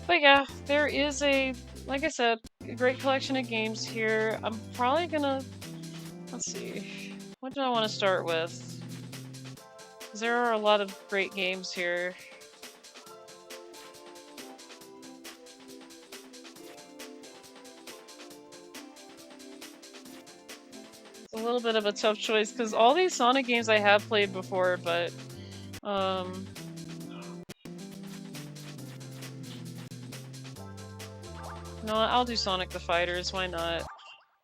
But yeah, there is like I said, a great collection of games here. I'm probably gonna... Let's see. What do I want to start with? Because there are a lot of great games here. It's a little bit of a tough choice, because all these Sonic games I have played before, but... No, I'll do Sonic the Fighters, why not?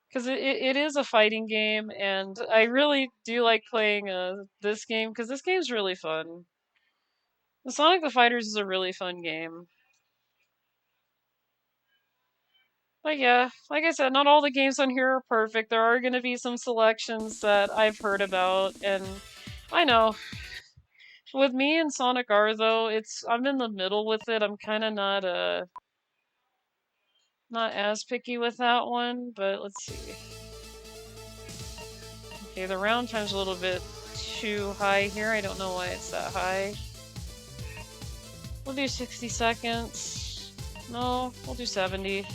Because it is a fighting game, and I really do like playing this game, because this game's really fun. The Sonic the Fighters is a really fun game. But yeah, like I said, not all the games on here are perfect. There are going to be some selections that I've heard about, and I know. With me and Sonic R, though, I'm in the middle with it. I'm kind of not as picky with that one, but let's see. Okay, the round time's a little bit too high here. I don't know why it's that high. We'll do 60 seconds. No, we'll do 70.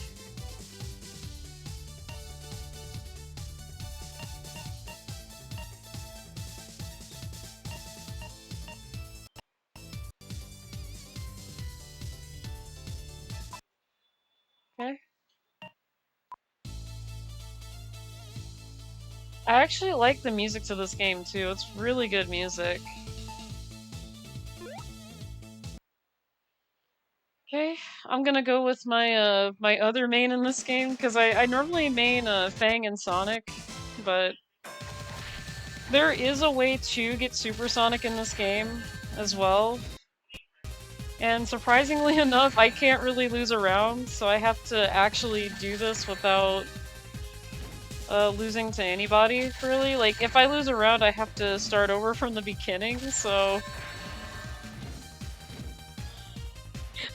Okay. I actually like the music to this game too. It's really good music. Okay, I'm gonna go with my my other main in this game, because I normally main Fang and Sonic, but there is a way to get Super Sonic in this game as well. And surprisingly enough, I can't really lose a round, so I have to actually do this without losing to anybody, really. Like, if I lose a round, I have to start over from the beginning, so...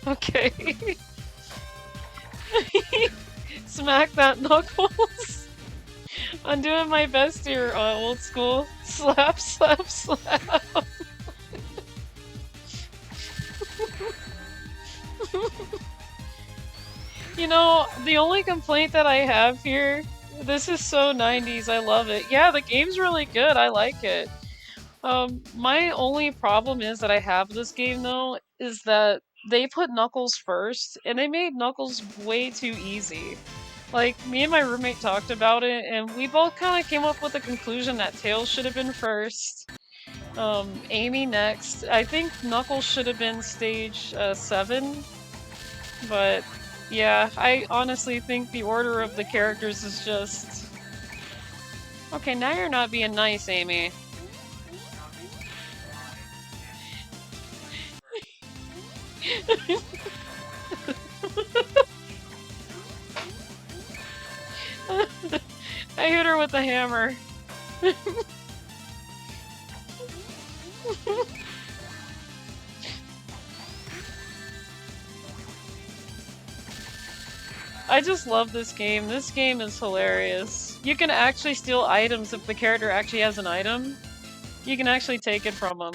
Okay. Smack that Knuckles! I'm doing my best here, old school. Slap, slap, slap! You know, the only complaint that I have here, this is so 90s, I love it. Yeah, the game's really good, I like it. My only problem is that I have this game though, is that they put Knuckles first, and they made Knuckles way too easy. Like, me and my roommate talked about it, and we both kind of came up with the conclusion that Tails should have been first, Amy next. I think Knuckles should have been stage 7, but yeah, I honestly think the order of the characters is just... Okay, now you're not being nice, Amy. I hit her with the hammer. I just love this game. This game is hilarious. You can actually steal items if the character actually has an item. You can actually take it from them.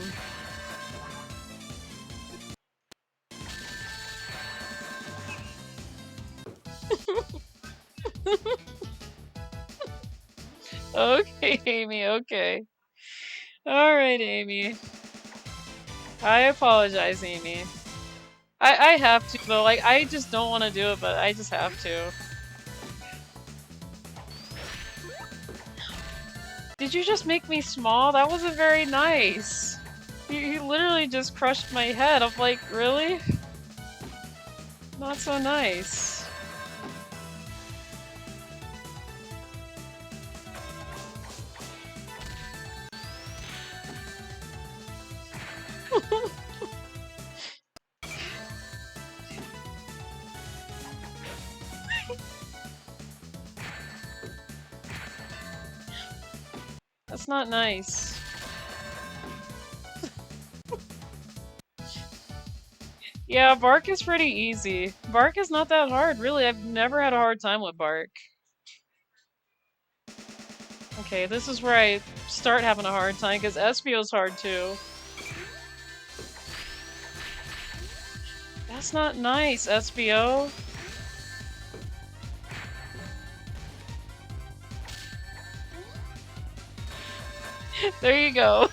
Okay, Amy, okay. Alright, Amy. I apologize, Amy. I have to, though. Like, I just don't want to do it, but I just have to. Did you just make me small? That wasn't very nice. You literally just crushed my head. I'm like, really? Not so nice. That's not nice. Yeah, Bark is pretty easy. Bark is not that hard, really. I've never had a hard time with Bark. Okay, this is where I start having a hard time, because Espio's hard too. That's not nice, Espio. There you go.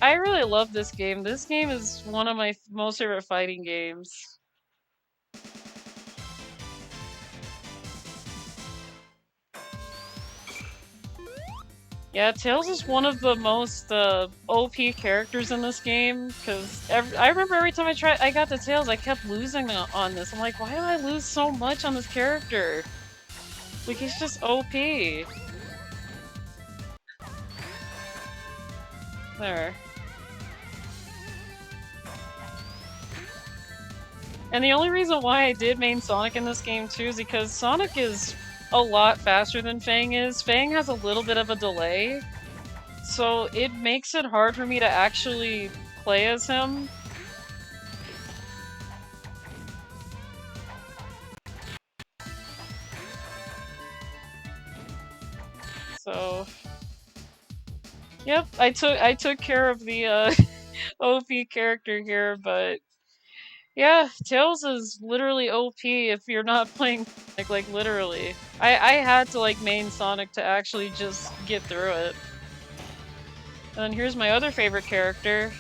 I really love this game. This game is one of my most favorite fighting games. Yeah, Tails is one of the most OP characters in this game, because I remember every time I got to Tails, I kept losing on this. I'm like, why do I lose so much on this character? Like, he's just OP. There. And the only reason why I did main Sonic in this game too is because Sonic is a lot faster than Fang is. Fang has a little bit of a delay, so it makes it hard for me to actually play as him. So, yep, I took care of the OP character here, but yeah, Tails is literally OP if you're not playing Sonic, like literally. I had to like main Sonic to actually just get through it. And then here's my other favorite character.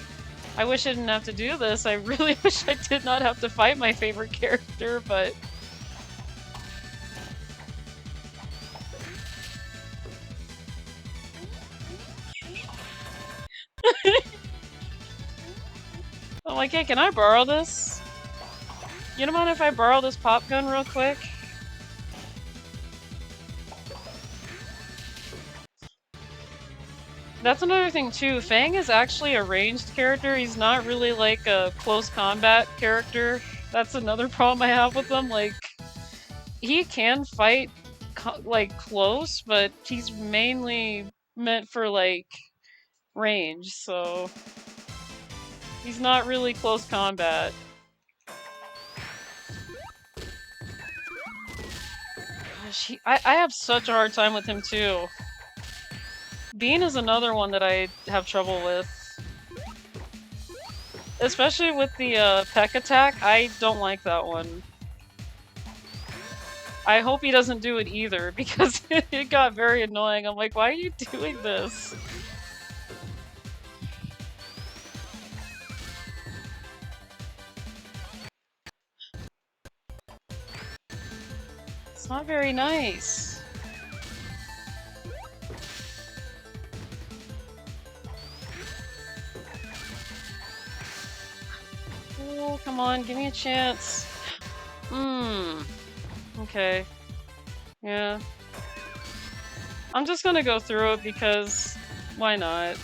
I wish I didn't have to do this. I really wish I did not have to fight my favorite character, but... I'm like, hey, can I borrow this? You don't mind if I borrow this pop gun real quick? That's another thing too, Fang is actually a ranged character, he's not really like a close combat character. That's another problem I have with them, like, he can fight like close, but he's mainly meant for like range, so he's not really close combat. Gosh, I have such a hard time with him too. Bean is another one that I have trouble with. Especially with the peck attack, I don't like that one. I hope he doesn't do it either, because it got very annoying. I'm like, why are you doing this? It's not very nice. Oh, come on, give me a chance. Okay. Yeah. I'm just gonna go through it because why not?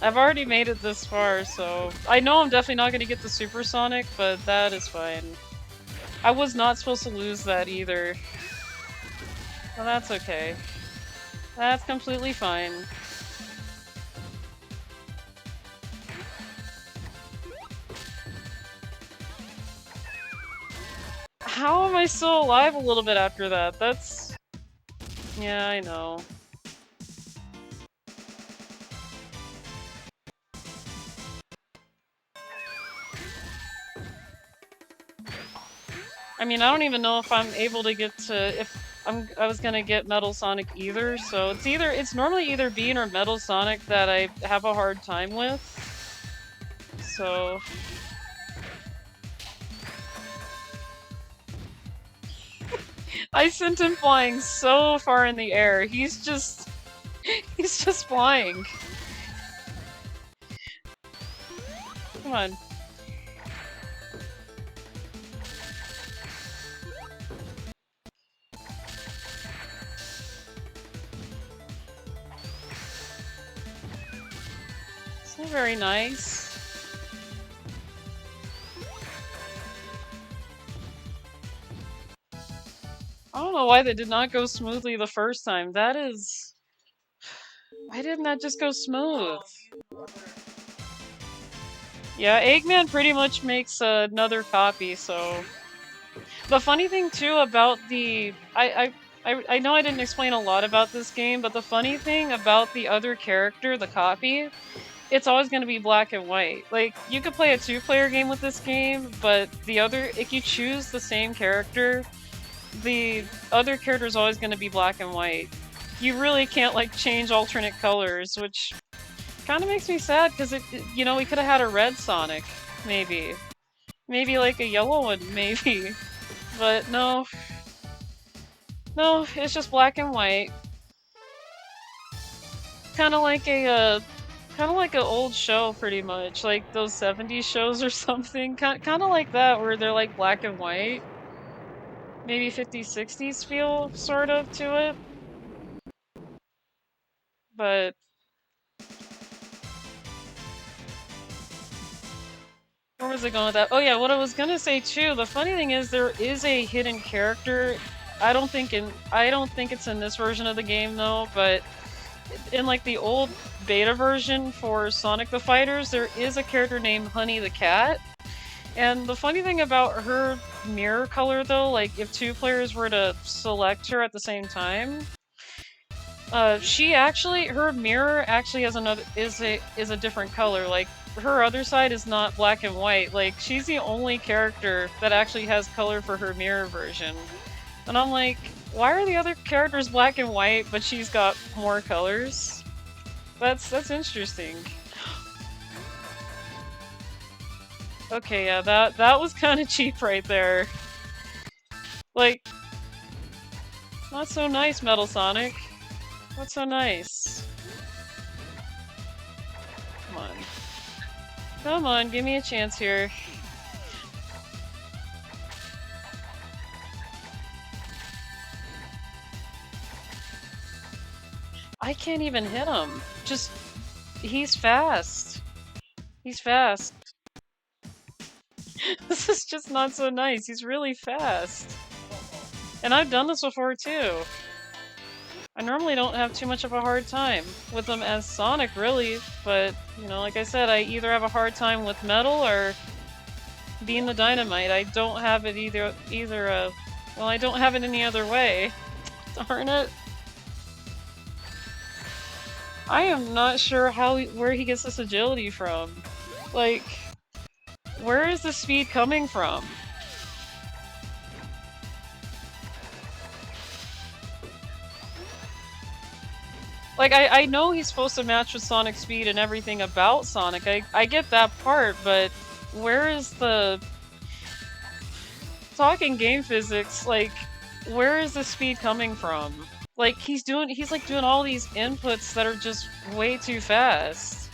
I've already made it this far, so I know I'm definitely not gonna get the supersonic, but that is fine. I was not supposed to lose that either. Well, that's okay. That's completely fine. How am I still alive a little bit after that? That's... Yeah, I know. I mean, I don't even know if I'm able to get to... I was gonna get Metal Sonic either, so it's normally either Bean or Metal Sonic that I have a hard time with. So... I sent him flying so far in the air. He's just flying. Come on. It's not very nice. I don't know why that did not go smoothly the first time. That is... Why didn't that just go smooth? Yeah, Eggman pretty much makes another copy, so... The funny thing too about the... I know I didn't explain a lot about this game, but the funny thing about the other character, the copy, it's always going to be black and white. Like, you could play a two-player game with this game, but if you choose the same character, the other character is always going to be black and white. You really can't, like, change alternate colors, which kind of makes me sad, because we could have had a red Sonic, maybe. Maybe, like, a yellow one, maybe. But no. No, it's just black and white. Kind of like an old show, pretty much. Like those 70s shows or something. Kind of like that, where they're like black and white. Maybe 50s, 60s feel, sort of, to it. But... Where was I going with that? Oh yeah, what I was gonna say too, the funny thing is there is a hidden character. I don't think it's in this version of the game though, but in like the old beta version for Sonic the Fighters, there is a character named Honey the Cat. And the funny thing about her mirror color though, like if two players were to select her at the same time, her mirror actually has is a different color. Like her other side is not black and white. Like she's the only character that actually has color for her mirror version. And I'm like, why are the other characters black and white, but she's got more colors? That's interesting. Okay, yeah, that was kind of cheap right there. Like, not so nice, Metal Sonic. Not so nice. Come on. Come on, give me a chance here. I can't even hit him. Just... he's fast. He's fast. This is just not so nice. He's really fast. And I've done this before too. I normally don't have too much of a hard time with them as Sonic, really, but, you know, like I said, I either have a hard time with Metal or being the Dynamite. I don't have it well, I don't have it any other way. Darn it. I am not sure where he gets this agility from. Like, where is the speed coming from? Like, I know he's supposed to match with Sonic's speed and everything about Sonic. I get that part, but where is the... Talking game physics, like, where is the speed coming from? Like, he's like doing all these inputs that are just way too fast.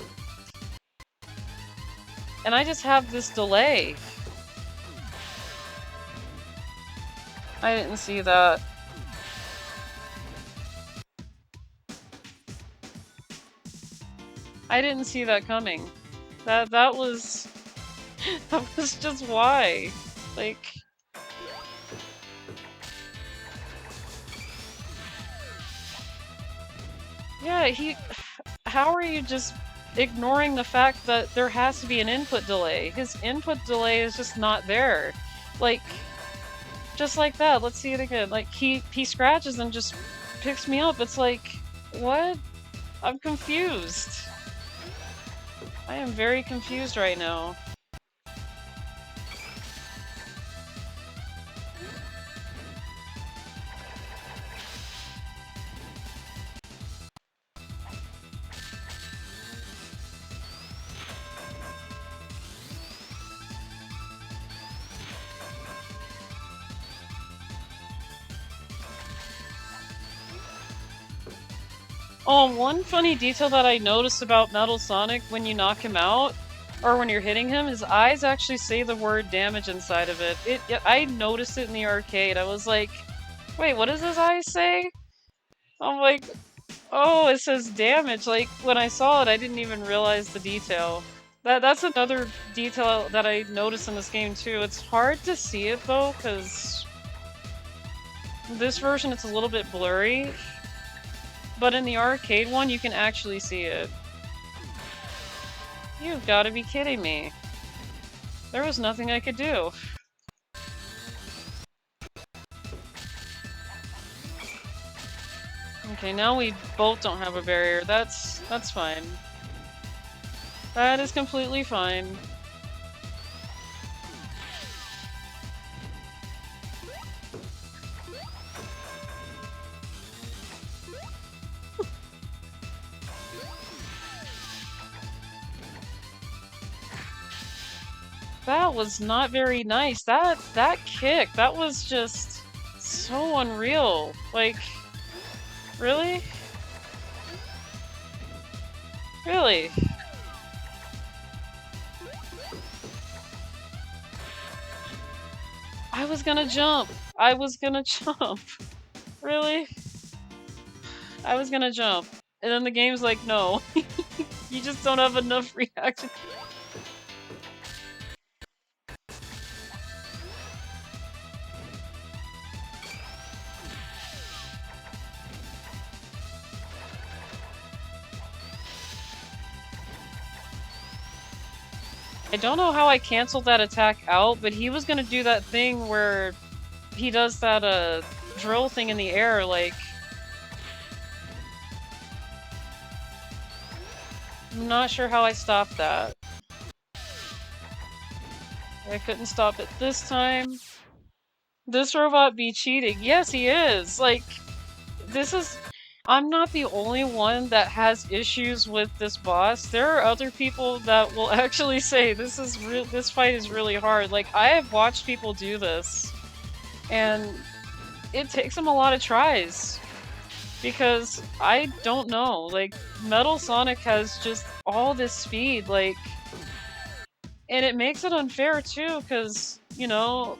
And I just have this delay. I didn't see that. I didn't see that coming. That was... that was just why. Like... Yeah, how are you just ignoring the fact that there has to be an input delay? His input delay is just not there. Like, just like that. Let's see it again. Like, he scratches and just picks me up. It's like, what? I'm confused. I am very confused right now. Oh, one funny detail that I noticed about Metal Sonic when you knock him out, or when you're hitting him, his eyes actually say the word damage inside of it. I noticed it in the arcade. I was like, wait, what does his eyes say? I'm like, oh, it says damage. Like, when I saw it, I didn't even realize the detail. That's another detail that I noticed in this game, too. It's hard to see it, though, because this version, it's a little bit blurry. But in the arcade one, you can actually see it. You've got to be kidding me. There was nothing I could do. Okay, now we both don't have a barrier. That's fine. That is completely fine. That was not very nice. That kick, that was just so unreal. Like, really? Really? I was gonna jump. I was gonna jump. Really? I was gonna jump. And then the game's like, no. You just don't have enough reaction. I don't know how I canceled that attack out, but he was gonna do that thing where he does that, drill thing in the air, like... I'm not sure how I stopped that. I couldn't stop it this time. This robot be cheating. Yes, he is! Like, this is... I'm not the only one that has issues with this boss. There are other people that will actually say this fight is really hard. Like, I have watched people do this, and it takes them a lot of tries. Because I don't know, like, Metal Sonic has just all this speed, like, and it makes it unfair too, because, you know,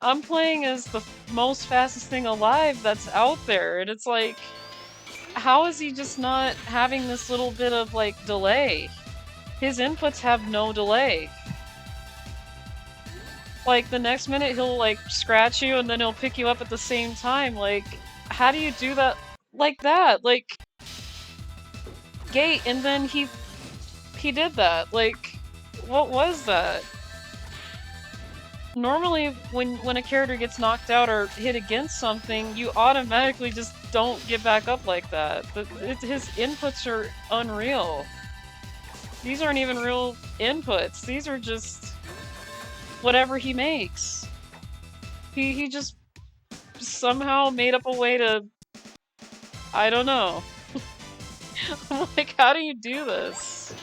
I'm playing as the most fastest thing alive that's out there, and it's like, how is he just not having this little bit of, like, delay? His inputs have no delay. Like, the next minute he'll, like, scratch you and then he'll pick you up at the same time. Like, how do you do that like that? Like, gate, and then he did that. Like, what was that? Normally, when a character gets knocked out or hit against something, you automatically just don't get back up like that. His inputs are unreal. These aren't even real inputs. These are just whatever he makes. He just somehow made up a way to... I don't know. I'm like, how do you do this?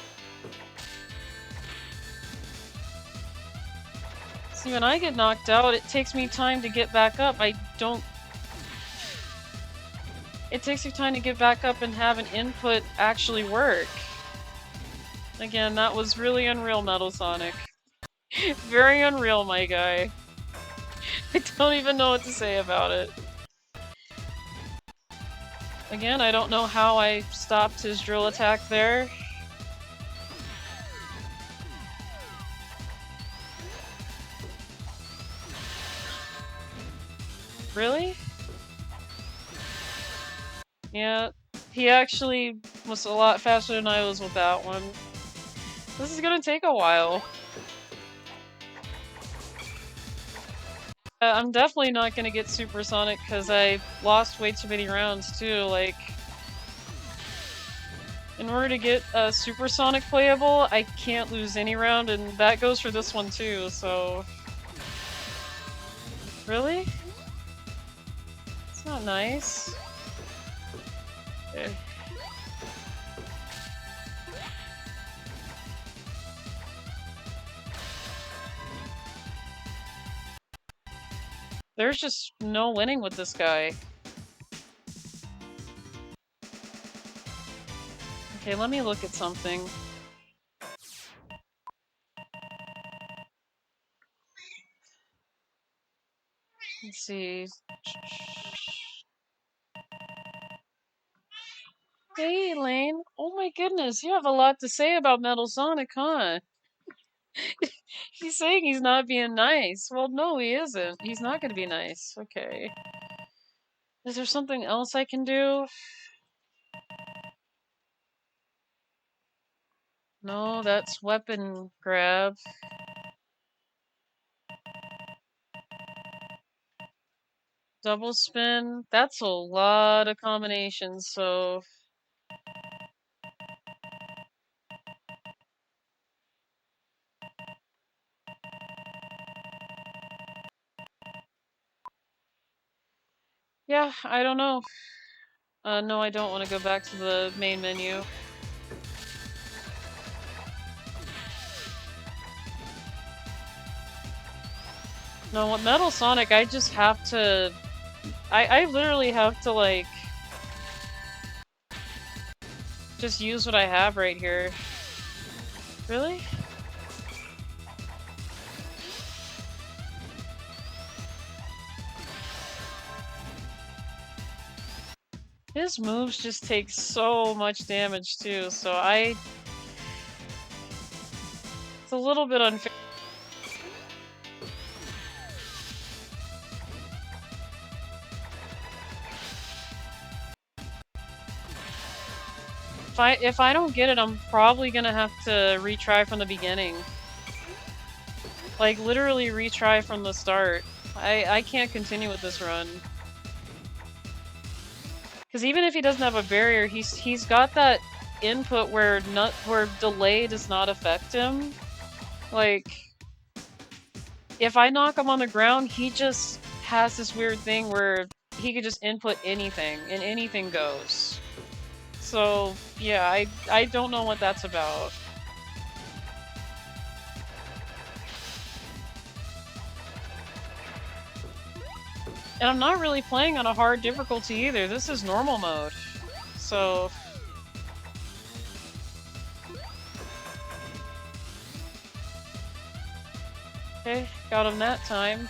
See, when I get knocked out, it takes me time to get back up. It takes me time to get back up and have an input actually work. Again, that was really unreal, Metal Sonic. Very unreal, my guy. I don't even know what to say about it. Again, I don't know how I stopped his drill attack there. Really? Yeah, he actually was a lot faster than I was with that one. This is gonna take a while. I'm definitely not gonna get Supersonic because I lost way too many rounds too, like... In order to get Supersonic playable, I can't lose any round, and that goes for this one too, so... Really? It's not nice. Okay. There's just no winning with this guy. Okay, let me look at something. Let's see. Hey, Elaine. Oh my goodness, you have a lot to say about Metal Sonic, huh? He's saying he's not being nice. Well, no, he isn't. He's not gonna be nice. Okay. Is there something else I can do? No, that's weapon grab. Double spin. That's a lot of combinations, so... Yeah, I don't know. No, I don't want to go back to the main menu. No, with Metal Sonic, I just have to... I literally have to, like... just use what I have right here. Really? His moves just take so much damage too, so it's a little bit unfair. If I don't get it, I'm probably gonna have to retry from the beginning. Like, literally retry from the start. I can't continue with this run. Because even if he doesn't have a barrier, he's got that input where delay does not affect him. Like, if I knock him on the ground, he just has this weird thing where he could just input anything, and anything goes. So, yeah, I don't know what that's about. And I'm not really playing on a hard difficulty either. This is normal mode. So... Okay, got him that time.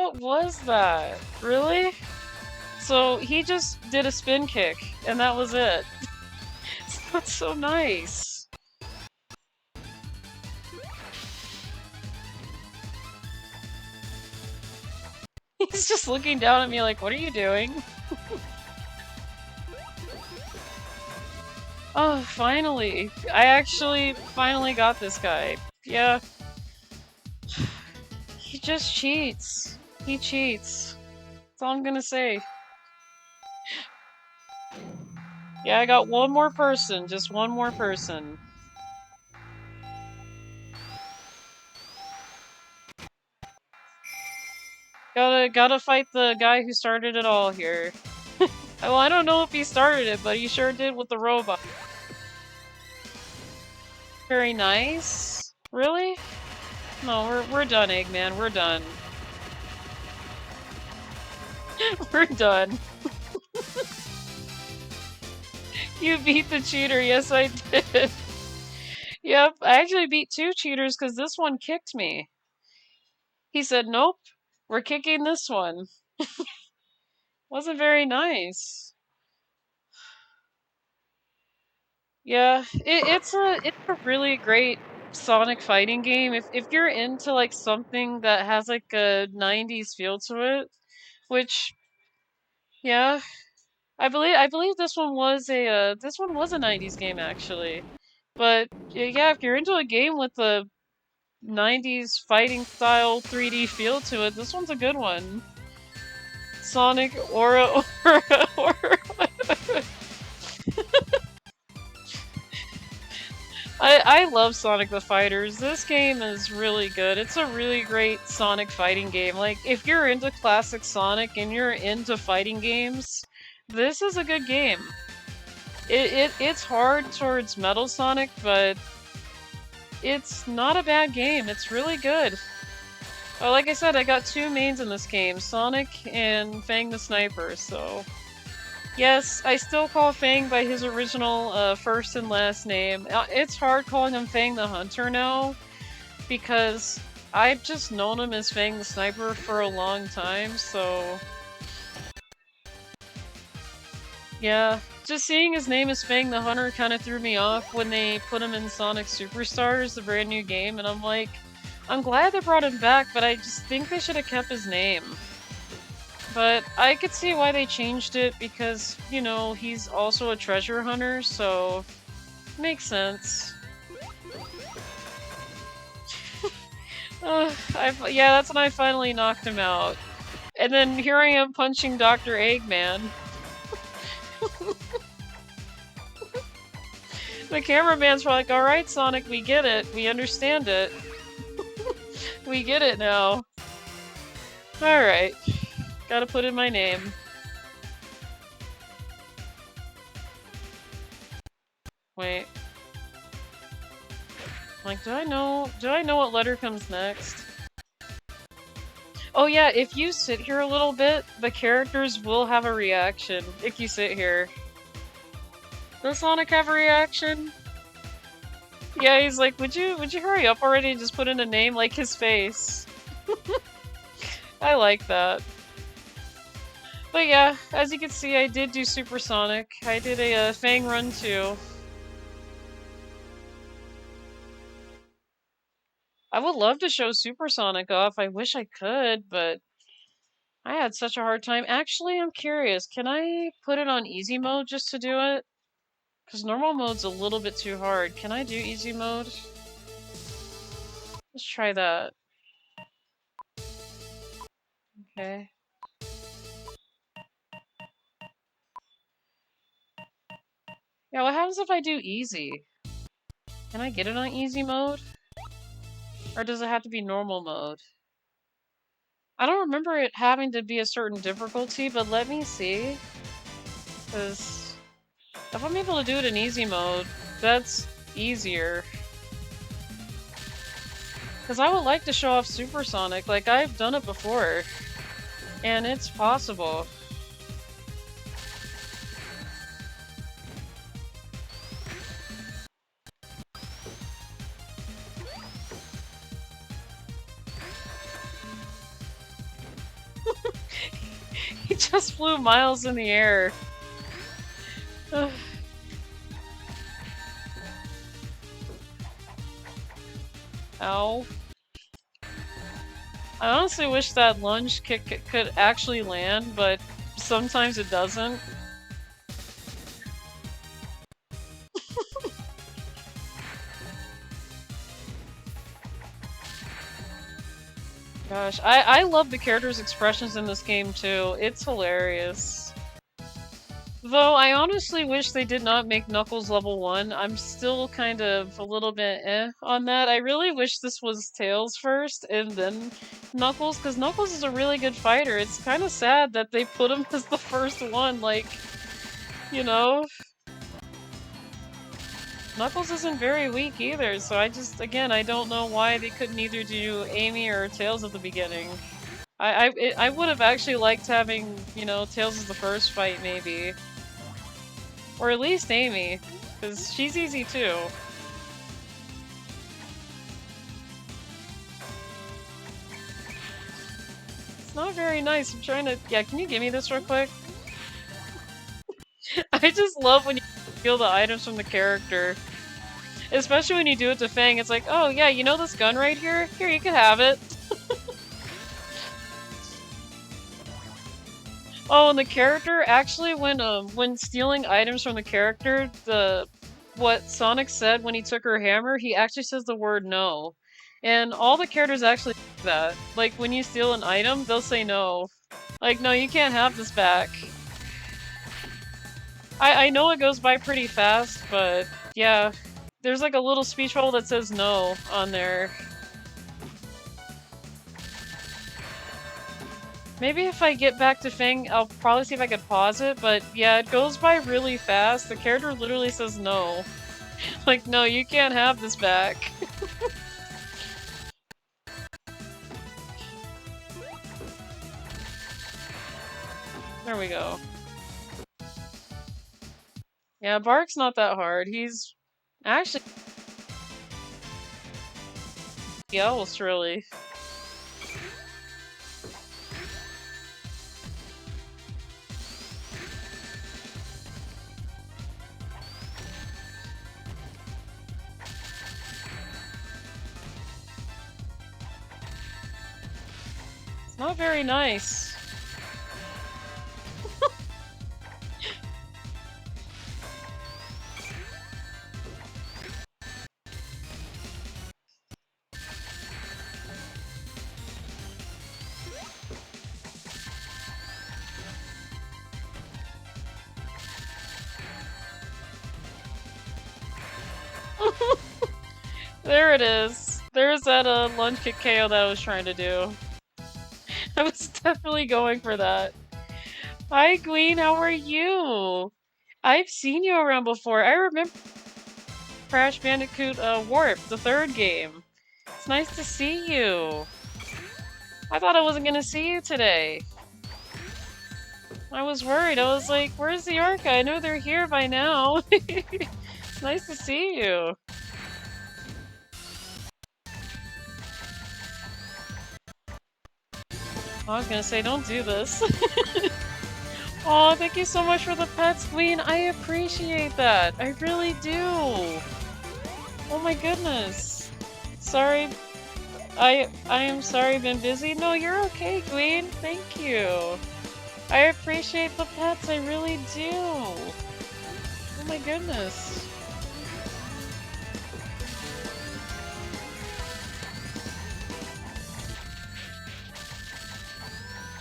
What was that? Really? So he just did a spin kick, and that was it. That's so nice. He's just looking down at me like, what are you doing? Oh, finally. I actually finally got this guy. Yeah. He just cheats. He cheats. That's all I'm gonna say. Yeah, I got one more person. Just one more person. Gotta fight the guy who started it all here. Well, I don't know if he started it, but he sure did with the robot. Very nice. Really? No, we're done, Eggman. We're done. We're done. You beat the cheater. Yes, I did. Yep, I actually beat 2 cheaters because this one kicked me. He said, nope, we're kicking this one. Wasn't very nice. Yeah, it's a really great Sonic fighting game. If you're into like something that has like a 90s feel to it, which yeah, I believe this one was a 90s game actually. But yeah, if you're into a game with a 90s fighting style 3D feel to it, this one's a good one. Sonic Aura. I love Sonic the Fighters. This game is really good. It's a really great Sonic fighting game. Like, if you're into classic Sonic and you're into fighting games, this is a good game. It's hard towards Metal Sonic, but it's not a bad game. It's really good. Oh, like I said, I got 2 mains in this game, Sonic and Fang the Sniper, so... Yes, I still call Fang by his original first and last name. It's hard calling him Fang the Hunter now, because I've just known him as Fang the Sniper for a long time, so... Yeah, just seeing his name as Fang the Hunter kind of threw me off when they put him in Sonic Superstars, the brand new game, and I'm like, I'm glad they brought him back, but I just think they should have kept his name. But I could see why they changed it because, you know, he's also a treasure hunter, so makes sense. Yeah, that's when I finally knocked him out. And then here I am punching Dr. Eggman. The cameraman's like, alright, Sonic, we get it. We understand it. We get it now. Alright. Gotta put in my name. Wait. Like, do I know what letter comes next? Oh yeah, if you sit here a little bit, the characters will have a reaction if you sit here. Does Sonic have a reaction? Yeah, he's like, would you hurry up already and just put in a name like his face? I like that. But yeah, as you can see, I did do Supersonic. I did a Fang run too. I would love to show Supersonic off. I wish I could, but I had such a hard time. Actually, I'm curious. Can I put it on easy mode just to do it? Because normal mode's a little bit too hard. Can I do easy mode? Let's try that. Okay. Yeah, what happens if I do easy? Can I get it on easy mode? Or does it have to be normal mode? I don't remember it having to be a certain difficulty, but let me see. Because if I'm able to do it in easy mode, that's easier. Because I would like to show off Supersonic, like I've done it before. And it's possible. just flew miles in the air. Ow. I honestly wish that lunge kick could actually land, but sometimes it doesn't. Gosh, I love the characters' expressions in this game too. It's hilarious. Though I honestly wish they did not make Knuckles level 1. I'm still kind of a little bit on that. I really wish this was Tails first and then Knuckles, because Knuckles is a really good fighter. It's kind of sad that they put him as the first one, like, you know? Knuckles isn't very weak either, so again, I don't know why they couldn't either do Amy or Tails at the beginning. I would have actually liked having, you know, Tails as the first fight, maybe. Or at least Amy, because she's easy too. It's not very nice. I'm trying to... Yeah, can you give me this real quick? I just love when you steal the items from the character. Especially when you do it to Fang, it's like, oh yeah, you know this gun right here? Here, you can have it. Oh, and the character, actually, when stealing items from the character, what Sonic said when he took her hammer, he actually says the word no. And all the characters actually do that. Like, when you steal an item, they'll say no. Like, no, you can't have this back. I know it goes by pretty fast, but yeah. There's like a little speech bubble that says no on there. Maybe if I get back to Fang, I'll probably see if I could pause it, but yeah, it goes by really fast. The character literally says no. Like, no, you can't have this back. There we go. Yeah, Bark's not that hard. He's actually else, really. It's not very nice. There it is. There's that lunge kick KO that I was trying to do. I was definitely going for that. Hi Queen, how are you? I've seen you around before. I remember Crash Bandicoot Warp, the third game. It's nice to see you. I thought I wasn't gonna see you today. I was worried. I was like, where's the Orca? I know they're here by now. It's nice to see you. I was gonna say, don't do this. Oh, thank you so much for the pets, Queen. I appreciate that. I really do. Oh my goodness. Sorry. I am sorry I've been busy. No, you're okay, Queen. Thank you. I appreciate the pets. I really do. Oh my goodness.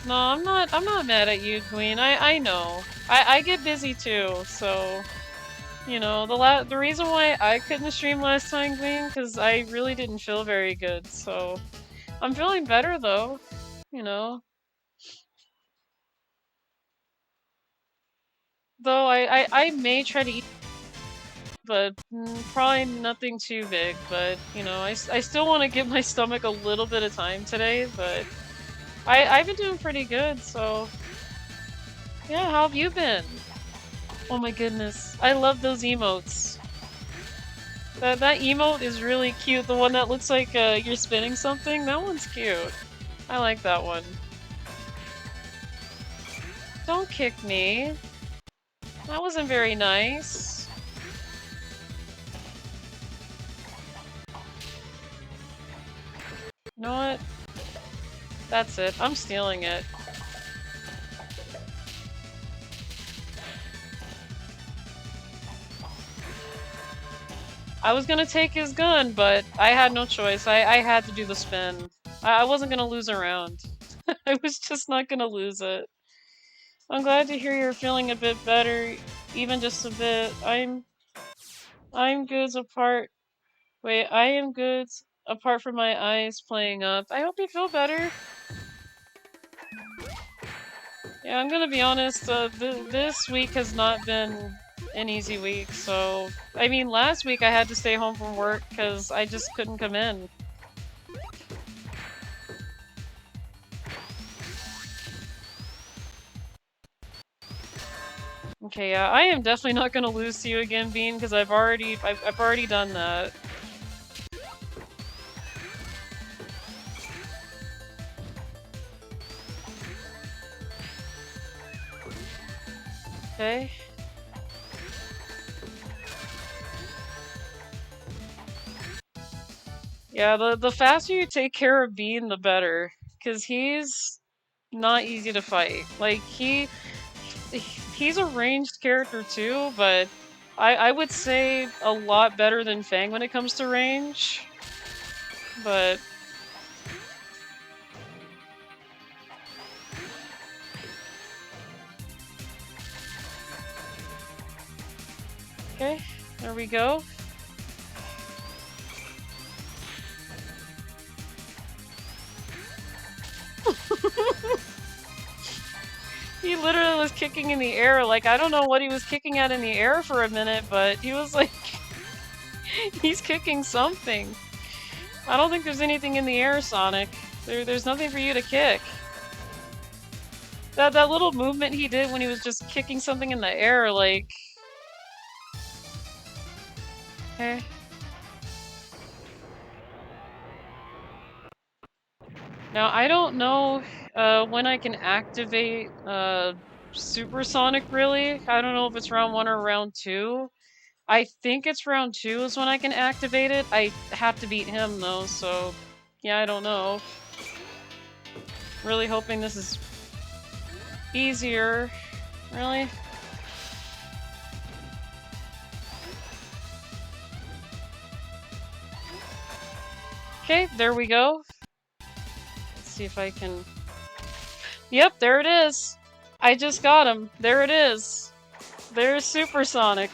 No, I'm not mad at you, Queen. I know. I get busy too, so you know, the reason why I couldn't stream last time, Queen, because I really didn't feel very good, so I'm feeling better though, you know. Though I may try to eat, but probably nothing too big, but you know, I still want to give my stomach a little bit of time today, but I've been doing pretty good, so yeah, how have you been? Oh my goodness, I love those emotes. That emote is really cute, the one that looks like you're spinning something, that one's cute. I like that one. Don't kick me. That wasn't very nice. You know what? That's it. I'm stealing it. I was gonna take his gun, but I had no choice. I had to do the spin. I wasn't gonna lose a round. I was just not gonna lose it. I'm glad to hear you're feeling a bit better, even just a bit. I'm good apart. Wait, I am good apart from my eyes playing up. I hope you feel better. Yeah, I'm gonna be honest, this week has not been an easy week, so... I mean, last week I had to stay home from work because I just couldn't come in. Okay, yeah, I am definitely not gonna lose to you again, Bean, because I've already done that. Okay. Yeah, the faster you take care of Bean, the better, because he's not easy to fight. Like, he's a ranged character too, but I would say a lot better than Fang when it comes to range. But okay, there we go. He literally was kicking in the air, like, I don't know what he was kicking at in the air for a minute, but he was like... he's kicking something. I don't think there's anything in the air, Sonic. There's nothing for you to kick. That little movement he did when he was just kicking something in the air, like... Okay. Now, I don't know when I can activate Supersonic, really. I don't know if it's round 1 or round 2. I think it's round 2 is when I can activate it. I have to beat him, though, so... Yeah, I don't know. Really hoping this is easier. Really? Okay, there we go. Let's see if I can... Yep, there it is! I just got him. There it is. There's Supersonic.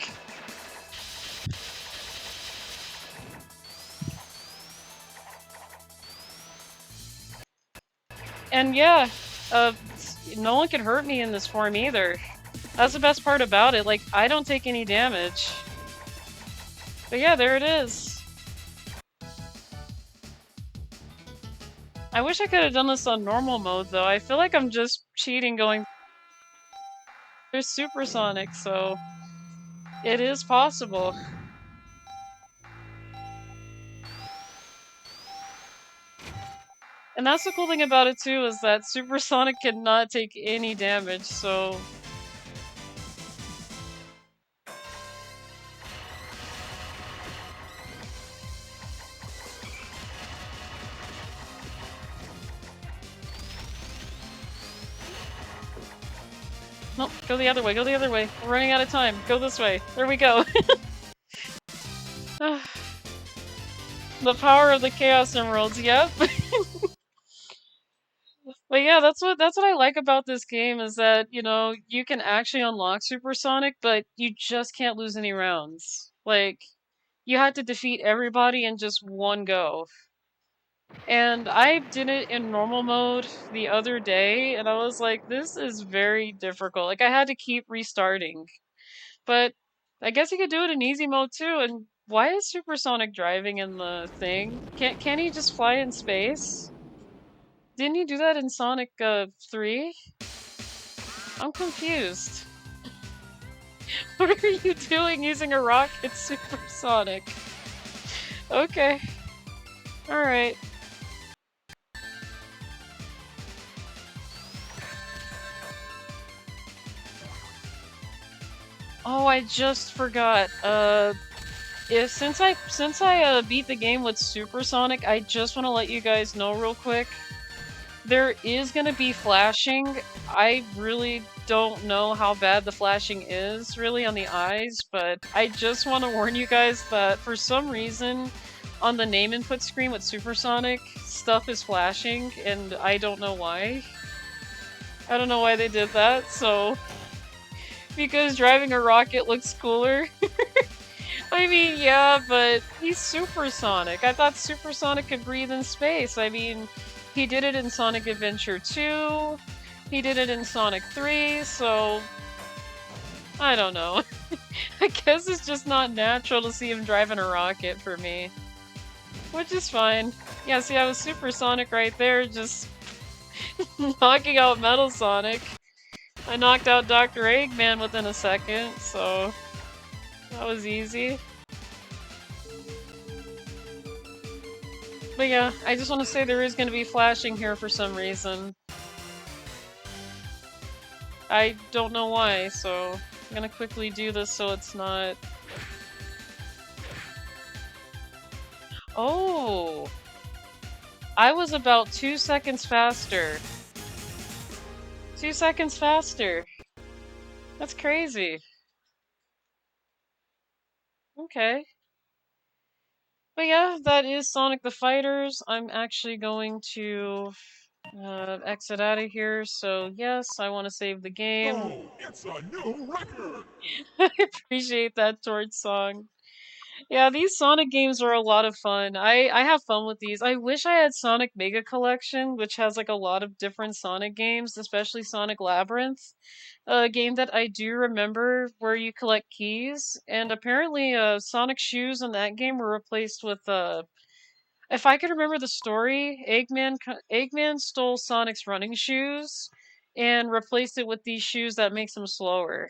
And yeah, no one can hurt me in this form either. That's the best part about it, like, I don't take any damage. But yeah, there it is. I wish I could have done this on normal mode, though. I feel like I'm just cheating going... There's Supersonic, so... It is possible. And that's the cool thing about it, too, is that Supersonic cannot take any damage, so... Nope, go the other way, go the other way. We're running out of time. Go this way. There we go. The power of the Chaos Emeralds, yep. But yeah, that's what I like about this game is that, you know, you can actually unlock Supersonic, but you just can't lose any rounds. Like, you had to defeat everybody in just one go. And I did it in normal mode the other day, and I was like, this is very difficult. Like, I had to keep restarting. But I guess you could do it in easy mode too, and why is Supersonic driving in the thing? Can't he just fly in space? Didn't he do that in Sonic 3? I'm confused. What are you doing using a rocket Supersonic? Okay. Alright. Oh, I just forgot. Since I beat the game with Supersonic, I just want to let you guys know real quick. There is gonna be flashing. I really don't know how bad the flashing is really on the eyes, but I just want to warn you guys that for some reason on the name input screen with Supersonic, stuff is flashing, and I don't know why. I don't know why they did that, so because driving a rocket looks cooler. I mean, yeah, but he's Supersonic. I thought Supersonic could breathe in space. I mean, he did it in Sonic Adventure 2, he did it in Sonic 3, so I don't know. I guess it's just not natural to see him driving a rocket for me. Which is fine. Yeah, see, I was Supersonic right there, just knocking out Metal Sonic. I knocked out Dr. Eggman within a second, so that was easy. But yeah, I just want to say there is going to be flashing here for some reason. I don't know why, so I'm going to quickly do this so it's not... Oh! I was about 2 seconds faster. 2 seconds faster. That's crazy. Okay. But yeah, that is Sonic the Fighters. I'm actually going to exit out of here, so yes, I want to save the game. Oh, it's a new record! I appreciate that Torch song. Yeah, these Sonic games are a lot of fun. I have fun with these. I wish I had Sonic Mega Collection, which has like a lot of different Sonic games, especially Sonic Labyrinth. A game that I do remember where you collect keys, and apparently Sonic shoes in that game were replaced with if I could remember the story, Eggman stole Sonic's running shoes and replaced it with these shoes that makes him slower.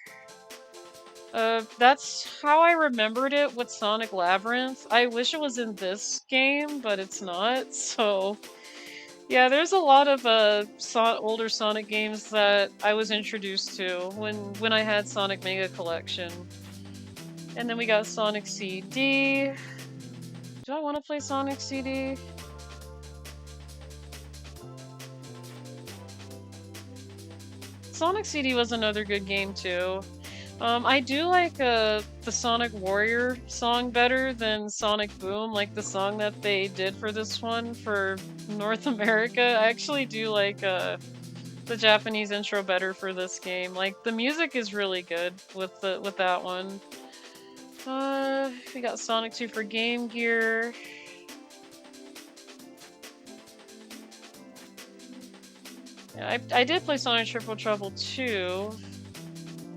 That's how I remembered it with Sonic Labyrinth. I wish it was in this game, but it's not, so... Yeah, there's a lot of older Sonic games that I was introduced to when I had Sonic Mega Collection. And then we got Sonic CD. Do I want to play Sonic CD? Sonic CD was another good game too. I do like the Sonic Warrior song better than Sonic Boom, like the song that they did for this one for North America. I actually do like the Japanese intro better for this game. Like the music is really good with that one. We got Sonic 2 for Game Gear. Yeah, I did play Sonic Triple Trouble 2.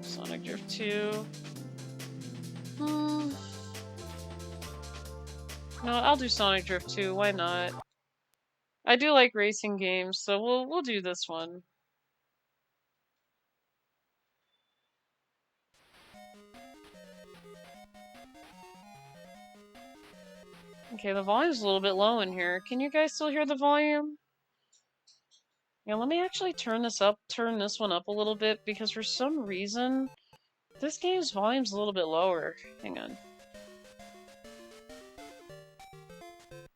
Sonic Drift 2. No, I'll do Sonic Drift 2, why not? I do like racing games, so we'll do this one. Okay, the volume's a little bit low in here. Can you guys still hear the volume? Yeah, let me actually turn this one up a little bit, because for some reason, this game's volume's a little bit lower. Hang on.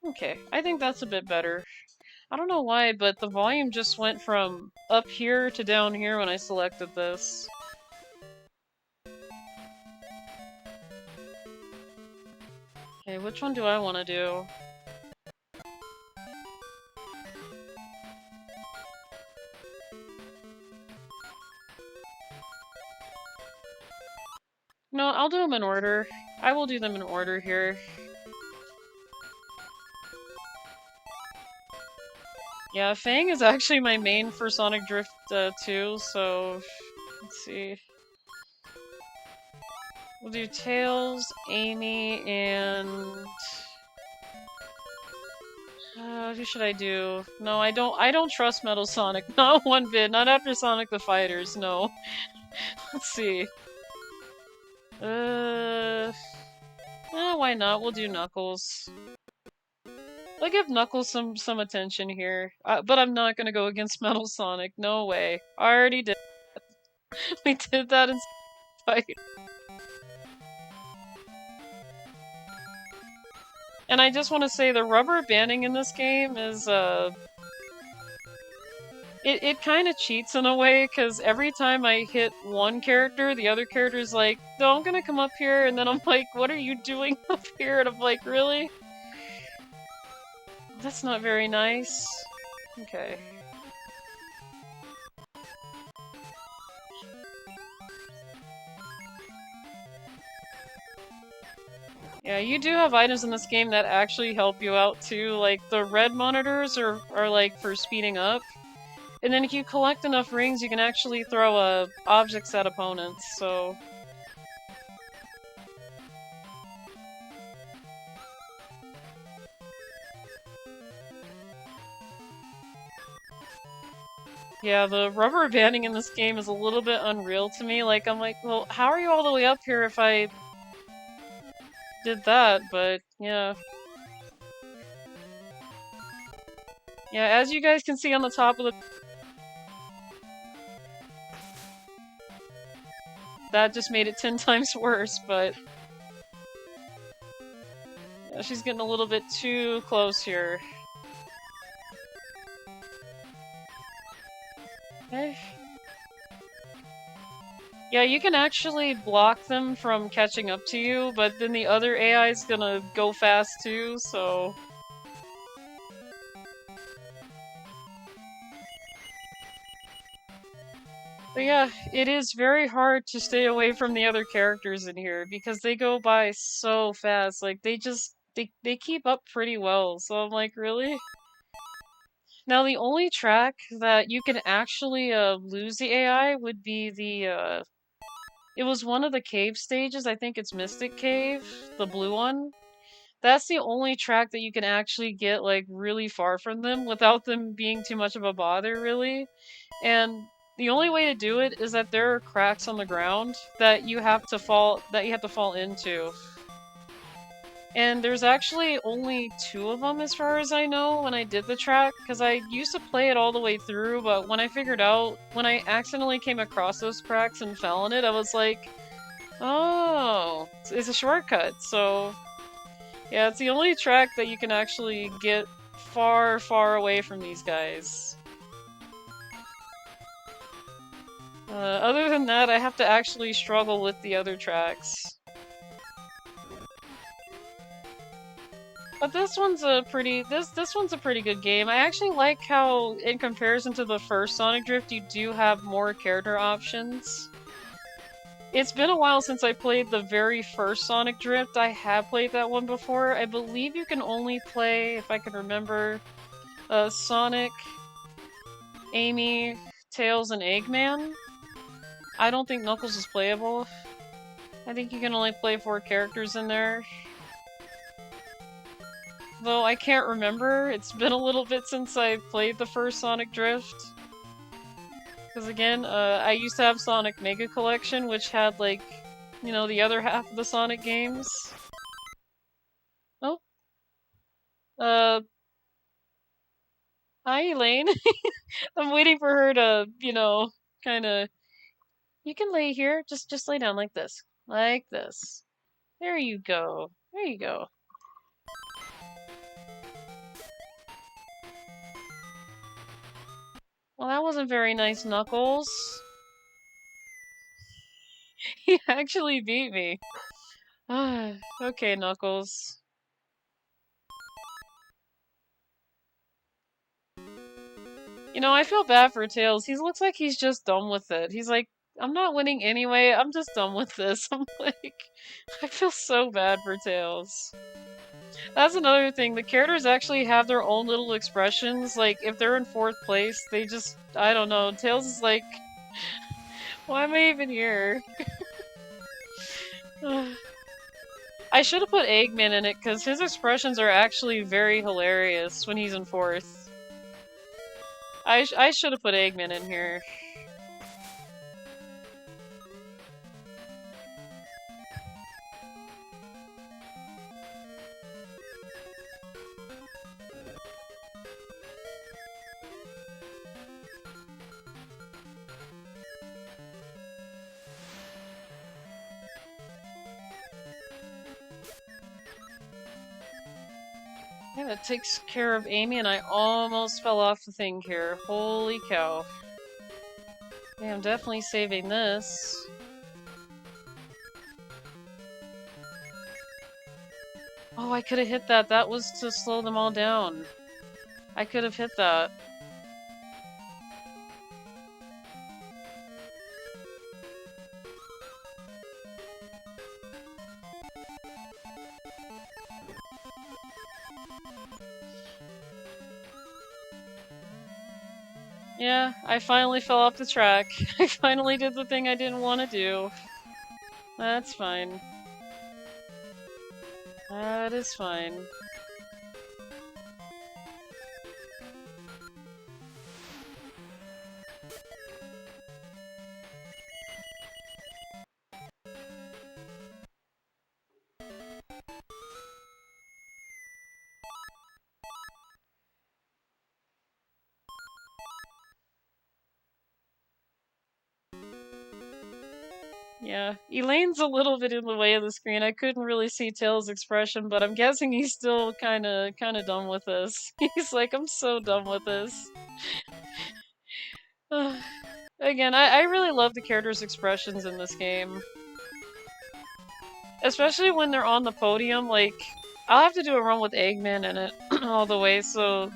Okay, I think that's a bit better. I don't know why, but the volume just went from up here to down here when I selected this. Okay, which one do I want to do? No, I'll do them in order. I will do them in order here. Yeah, Fang is actually my main for Sonic Drift 2, so let's see. We'll do Tails, Amy, and... who should I do? No, I don't trust Metal Sonic. Not one bit. Not after Sonic the Fighters, no. Let's see. Why not? We'll do Knuckles. I'll give Knuckles some attention here. But I'm not gonna go against Metal Sonic. No way. I already did. We did that in fight. And I just want to say the rubber banding in this game is, it kind of cheats in a way, because every time I hit one character, the other character's like, no, I'm gonna come up here, and then I'm like, what are you doing up here? And I'm like, really? That's not very nice. Okay. Yeah, you do have items in this game that actually help you out too, like the red monitors are like for speeding up. And then if you collect enough rings, you can actually throw objects at opponents, so... Yeah, the rubber banding in this game is a little bit unreal to me. Like, I'm like, well, how are you all the way up here if I did that? But, yeah. Yeah, as you guys can see on the top of the... That just made it 10 times worse, but... Yeah, she's getting a little bit too close here. Okay. Yeah, you can actually block them from catching up to you, but then the other AI is gonna go fast too, so... But yeah, it is very hard to stay away from the other characters in here, because they go by so fast. Like, they keep up pretty well, so I'm like, really? Now, the only track that you can actually, lose the AI would be the, it was one of the cave stages, I think it's Mystic Cave, the blue one. That's the only track that you can actually get, like, really far from them without them being too much of a bother, really. And the only way to do it is that there are cracks on the ground that you have to fall into. And there's actually only 2 of them as far as I know when I did the track, because I used to play it all the way through, but when I accidentally came across those cracks and fell in it, I was like, oh, it's a shortcut, so... Yeah, it's the only track that you can actually get far, far away from these guys. Other than that, I have to actually struggle with the other tracks. But this one's a pretty good game. I actually like how, in comparison to the first Sonic Drift, you do have more character options. It's been a while since I played the very first Sonic Drift. I have played that one before. I believe you can only play, if I can remember, Sonic, Amy, Tails, and Eggman. I don't think Knuckles is playable. I think you can only play 4 characters in there. Though I can't remember, it's been a little bit since I played the first Sonic Drift. Because again, I used to have Sonic Mega Collection, which had, like, you know, the other half of the Sonic games. Oh. Hi, Elaine. I'm waiting for her to, you know, kinda... You can lay here, just lay down like this. Like this. There you go. There you go. Well, that wasn't very nice, Knuckles. He actually beat me. Okay, Knuckles. You know, I feel bad for Tails. He looks like he's just done with it. He's like, I'm not winning anyway, I'm just done with this. I'm like, I feel so bad for Tails. That's another thing, the characters actually have their own little expressions. Like, if they're in 4th place, they just, I don't know, Tails is like, why am I even here? I should have put Eggman in it, because his expressions are actually very hilarious when he's in 4th. I should have put Eggman in here. Yeah, that takes care of Amy, and I almost fell off the thing here. Holy cow. Yeah, I'm definitely saving this. Oh, I could have hit that. That was to slow them all down. I could have hit that. Yeah, I finally fell off the track. I finally did the thing I didn't want to do. That's fine. That is fine. Yeah, Elaine's a little bit in the way of the screen. I couldn't really see Tails' expression, but I'm guessing he's still kinda done with this. He's like, I'm so done with this. Again, I really love the characters' expressions in this game. Especially when they're on the podium, like, I'll have to do a run with Eggman in it all the way, so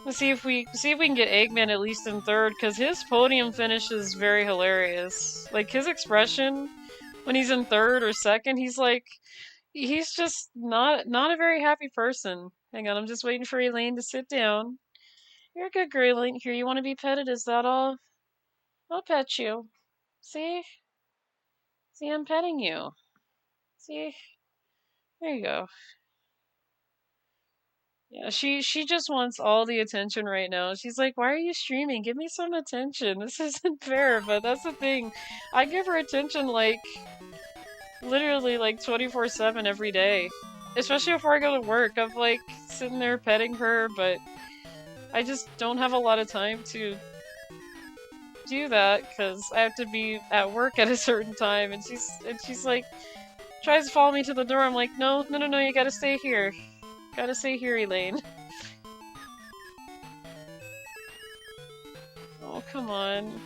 let's see if we can get Eggman at least in third, because his podium finish is very hilarious. Like, his expression when he's in third or second, he's like, he's just not a very happy person. Hang on, I'm just waiting for Elaine to sit down. You're a good girl, Elaine. Here, you want to be petted? Is that all? I'll pet you. See? See, I'm petting you. See? There you go. Yeah, she just wants all the attention right now. She's like, "Why are you streaming? Give me some attention. This isn't fair." But that's the thing. I give her attention like literally like 24/7 every day. Especially before I go to work. I'm like sitting there petting her, but I just don't have a lot of time to do that because I have to be at work at a certain time, and she's like tries to follow me to the door. I'm like, "No, no, no, no, you gotta stay here. Gotta stay here, Elaine." Oh, come on.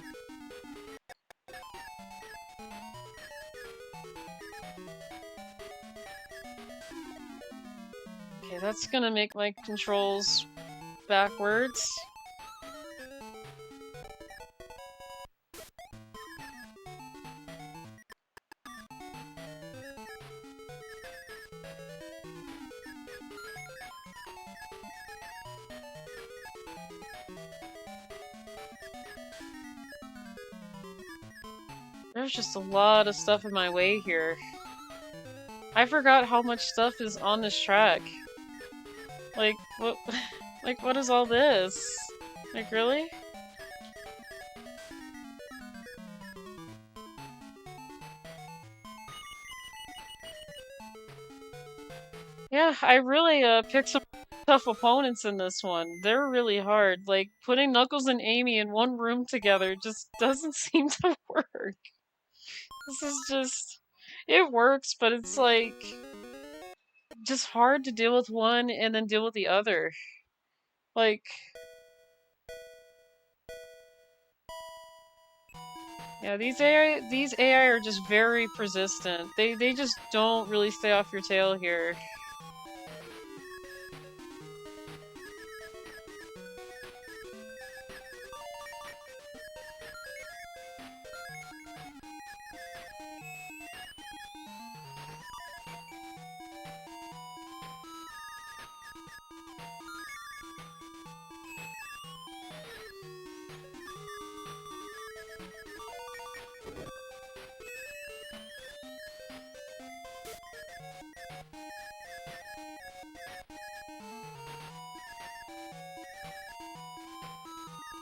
Okay, that's gonna make my controls backwards. There's just a lot of stuff in my way here. I forgot how much stuff is on this track. Like, what? Like, what is all this? Like, really? Yeah, I really picked some tough opponents in this one. They're really hard. Like, putting Knuckles and Amy in one room together just doesn't seem to work. This is just... It works, but it's like... just hard to deal with one and then deal with the other. Like... Yeah, these AI are just very persistent. They just don't really stay off your tail here.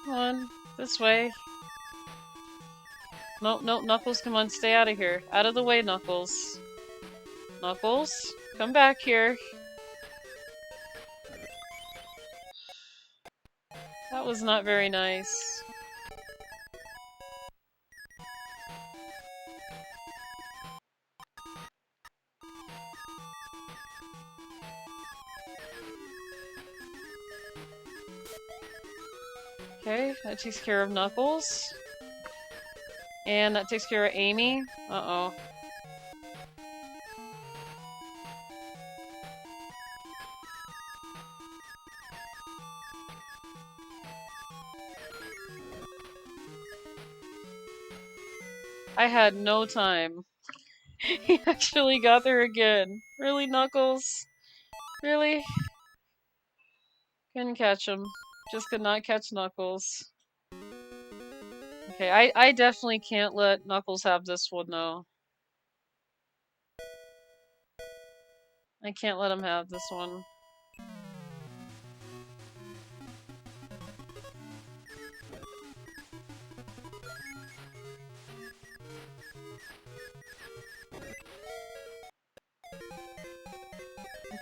Come on, this way. Nope, nope, Knuckles, come on, stay out of here. Out of the way, Knuckles. Knuckles, come back here. That was not very nice. Okay, that takes care of Knuckles. And that takes care of Amy. Uh-oh. I had no time. He actually got there again. Really, Knuckles? Really? Couldn't catch him. Just could not catch Knuckles. Okay, I definitely can't let Knuckles have this one, though. I can't let him have this one.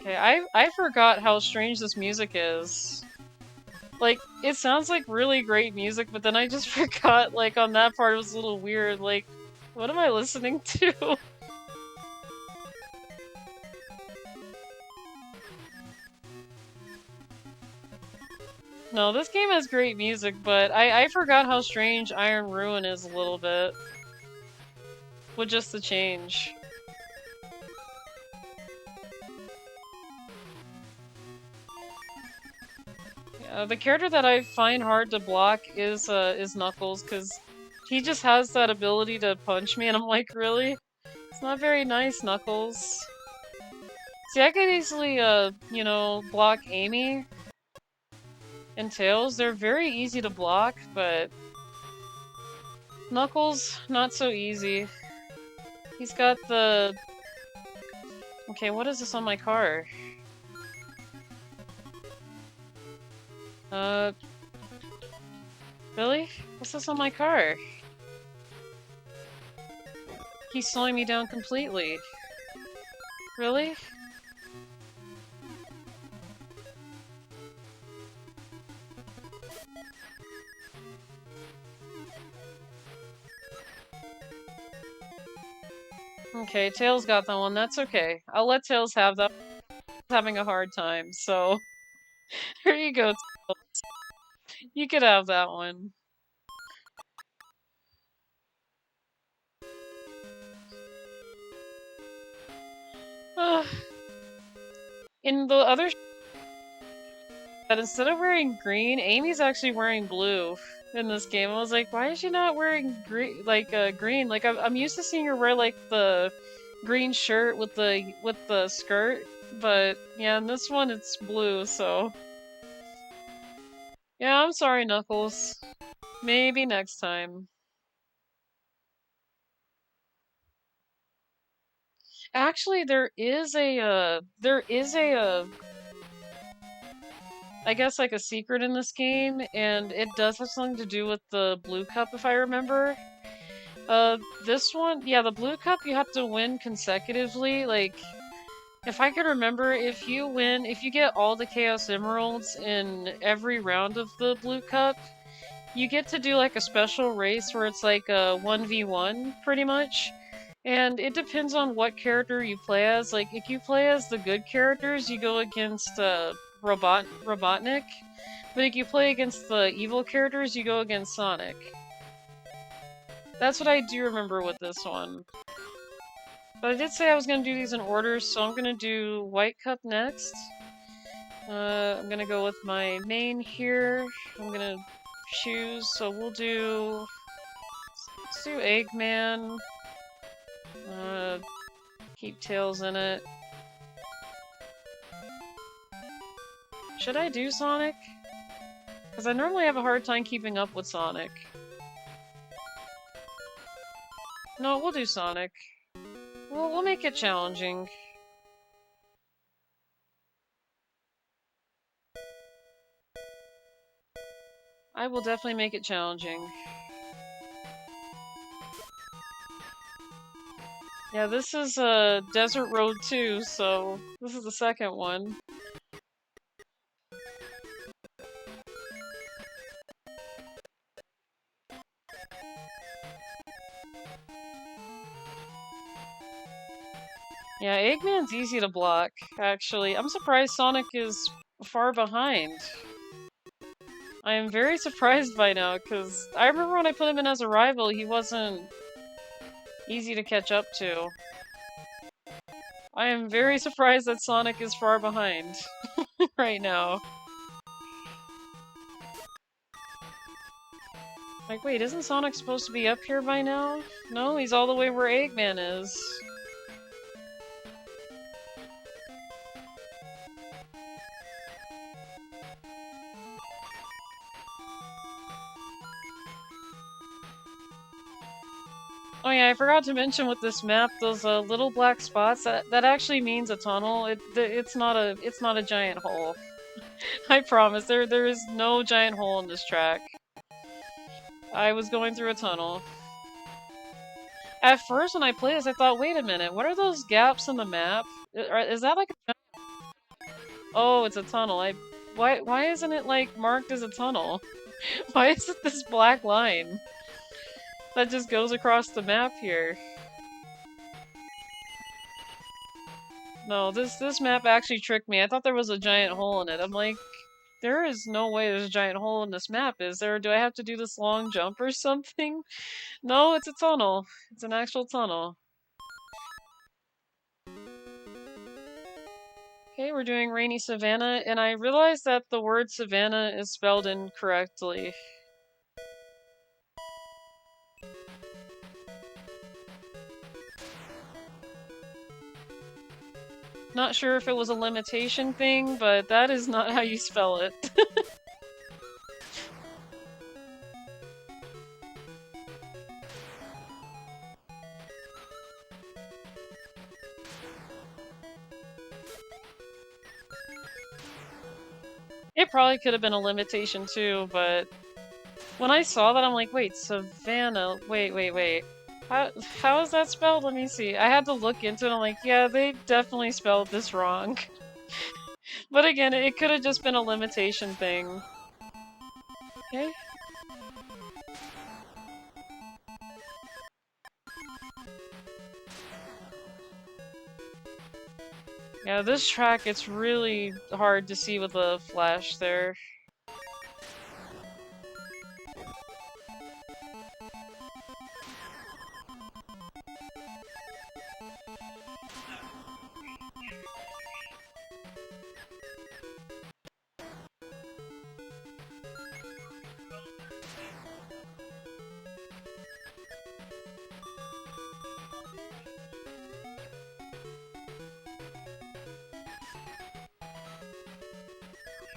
Okay, I forgot how strange this music is. Like, it sounds like really great music, but then I just forgot, like, on that part it was a little weird. Like, what am I listening to? No, this game has great music, but I forgot how strange Iron Ruin is a little bit. With just the change. The character that I find hard to block is Knuckles, because he just has that ability to punch me, and I'm like, really? It's not very nice, Knuckles. See, I could easily, you know, block Amy and Tails. They're very easy to block, but Knuckles, not so easy. He's got the... Okay, what is this on my car? Really? What's this on my car? He's slowing me down completely. Really? Okay, Tails got that one. That's okay. I'll let Tails have that. He's having a hard time, so... Here you go, Tails. You could have that one. In the other... that instead of wearing green, Amy's actually wearing blue in this game. I was like, why is she not wearing green? Green. Like I'm used to seeing her wear like the green shirt with the skirt, but yeah, in this one it's blue. So yeah, I'm sorry, Knuckles. Maybe next time. Actually, there is a I guess like a secret in this game, and it does have something to do with the blue cup, if I remember. This one, yeah, the blue cup you have to win consecutively. Like, if I can remember, if you get all the Chaos Emeralds in every round of the blue cup, you get to do like a special race where it's like a 1v1, pretty much. And it depends on what character you play as. Like, if you play as the good characters, you go against Robotnik. But if you play against the evil characters, you go against Sonic. That's what I do remember with this one. But I did say I was gonna do these in order, so I'm gonna do White Cup next. I'm gonna go with my main here. I'm gonna choose, so we'll do... let's do Eggman. Keep Tails in it. Should I do Sonic? Because I normally have a hard time keeping up with Sonic. No, we'll do Sonic. We'll make it challenging. I will definitely make it challenging. Yeah, this is Desert Road 2, so this is the second one. Yeah, Eggman's easy to block, actually. I'm surprised Sonic is far behind. I am very surprised by now, because I remember when I put him in as a rival, he wasn't easy to catch up to. I am very surprised that Sonic is far behind right now. Like, wait, isn't Sonic supposed to be up here by now? No, he's all the way where Eggman is. Oh yeah, I forgot to mention with this map, those little black spots, that actually means a tunnel. It's not a giant hole. I promise, there is no giant hole in this track. I was going through a tunnel. At first when I played this, I thought, wait a minute, what are those gaps in the map? Is that like a... Oh, it's a tunnel. Why isn't it like marked as a tunnel? Why is it this black line that just goes across the map here? No, this map actually tricked me. I thought there was a giant hole in it. I'm like, there is no way there's a giant hole in this map, is there? Do I have to do this long jump or something? No, it's a tunnel. It's an actual tunnel. Okay, we're doing Rainy Savannah, and I realized that the word Savannah is spelled incorrectly. Not sure if it was a limitation thing, but that is not how you spell it. It probably could have been a limitation too, but when I saw that, I'm like, wait, Savannah, wait. How is that spelled? Let me see. I had to look into it, I'm like, yeah, they definitely spelled this wrong. But again, it could have just been a limitation thing. Okay. Yeah, this track, it's really hard to see with a flash there.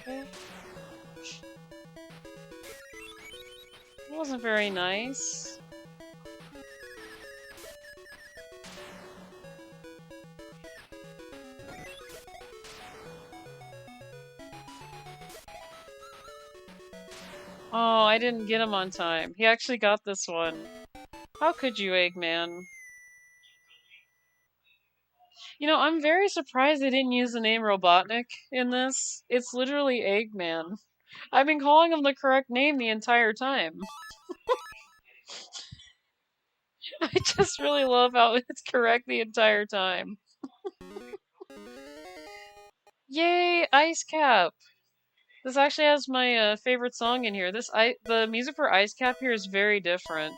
Okay. It wasn't very nice. Oh, I didn't get him on time. He actually got this one. How could you, Eggman? You know, I'm very surprised they didn't use the name Robotnik in this. It's literally Eggman. I've been calling him the correct name the entire time. I just really love how it's correct the entire time. Yay, Ice Cap! This actually has my favorite song in here. The music for Ice Cap here is very different.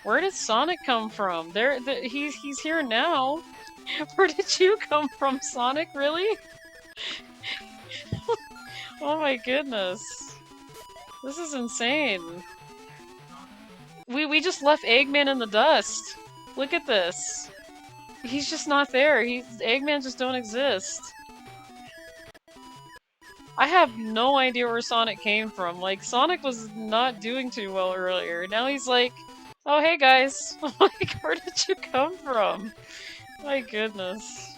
Where did Sonic come from? He's here now. Where did you come from, Sonic? Really? Oh my goodness. This is insane. We just left Eggman in the dust. Look at this. He's just not there. Eggman just don't exist. I have no idea where Sonic came from. Like, Sonic was not doing too well earlier. Now he's like, oh hey guys. Like, where did you come from? My goodness.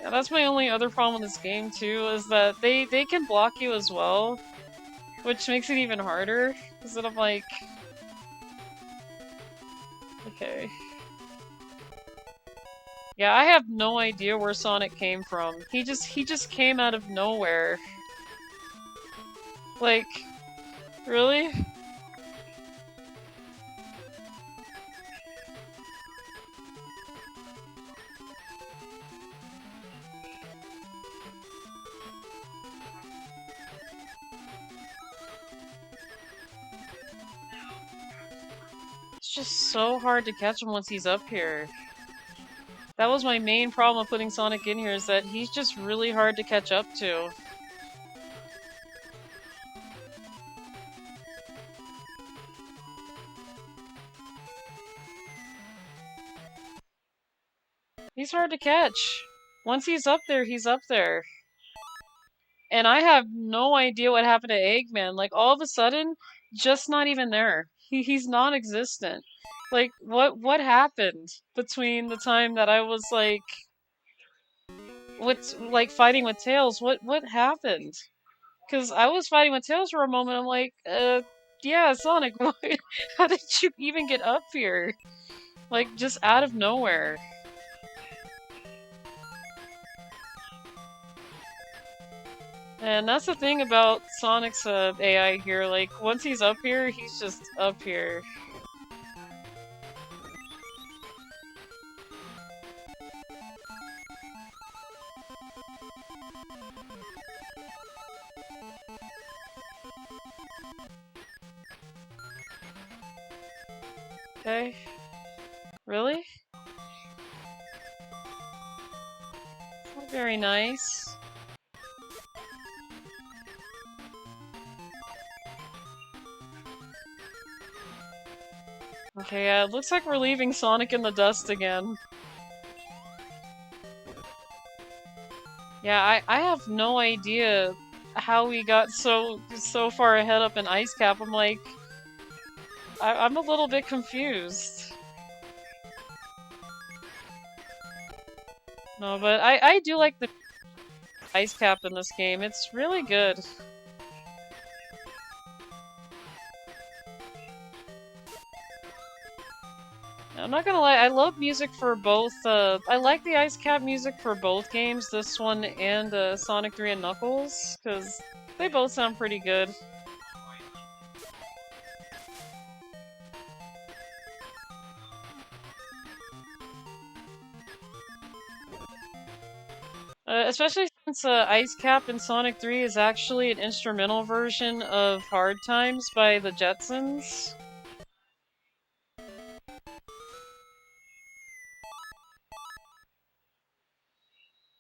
Yeah, that's my only other problem with this game too, is that they can block you as well, which makes it even harder. Because then I'm like, okay. Yeah, I have no idea where Sonic came from. He just came out of nowhere. Like, really? It's just so hard to catch him once he's up here. That was my main problem with putting Sonic in here, is that he's just really hard to catch up to. He's hard to catch. Once he's up there, he's up there. And I have no idea what happened to Eggman. Like, all of a sudden, just not even there. He's non-existent. Like, what happened between the time that I was, like, fighting with Tails? What happened? Because I was fighting with Tails for a moment, I'm like, yeah, Sonic, how did you even get up here? Like, just out of nowhere. And that's the thing about Sonic's AI here, like, once he's up here, he's just up here. Okay. Really? Not very nice. Okay, yeah, it looks like we're leaving Sonic in the dust again. Yeah, I have no idea how we got so far ahead up in Ice Cap. I'm like, I'm a little bit confused. No, but I do like the Ice Cap in this game. It's really good. I'm not gonna lie, I love music for both, I like the Ice Cap music for both games, this one and Sonic 3 and Knuckles, because they both sound pretty good. Especially since Ice Cap in Sonic 3 is actually an instrumental version of Hard Times by the Jetsons.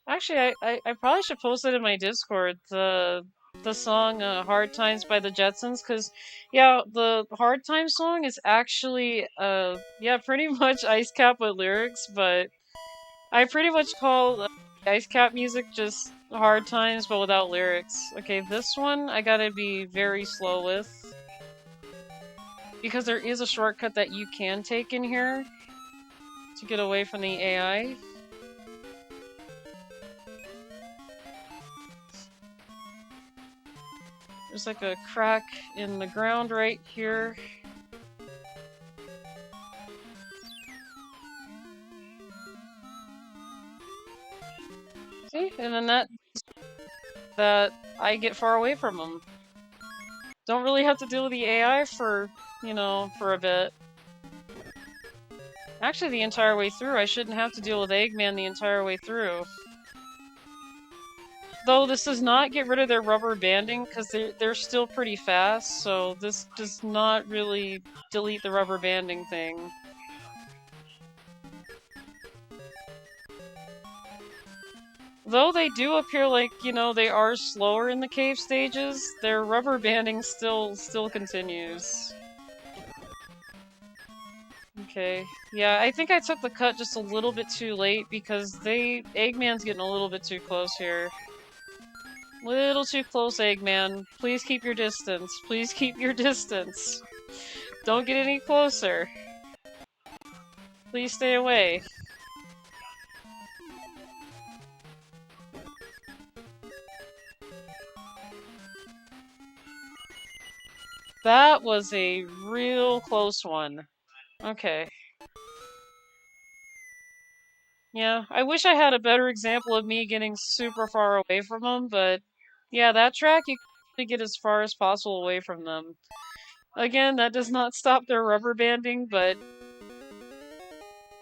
Actually, I probably should post it in my Discord, the song Hard Times by the Jetsons, because, yeah, the Hard Times song is actually, yeah, pretty much Ice Cap with lyrics, but I pretty much call Ice Cap music just Hard Times, but without lyrics. Okay, this one I gotta be very slow with, because there is a shortcut that you can take in here to get away from the AI. There's like a crack in the ground right here. See? And then that I get far away from them. Don't really have to deal with the AI for, you know, for a bit. Actually, the entire way through. I shouldn't have to deal with Eggman the entire way through. Though this does not get rid of their rubber banding, because they're still pretty fast, so this does not really delete the rubber banding thing. Though they do appear like, you know, they are slower in the cave stages, their rubber banding still continues. Okay. Yeah, I think I took the cut just a little bit too late because Eggman's getting a little bit too close here. Little too close, Eggman. Please keep your distance. Please keep your distance. Don't get any closer. Please stay away. That was a real close one. Okay. Yeah, I wish I had a better example of me getting super far away from them, but yeah, that track you can get as far as possible away from them. Again, that does not stop their rubber banding, but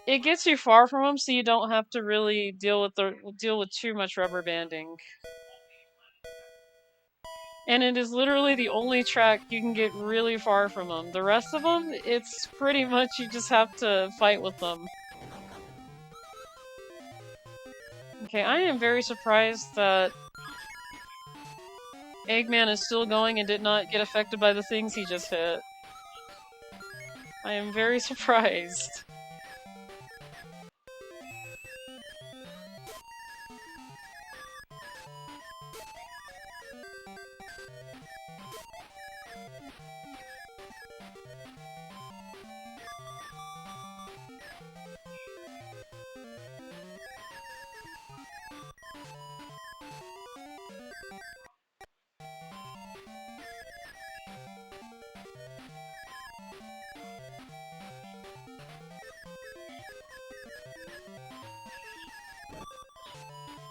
it gets you far from them, so you don't have to really deal with too much rubber banding. And it is literally the only track you can get really far from them. The rest of them, it's pretty much you just have to fight with them. Okay, I am very surprised that Eggman is still going and did not get affected by the things he just hit. I am very surprised.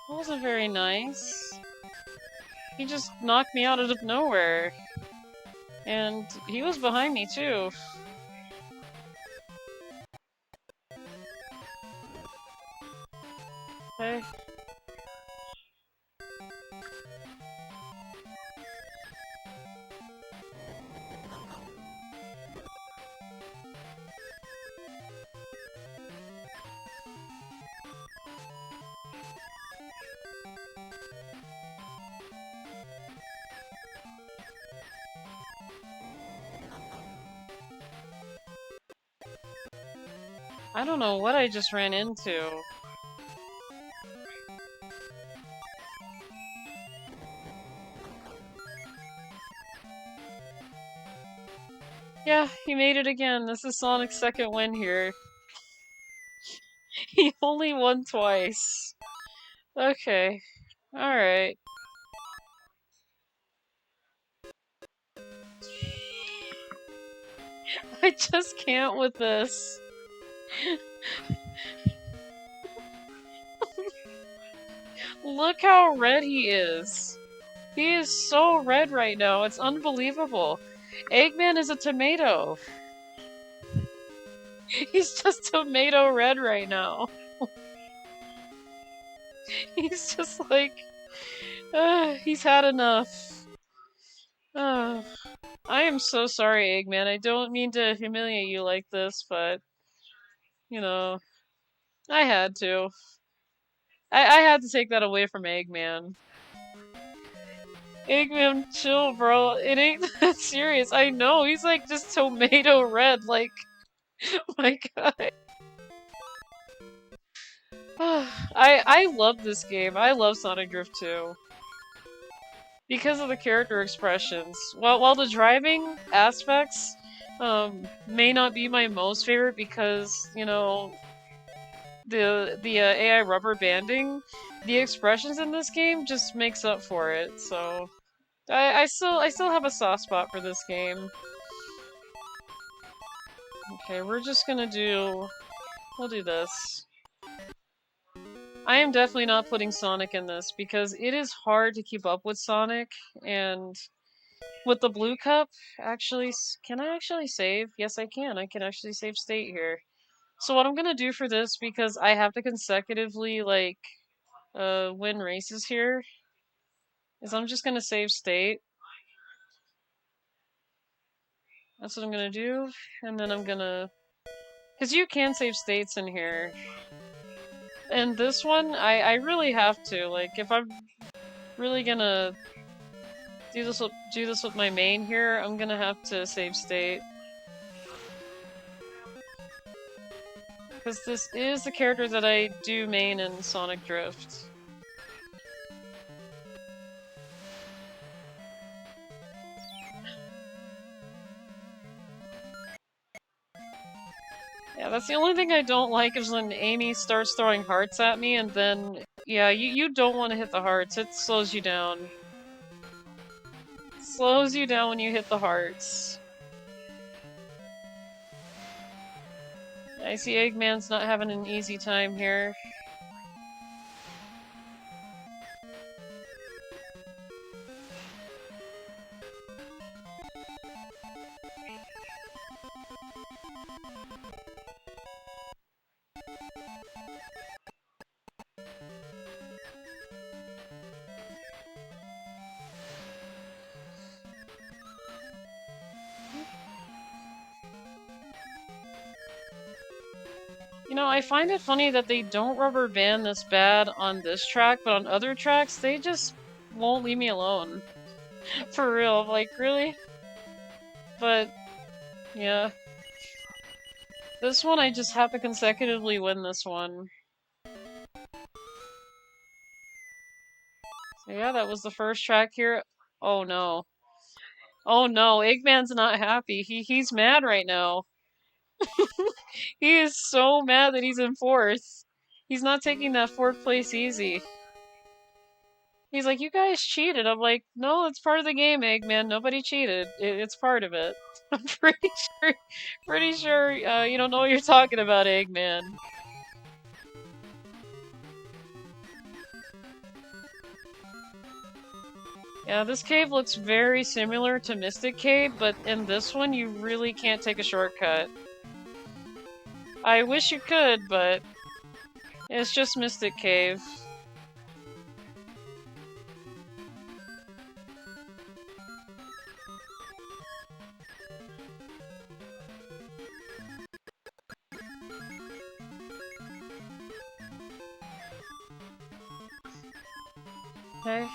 That wasn't very nice. He just knocked me out of nowhere. And he was behind me too. Okay. I don't know what I just ran into. Yeah, he made it again. This is Sonic's second win here. He only won twice. Okay. Alright. I just can't with this. Look how red he is. He is so red right now. It's unbelievable. Eggman is a tomato. He's just tomato red right now. He's just like... he's had enough. I am so sorry, Eggman. I don't mean to humiliate you like this, but... You know... I had to. I had to take that away from Eggman. Eggman, chill, bro. It ain't that serious. I know, he's like just tomato red, like... my god. I love this game. I love Sonic Drift 2. Because of the character expressions. While the driving aspects may not be my most favorite because, you know, the AI rubber banding, the expressions in this game just makes up for it. So I still have a soft spot for this game. Okay, we're just gonna do... we'll do this. I am definitely not putting Sonic in this because it is hard to keep up with Sonic, and with the blue cup, actually, can I actually save? Yes, I can. I can actually save state here. So what I'm gonna do for this, because I have to consecutively, like, win races here, is I'm just gonna save state. That's what I'm gonna do, and then I'm gonna... because you can save states in here. And this one, I really have to. Like, if I'm really gonna do this with my main here, I'm gonna have to save state. Because this is the character that I do main in Sonic Drift. Yeah, that's the only thing I don't like is when Amy starts throwing hearts at me and then... yeah, you don't want to hit the hearts. It slows you down. It slows you down when you hit the hearts. I see Eggman's not having an easy time here. You know, I find it funny that they don't rubber band this bad on this track, but on other tracks, they just won't leave me alone. For real, like, really? But, yeah. This one, I just have to consecutively win this one. So yeah, that was the first track here. Oh no. Oh no, Eggman's not happy. He's mad right now. He is so mad that he's in fourth. He's not taking that fourth place easy. He's like, you guys cheated. I'm like, no, it's part of the game, Eggman. Nobody cheated. It's part of it. I'm pretty sure you don't know what you're talking about, Eggman. Yeah, this cave looks very similar to Mystic Cave, but in this one, you really can't take a shortcut. I wish you could, but it's just Mystic Cave. Okay.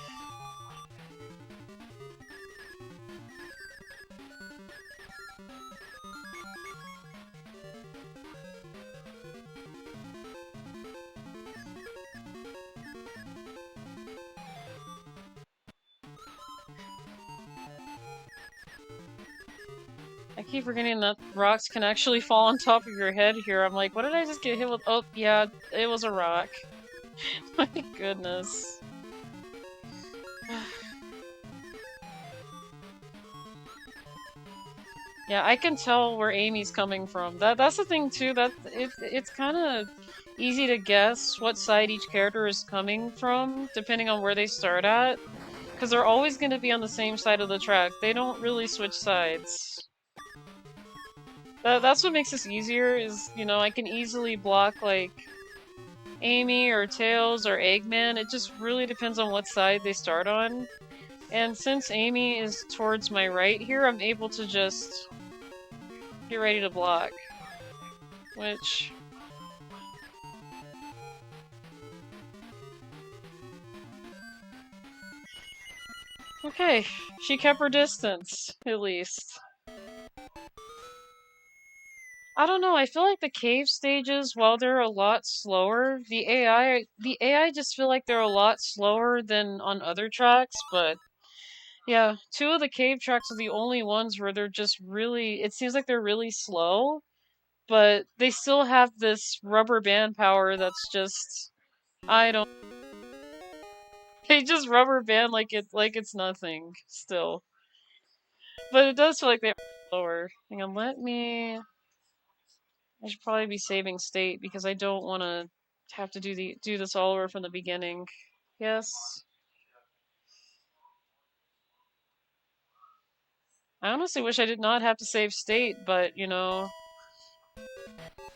I keep forgetting that rocks can actually fall on top of your head here. I'm like, what did I just get hit with? Oh, yeah, it was a rock. My goodness. Yeah, I can tell where Amy's coming from. That's the thing too. It's kind of easy to guess what side each character is coming from, depending on where they start at, because they're always going to be on the same side of the track. They don't really switch sides. That's what makes this easier. Is, you know, I can easily block like Amy or Tails or Eggman. It just really depends on what side they start on. And since Amy is towards my right here, I'm able to just get ready to block. Which... okay, she kept her distance, at least. I don't know, I feel like the cave stages, while they're a lot slower, the AI just feel like they're a lot slower than on other tracks, but yeah, two of the cave tracks are the only ones where they're just really, it seems like they're really slow, but they still have this rubber band power that's just, I don't, they just rubber band like it's nothing, still. But it does feel like they're slower. Hang on, I should probably be saving state because I don't want to have to do this all over from the beginning. Yes. I honestly wish I did not have to save state, but, you know,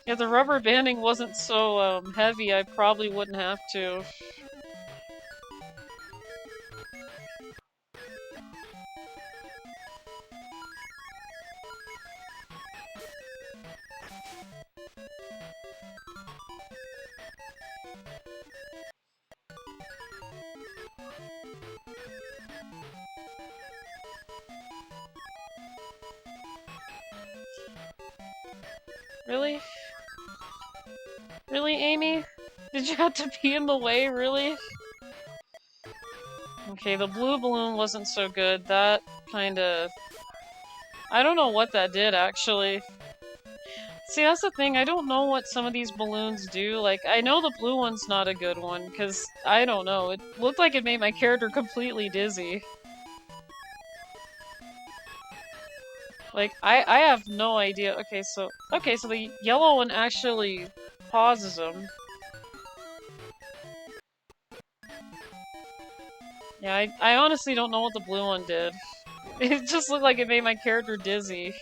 if the rubber banding wasn't so heavy, I probably wouldn't have to. Really? Really, Amy? Did you have to be in the way, really? Okay, the blue balloon wasn't so good. That kinda... I don't know what that did, actually. See, that's the thing, I don't know what some of these balloons do. Like, I know the blue one's not a good one, because, I don't know, it looked like it made my character completely dizzy. Like, I have no idea. Okay, so the yellow one actually pauses them. Yeah, I honestly don't know what the blue one did. It just looked like it made my character dizzy.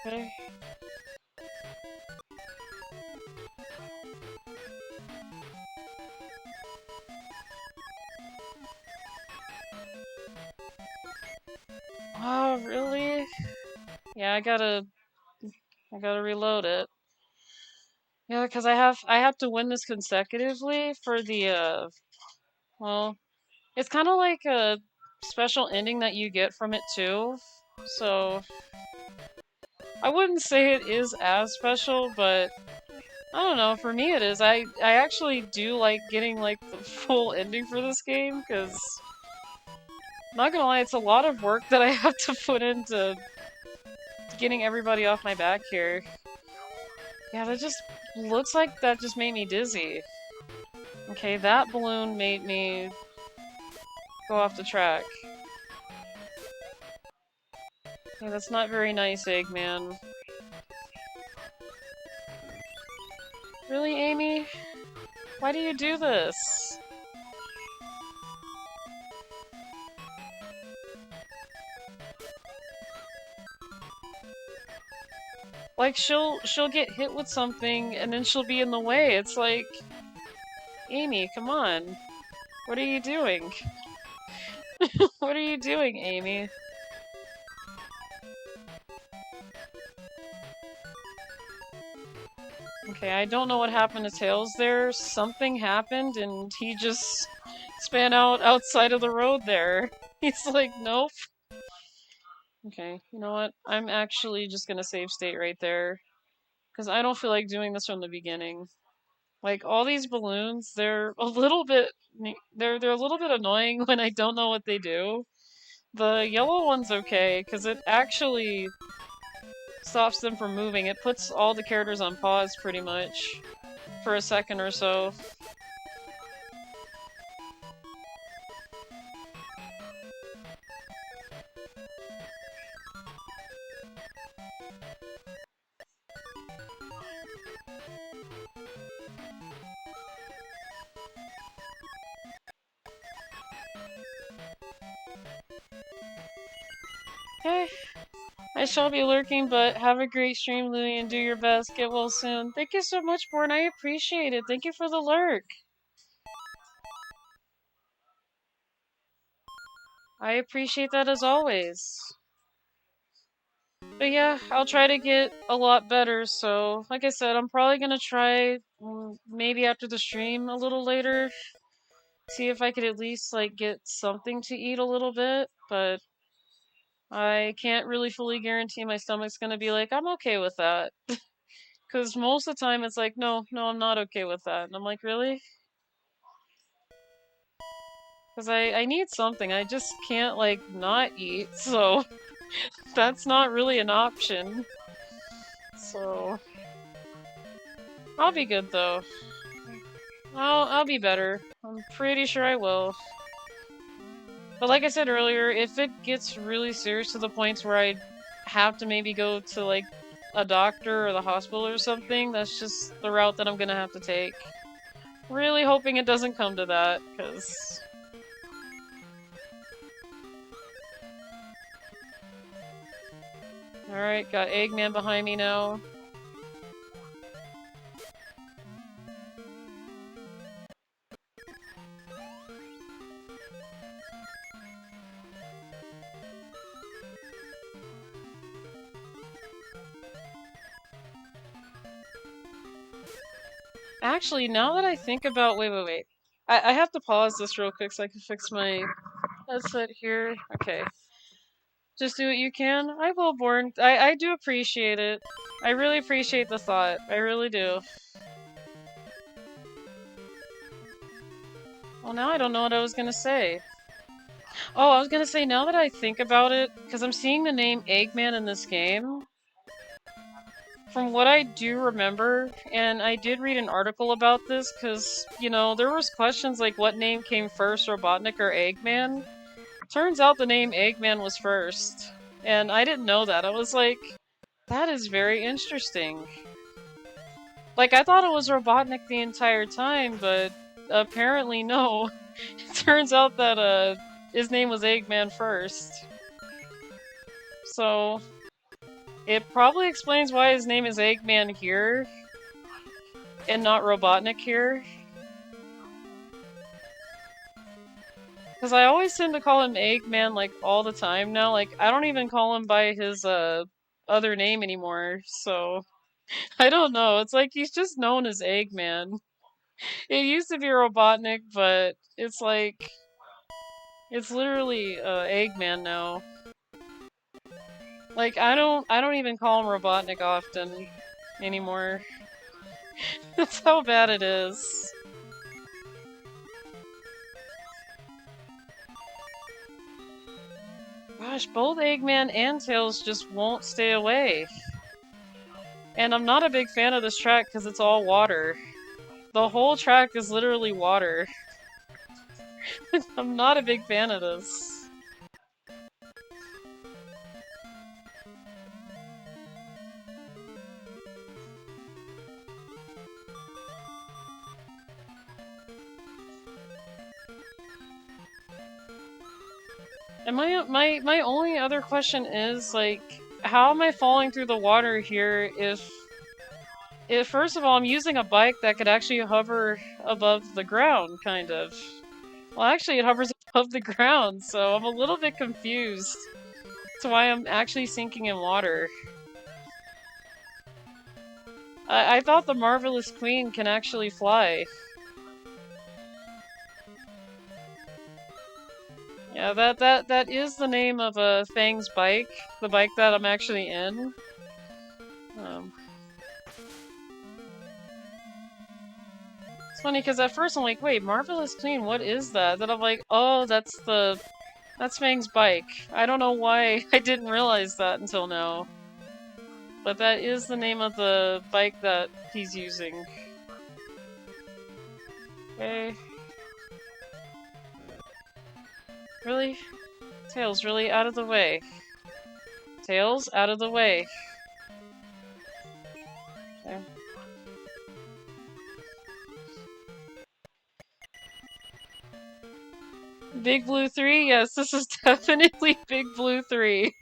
Okay. Oh, really? Yeah, I gotta reload it. Yeah, because I have to win this consecutively for the well, it's kind of like a special ending that you get from it too. So I wouldn't say it is as special, but I don't know. For me, it is. I actually do like getting like the full ending for this game because, not gonna lie, it's a lot of work that I have to put into getting everybody off my back here. Yeah, that just looks like that just made me dizzy. Okay, that balloon made me go off the track. Okay, that's not very nice, Eggman. Really, Amy? Why do you do this? Like, she'll get hit with something and then she'll be in the way. It's like, Amy, come on. What are you doing? What are you doing, Amy? Okay, I don't know what happened to Tails there. Something happened and he just span out outside of the road there. He's like, nope. Okay, you know what? I'm actually just gonna save state right there. Because I don't feel like doing this from the beginning. Like, all these balloons, they're a little bit... They're a little bit annoying when I don't know what they do. The yellow one's okay, because it actually stops them from moving. It puts all the characters on pause, pretty much, for a second or so. Okay. I shall be lurking, but have a great stream, Louie, and do your best. Get well soon. Thank you so much, Born. I appreciate it. Thank you for the lurk. I appreciate that as always. But yeah, I'll try to get a lot better, so like I said, I'm probably gonna try maybe after the stream a little later, see if I could at least like get something to eat a little bit, but I can't really fully guarantee my stomach's gonna be like, I'm okay with that. Because most of the time it's like, no, I'm not okay with that. And I'm like, really? Because I need something. I just can't, like, not eat, so that's not really an option. So I'll be good, though. I'll be better. I'm pretty sure I will. But like I said earlier, if it gets really serious to the points where I have to maybe go to, like, a doctor or the hospital or something, that's just the route that I'm gonna have to take. Really hoping it doesn't come to that, because... Alright, got Eggman behind me now. Actually, now that I think about... Wait. I have to pause this real quick so I can fix my headset here. Okay. Just do what you can. I will, Born. I do appreciate it. I really appreciate the thought. I really do. Well, now I don't know what I was gonna say. Oh, I was gonna say, now that I think about it, because I'm seeing the name Eggman in this game, from what I do remember, and I did read an article about this, because, you know, there was questions like what name came first, Robotnik or Eggman? Turns out the name Eggman was first, and I didn't know that. I was like, that is very interesting. Like, I thought it was Robotnik the entire time, but apparently no. It turns out that, his name was Eggman first. So, it probably explains why his name is Eggman here, and not Robotnik here. Because I always tend to call him Eggman, like, all the time now. Like, I don't even call him by his, other name anymore, so... I don't know, it's like he's just known as Eggman. It used to be Robotnik, but it's like... It's literally, Eggman now. Like, I don't even call him Robotnik often anymore. That's how bad it is. Gosh, both Eggman and Tails just won't stay away. And I'm not a big fan of this track because it's all water. The whole track is literally water. I'm not a big fan of this. And my only other question is, like, how am I falling through the water here if first of all, I'm using a bike that could actually hover above the ground, kind of. Well, actually, it hovers above the ground, so I'm a little bit confused to why I'm actually sinking in water. I thought the Marvelous Queen can actually fly. Yeah, that is the name of Fang's bike, the bike that I'm actually in. It's funny because at first I'm like, wait, Marvelous Queen, what is that? Then I'm like, oh, that's Fang's bike. I don't know why I didn't realize that until now. But that is the name of the bike that he's using. Okay. Really? Tails, really? Out of the way. Tails, out of the way. Okay. Big Blue 3? Yes, this is definitely Big Blue 3.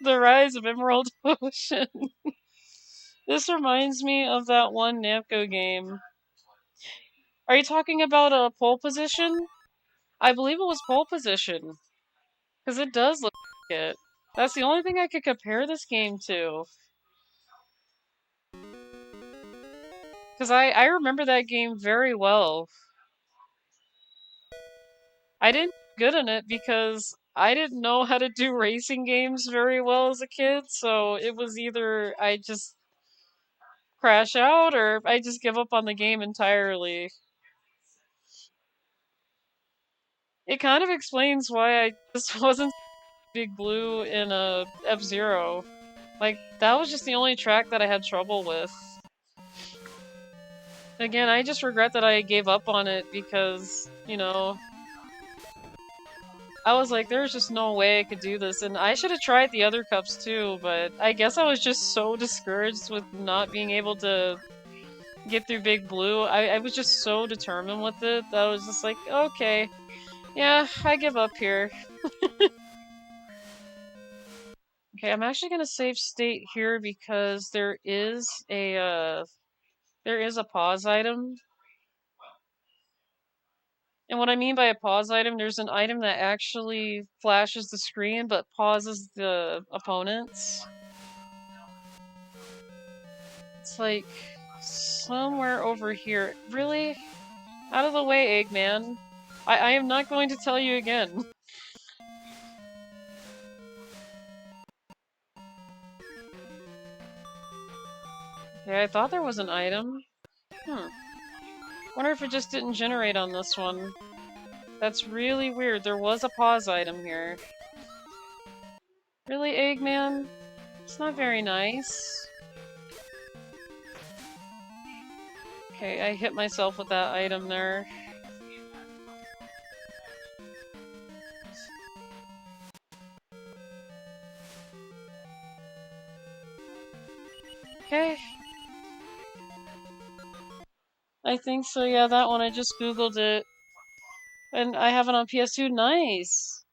The Rise of Emerald Ocean. This reminds me of that one Namco game. Are you talking about a pole position? I believe it was pole position. Because it does look like it. That's the only thing I could compare this game to. Because I remember that game very well. I didn't do good in it because I didn't know how to do racing games very well as a kid, so it was either I just crash out or I just give up on the game entirely. It kind of explains why I just wasn't Big Blue in a F-Zero. Like, that was just the only track that I had trouble with. Again, I just regret that I gave up on it because, you know, I was like, there's just no way I could do this, and I should have tried the other cups too, but I guess I was just so discouraged with not being able to get through Big Blue. I was just so determined with it that I was just like, okay, yeah, I give up here. Okay, I'm actually gonna save state here because there is a pause item. And what I mean by a pause item, there's an item that actually flashes the screen but pauses the opponents. It's like somewhere over here. Really? Out of the way, Eggman. I am not going to tell you again. Okay, I thought there was an item. Wonder if it just didn't generate on this one. That's really weird. There was a pause item here. Really, Eggman? It's not very nice. Okay, I hit myself with that item there. Okay. I think so, yeah, that one. I just googled it. And I have it on PS2. Nice!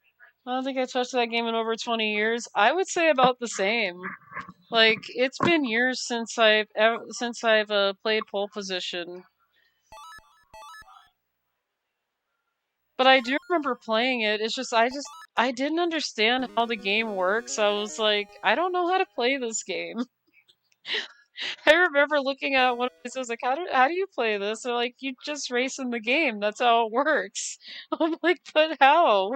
I don't think I touched that game in over 20 years. I would say about the same. Like, it's been years since I've played Pole Position. But I do remember playing it. It's just I didn't understand how the game works. I was like, I don't know how to play this game. I remember looking at one of my sisters like, how do you play this? They're like, you just race in the game. That's how it works. I'm like, but how?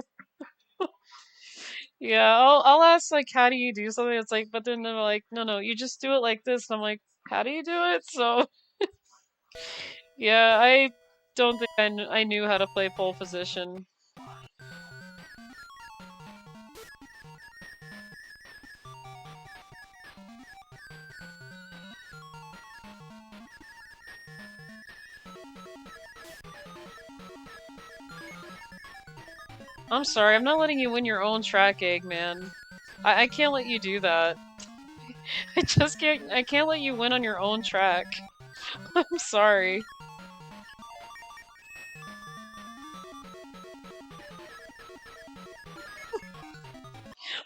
Yeah, I'll ask like, how do you do something? It's like, but then they're like, no, you just do it like this. And I'm like, how do you do it? So yeah, I don't think I knew how to play pole position. I'm sorry, I'm not letting you win your own track, Eggman. I can't let you do that. I can't let you win on your own track. I'm sorry.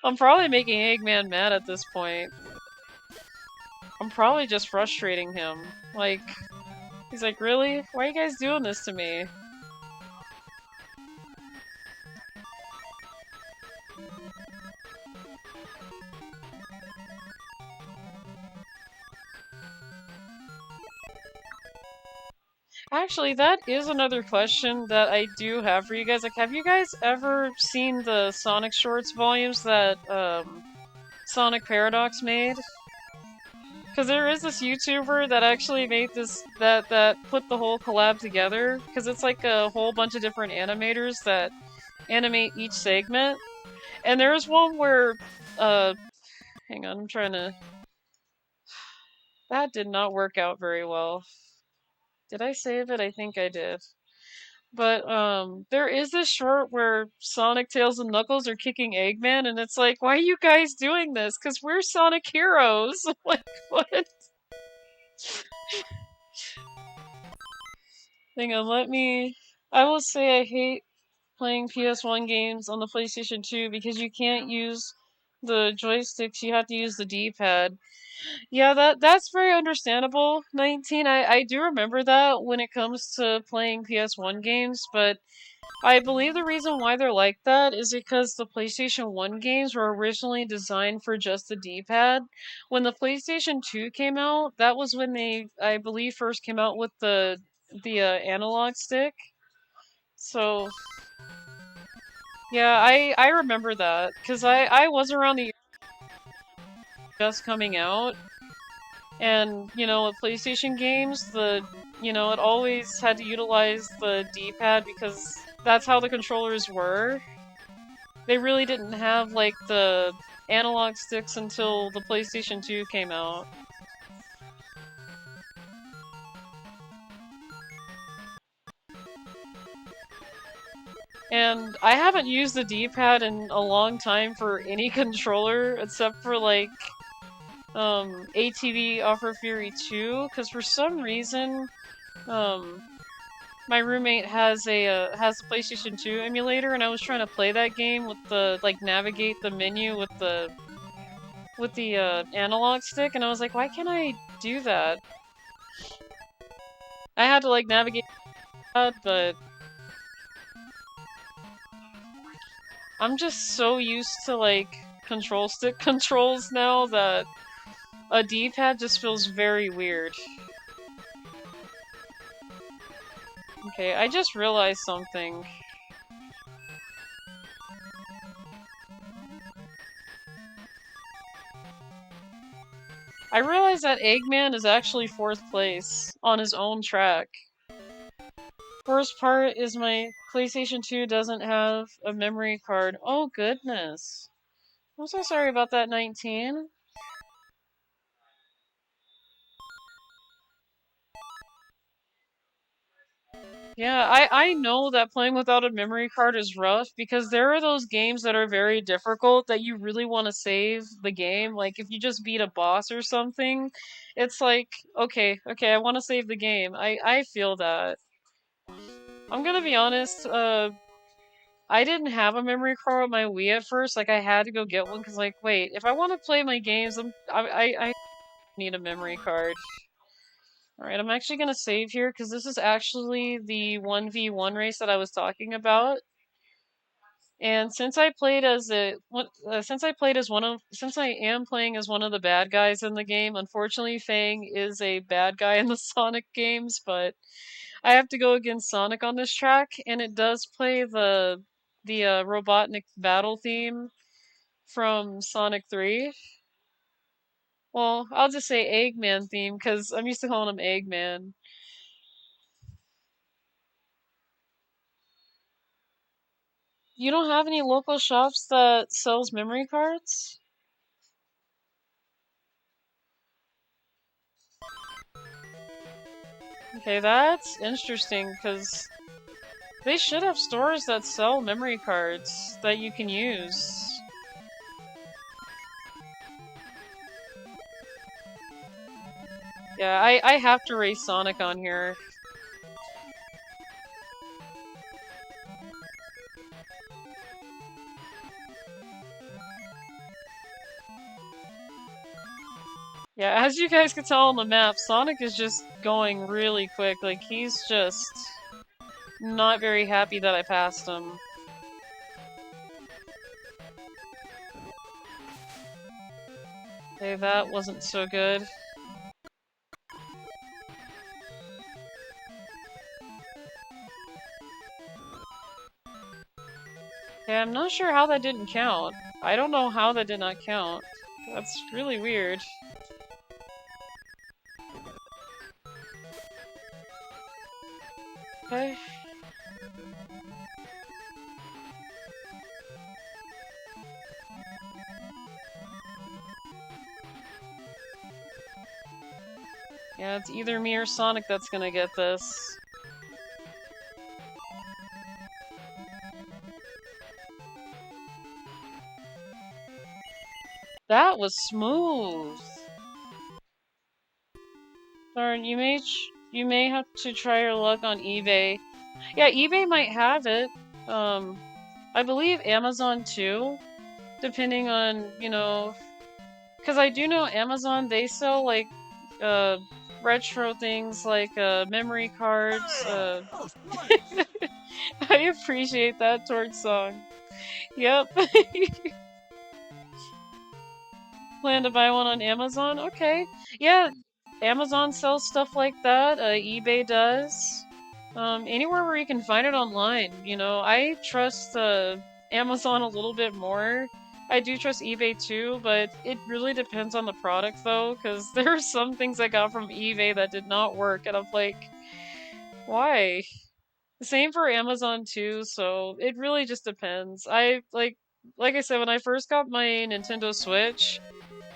I'm probably making Eggman mad at this point. I'm probably just frustrating him. Like, he's like, really? Why are you guys doing this to me? Actually, that is another question that I do have for you guys. Like, have you guys ever seen the Sonic Shorts volumes that, Sonic Paradox made? Because there is this YouTuber that actually made this, that put the whole collab together. Because it's like a whole bunch of different animators that animate each segment. And there's one where, hang on, I'm trying to... That did not work out very well. Did I save it? I think I did. But, there is this short where Sonic, Tails, and Knuckles are kicking Eggman, and it's like, why are you guys doing this? Because we're Sonic heroes! Like, what? Hang on, I will say I hate playing PS1 games on the PlayStation 2 because you can't use the joysticks, you have to use the D-pad. Yeah, that's very understandable, 19. I do remember that when it comes to playing PS1 games, but I believe the reason why they're like that is because the PlayStation 1 games were originally designed for just the D-pad. When the PlayStation 2 came out, that was when they, I believe, first came out with the analog stick. So, yeah, I remember that because I was around the just coming out, and you know, with PlayStation games, it always had to utilize the D-pad because that's how the controllers were. They really didn't have like the analog sticks until the PlayStation 2 came out. And I haven't used the D-pad in a long time for any controller except for like ATV Offer Fury 2, because for some reason my roommate has the PlayStation 2 emulator, and I was trying to play that game with the like navigate the menu with the analog stick, and I was like, why can't I do that? I had to like navigate that, but I'm just so used to like control stick controls now that a D-pad just feels very weird. Okay, I just realized something. I realized that Eggman is actually 4th place on his own track. Worst part is my PlayStation 2 doesn't have a memory card. Oh goodness. I'm so sorry about that, 19. Yeah, I know that playing without a memory card is rough because there are those games that are very difficult that you really want to save the game. Like if you just beat a boss or something, it's like, okay, I want to save the game. I feel that. I'm gonna be honest, I didn't have a memory card on my Wii at first. Like I had to go get one because like, wait, if I want to play my games, I need a memory card. Alright, I'm actually gonna save here because this is actually the 1v1 race that I was talking about. And since I played as since I am playing as one of the bad guys in the game, unfortunately Fang is a bad guy in the Sonic games, but I have to go against Sonic on this track, and it does play the Robotnik battle theme from Sonic 3. Well, I'll just say Eggman theme because I'm used to calling him Eggman. You don't have any local shops that sells memory cards? Okay, that's interesting because they should have stores that sell memory cards that you can use. Yeah, I have to race Sonic on here. Yeah, as you guys can tell on the map, Sonic is just going really quick. Like, he's just not very happy that I passed him. Okay, that wasn't so good. Yeah, I'm not sure how that didn't count. I don't know how that did not count. That's really weird. Okay. Yeah, it's either me or Sonic that's gonna get this. That was smooth. Darn, you may have to try your luck on eBay. Yeah, eBay might have it. I believe Amazon too, depending on, you know, because I do know Amazon, they sell like retro things like memory cards. First place! I appreciate that towards song. Yep. Plan to buy one on Amazon? Okay. Yeah, Amazon sells stuff like that. eBay does. Anywhere where you can find it online. You know, I trust Amazon a little bit more. I do trust eBay too, but it really depends on the product though, because there are some things I got from eBay that did not work, and I'm like, why? Same for Amazon too, so it really just depends. Like I said, when I first got my Nintendo Switch,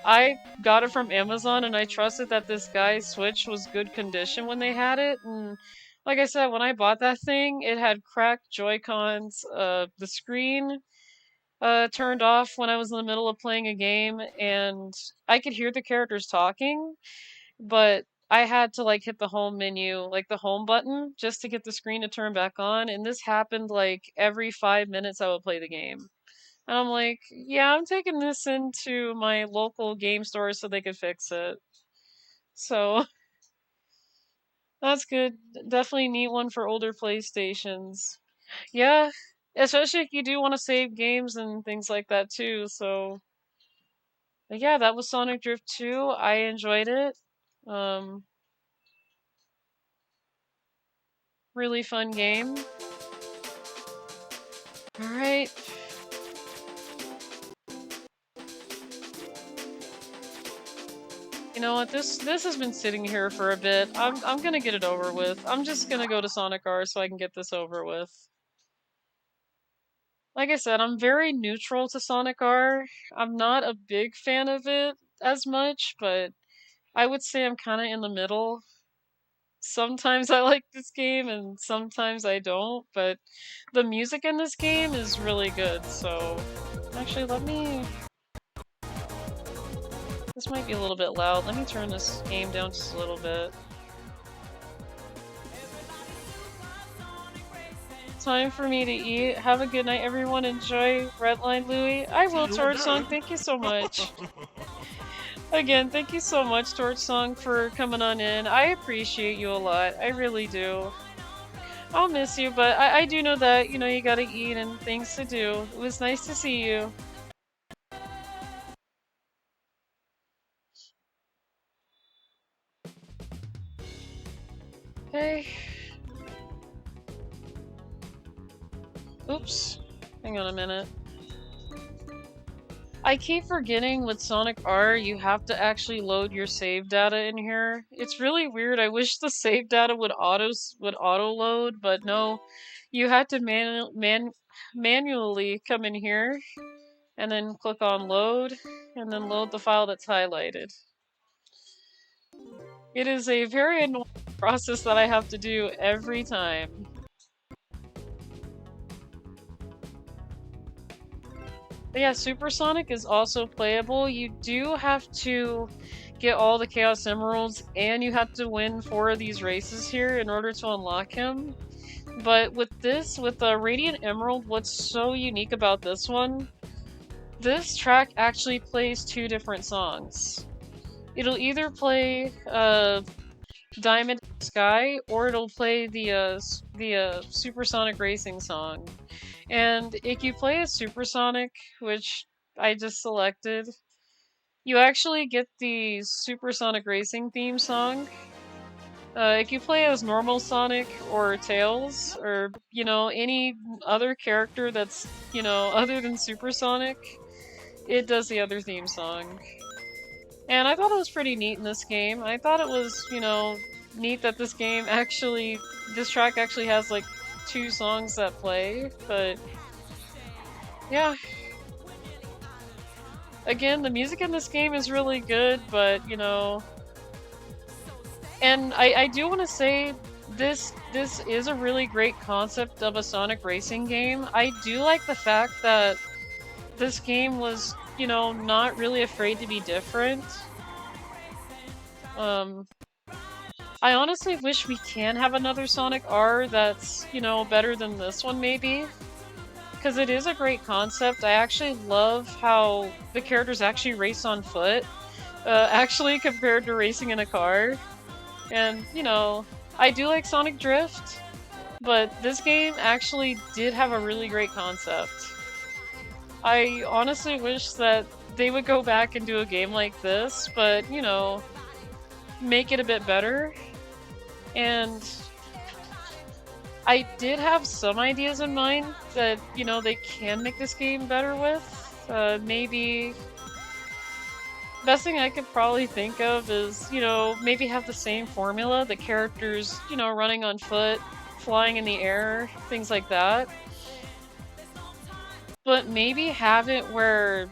I got it from Amazon and I trusted that this guy's Switch was good condition when they had it. And like I said, when I bought that thing, it had cracked Joy-Cons, the screen turned off when I was in the middle of playing a game, and I could hear the characters talking, but I had to like hit the home menu, like the home button, just to get the screen to turn back on, and this happened like every 5 minutes I would play the game. And I'm like, yeah, I'm taking this into my local game store so they could fix it. So that's good. Definitely need one for older PlayStations. Yeah, especially if you do want to save games and things like that too. So but yeah, that was Sonic Drift 2. I enjoyed it. Um, really fun game. All right. You know what? This has been sitting here for a bit. I'm gonna get it over with. I'm just gonna go to Sonic R so I can get this over with. Like I said, I'm very neutral to Sonic R. I'm not a big fan of it as much, but I would say I'm kind of in the middle. Sometimes I like this game and sometimes I don't, but the music in this game is really good, so... Actually, let me... This might be a little bit loud. Let me turn this game down just a little bit. Time for me to eat. Have a good night, everyone. Enjoy Redline Louie. I will, Torch Song. Thank you so much. Again, thank you so much, Torch Song, for coming on in. I appreciate you a lot. I really do. I'll miss you, but I do know that, you know, you gotta eat and things to do. It was nice to see you. Okay. Oops. Hang on a minute. I keep forgetting with Sonic R, you have to actually load your save data in here. It's really weird. I wish the save data would auto load, but no. You had to manually come in here and then click on load and then load the file that's highlighted. It is a very annoying process that I have to do every time. But yeah, Supersonic is also playable. You do have to get all the Chaos Emeralds, and you have to win 4 of these races here in order to unlock him. But with this, with the Radiant Emerald, what's so unique about this one, this track actually plays 2 different songs. It'll either play Diamond Sky, or it'll play the Supersonic Racing song. And if you play a Supersonic, which I just selected, you actually get the Supersonic Racing theme song. If you play as normal Sonic or Tails, or, you know, any other character that's, you know, other than Supersonic, it does the other theme song. And I thought it was pretty neat in this game. I thought it was, you know, neat that this game actually, this track actually has like 2 songs that play, but yeah. Again, the music in this game is really good, but, you know... And I do want to say, this is a really great concept of a Sonic racing game. I do like the fact that this game was, you know, not really afraid to be different. I honestly wish we can have another Sonic R that's, you know, better than this one, maybe. Because it is a great concept. I actually love how the characters actually race on foot, actually compared to racing in a car. And, you know, I do like Sonic Drift, but this game actually did have a really great concept. I honestly wish that they would go back and do a game like this, but, you know, make it a bit better. And I did have some ideas in mind that, you know, they can make this game better with. Maybe... Best thing I could probably think of is, you know, maybe have the same formula, the characters, you know, running on foot, flying in the air, things like that. But maybe have it where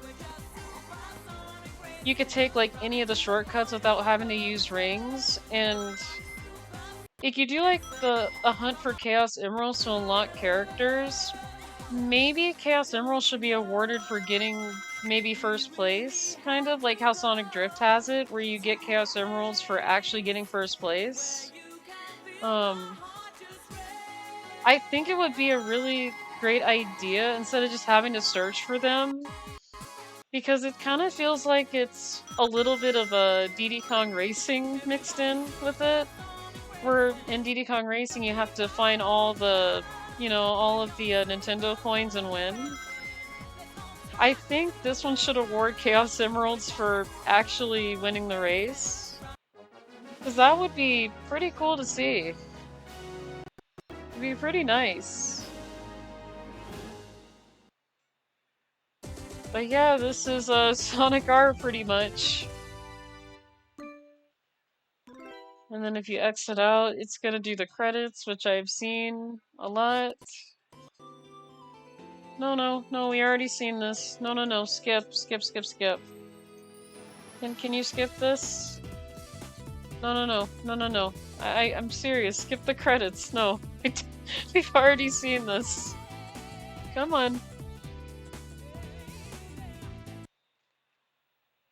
you could take, like, any of the shortcuts without having to use rings, and if you do, like, a hunt for Chaos Emeralds to unlock characters, maybe Chaos Emeralds should be awarded for getting maybe first place, kind of like how Sonic Drift has it, where you get Chaos Emeralds for actually getting first place. I think it would be a really great idea instead of just having to search for them, because it kind of feels like it's a little bit of a Diddy Kong Racing mixed in with it, where in Diddy Kong Racing you have to find all the, you know, all of the Nintendo coins and win. I think this one should award Chaos Emeralds for actually winning the race, because that would be pretty cool to see. It'd be pretty nice. But yeah, this is Sonic R pretty much. And then if you exit out, it's gonna do the credits, which I've seen a lot. No, we already seen this. No, skip. Can you skip this? No. I'm serious. Skip the credits. No. We've already seen this. Come on.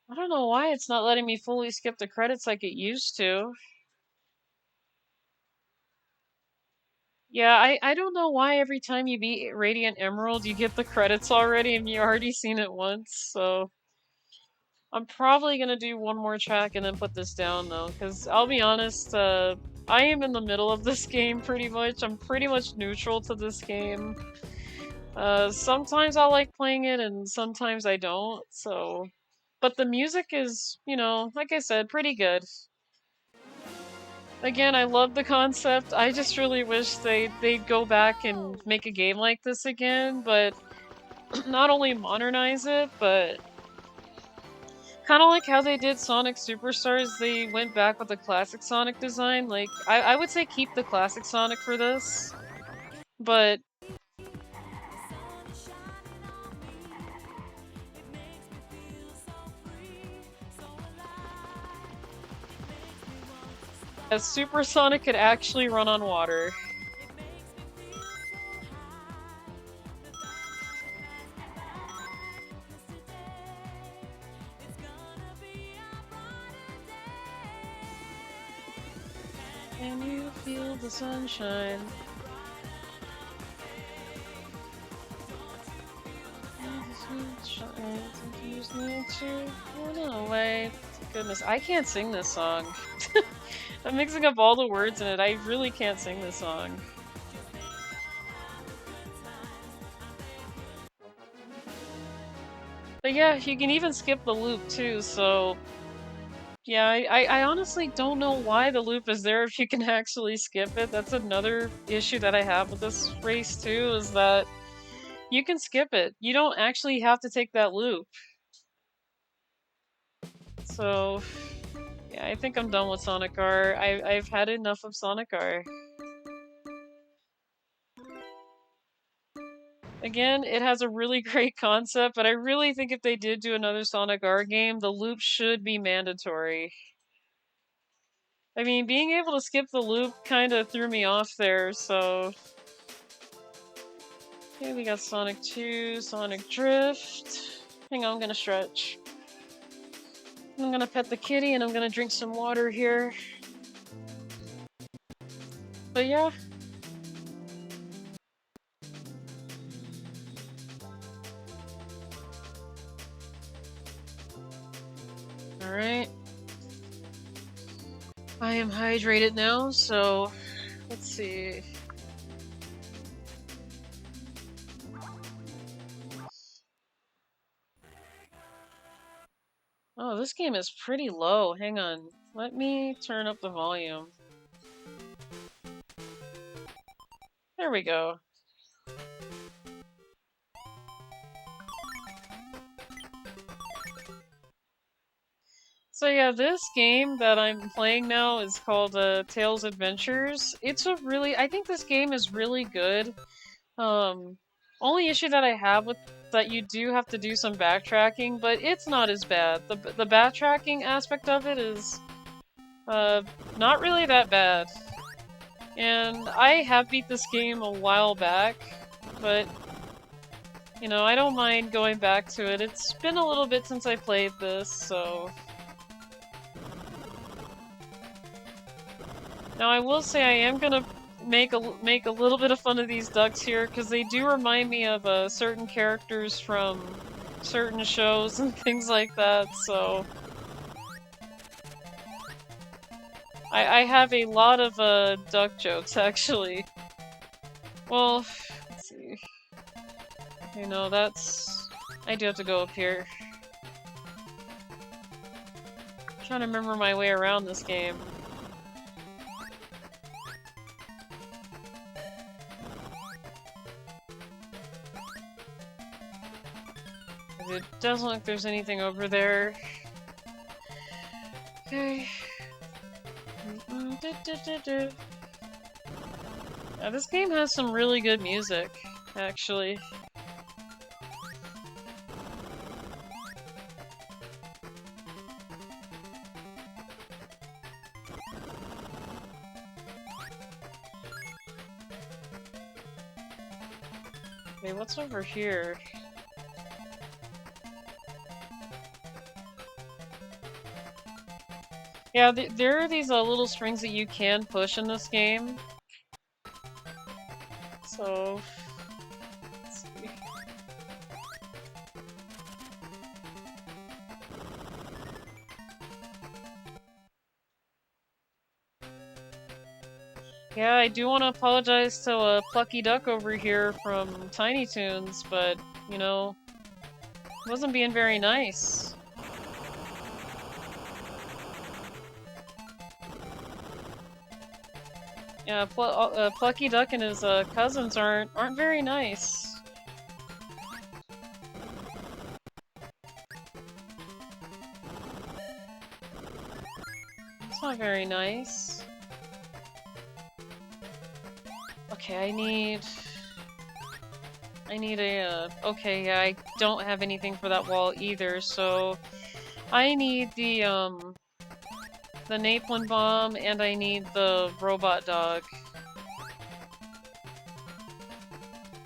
I don't know why it's not letting me fully skip the credits like it used to. Yeah, I don't know why every time you beat Radiant Emerald you get the credits already and you already seen it once, so... I'm probably gonna do one more track and then put this down though, because I'll be honest, I am in the middle of this game pretty much. I'm pretty much neutral to this game. Sometimes I like playing it and sometimes I don't, so... But the music is, you know, like I said, pretty good. Again, I love the concept. I just really wish they'd go back and make a game like this again, but not only modernize it, but kind of like how they did Sonic Superstars, they went back with the classic Sonic design. Like, I would say keep the classic Sonic for this, but as Super Sonic could actually run on water. Can you feel the sunshine? Confuse me to run away. Goodness, I can't sing this song. I'm mixing up all the words in it. I really can't sing this song. But yeah, you can even skip the loop too, so... Yeah, I honestly don't know why the loop is there if you can actually skip it. That's another issue that I have with this race too, is that you can skip it. You don't actually have to take that loop. So, yeah, I think I'm done with Sonic R. I've had enough of Sonic R. Again, it has a really great concept, but I really think if they did do another Sonic R game, the loop should be mandatory. I mean, being able to skip the loop kind of threw me off there, so... Okay, we got Sonic 2, Sonic Drift. Hang on, I'm gonna stretch. I'm gonna pet the kitty and I'm gonna drink some water here. But yeah. Alright. I am hydrated now, so let's see. Oh, this game is pretty low. Hang on. Let me turn up the volume. There we go. So yeah, this game that I'm playing now is called Tales Adventures. It's a really, I think this game is really good. Only issue that I have with that you do have to do some backtracking, but it's not as bad. The backtracking aspect of it is not really that bad. And I have beat this game a while back, but you know, I don't mind going back to it. It's been a little bit since I played this, so... Now I will say I am gonna make a little bit of fun of these ducks here, because they do remind me of certain characters from certain shows and things like that, so... I have a lot of duck jokes, actually. Well, let's see. You know, that's... I do have to go up here. I'm trying to remember my way around this game. It doesn't look like there's anything over there. Okay. Yeah, this game has some really good music, actually. Okay, what's over here? Yeah, there are these little strings that you can push in this game. So, let's see. Yeah, I do want to apologize to Plucky Duck over here from Tiny Toons, but, you know, he wasn't being very nice. Yeah, Plucky Duck and his cousins aren't very nice. It's not very nice. Okay, I need a, okay, yeah, I don't have anything for that wall either, so I need the Napalm Bomb, and I need the Robot Dog.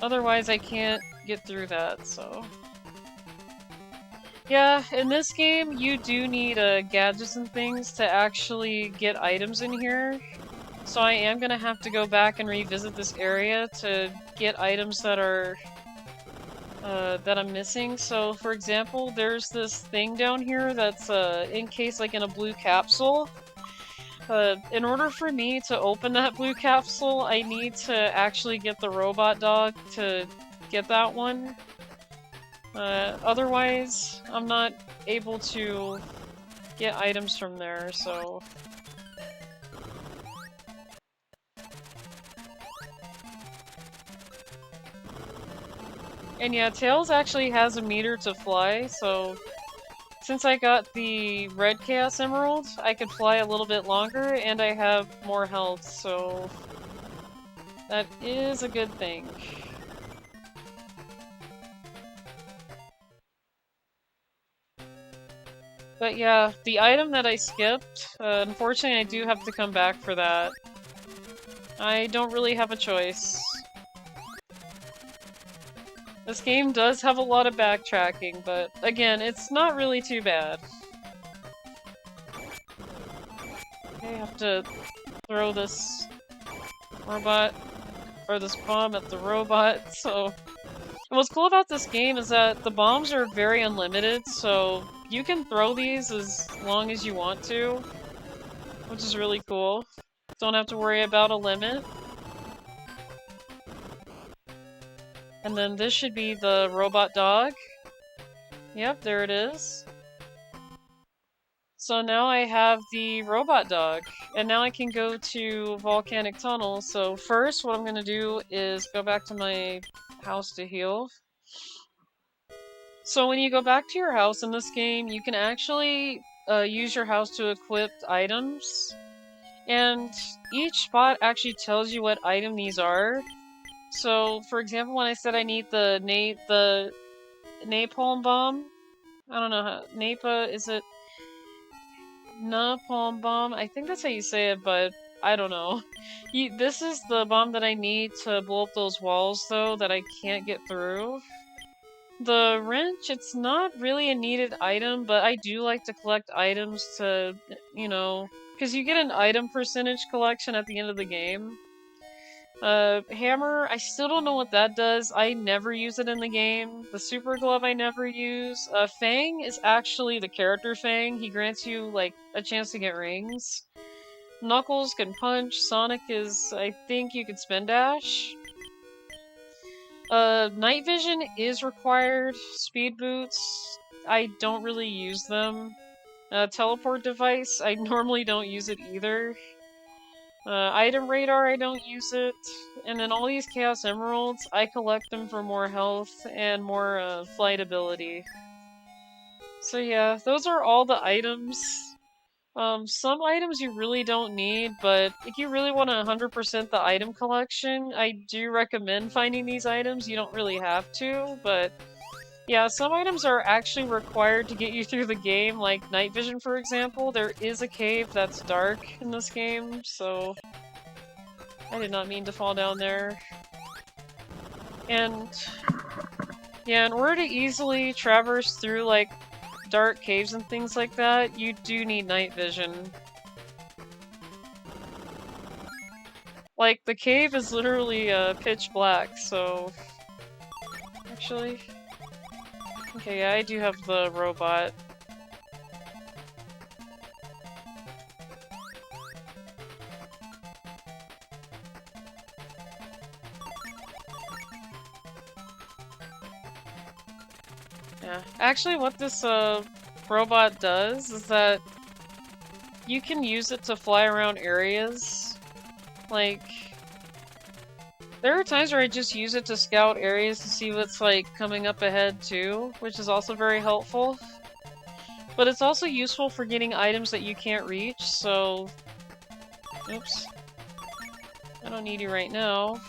Otherwise, I can't get through that, so... Yeah, in this game, you do need gadgets and things to actually get items in here. So I am gonna have to go back and revisit this area to get items that are that I'm missing. So, for example, there's this thing down here that's encased like in a blue capsule. In order for me to open that blue capsule, I need to actually get the Robot Dog to get that one. Otherwise, I'm not able to get items from there, so... And yeah, Tails actually has a meter to fly, so since I got the red Chaos Emerald, I could fly a little bit longer, and I have more health, so that is a good thing. But yeah, the item that I skipped, unfortunately I do have to come back for that. I don't really have a choice. This game does have a lot of backtracking, but again, it's not really too bad. I have to throw this robot, or this bomb at the robot, so... And what's cool about this game is that the bombs are very unlimited, so you can throw these as long as you want to, which is really cool. Don't have to worry about a limit. And then this should be the Robot Dog. Yep, there it is. So now I have the Robot Dog, and now I can go to Volcanic Tunnel. So first, what I'm gonna do is go back to my house to heal. So when you go back to your house in this game, you can actually use your house to equip items. And each spot actually tells you what item these are. So, for example, when I said I need the Napalm Bomb, I don't know how, is it Napalm Bomb? I think that's how you say it, but I don't know. This is the bomb that I need to blow up those walls, though, that I can't get through. The wrench, it's not really a needed item, but I do like to collect items to, you know, because you get an item percentage collection at the end of the game. Hammer, I still don't know what that does. I never use it in the game. The Super Glove I never use. Fang is actually the character Fang. He grants you, like, a chance to get rings. Knuckles can punch. Sonic is, I think you can spin dash. Night vision is required. Speed boots, I don't really use them. Teleport device, I normally don't use it either. Item radar, I don't use it. And then all these Chaos Emeralds, I collect them for more health and more flight ability. So yeah, those are all the items Some items you really don't need, but if you really want to 100% the item collection, I do recommend finding these items. You don't really have to, but yeah, some items are actually required to get you through the game, like night vision, for example. There is a cave that's dark in this game, so I did not mean to fall down there. And yeah, in order to easily traverse through like dark caves and things like that, you do need night vision. Like, the cave is literally pitch black, so... Actually... Okay, yeah, I do have the robot. Yeah. Actually, what this robot does is that you can use it to fly around areas. Like, there are times where I just use it to scout areas to see what's like coming up ahead too, which is also very helpful. But it's also useful for getting items that you can't reach, so... Oops. I don't need you right now.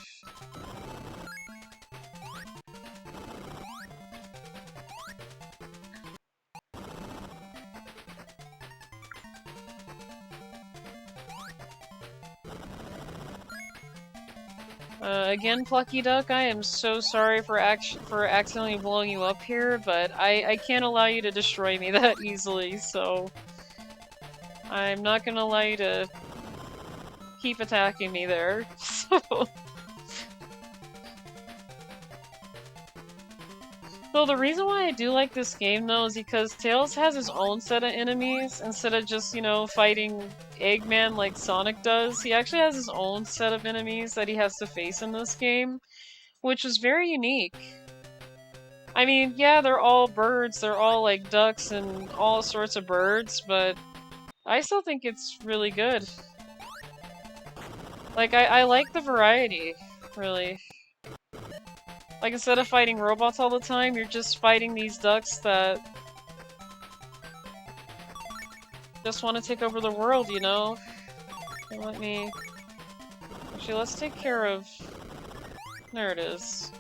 Again, Plucky Duck, I am so sorry for accidentally blowing you up here, but I can't allow you to destroy me that easily, so... I'm not gonna allow you to keep attacking me there, so... So the reason why I do like this game, though, is because Tails has his own set of enemies, instead of just, you know, fighting Eggman like Sonic does. He actually has his own set of enemies that he has to face in this game, which is very unique. I mean, yeah, they're all birds, they're all like ducks and all sorts of birds, but I still think it's really good. Like, I like the variety, really. Like, instead of fighting robots all the time, you're just fighting these ducks that just want to take over the world, you know? And let me... Actually, let's take care of... There it is.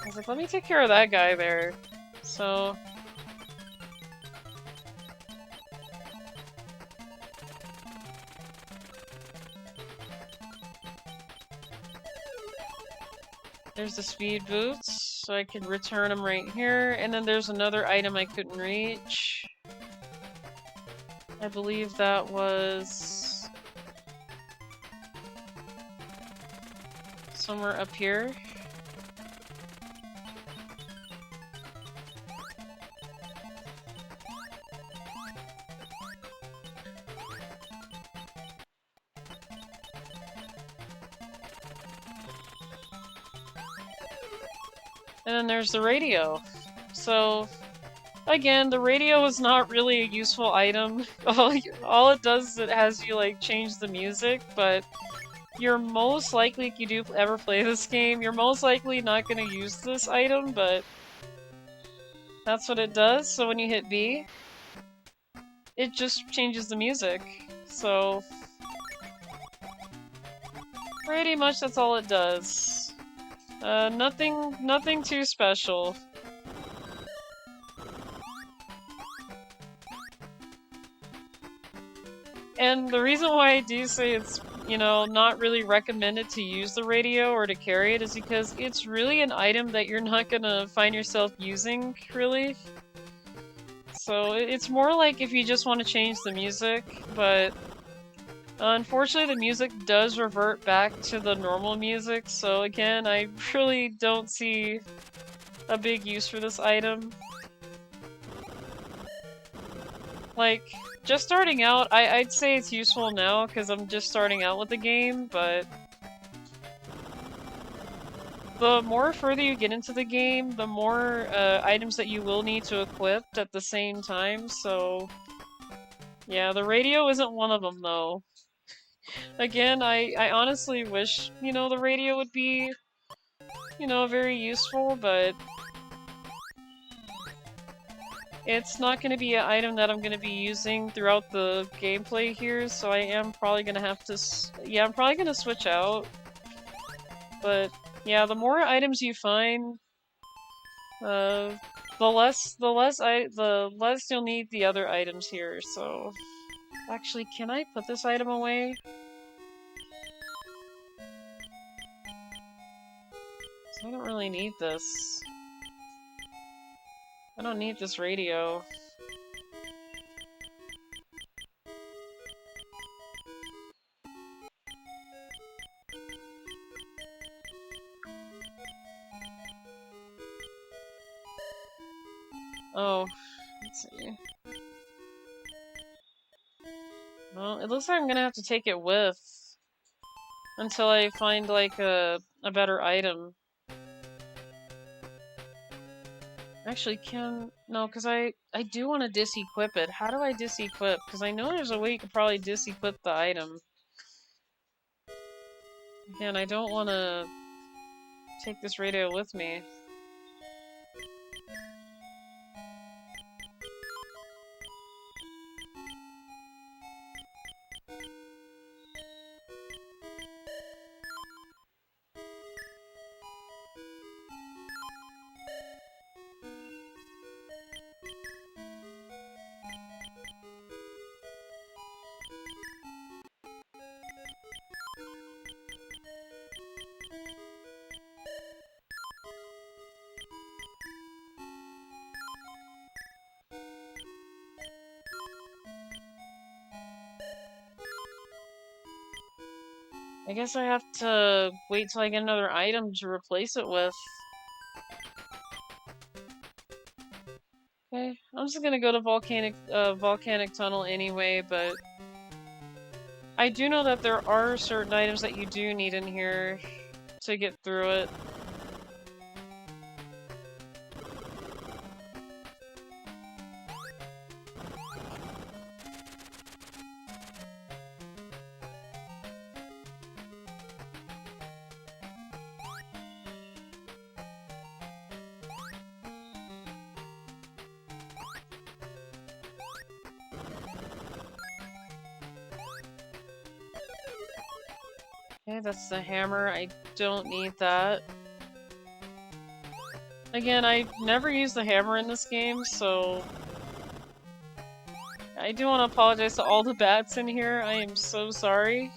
I was like, let me take care of that guy there. So... There's the speed boots, so I could return them right here. And then there's another item I couldn't reach. I believe that was... somewhere up here. And then there's the radio. So, again, the radio is not really a useful item. All it does is it has you, like, change the music, but you're most likely, if you do ever play this game, you're most likely not going to use this item, but that's what it does. So when you hit B, it just changes the music. So, pretty much that's all it does. Nothing too special. And the reason why I do say it's, you know, not really recommended to use the radio or to carry it is because it's really an item that you're not gonna find yourself using, really. So it's more like if you just want to change the music, but unfortunately the music does revert back to the normal music, so again, I really don't see a big use for this item. Like, just starting out, I'd say it's useful now because I'm just starting out with the game, but the more further you get into the game, the more items that you will need to equip at the same time, so yeah, the radio isn't one of them though. Again, I honestly wish, you know, the radio would be, you know, very useful, but it's not going to be an item that I'm going to be using throughout the gameplay here, so I am probably going to have to... yeah, I'm probably going to switch out. But, yeah, the more items you find, the less you'll need the other items here, so... Actually, can I put this item away? I don't really need this. I don't need this radio. Oh, let's see. Well, it looks like I'm gonna have to take it with until I find like a better item. Actually, no, because I do want to disequip it. How do I disequip? Because I know there's a way you could probably disequip the item. Again, I don't want to take this radio with me. I guess I have to wait till I get another item to replace it with. Okay, I'm just gonna go to volcanic tunnel anyway, but I do know that there are certain items that you do need in here to get through it. Okay, that's the hammer. I don't need that. Again, I never use the hammer in this game, so... I do want to apologize to all the bats in here. I am so sorry.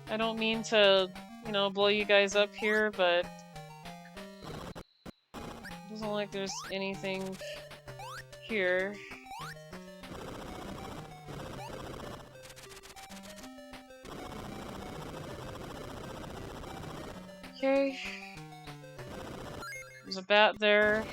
I don't mean to, you know, blow you guys up here, but... It doesn't look like there's anything here. Okay. There's a bat there.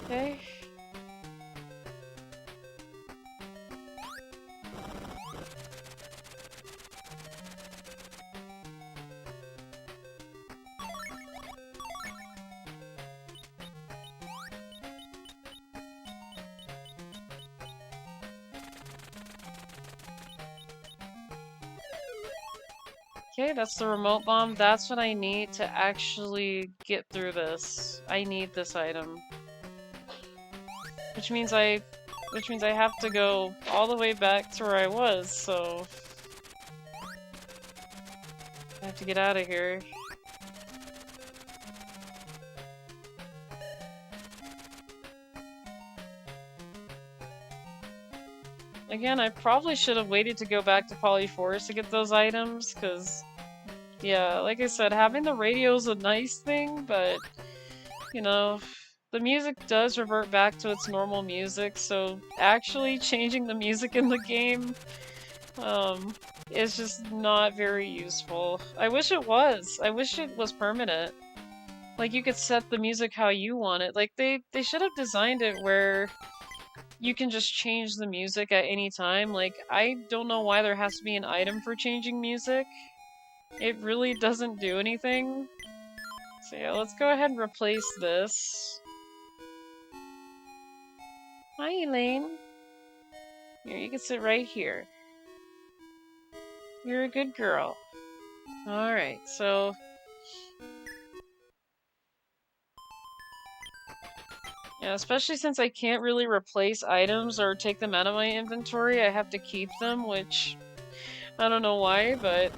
Okay. Okay, that's the remote bomb. That's what I need to actually get through this. I need this item. Which means I have to go all the way back to where I was, so... I have to get out of here. Again, I probably should have waited to go back to Polyforest to get those items, because, yeah, like I said, having the radio is a nice thing, but, you know, the music does revert back to its normal music, so actually changing the music in the game, is just not very useful. I wish it was. I wish it was permanent. Like, you could set the music how you want it. Like, they should have designed it where you can just change the music at any time. Like, I don't know why there has to be an item for changing music. It really doesn't do anything. So yeah, let's go ahead and replace this. Hi, Elaine. Here, you can sit right here. You're a good girl. Alright, so... yeah, especially since I can't really replace items or take them out of my inventory, I have to keep them, which... I don't know why, but...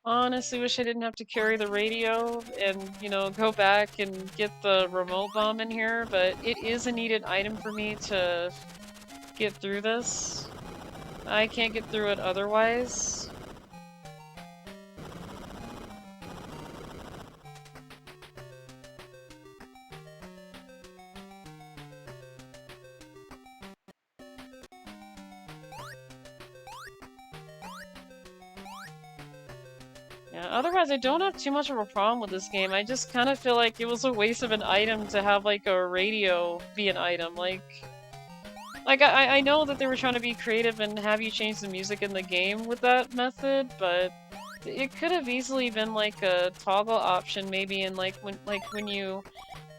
honestly wish I didn't have to carry the radio and, you know, go back and get the remote bomb in here, but it is a needed item for me to get through this. I can't get through it otherwise. Yeah, otherwise I don't have too much of a problem with this game. I just kind of feel like it was a waste of an item to have like a radio be an item. Like I know that they were trying to be creative and have you change the music in the game with that method, but it could have easily been like a toggle option maybe in like when you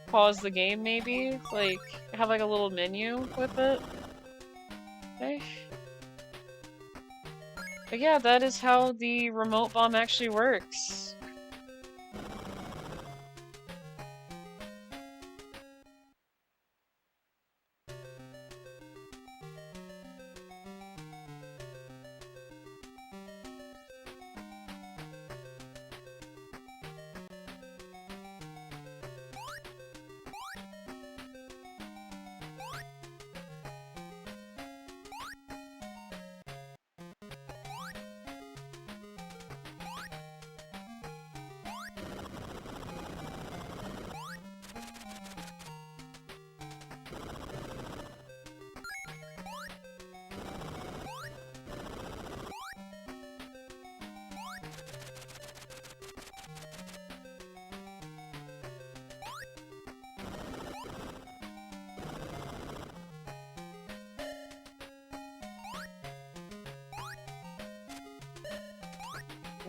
pause the game maybe, like have like a little menu with it. Okay. But yeah, that is how the remote bomb actually works.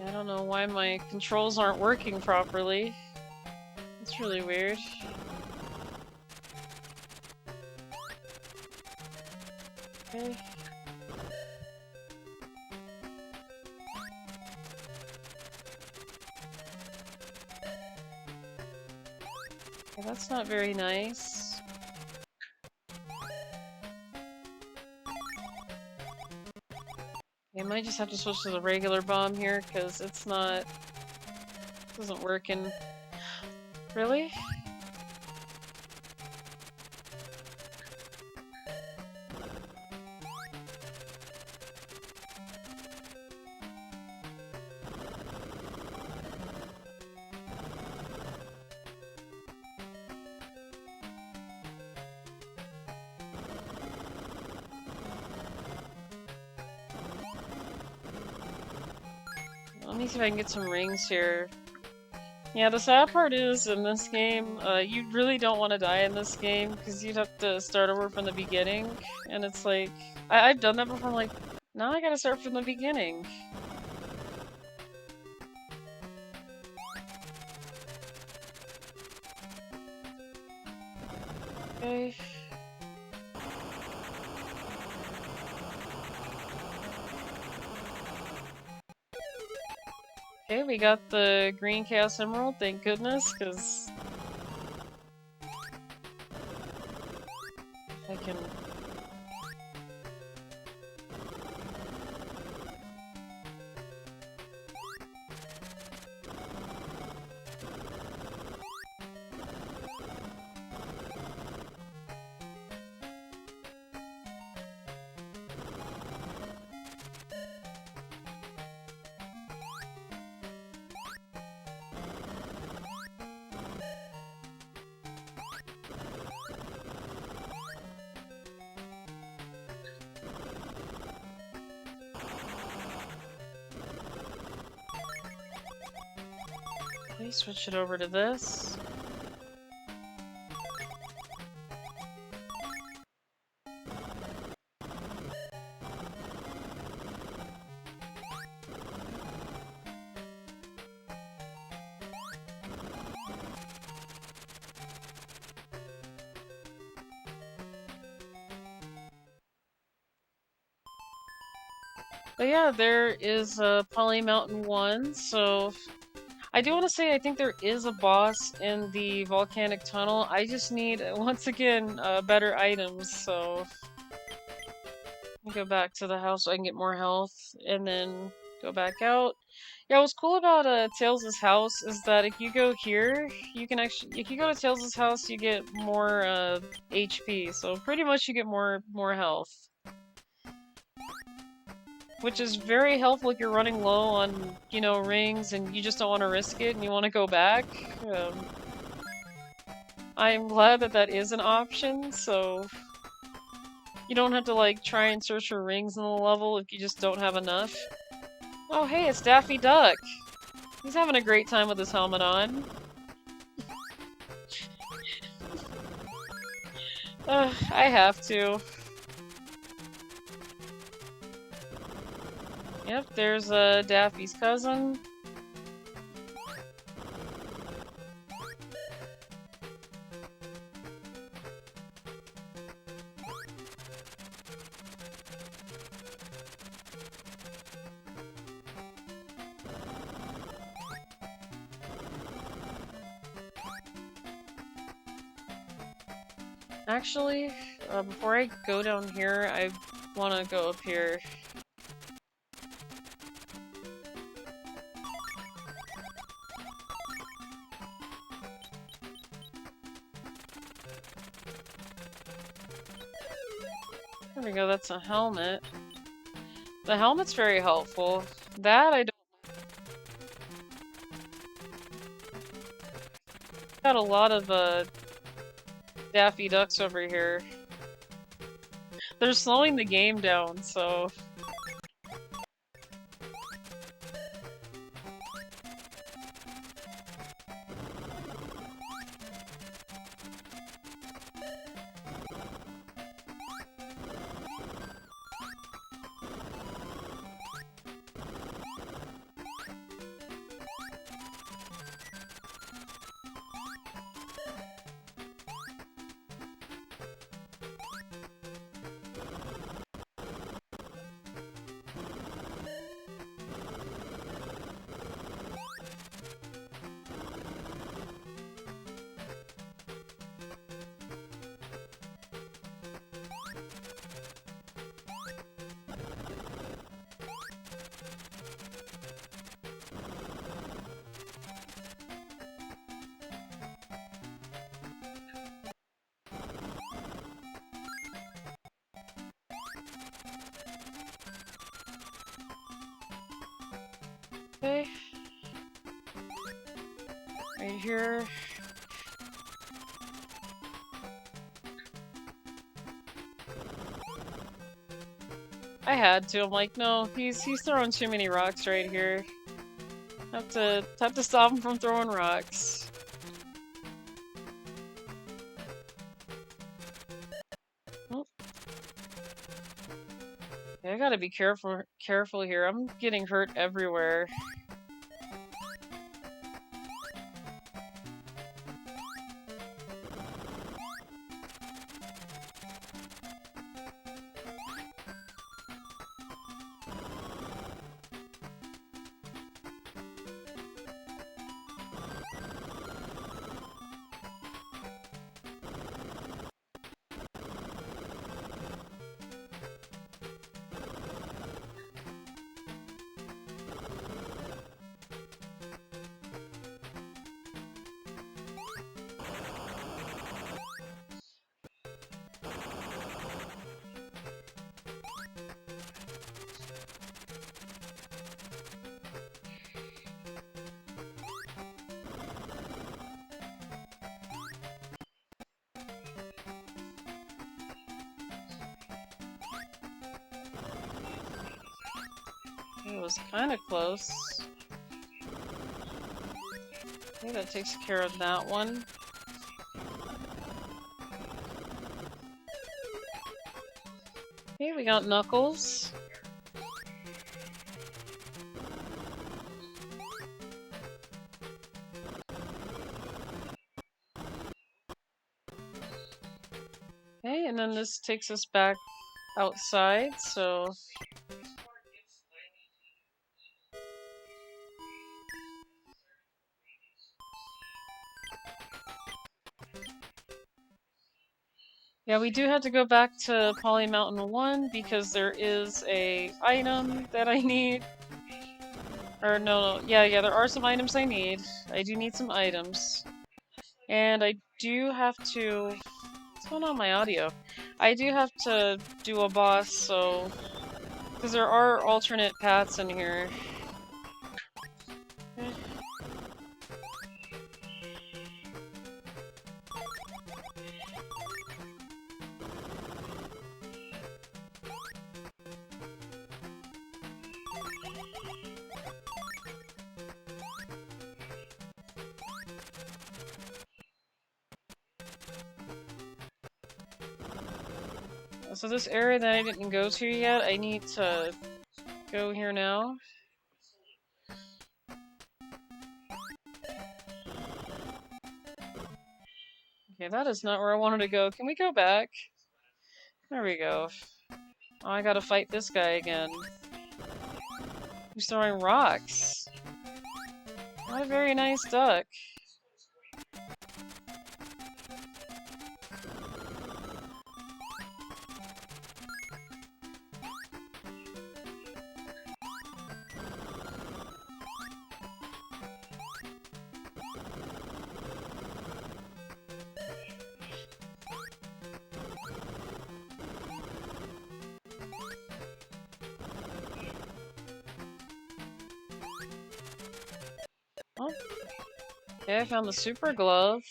I don't know why my controls aren't working properly. It's really weird. Okay. Okay, that's not very nice. I might just have to switch to the regular bomb here, because it's not... it isn't working. Really? Let me see if I can get some rings here. Yeah, the sad part is, in this game, you really don't want to die in this game, because you'd have to start over from the beginning, and it's like... I've done that before, I'm like, now I gotta start from the beginning. Okay. Okay, we got the green Chaos Emerald, thank goodness, because... I can... Okay, switch it over to this. But yeah, there is a Poly Mountain 1, so I do want to say I think there is a boss in the volcanic tunnel. I just need, once again, better items, so let me go back to the house so I can get more health, and then go back out. Yeah, what's cool about Tails' house is that if you go here, you can actually, if you go to Tails' house, you get more HP, so pretty much you get more health. Which is very helpful if you're running low on, you know, rings and you just don't want to risk it and you want to go back. I'm glad that that is an option, so you don't have to, like, try and search for rings in the level if you just don't have enough. Oh, hey, it's Daffy Duck! He's having a great time with his helmet on. I have to. Yep, there's Daffy's cousin. Actually, before I go down here, I want to go up here. There we go, that's a helmet. The helmet's very helpful. That I don't. Got a lot of Daffy Ducks over here. They're slowing the game down, so. Okay. Right here. I had to. I'm like, no, he's throwing too many rocks right here. Have to stop him from throwing rocks. Oh. Yeah, I gotta be careful here. I'm getting hurt everywhere. It was kind of close. Okay, that takes care of that one. Okay, we got Knuckles. Okay, and then this takes us back outside, so Yeah, we do have to go back to Poly Mountain 1 because there is a item that I need. Or no, yeah, there are some items I need. I do need some items. And I do have to... What's going on with my audio? I do have to do a boss, so... Because there are alternate paths in here. Eh. So this area that I didn't go to yet, I need to go here now. Okay, that is not where I wanted to go. Can we go back? There we go. Oh, I gotta fight this guy again. He's throwing rocks. Not a very nice duck. Oh. Okay, I found the super glove.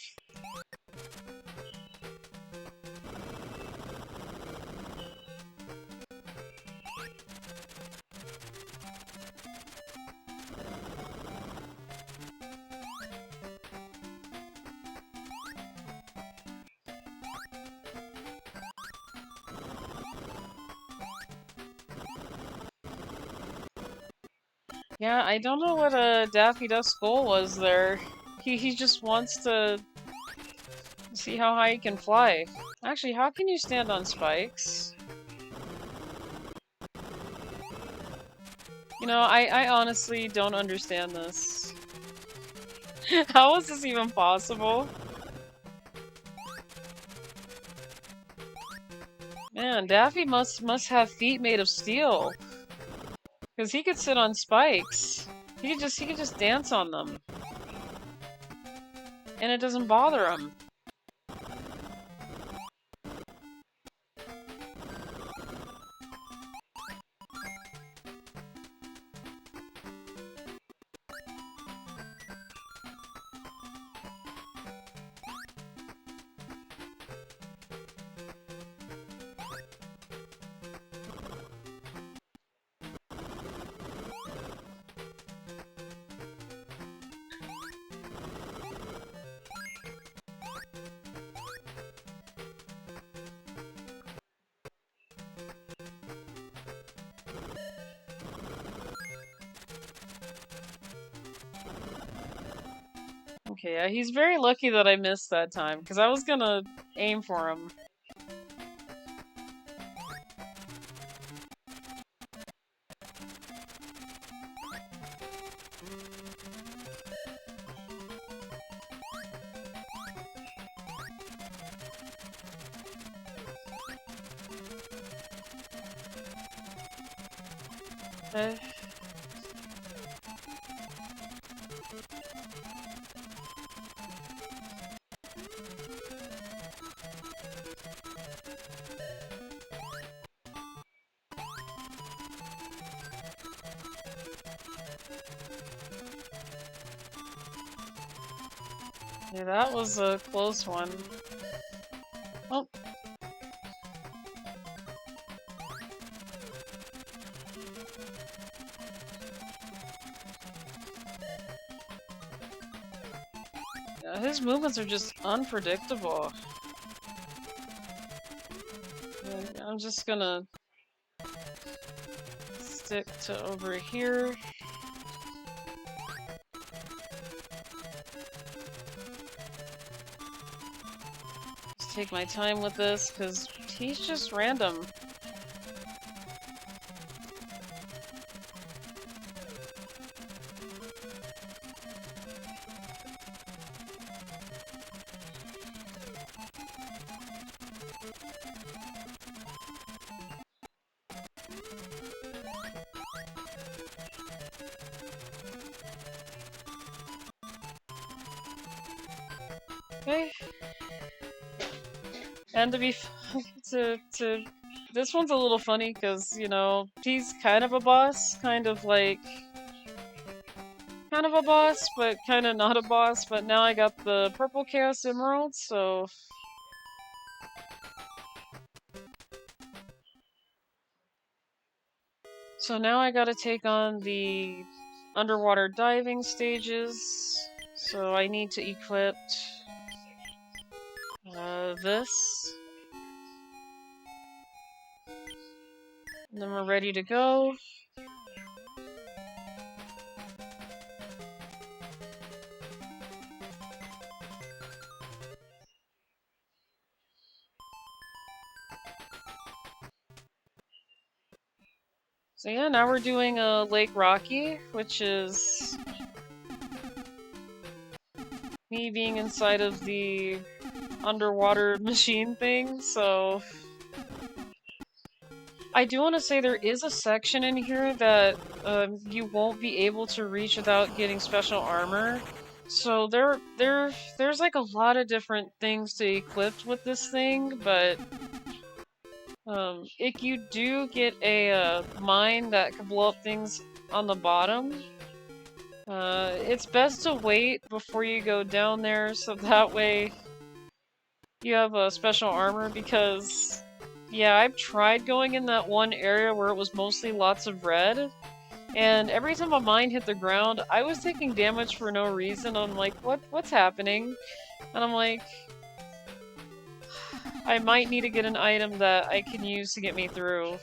Yeah, I don't know what a Daffy Duck's goal was there. He just wants to see how high he can fly. Actually, how can you stand on spikes? You know, I honestly don't understand this. How is this even possible? Man, Daffy must have feet made of steel. Because he could sit on spikes. He could just dance on them. And it doesn't bother him. Okay, yeah, he's very lucky that I missed that time, because I was gonna aim for him. Okay. Yeah, that was a close one. Oh. Yeah, his movements are just unpredictable. Yeah, I'm just gonna stick to over here. Take my time with this because he's just random. Okay. And to be to this one's a little funny because, you know, he's kind of a boss, kind of a boss, but kind of not a boss. But now I got the purple Chaos Emerald, so now I gotta take on the underwater diving stages. So I need to equip this. And then we're ready to go. So yeah, now we're doing Lake Rocky, which is me being inside of the underwater machine thing, so I do want to say there is a section in here that you won't be able to reach without getting special armor. So there's like a lot of different things to equip with this thing, but if you do get a mine that can blow up things on the bottom, it's best to wait before you go down there, so that way you have a special armor, because yeah, I've tried going in that one area where it was mostly lots of red, and every time a mine hit the ground, I was taking damage for no reason. I'm like, what's happening? And I'm like, I might need to get an item that I can use to get me through.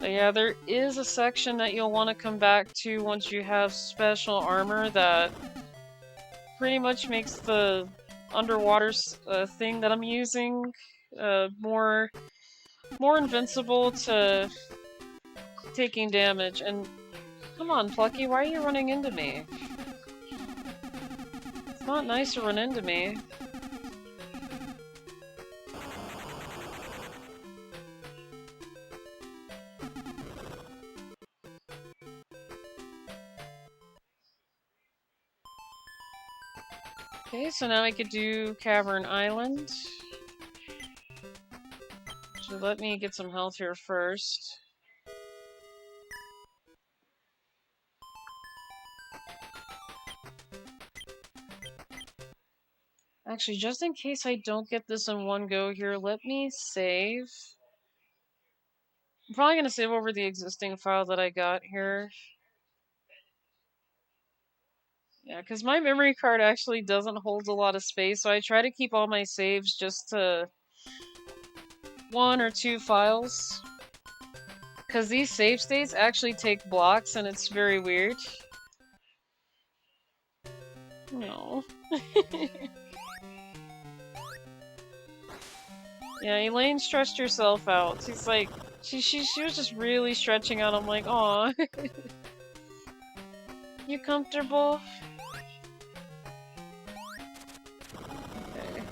But yeah, there is a section that you'll want to come back to once you have special armor that pretty much makes the underwater thing that I'm using more invincible to taking damage. And come on, Plucky, why are you running into me? It's not nice to run into me. Okay, so now I could do Cavern Island. So let me get some health here first. Actually, just in case I don't get this in one go here, let me save. I'm probably going to save over the existing file that I got here. Yeah, because my memory card actually doesn't hold a lot of space, so I try to keep all my saves just to 1 or 2 files. Because these save states actually take blocks, and it's very weird. No. Yeah, Elaine stretched herself out. She's like, she was just really stretching out. I'm like, aw. You comfortable? Okay.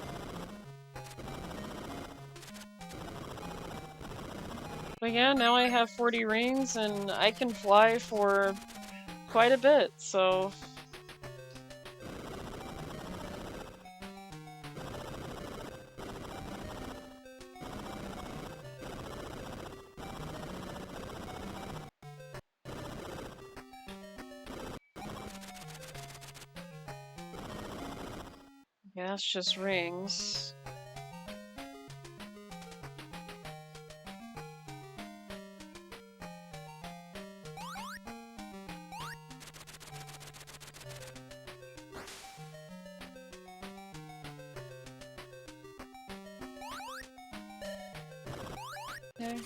But yeah, now I have 40 rings, and I can fly for quite a bit, so... Yeah, it's just rings. Okay.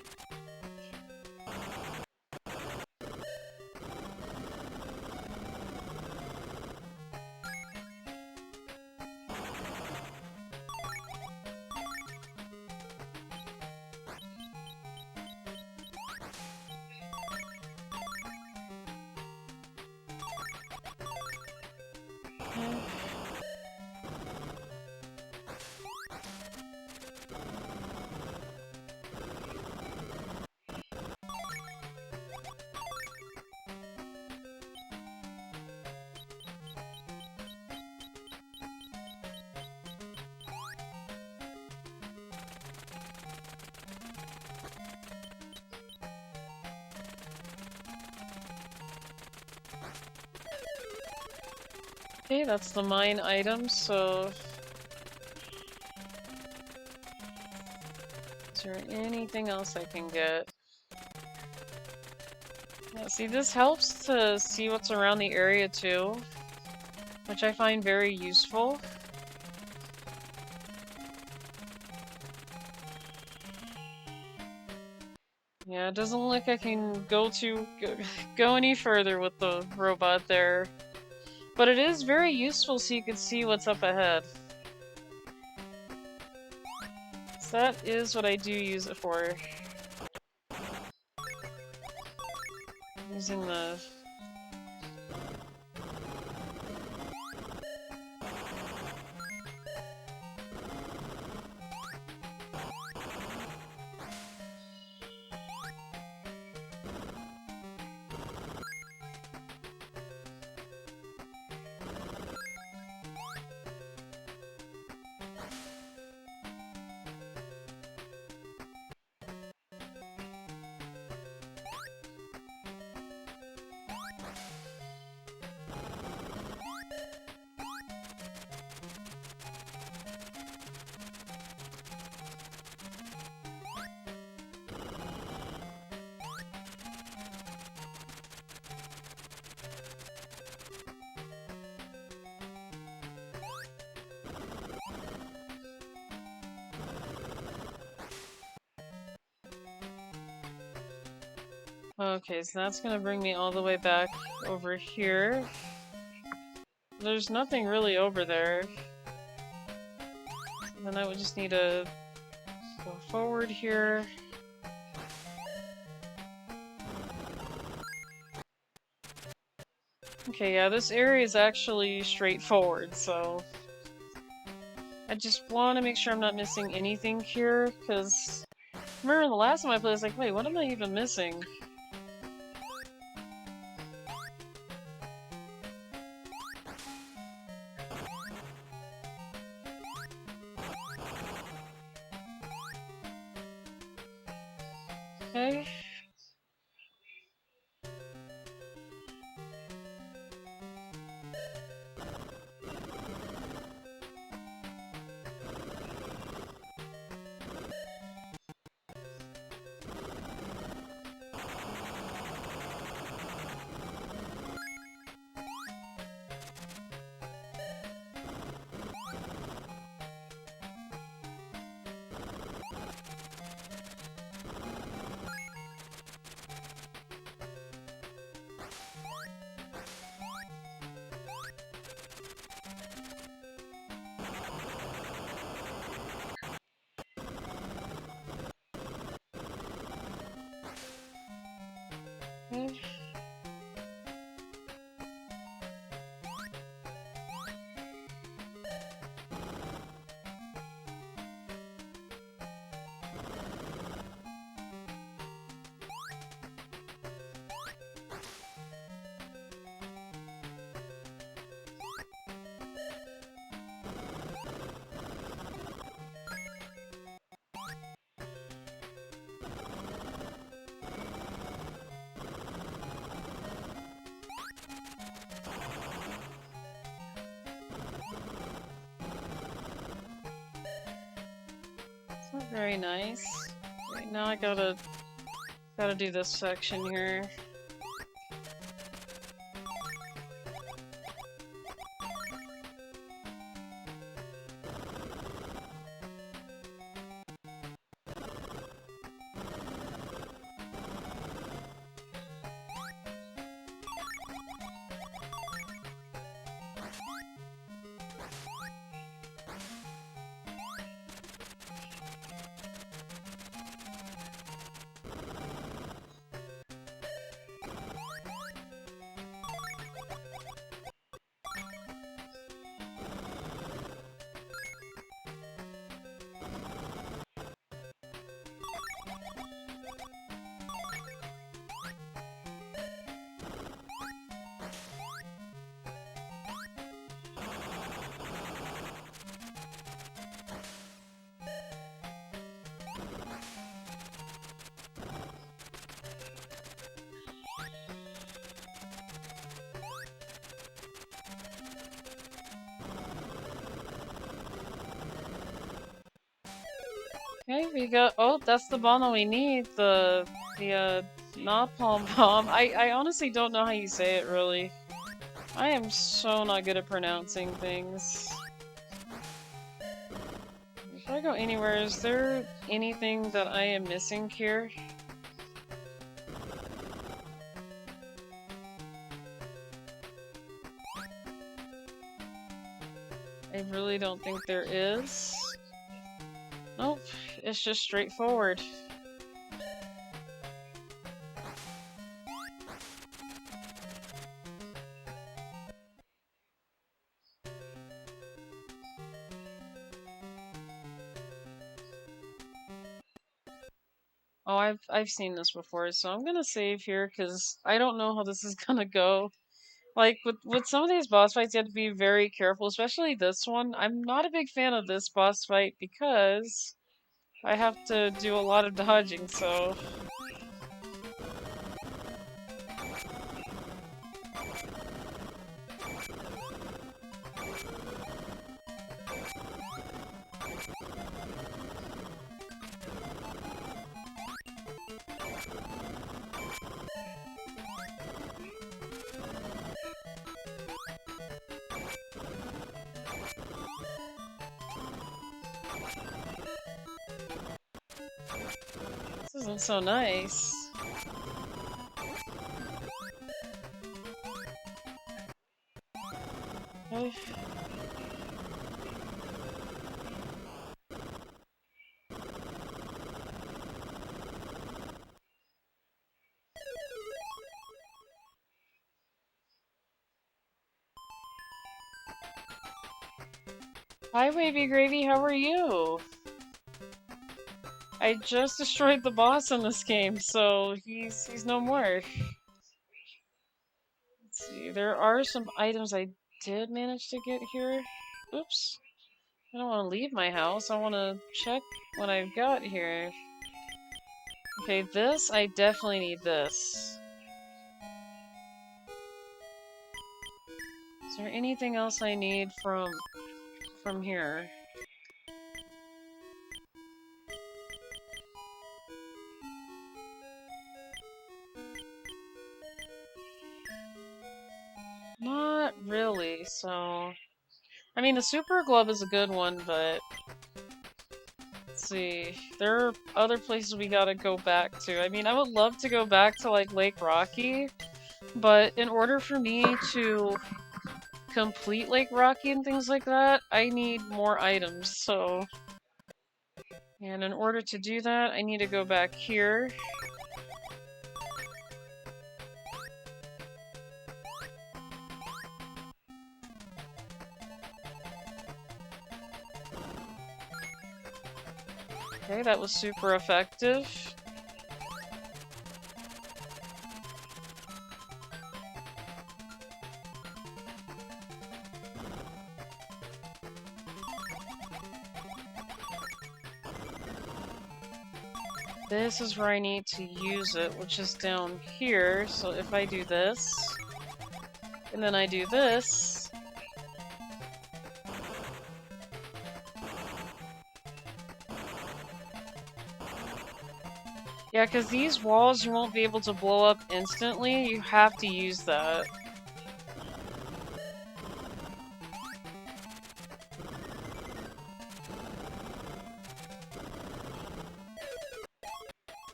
Okay, that's the mine item, so... Is there anything else I can get? Yeah, see, this helps to see what's around the area too, which I find very useful. Yeah, it doesn't look like I can go any further with the robot there. But it is very useful so you can see what's up ahead. So that is what I do use it for. Using the... Okay, so that's gonna bring me all the way back over here. There's nothing really over there. Then I would just need to go forward here. Okay, yeah, this area is actually straightforward, so... I just want to make sure I'm not missing anything here, because... Remember the last time I played, I was like, wait, what am I even missing? Okay. Okay. It's not very nice. Right now I gotta do this section here. Okay, we got. Oh, that's the bomb that we need. The napalm bomb. I honestly don't know how you say it really. I am so not good at pronouncing things. Before I go anywhere, is there anything that I am missing here? I really don't think there is. Nope, it's just straightforward. Oh, I've seen this before, so I'm gonna save here because I don't know how this is gonna go. Like with some of these boss fights, you have to be very careful, especially this one. I'm not a big fan of this boss fight because I have to do a lot of dodging, so this isn't so nice. Eh. Hi, Wavy Gravy, how are you? I just destroyed the boss in this game, so he's no more. Let's see, there are some items I did manage to get here. Oops. I don't want to leave my house, I want to check what I've got here. Okay, this, I definitely need this. Is there anything else I need from here? Not really, so... I mean, the super glove is a good one, but... Let's see... There are other places we gotta go back to. I mean, I would love to go back to, like, Lake Rocky, but in order for me to complete Lake Rocky and things like that, I need more items, so... And in order to do that, I need to go back here. Okay, that was super effective. This is where I need to use it, which is down here. So if I do this, and then I do this, yeah, because these walls you won't be able to blow up instantly. You have to use that.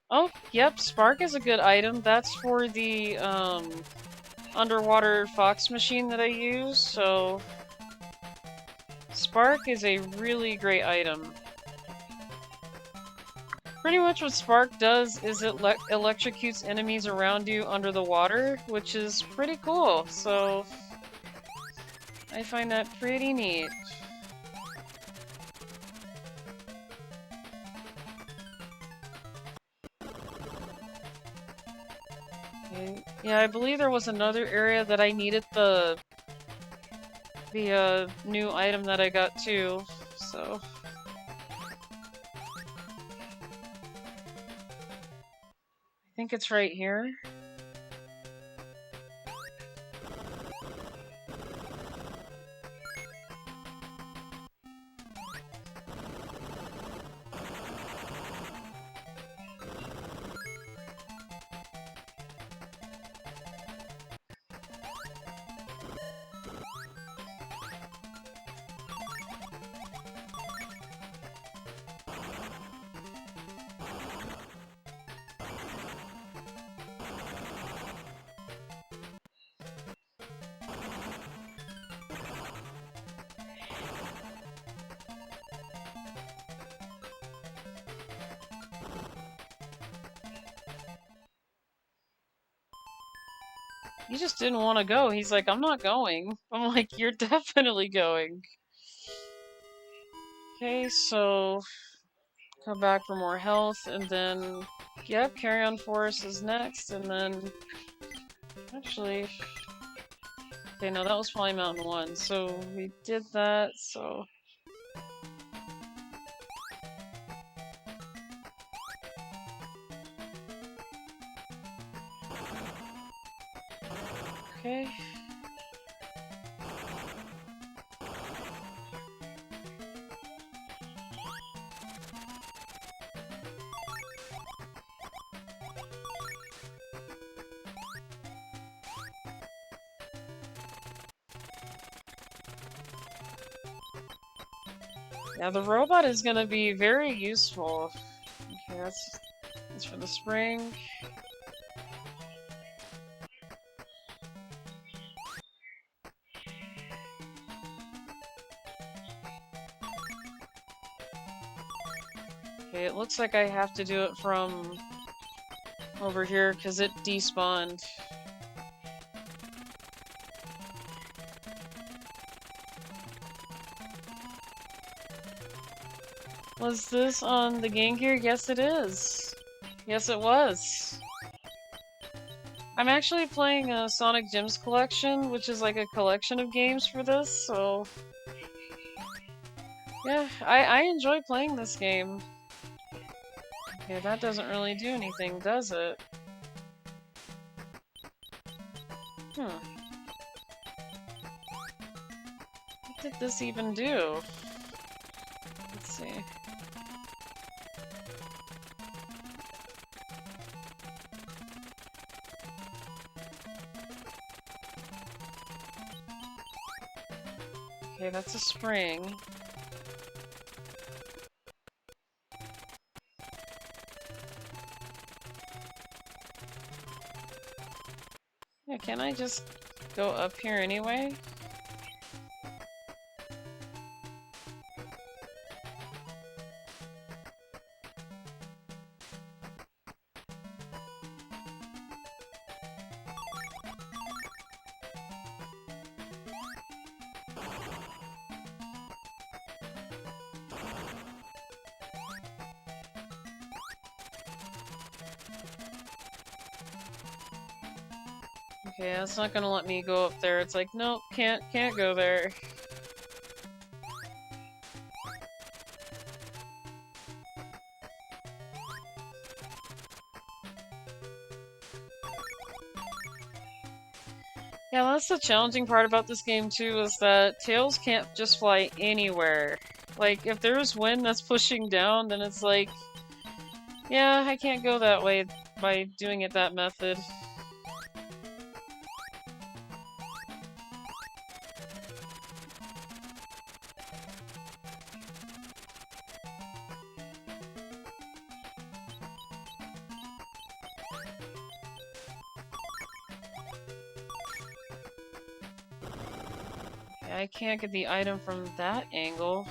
Oh, yep, Spark is a good item. That's for the underwater fox machine that I use, so Spark is a really great item. Pretty much what Spark does is it electrocutes enemies around you under the water, which is pretty cool, so I find that pretty neat. Okay. Yeah, I believe there was another area that I needed the new item that I got too, so... I think it's right here. He just didn't want to go. He's like, I'm not going. I'm like, you're definitely going. Okay, so come back for more health, and then, yep, Carry On Forest is next, and then, actually, okay, no, that was probably Mountain 1, so we did that, so... Okay. Yeah, the robot is gonna be very useful. Okay, that's for the spring. Okay, it looks like I have to do it from over here because it despawned. Was this on the Game Gear? Yes, it is. Yes, it was. I'm actually playing a Sonic Gems collection, which is like a collection of games for this, so... Yeah, I enjoy playing this game. Okay, that doesn't really do anything, does it? What did this even do? Let's see. Okay, that's a spring. Yeah, can I just go up here anyway? Okay, that's not gonna let me go up there. It's like, nope, can't go there. Yeah, that's the challenging part about this game too, is that Tails can't just fly anywhere. Like, if there's wind that's pushing down, then it's like, yeah, I can't go that way by doing it that method. I can't get the item from that angle.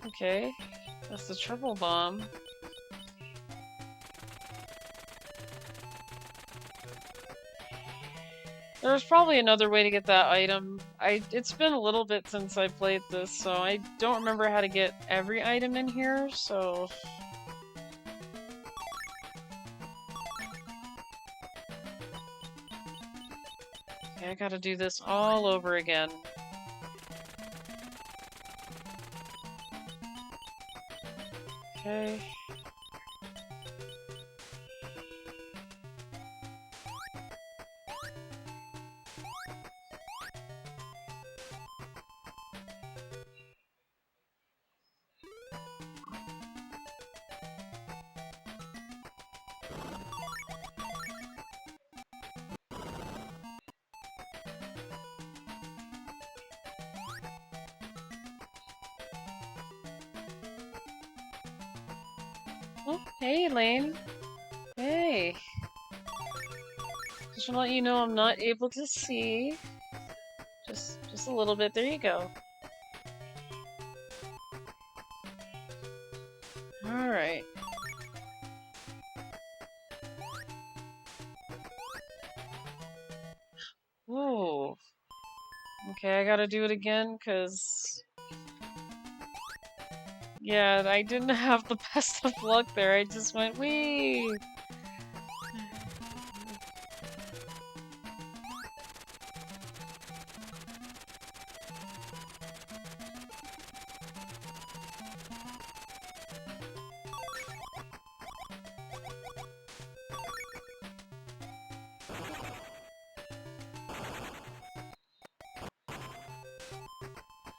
Okay, that's the triple bomb. There's probably another way to get that item. It's been a little bit since I played this, so I don't remember how to get every item in here, so... Okay, I gotta do this all over again. Okay. Oh, hey, Lane. Hey. Just wanna let you know I'm not able to see. Just a little bit. There you go. Alright. Whoa. Okay, I gotta do it again, cause... Yeah, I didn't have the best of luck there. I just went, wee!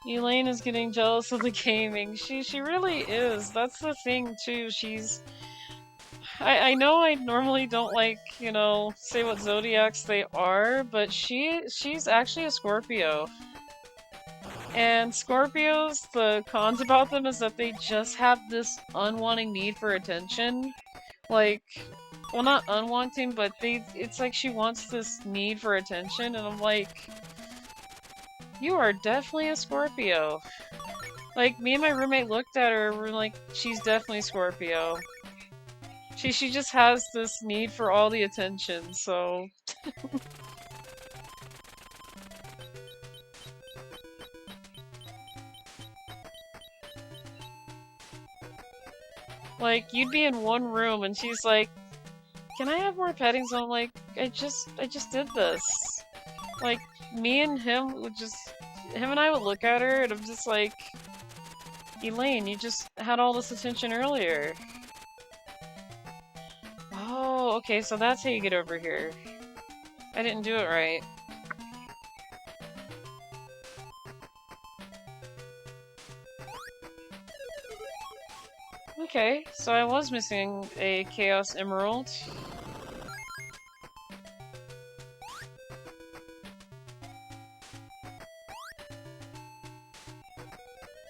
Elaine is getting jealous of the gaming. She really is. That's the thing too. She's I know I normally don't like, you know, say what zodiacs they are, but she's actually a Scorpio. And Scorpios, the cons about them is that they just have this unwanting need for attention. Like, well, not unwanting, but it's like she wants this need for attention, and I'm like, you are definitely a Scorpio. Like, me and my roommate looked at her, we're like, she's definitely Scorpio. She just has this need for all the attention, so... Like, you'd be in one room and she's like, can I have more petting? So I'm like, I just did this. Like, me and him would just... Him and I would look at her and I'm just like, Elaine, you just had all this attention earlier. Oh, okay, so that's how you get over here. I didn't do it right. Okay, so I was missing a Chaos Emerald.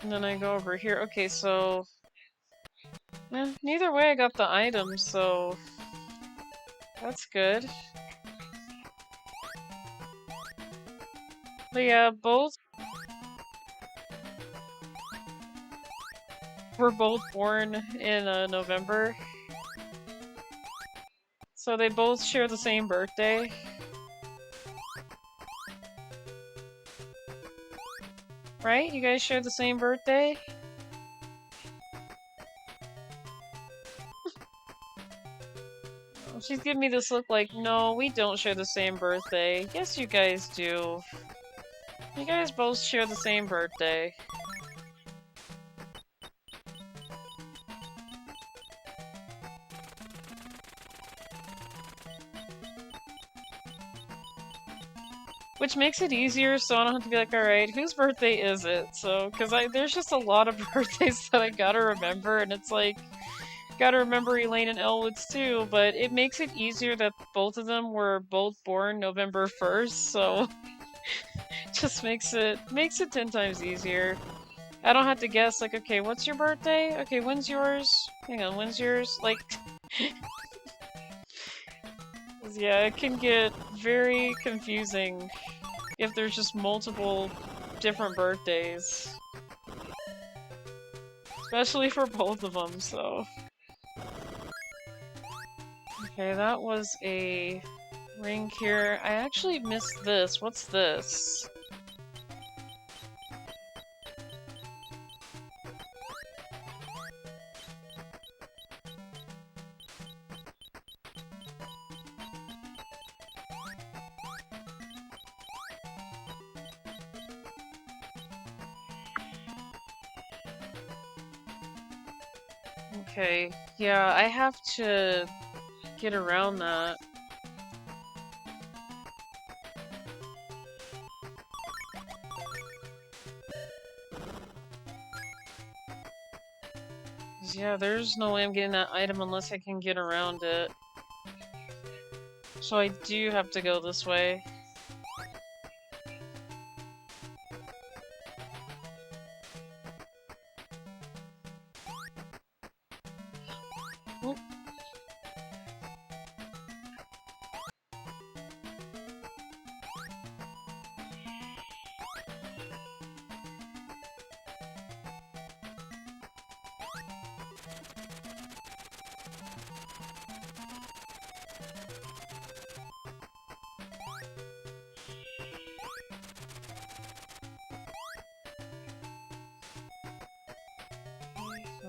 And then I go over here. Okay, so... neither way I got the item, so... That's good. But yeah, were both born in November. So they both share the same birthday. Right? You guys share the same birthday? She's giving me this look like, no, we don't share the same birthday. Yes, you guys do. You guys both share the same birthday. Which makes it easier, so I don't have to be like, alright, whose birthday is it? So, because there's just a lot of birthdays that I gotta remember, and it's like, gotta remember Elaine and Elwood's too, but it makes it easier that both of them were both born November 1st, so just makes it 10 times easier. I don't have to guess, like, okay, what's your birthday? Okay, when's yours? Hang on, when's yours? Like, yeah, it can get very confusing if there's just multiple different birthdays. Especially for both of them, so... Okay, that was a ring here. I actually missed this. What's this? Okay, yeah, I have to get around that. Yeah, there's no way I'm getting that item unless I can get around it. So I do have to go this way.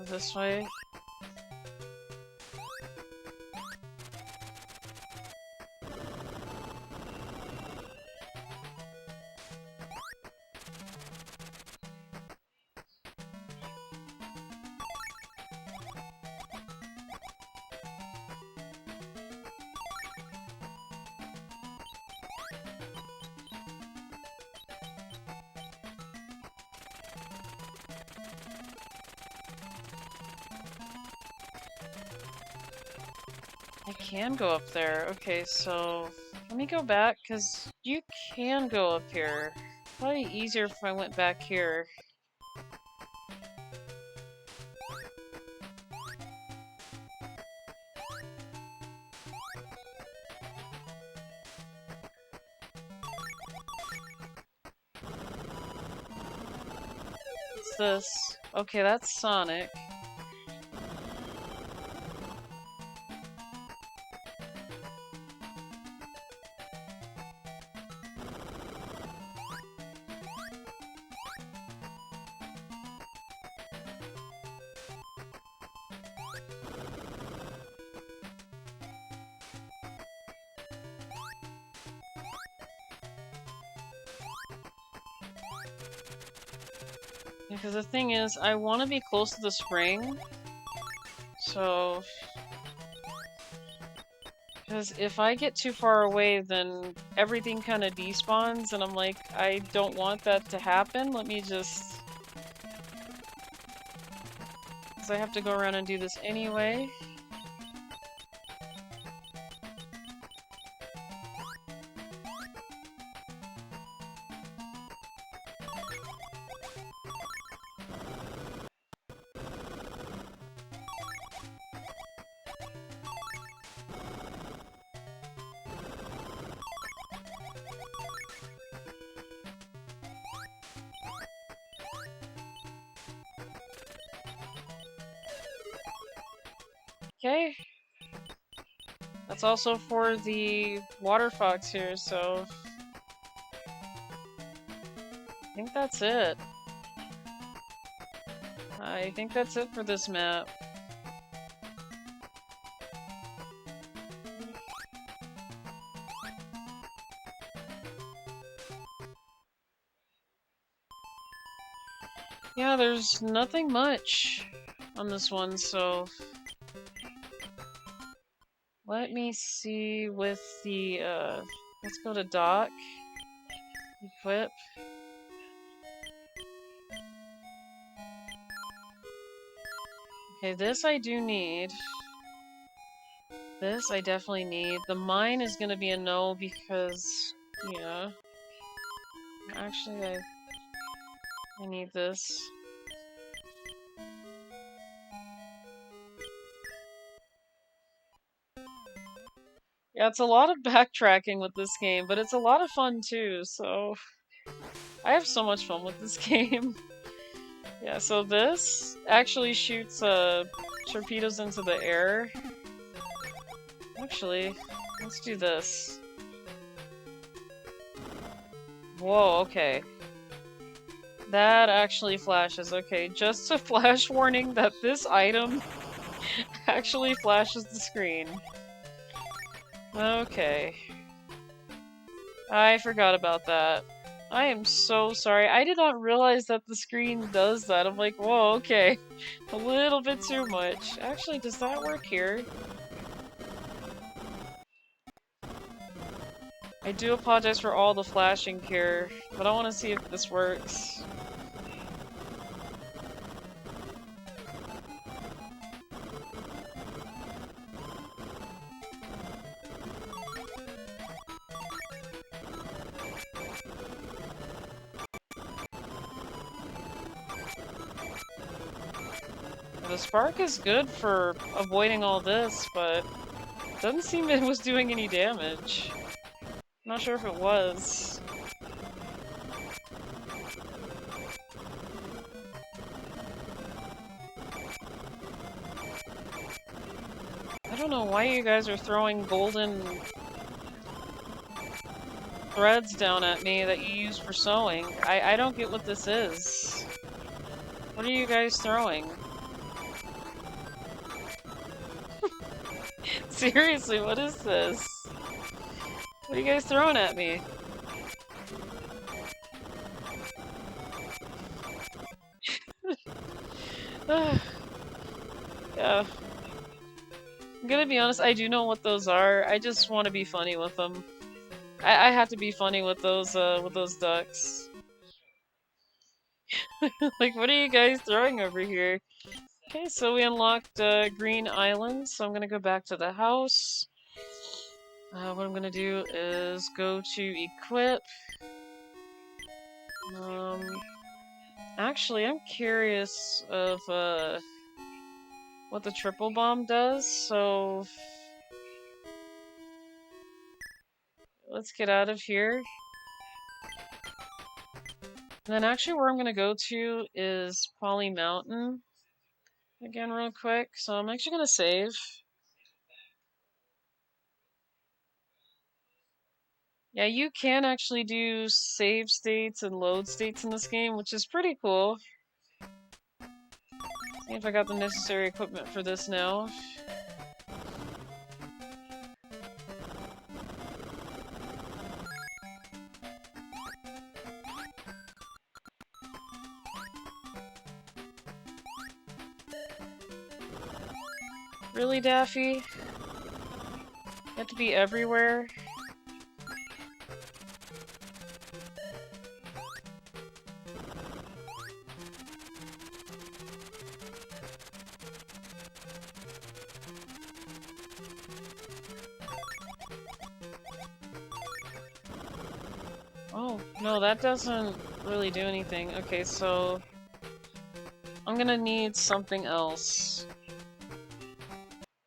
This way. I can go up there. Okay, so let me go back, because you can go up here. Probably easier if I went back here. What's this? Okay, that's Sonic. Because the thing is, I want to be close to the spring, so... Because if I get too far away, then everything kind of despawns, and I'm like, I don't want that to happen, let me just... Because I have to go around and do this anyway. Okay. That's also for the water fox here, so... I think that's it. I think that's it for this map. Yeah, there's nothing much on this one, so... Let me see with the, let's go to dock. Equip. Okay, this I do need. This I definitely need. The mine is gonna be a no because, yeah. Actually, I need this. Yeah, it's a lot of backtracking with this game, but it's a lot of fun too, so... I have so much fun with this game. Yeah, so this actually shoots torpedoes into the air. Actually, let's do this. Whoa, okay. That actually flashes. Okay, just a flash warning that this item actually flashes the screen. Okay. I forgot about that. I am so sorry. I did not realize that the screen does that. I'm like, whoa, okay. A little bit too much. Actually, does that work here? I do apologize for all the flashing here, but I want to see if this works. The spark is good for avoiding all this, but it doesn't seem it was doing any damage. I'm not sure if it was. I don't know why you guys are throwing golden threads down at me that you use for sewing. I don't get what this is. What are you guys throwing? Seriously, what is this? What are you guys throwing at me? Yeah. I'm gonna be honest, I do know what those are. I just want to be funny with them. I have to be funny with those ducks. Like, what are you guys throwing over here? Okay, so we unlocked Green Island, so I'm gonna go back to the house. What I'm gonna do is go to equip. Actually, I'm curious of what the triple bomb does, so let's get out of here. And then actually where I'm gonna go to is Poly Mountain again real quick, so I'm actually gonna save. Yeah, you can actually do save states and load states in this game, which is pretty cool. See if I got the necessary equipment for this now. Really, Daffy? You have to be everywhere? Oh, no, that doesn't really do anything. Okay, so I'm gonna need something else.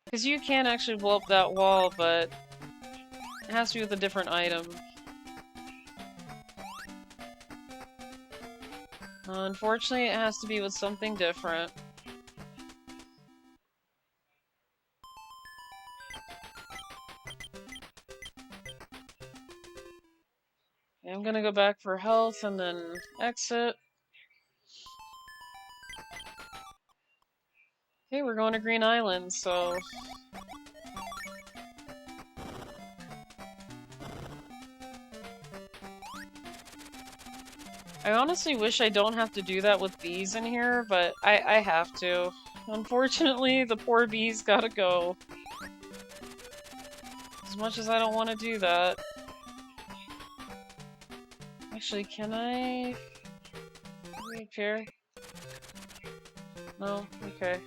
Because you can actually blow up that wall, but it has to be with a different item. Unfortunately, it has to be with something different. Okay, I'm gonna go back for health and then exit. Okay, we're going to Green Island, so... I honestly wish I don't have to do that with bees in here, but I have to. Unfortunately, the poor bees gotta go. As much as I don't want to do that. Actually, can I... repair? No? Okay.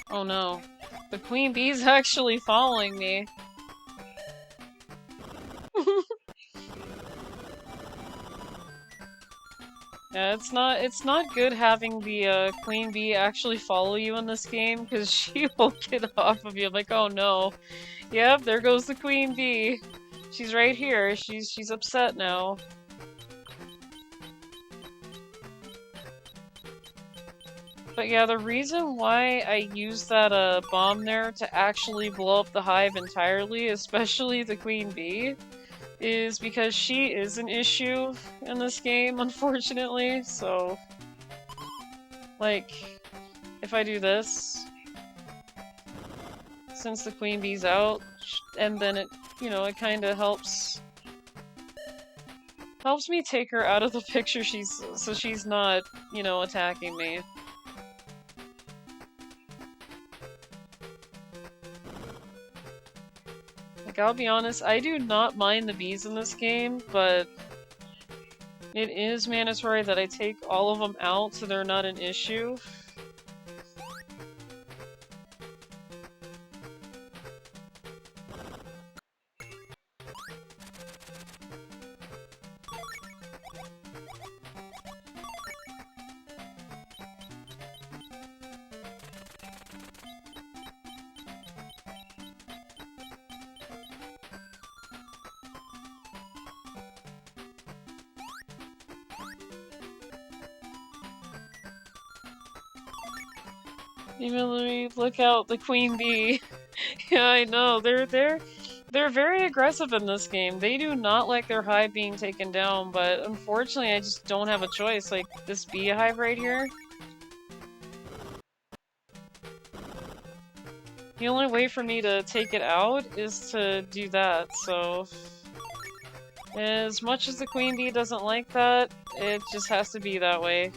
Oh no. The queen bee's actually following me. Yeah, it's not good having the queen bee actually follow you in this game, because she will get off of you like, oh no. Yep, there goes the queen bee. She's right here. She's upset now. But yeah, the reason why I used that bomb there to actually blow up the hive entirely, especially the queen bee, is because she is an issue in this game, unfortunately, so... Like, if I do this... since the queen bee's out, and then it, you know, it kind of helps me take her out of the picture. So she's not, you know, attacking me. Like, I'll be honest, I do not mind the bees in this game, but it is mandatory that I take all of them out so they're not an issue. DemonLouie, look out, the queen bee. Yeah, I know. They're very aggressive in this game. They do not like their hive being taken down, but unfortunately I just don't have a choice. Like this beehive right here. The only way for me to take it out is to do that, so as much as the queen bee doesn't like that, it just has to be that way.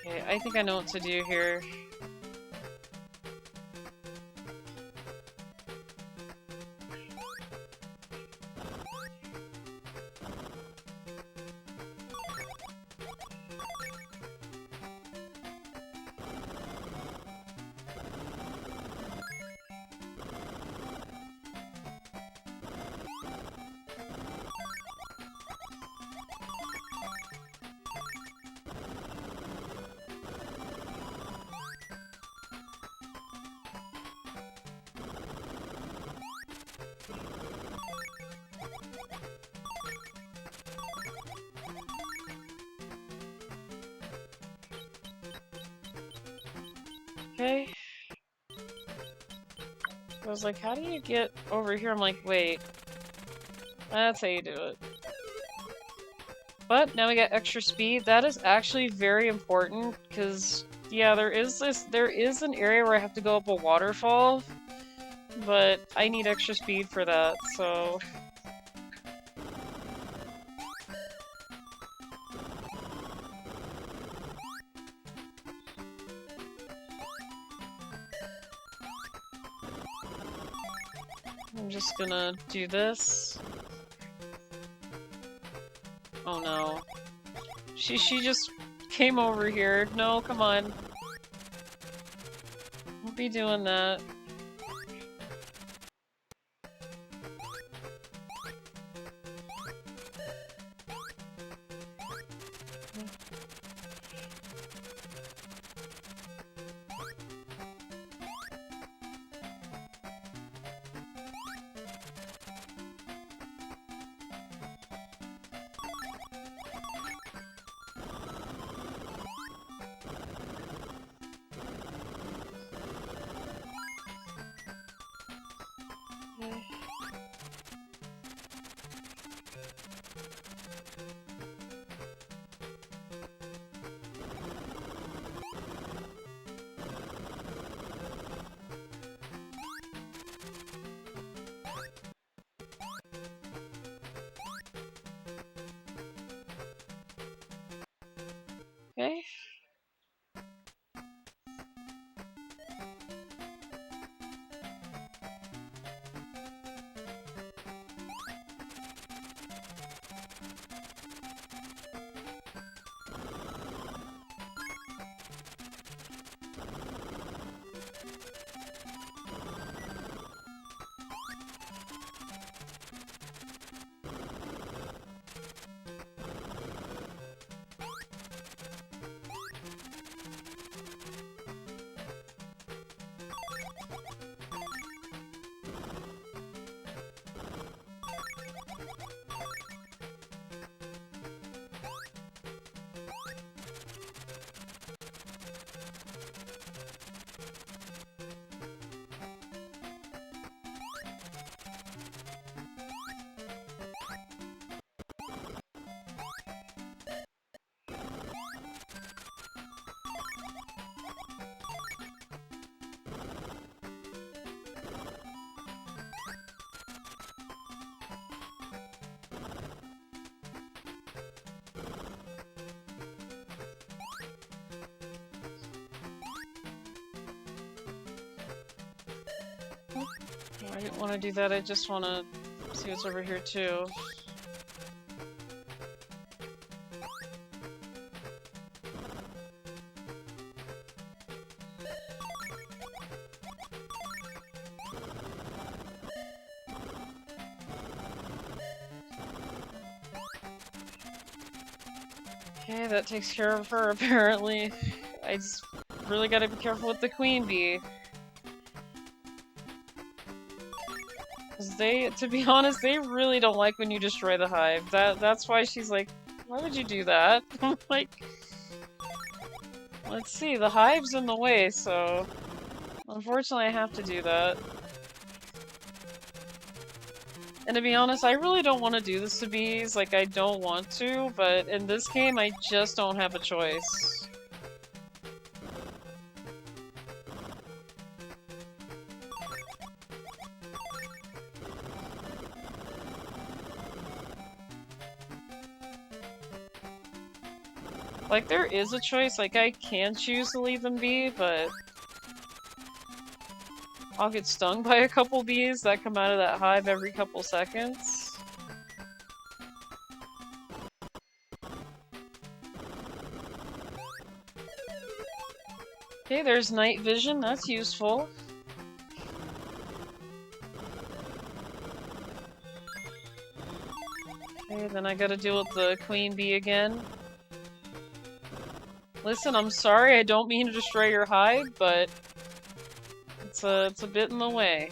Okay, I think I know what to do here. Okay. I was like, how do you get over here? I'm like, wait. That's how you do it. But now we got extra speed. That is actually very important because, yeah, there is an area where I have to go up a waterfall, but I need extra speed for that, so. I'm just gonna do this. Oh no. She just came over here. No, come on. Won't be doing that. I didn't want to do that, I just want to see what's over here too. Okay, that takes care of her apparently. I just really gotta be careful with the queen bee. Cause they, to be honest, they really don't like when you destroy the hive. That's why she's like, why would you do that? I'm like, let's see, the hive's in the way, so unfortunately I have to do that. And to be honest, I really don't want to do this to bees, like I don't want to, but in this game I just don't have a choice. Like, there is a choice, like I can choose to leave them be, but I'll get stung by a couple bees that come out of that hive every couple seconds. Okay, there's night vision, that's useful. Okay, then I gotta deal with the queen bee again. Listen, I'm sorry, I don't mean to destroy your hive, but it's a bit in the way.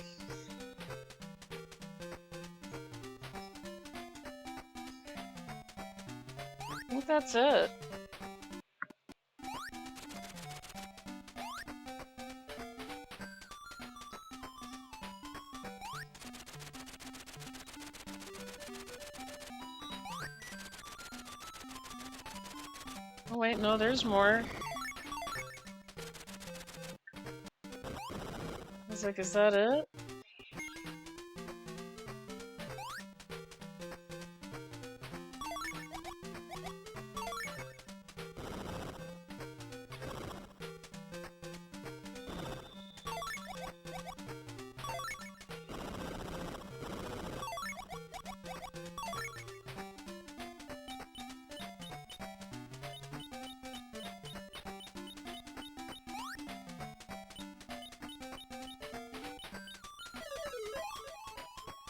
I think that's it. Oh wait, no, there's more. I was like, is that it?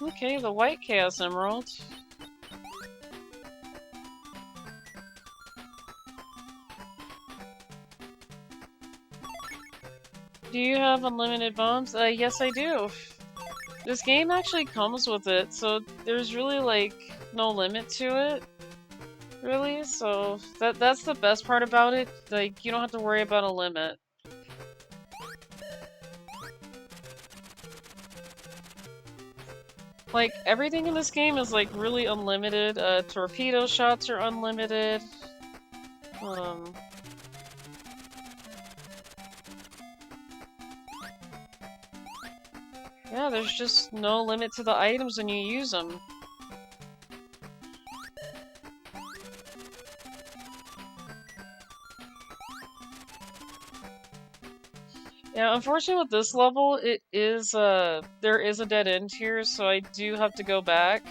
Okay, the white Chaos Emerald. Do you have unlimited bombs? Yes I do. This game actually comes with it, so there's really, like, no limit to it. Really, so that's the best part about it. Like, you don't have to worry about a limit. Like, everything in this game is, like, really unlimited. Torpedo shots are unlimited. Yeah, there's just no limit to the items when you use them. Yeah, unfortunately with this level, it is, there is a dead end here, so I do have to go back.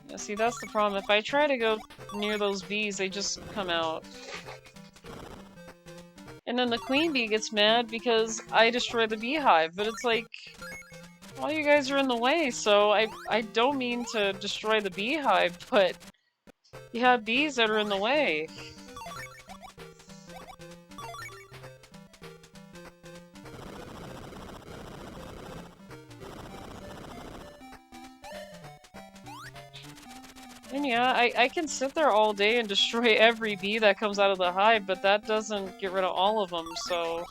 Yeah, see, that's the problem. If I try to go near those bees, they just come out. And then the queen bee gets mad because I destroy the beehive, but it's like, well, you guys are in the way, so I don't mean to destroy the beehive, but you have bees that are in the way. And yeah, I can sit there all day and destroy every bee that comes out of the hive, but that doesn't get rid of all of them, so...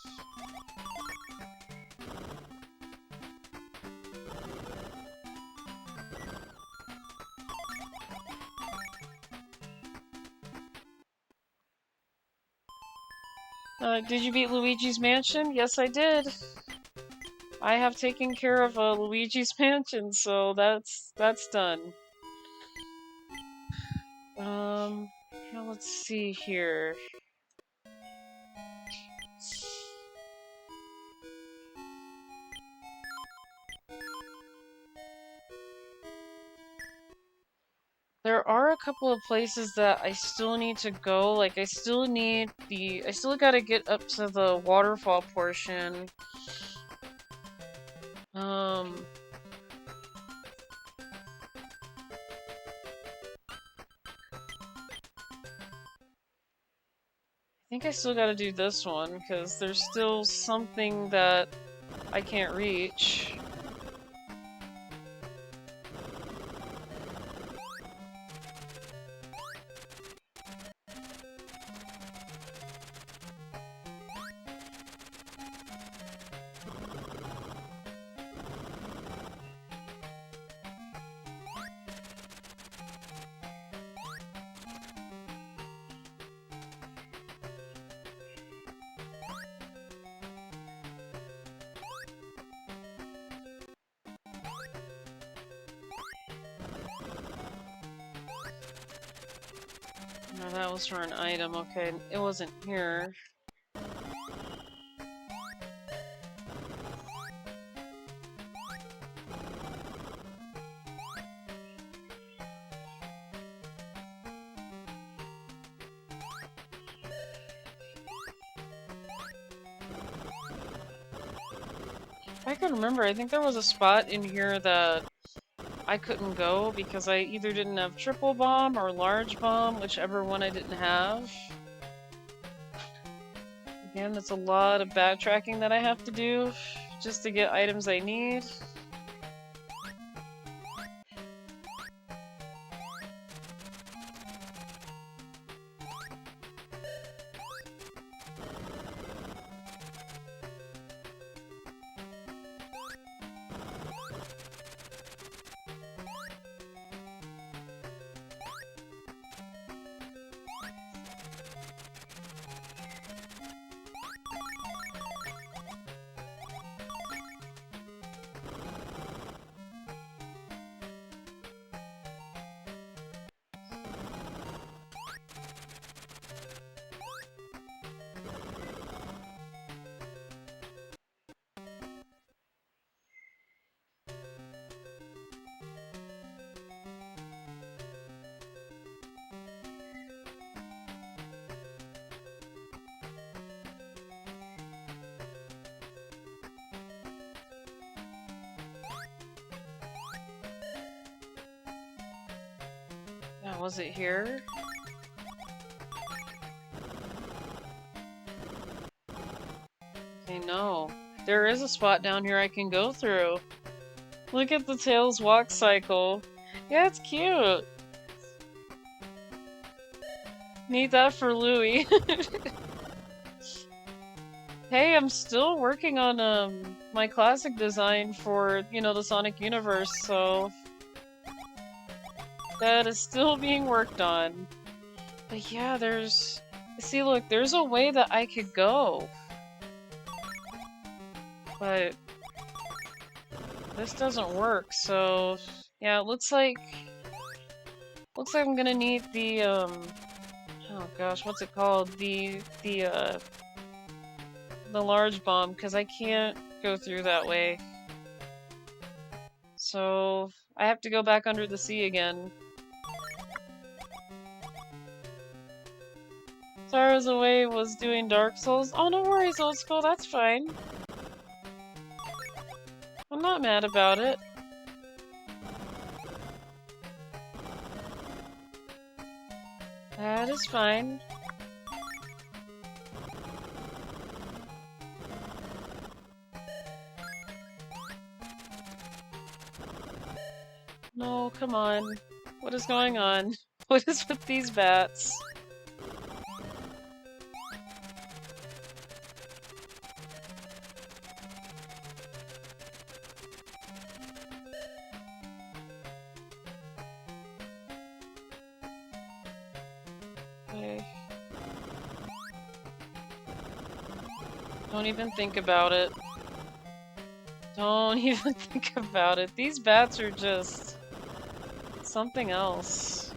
Did you beat Luigi's Mansion? Yes, I did. I have taken care of Luigi's Mansion, so that's done. Now let's see here. There are a couple of places that I still need to go. Like, I still gotta get up to the waterfall portion. I think I still gotta do this one, because there's still something that I can't reach. No, that was for an item. Okay, it wasn't here. I can remember, I think there was a spot in here that I couldn't go because I either didn't have triple bomb or large bomb, whichever one I didn't have. Again, that's a lot of backtracking that I have to do just to get items I need. Now, was it here? Okay, no. There is a spot down here I can go through. Look at the Tails walk cycle. Yeah, it's cute. Need that for Louie. Hey, I'm still working on my classic design for, you know, the Sonic universe, so that is still being worked on. But yeah, see, look, there's a way that I could go. But this doesn't work, so yeah, it looks like I'm gonna need the oh gosh, what's it called? The large bomb, because I can't go through that way. So I have to go back under the sea again. Stars Away was doing Dark Souls. Oh, no worries, old school, that's fine. I'm not mad about it. That is fine. No, come on. What is going on? What is with these bats? Okay. Don't even think about it. Don't even think about it. These bats are just something else.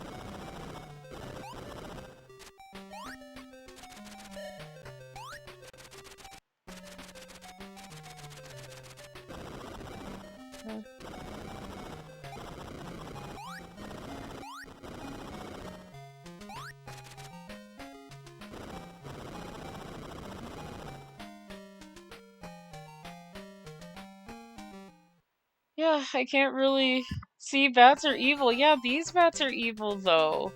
Yeah, I can't really see. Bats are evil. Yeah, these bats are evil though.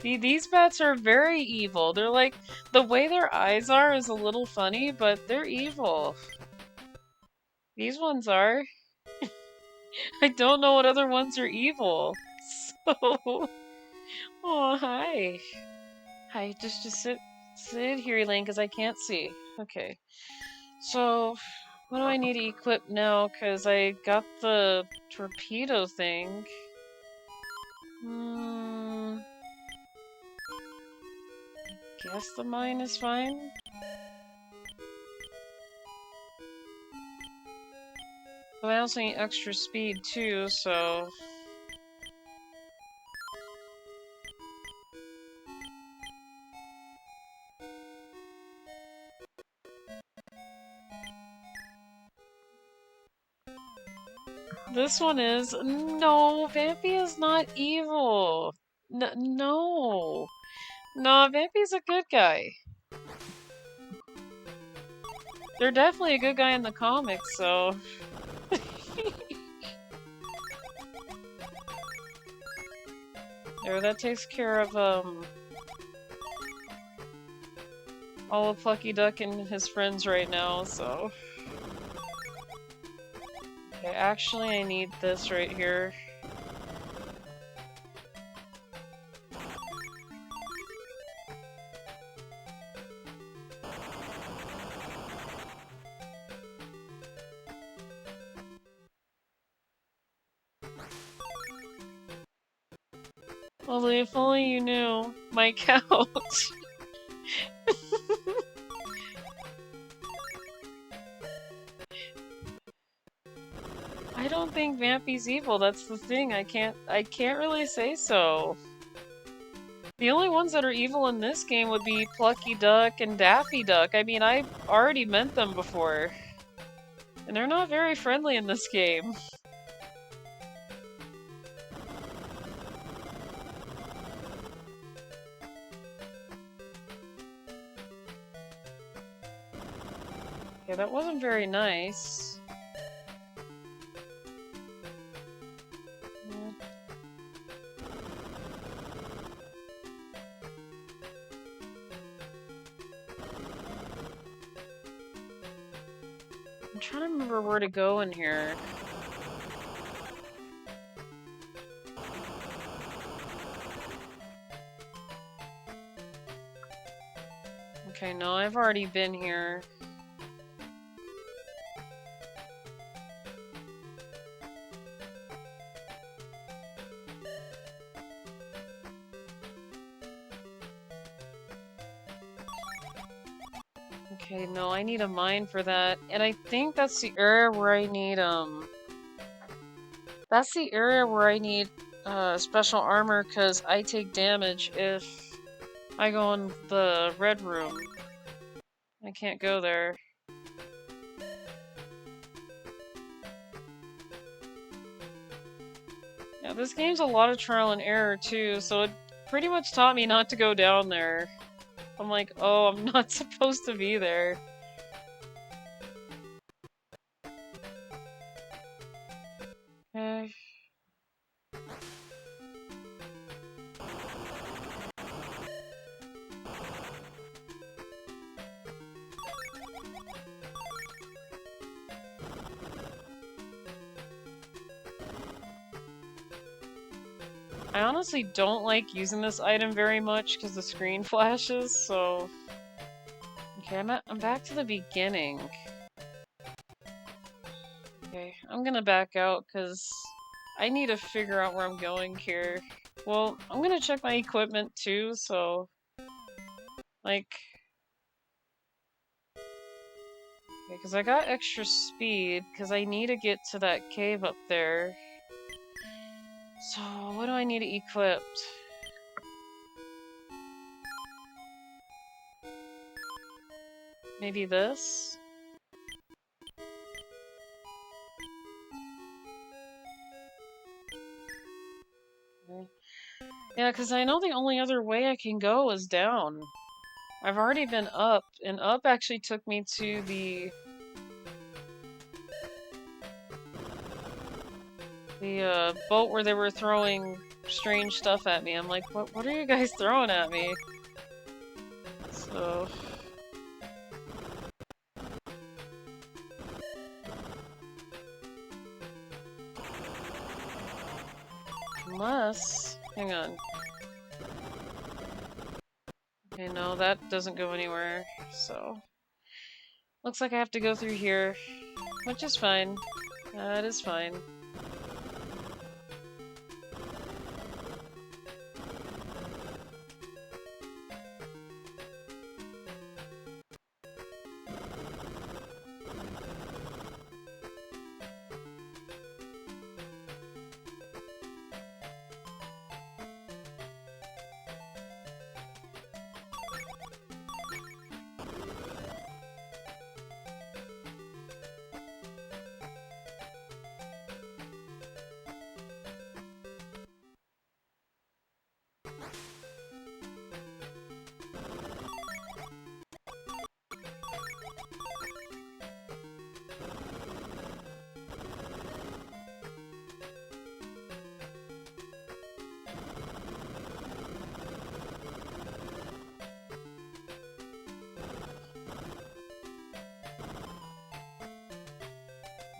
These bats are very evil. They're like, the way their eyes are is a little funny, but they're evil. These ones are. I don't know what other ones are evil. So, oh hi, hi. Just sit here, Elaine, because I can't see. Okay. So, what do I need to equip now? Because I got the torpedo thing. Guess the mine is fine. But I also need extra speed too, so... This one is... No, Vampy is not evil! No! No, Vampy's a good guy. They're definitely a good guy in the comics, so... There, that takes care of, all of Plucky Duck and his friends right now, so... Okay, actually I need this right here. Well, if only you knew. My couch. I don't think Vampy's evil, that's the thing. I can't really say so. The only ones that are evil in this game would be Plucky Duck and Daffy Duck. I mean, I've already met them before. And they're not very friendly in this game. Okay, that wasn't very nice. I'm trying to remember where to go in here. Okay, no, I've already been here. Okay, no, I need a mine for that. And I think that's the area where I need, that's the area where I need, special armor, because I take damage if I go in the red room. I can't go there. Yeah, this game's a lot of trial and error, too, so it pretty much taught me not to go down there. I'm like, oh, I'm not supposed to be there. Okay. I honestly don't like using this item very much because the screen flashes, so... Okay, I'm back to the beginning. Okay, I'm gonna back out because I need to figure out where I'm going here. Well, I'm gonna check my equipment too, so... Like... Okay, because I got extra speed, because I need to get to that cave up there. So, what do I need equipped? Maybe this? Okay. Yeah, because I know the only other way I can go is down. I've already been up, and up actually took me to the boat where they were throwing strange stuff at me. I'm like, what are you guys throwing at me? So... Unless... Hang on. Okay, no, that doesn't go anywhere, so... Looks like I have to go through here, which is fine. That is fine.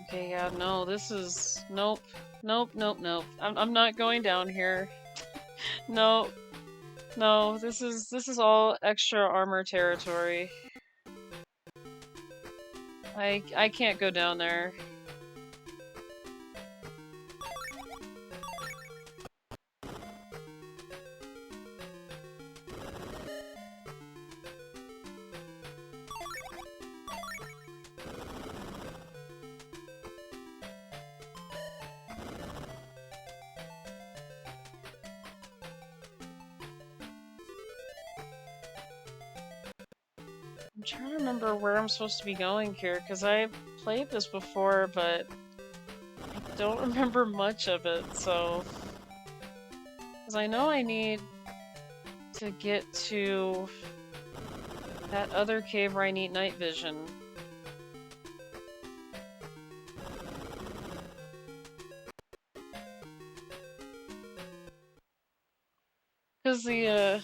Okay, yeah, no, this is... Nope. Nope, nope, nope. I'm not going down here. No. No, this is all extra armor territory. I can't go down there. I'm trying to remember where I'm supposed to be going here, because I played this before, but I don't remember much of it, so... Because I know I need to get to that other cave where I need night vision. Because the,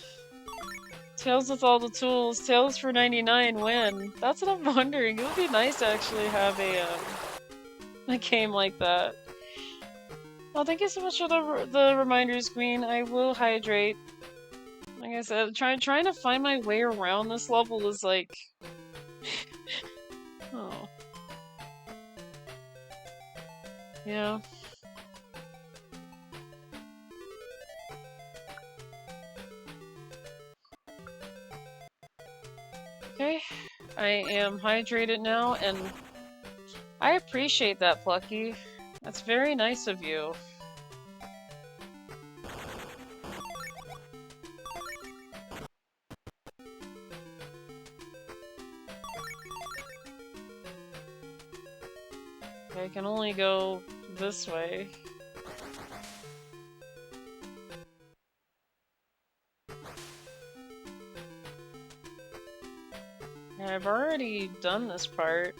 Tails with all the tools, Tails for 99 win. That's what I'm wondering. It would be nice to actually have a game like that. Well, thank you so much for the reminders, Queen. I will hydrate. Like I said, trying to find my way around this level is like... Oh. Yeah. Okay, I am hydrated now, and I appreciate that, Plucky. That's very nice of you. I can only go this way. Yeah, I've already done this part.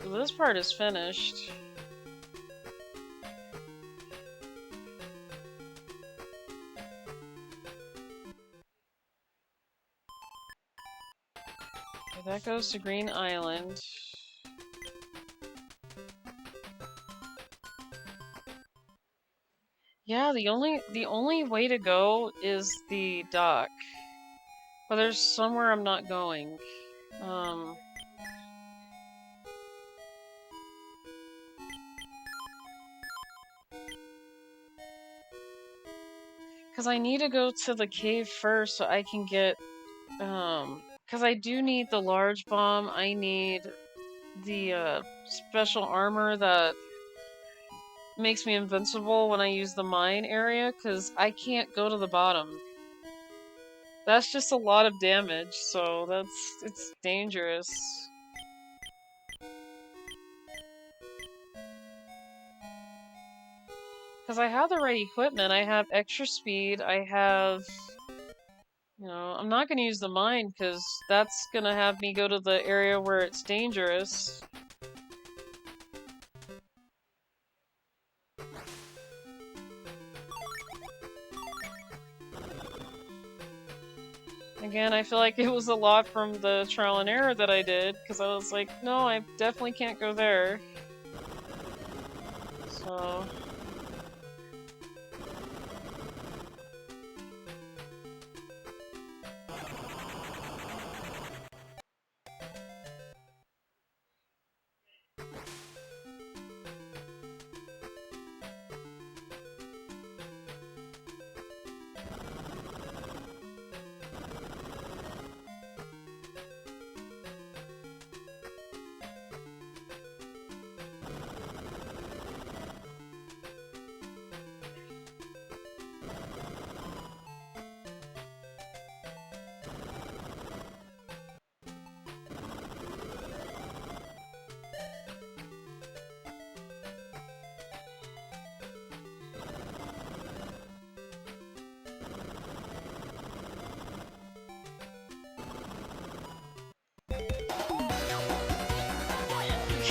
So this part is finished. Okay, that goes to Green Island. Yeah, the only way to go is the dock. But there's somewhere I'm not going. Because I need to go to the cave first so I can get, because I do need the large bomb, I need the special armor that makes me invincible when I use the mine area, because I can't go to the bottom. That's just a lot of damage, so it's dangerous. Because I have the right equipment, I have extra speed, I have... You know, I'm not gonna use the mine, because that's gonna have me go to the area where it's dangerous. Again, I feel like it was a lot from the trial and error that I did, because I was like, no, I definitely can't go there. So...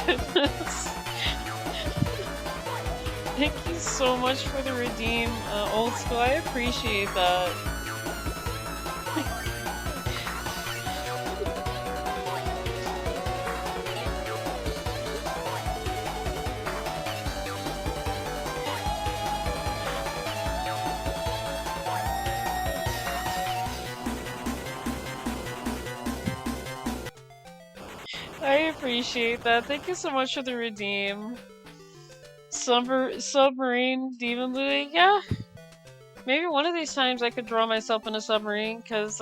Goodness. Thank you so much for the redeem, old school. I appreciate that. I appreciate that. Thank you so much for the redeem. Submarine DemonLouie? Yeah. Maybe one of these times I could draw myself in a submarine, because,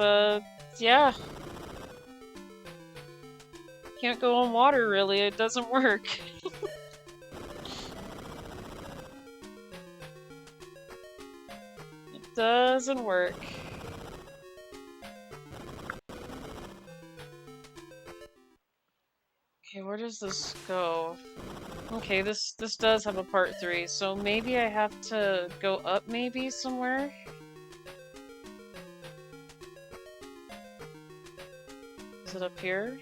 yeah. Can't go on water, really. It doesn't work. It doesn't work. Okay, where does this go? Okay, this does have a part 3, so maybe I have to go up maybe somewhere? Is it up here?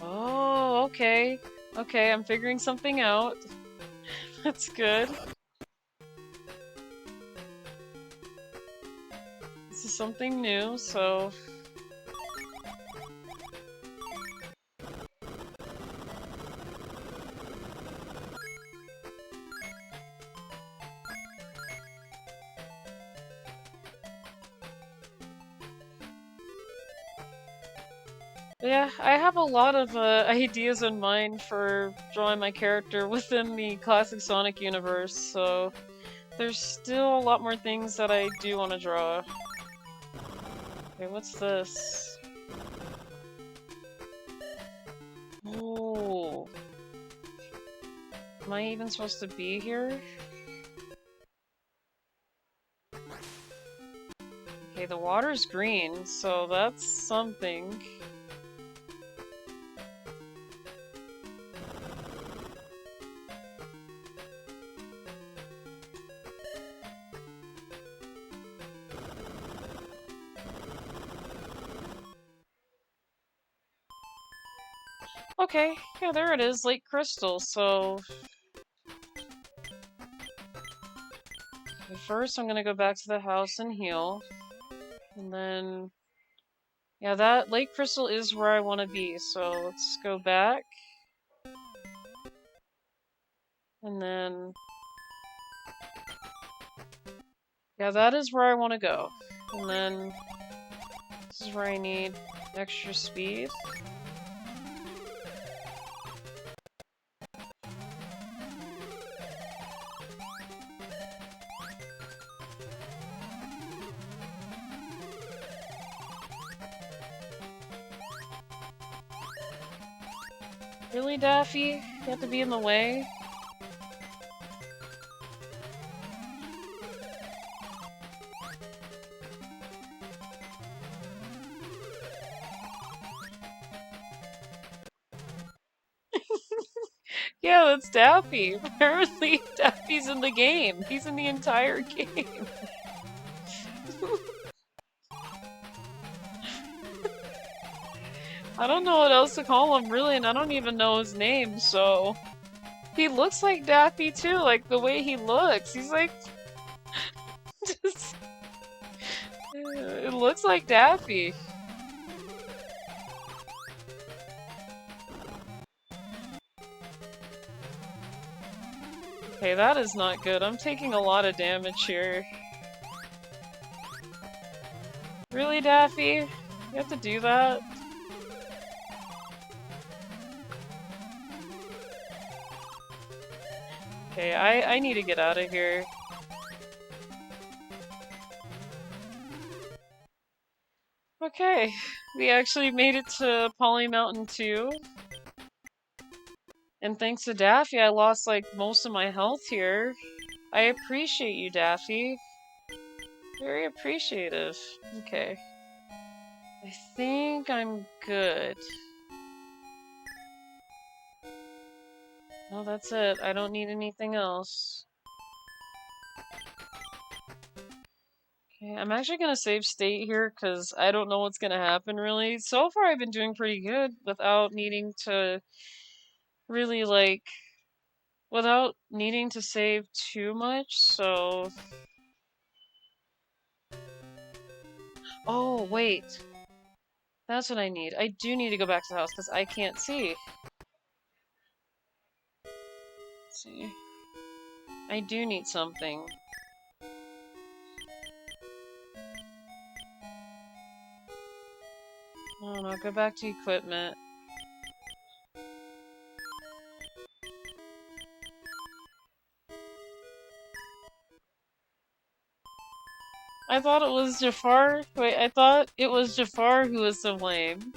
Oh, okay. Okay, I'm figuring something out. That's good. This is something new, so... Yeah, I have a lot of ideas in mind for drawing my character within the classic Sonic universe, so there's still a lot more things that I do want to draw. Okay, what's this? Oh. Am I even supposed to be here? Okay, the water's green, so that's something. Okay, yeah, there it is, Lake Crystal, so... First, I'm gonna go back to the house and heal. And then... Yeah, that Lake Crystal is where I want to be, so let's go back. And then... Yeah, that is where I want to go. And then... This is where I need extra speed. Really, Daffy? You have to be in the way? Yeah, that's Daffy. Apparently, Daffy's in the game. He's in the entire game. I don't know what else to call him, really, and I don't even know his name, so... He looks like Daffy, too, like, the way he looks. He's like... just... It looks like Daffy. Okay, that is not good. I'm taking a lot of damage here. Really, Daffy? You have to do that? Okay, I need to get out of here. Okay, we actually made it to Poly Mountain 2. And thanks to Daffy, I lost like most of my health here. I appreciate you, Daffy. Very appreciative. Okay. I think I'm good. No, that's it. I don't need anything else. Okay, I'm actually gonna save state here because I don't know what's gonna happen really. So far I've been doing pretty good without needing to really without needing to save too much, so... Oh, wait. That's what I need. I do need to go back to the house because I can't see. Let's see. I do need something. Oh no, go back to equipment. I thought it was Jafar. Wait, I thought it was Jafar who was to blame.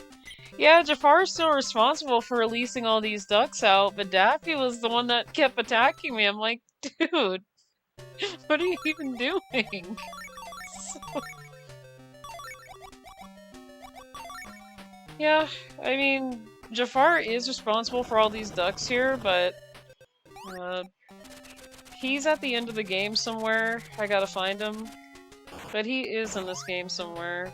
Yeah, Jafar's still responsible for releasing all these ducks out, but Daffy was the one that kept attacking me. I'm like, dude, what are you even doing? So... Yeah, I mean, Jafar is responsible for all these ducks here, but he's at the end of the game somewhere. I gotta find him. But he is in this game somewhere.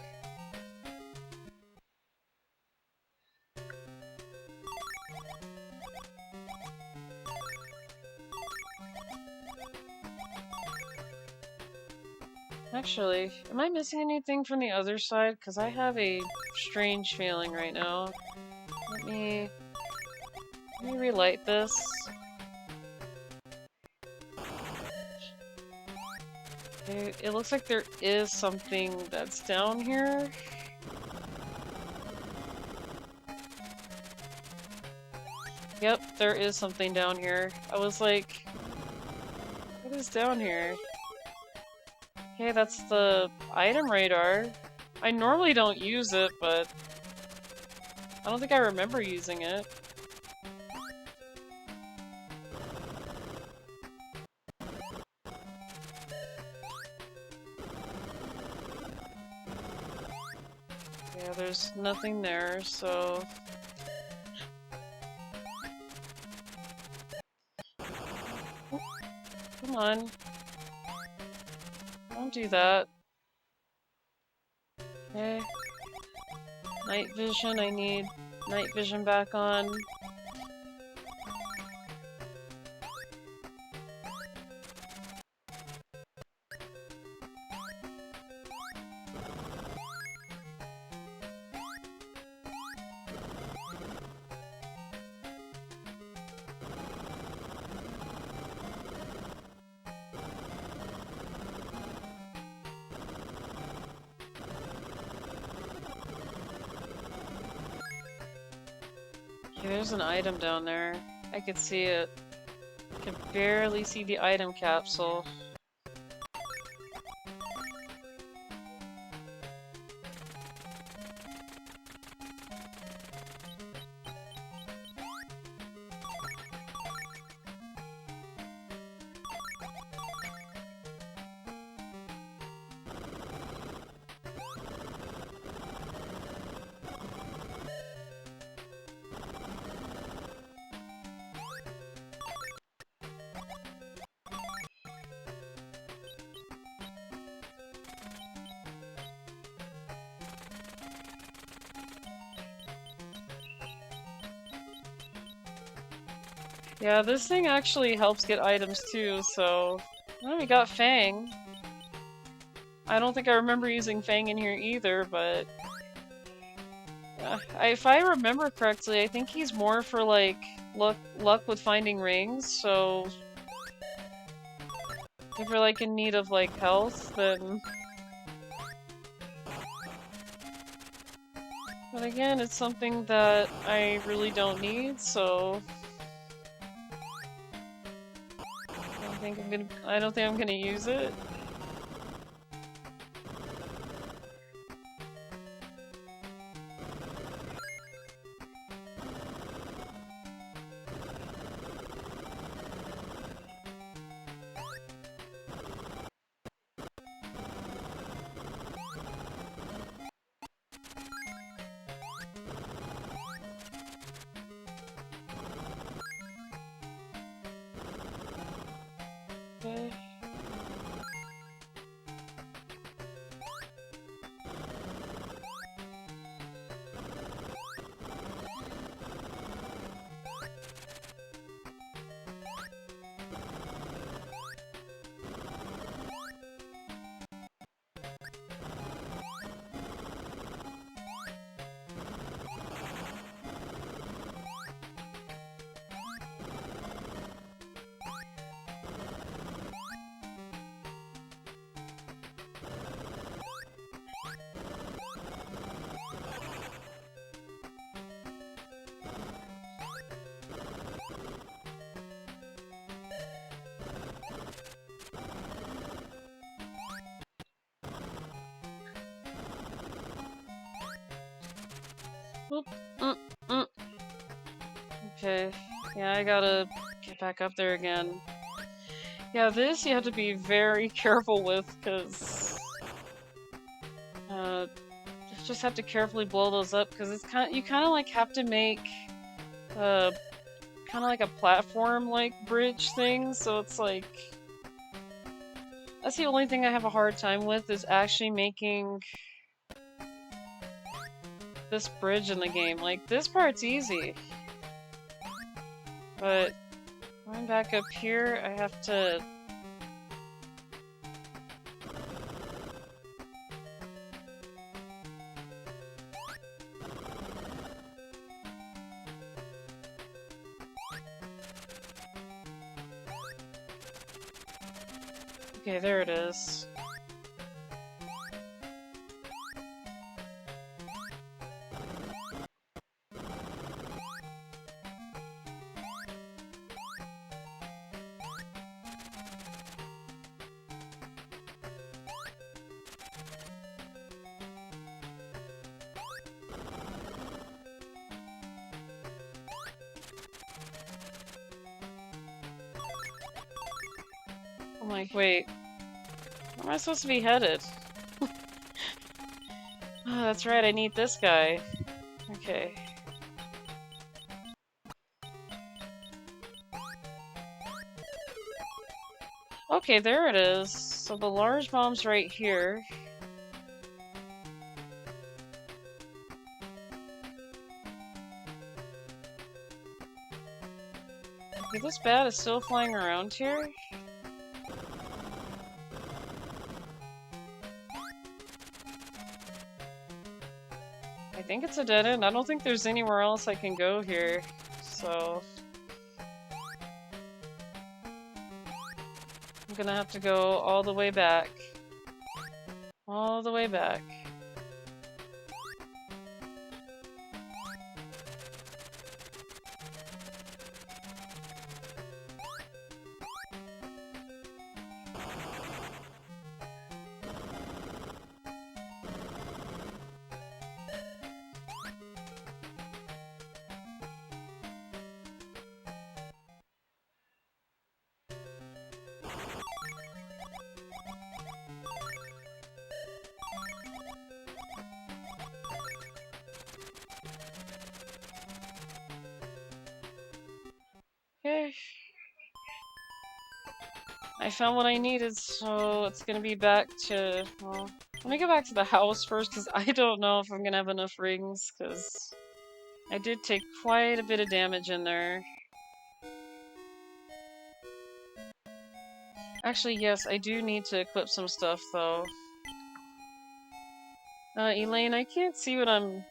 Actually, am I missing anything from the other side? Because I have a strange feeling right now. Let me relight this. Okay, it looks like there is something that's down here. Yep, there is something down here. I was like, what is down here? Okay, that's the item radar. I normally don't use it, but I don't think I remember using it. Yeah, there's nothing there, so... Oh, come on. Don't do that. Okay. Night vision, I need night vision back on. Okay, there's an item down there. I could see it. I can barely see the item capsule. Yeah, this thing actually helps get items too, so... Well, we got Fang. I don't think I remember using Fang in here either, but... if I remember correctly, I think he's more for, like, luck with finding rings, so... If we're, like, in need of, like, health, then... But again, it's something that I really don't need, so... I don't think I'm gonna use it. Okay. Oop, mm. Okay, yeah, I gotta get back up there again. Yeah, this you have to be very careful with, because... you just have to carefully blow those up, because it's you kind of like have to make... kind of like a platform-like bridge thing, so it's like... That's the only thing I have a hard time with, is actually making... this bridge in the game. Like, this part's easy. But... going back up here, I have to... Okay, there it is. I'm like, wait, where am I supposed to be headed? Oh, that's right, I need this guy. Okay. Okay, there it is. So the large bomb's right here. Okay, this bat is still flying around here. I think it's a dead end. I don't think there's anywhere else I can go here, so... I'm gonna have to go all the way back. All the way back. Okay. I found what I needed, so it's gonna be back to... Well, let me go back to the house first, because I don't know if I'm gonna have enough rings, because I did take quite a bit of damage in there. Actually, yes, I do need to equip some stuff, though. Elaine, I can't see what I'm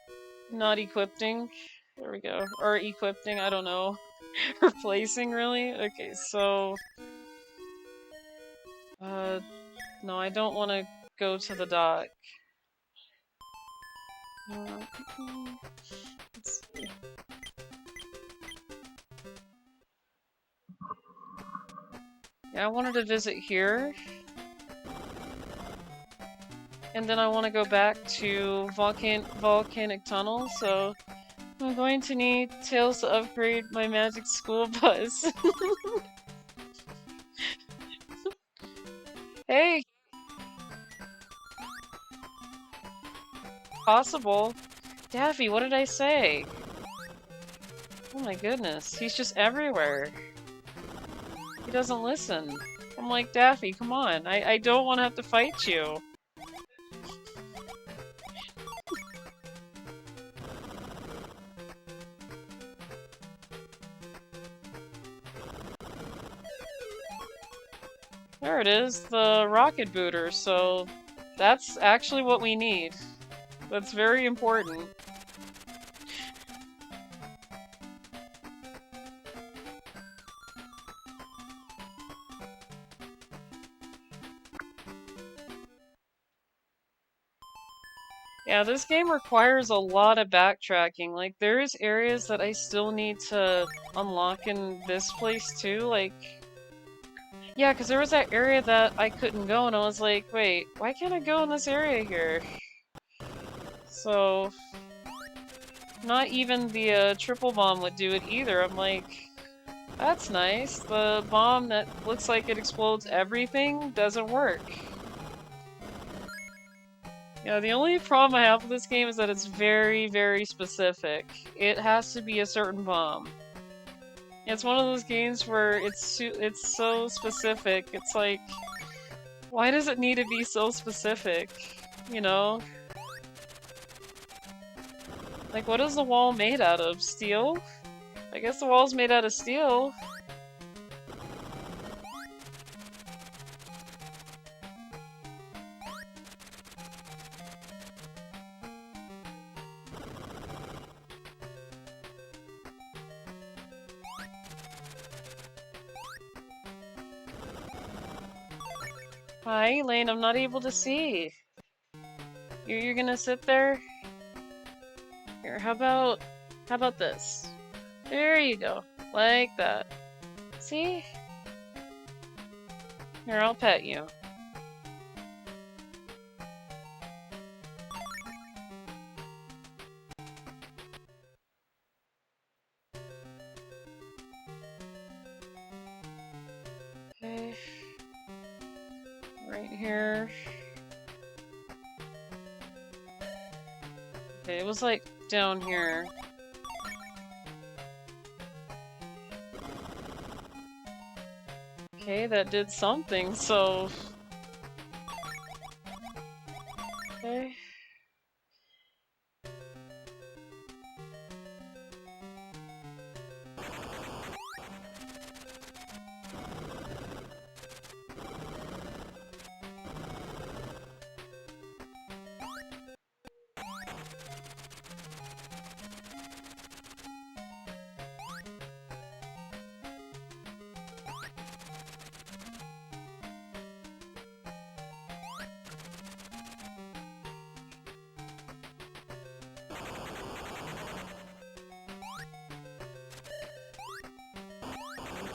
not equipping. There we go. Or equipping, I don't know. Replacing, really? Okay, so... no, I don't want to go to the dock. Let's see. Yeah, I wanted to visit here. And then I want to go back to Volcanic Tunnel, so I'm going to need Tails to upgrade my magic school bus. Hey! Possible. Daffy, what did I say? Oh my goodness, he's just everywhere. He doesn't listen. I'm like, Daffy, come on. I don't want to have to fight you. There it is, the rocket booter, so that's actually what we need. That's very important. Yeah, this game requires a lot of backtracking. Like, there's areas that I still need to unlock in this place too, like... Yeah, because there was that area that I couldn't go, and I was like, wait, why can't I go in this area here? So... Not even the triple bomb would do it either. I'm like, that's nice. The bomb that looks like it explodes everything doesn't work. Yeah, the only problem I have with this game is that it's very, very specific. It has to be a certain bomb. It's one of those games where it's so specific. It's like, why does it need to be so specific? You know? Like, what is the wall made out of? Steel? I guess the wall's made out of steel. Hi, Elaine, I'm not able to see. You're gonna sit there? Here, how about this? There you go. Like that. See? Here, I'll pet you. Okay. Right here. Okay, it was like down here. Okay, that did something, so... Okay.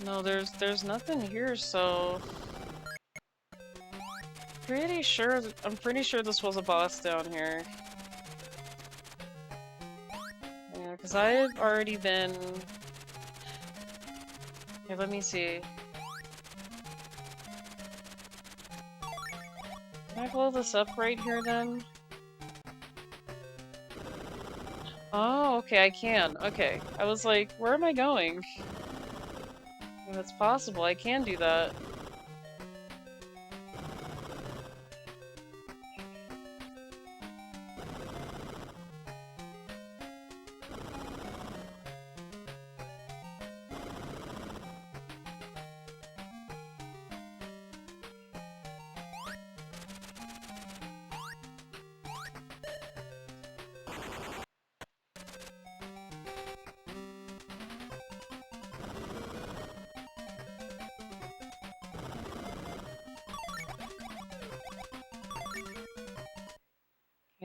No, there's nothing here, so... I'm pretty sure this was a boss down here. Yeah, because I've already been... Here, let me see. Can I blow this up right here, then? Oh, okay, I can. Okay. I was like, where am I going? If it's possible, I can do that.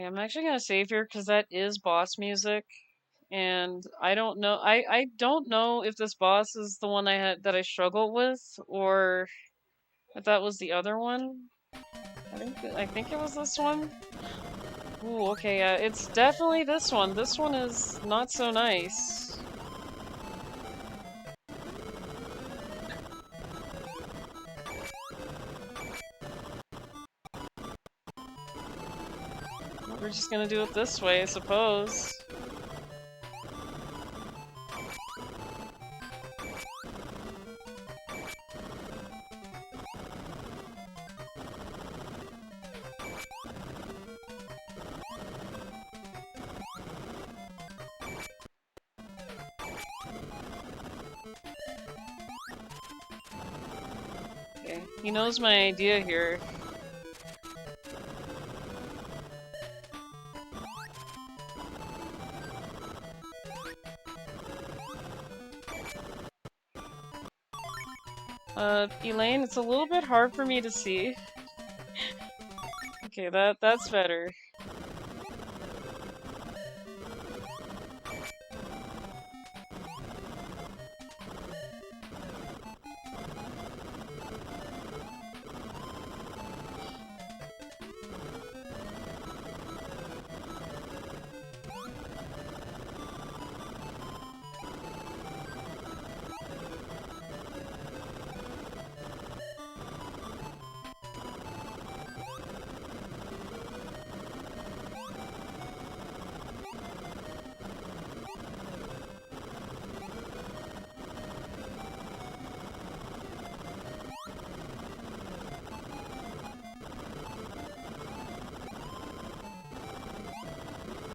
Okay, I'm actually gonna save here because that is boss music. And I don't know. I don't know if this boss is the one that I struggled with, or if that was the other one. I think it was this one. Ooh, okay, it's definitely this one. This one is not so nice. We're just gonna do it this way, I suppose. Okay, he knows my idea here. Elaine, it's a little bit hard for me to see. Okay, that's better.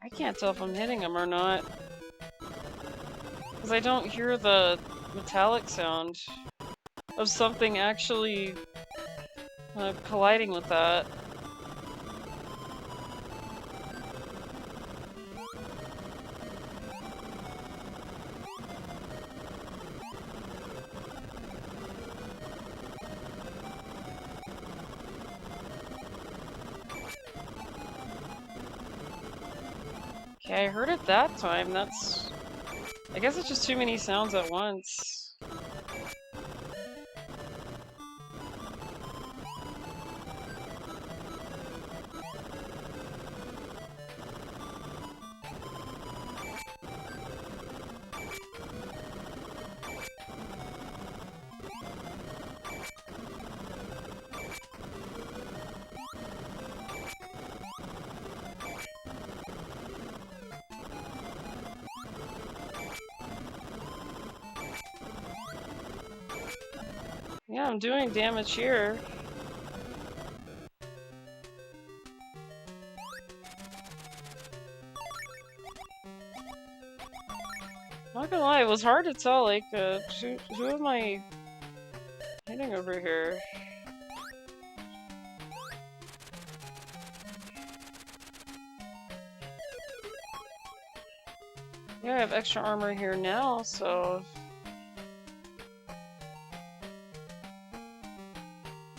I can't tell if I'm hitting him or not. Because I don't hear the metallic sound of something actually colliding with that. Okay, I heard it that time. That's... I guess it's just too many sounds at once. Yeah, I'm doing damage here. Not gonna lie, it was hard to tell, like, who am I hitting over here? Yeah, I have extra armor here now, so...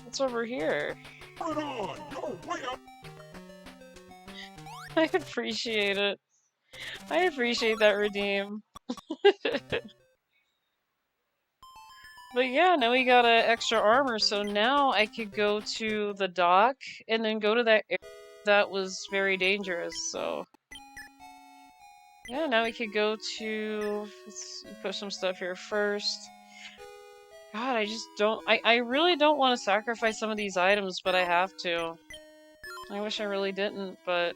What's over here? Right on! You're way up! I appreciate it. I appreciate that redeem. But yeah, now we got extra armor, so now I could go to the dock and then go to that area that was very dangerous, so... Yeah, now we could go to... Let's put some stuff here first. God, I just don't... I really don't want to sacrifice some of these items, but I have to. I wish I really didn't, but...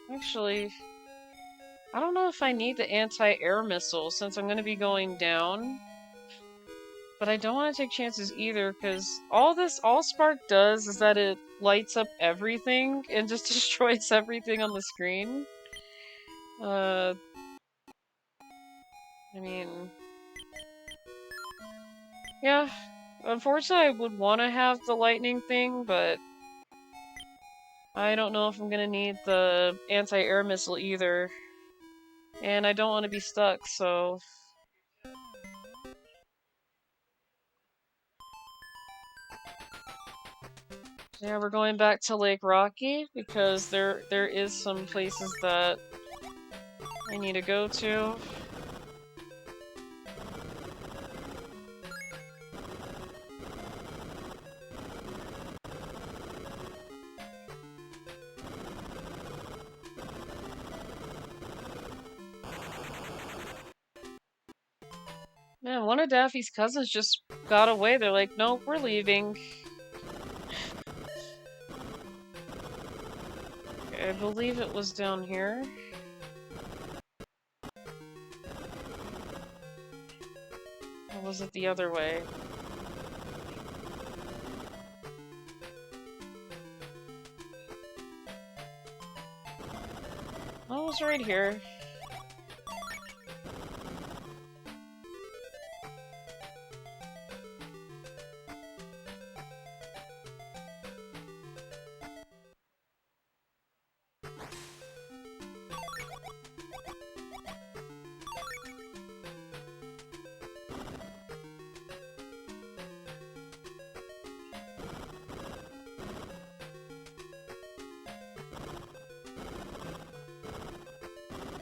Actually... I don't know if I need the anti-air missile, since I'm going to be going down. But I don't want to take chances either, because all Spark does is that it lights up everything and just destroys everything on the screen. I mean... Yeah, unfortunately I would want to have the lightning thing, but... I don't know if I'm gonna need the anti-air missile either. And I don't want to be stuck, so... Yeah, we're going back to Lake Rocky because there is some places that I need to go to. Man, one of Daffy's cousins just got away. They're like, nope, we're leaving. Okay, I believe it was down here. Or was it the other way? Oh, it was right here.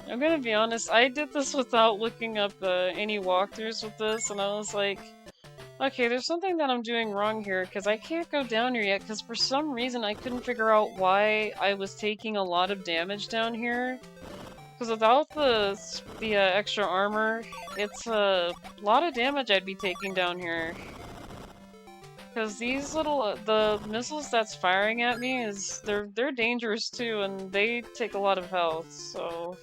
I'm gonna be honest, I did this without looking up any walkthroughs with this, and I was like, okay, there's something that I'm doing wrong here, because I can't go down here yet, because for some reason I couldn't figure out why I was taking a lot of damage down here. Because without the extra armor, it's a lot of damage I'd be taking down here. Because these little, the missiles that's firing at me they're dangerous too, and they take a lot of health, so...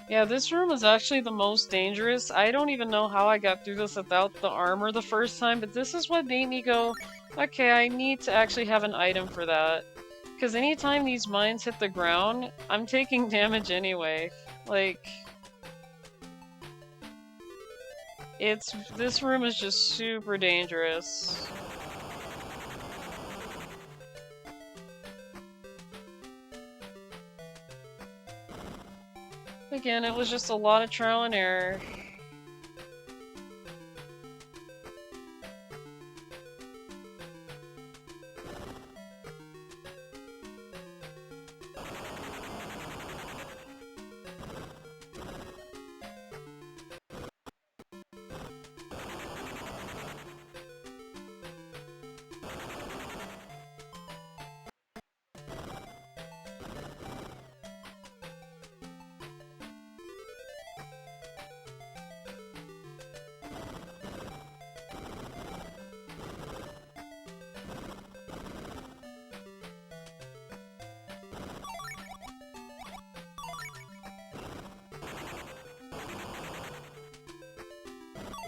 Yeah, this room is actually the most dangerous. I don't even know how I got through this without the armor the first time, but this is what made me go, okay, I need to actually have an item for that. Because anytime these mines hit the ground, I'm taking damage anyway. Like... this room is just super dangerous. Again, it was just a lot of trial and error.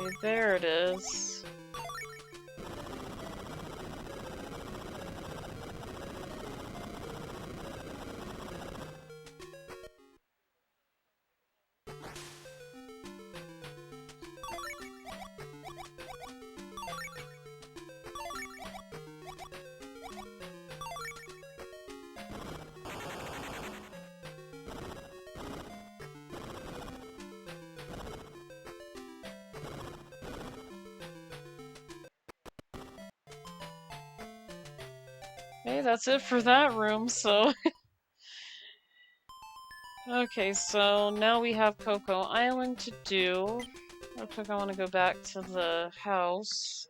Okay, there it is. Okay, that's it for that room, so... Okay, so now we have Cocoa Island to do. Real quick, I want to go back to the house.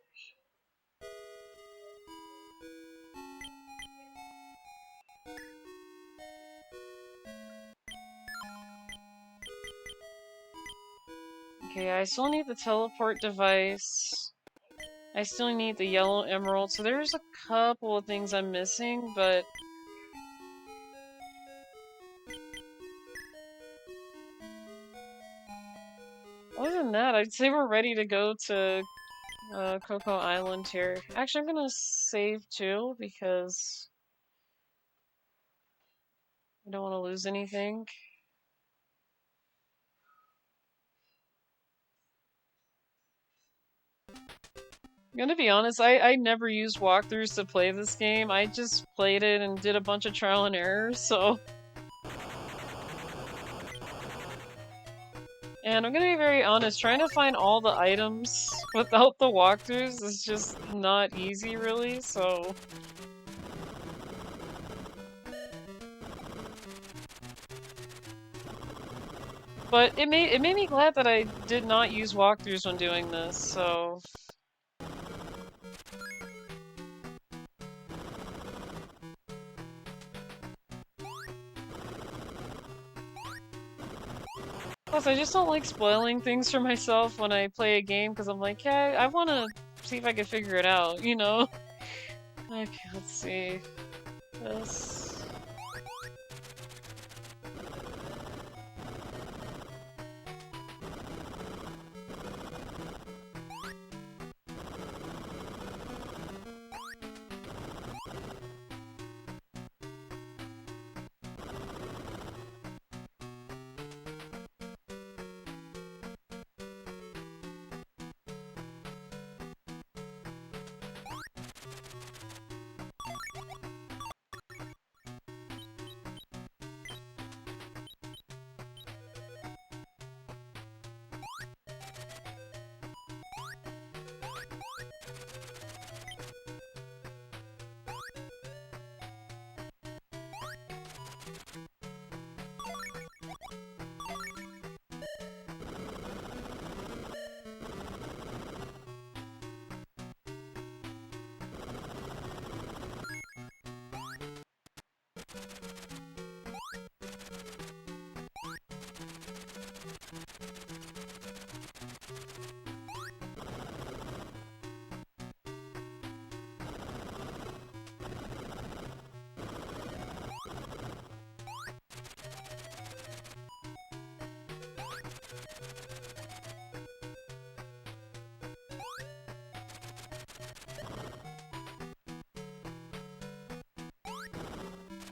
Okay, I still need the teleport device. I still need the yellow emerald, so there's a couple of things I'm missing, but... Other than that, I'd say we're ready to go to Cocoa Island here. Actually, I'm gonna save too, because I don't want to lose anything. I'm gonna be honest, I never used walkthroughs to play this game. I just played it and did a bunch of trial and error, so... And I'm gonna be very honest, trying to find all the items without the walkthroughs is just not easy, really, so... But it made me glad that I did not use walkthroughs when doing this, so... Plus, I just don't like spoiling things for myself when I play a game, because I'm like, yeah, I want to see if I can figure it out, you know? Okay, let's see. This...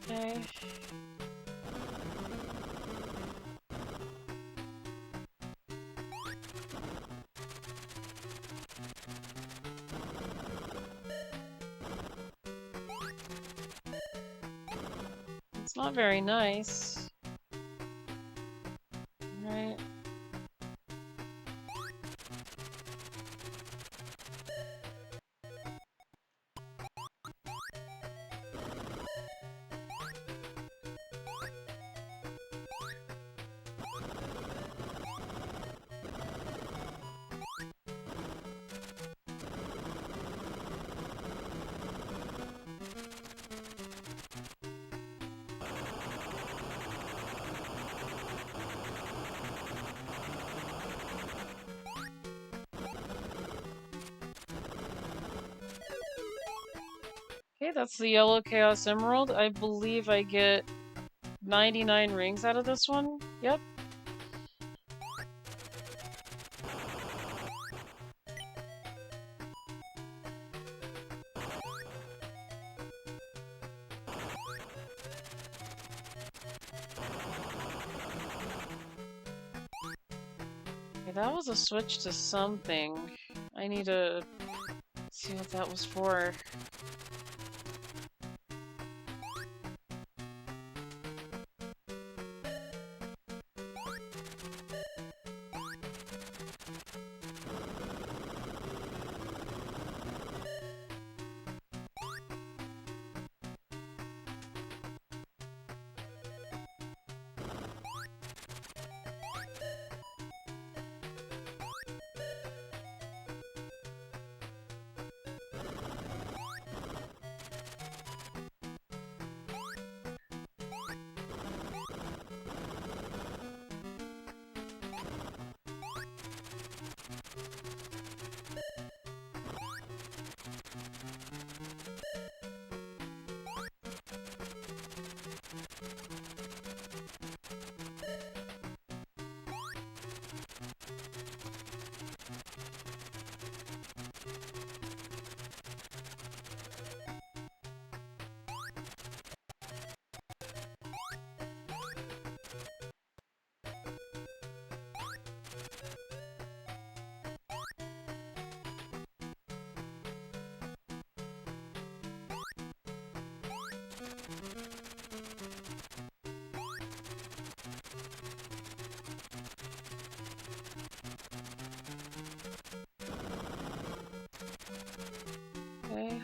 Okay. It's not very nice. Right. Okay, that's the Yellow Chaos Emerald. I believe I get 99 rings out of this one. Yep. Okay, that was a switch to something. I need to see what that was for. Okay.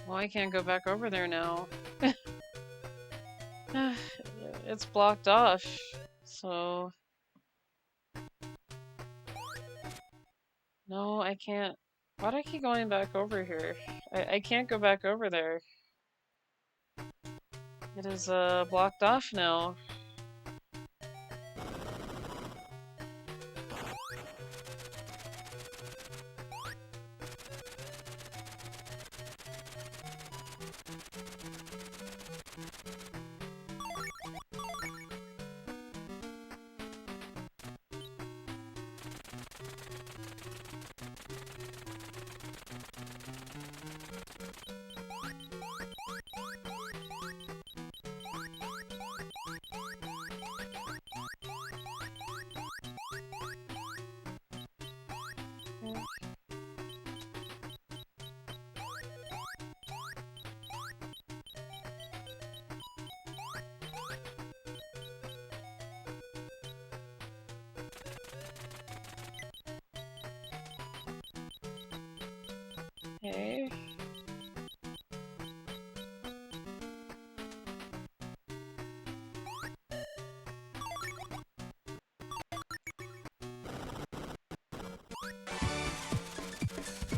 Well, I can't go back over there now. It's blocked off, so... No, I can't. Why do I keep going back over here? I can't go back over there. It is, blocked off now. Okay.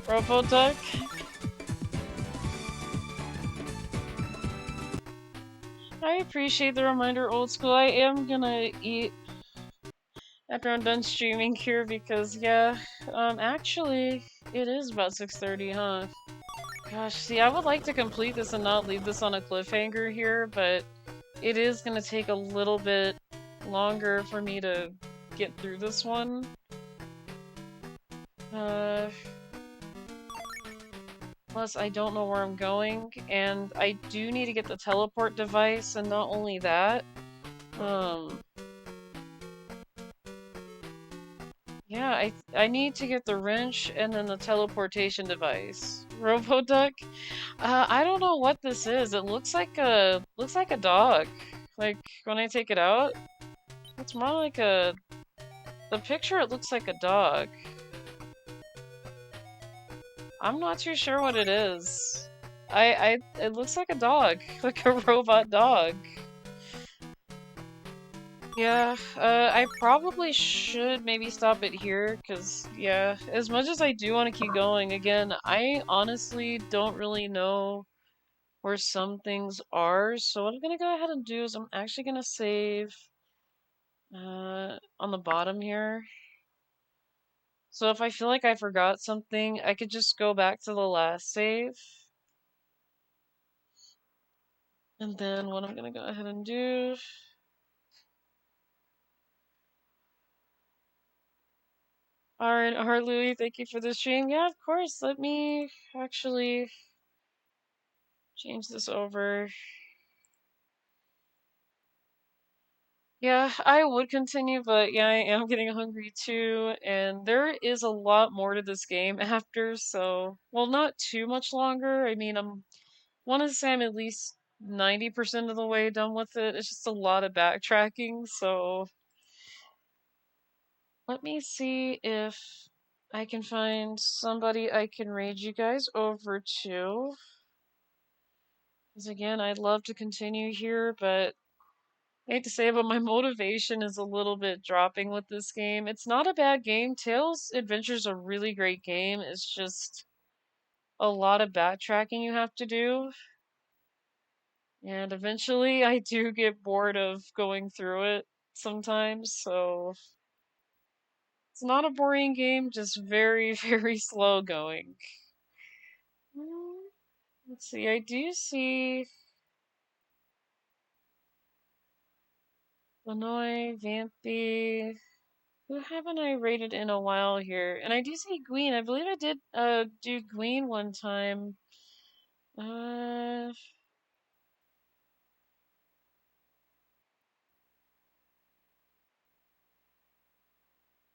Robo-duck? I appreciate the reminder, old school. I am gonna eat after I'm done streaming here because, yeah, actually, it is about 6:30, huh? Gosh, see, I would like to complete this and not leave this on a cliffhanger here, but it is gonna take a little bit longer for me to get through this one. Plus, I don't know where I'm going, and I do need to get the teleport device, and not only that, yeah, I need to get the wrench and then the teleportation device. Roboduck? I don't know what this is. It looks like a dog. Like when I take it out, it's more like the picture it looks like a dog. I'm not too sure what it is. It looks like a dog, like a robot dog. Yeah, I probably should maybe stop it here, because, yeah, as much as I do want to keep going, again, I honestly don't really know where some things are, so what I'm gonna go ahead and do is I'm actually gonna save, on the bottom here. So if I feel like I forgot something, I could just go back to the last save. And then what I'm gonna go ahead and do... Alright, Louie, thank you for the stream. Yeah, of course, let me actually change this over. Yeah, I would continue, but yeah, I am getting hungry too, and there is a lot more to this game after, so, well, not too much longer. I mean, want to say I'm at least 90% of the way done with it. It's just a lot of backtracking, so let me see if I can find somebody I can raid you guys over to. Because again, I'd love to continue here, but I hate to say it, but my motivation is a little bit dropping with this game. It's not a bad game. Tales Adventure's a really great game. It's just a lot of backtracking you have to do. And eventually I do get bored of going through it sometimes, so It's not a boring game, just very, very slow going. Let's see, I do see Lanoy, Vampy. Who haven't I rated in a while here? And I do see Gween. I believe I did do Gween one time. Uh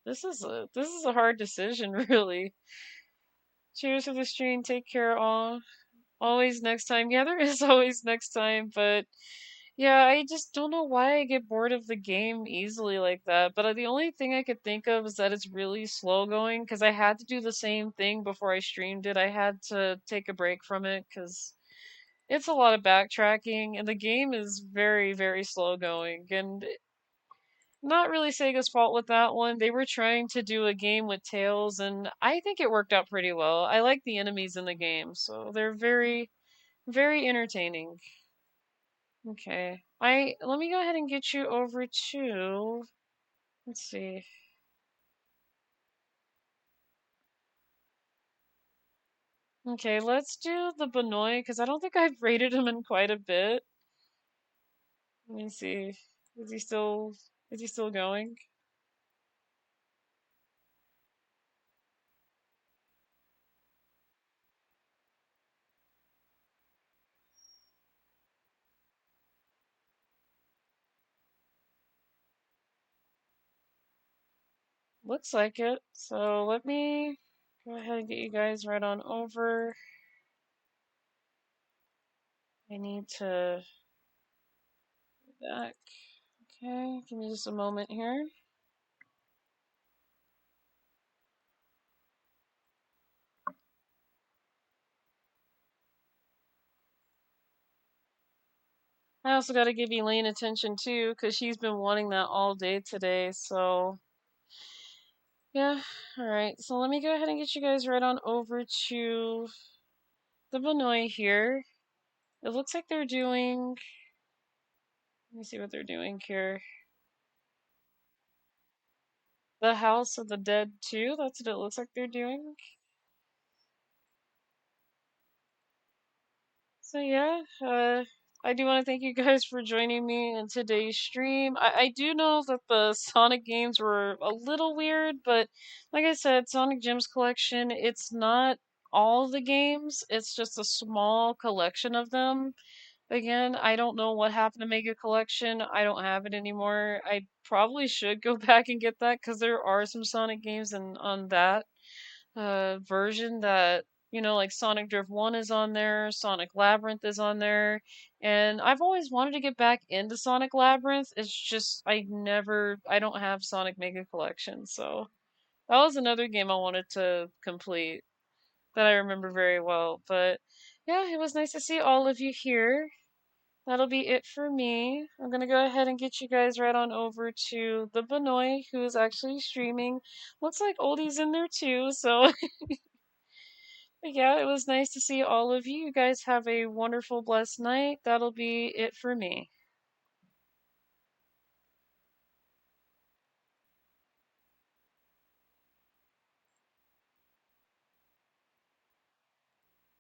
this is a hard decision, really. Cheers for the stream. Take care, all. Always next time. Yeah, there is always next time, but yeah, I just don't know why I get bored of the game easily like that. But the only thing I could think of is that it's really slow going because I had to do the same thing before I streamed it. I had to take a break from it because it's a lot of backtracking and the game is very, very slow going. And not really Sega's fault with that one. They were trying to do a game with Tails, and I think it worked out pretty well. I like the enemies in the game, so they're very, very entertaining. Okay. Let me go ahead and get you over to, let's see. Okay, let's do the Benoit because I don't think I've rated him in quite a bit. Let me see. Is he still going? Looks like it. So let me go ahead and get you guys right on over. I need to go back. Okay, give me just a moment here. I also got to give Elaine attention too, because she's been wanting that all day today, so yeah. Alright, so let me go ahead and get you guys right on over to the Benoit here. It looks like they're doing... Let me see what they're doing here. The House of the Dead 2, that's what it looks like they're doing. So yeah, I do want to thank you guys for joining me in today's stream. I do know that the Sonic games were a little weird, but like I said, Sonic Gems Collection, it's not all the games, it's just a small collection of them. Again, I don't know what happened to Mega Collection. I don't have it anymore. I probably should go back and get that because there are some Sonic games on that version that, like Sonic Drift 1 is on there, Sonic Labyrinth is on there, and I've always wanted to get back into Sonic Labyrinth. It's just I don't have Sonic Mega Collection, so that was another game I wanted to complete that I remember very well. But yeah, it was nice to see all of you here. That'll be it for me. I'm gonna go ahead and get you guys right on over to the Benoit, who is actually streaming. Looks like Oldie's in there too, so but yeah, it was nice to see all of you. You guys have a wonderful, blessed night. That'll be it for me.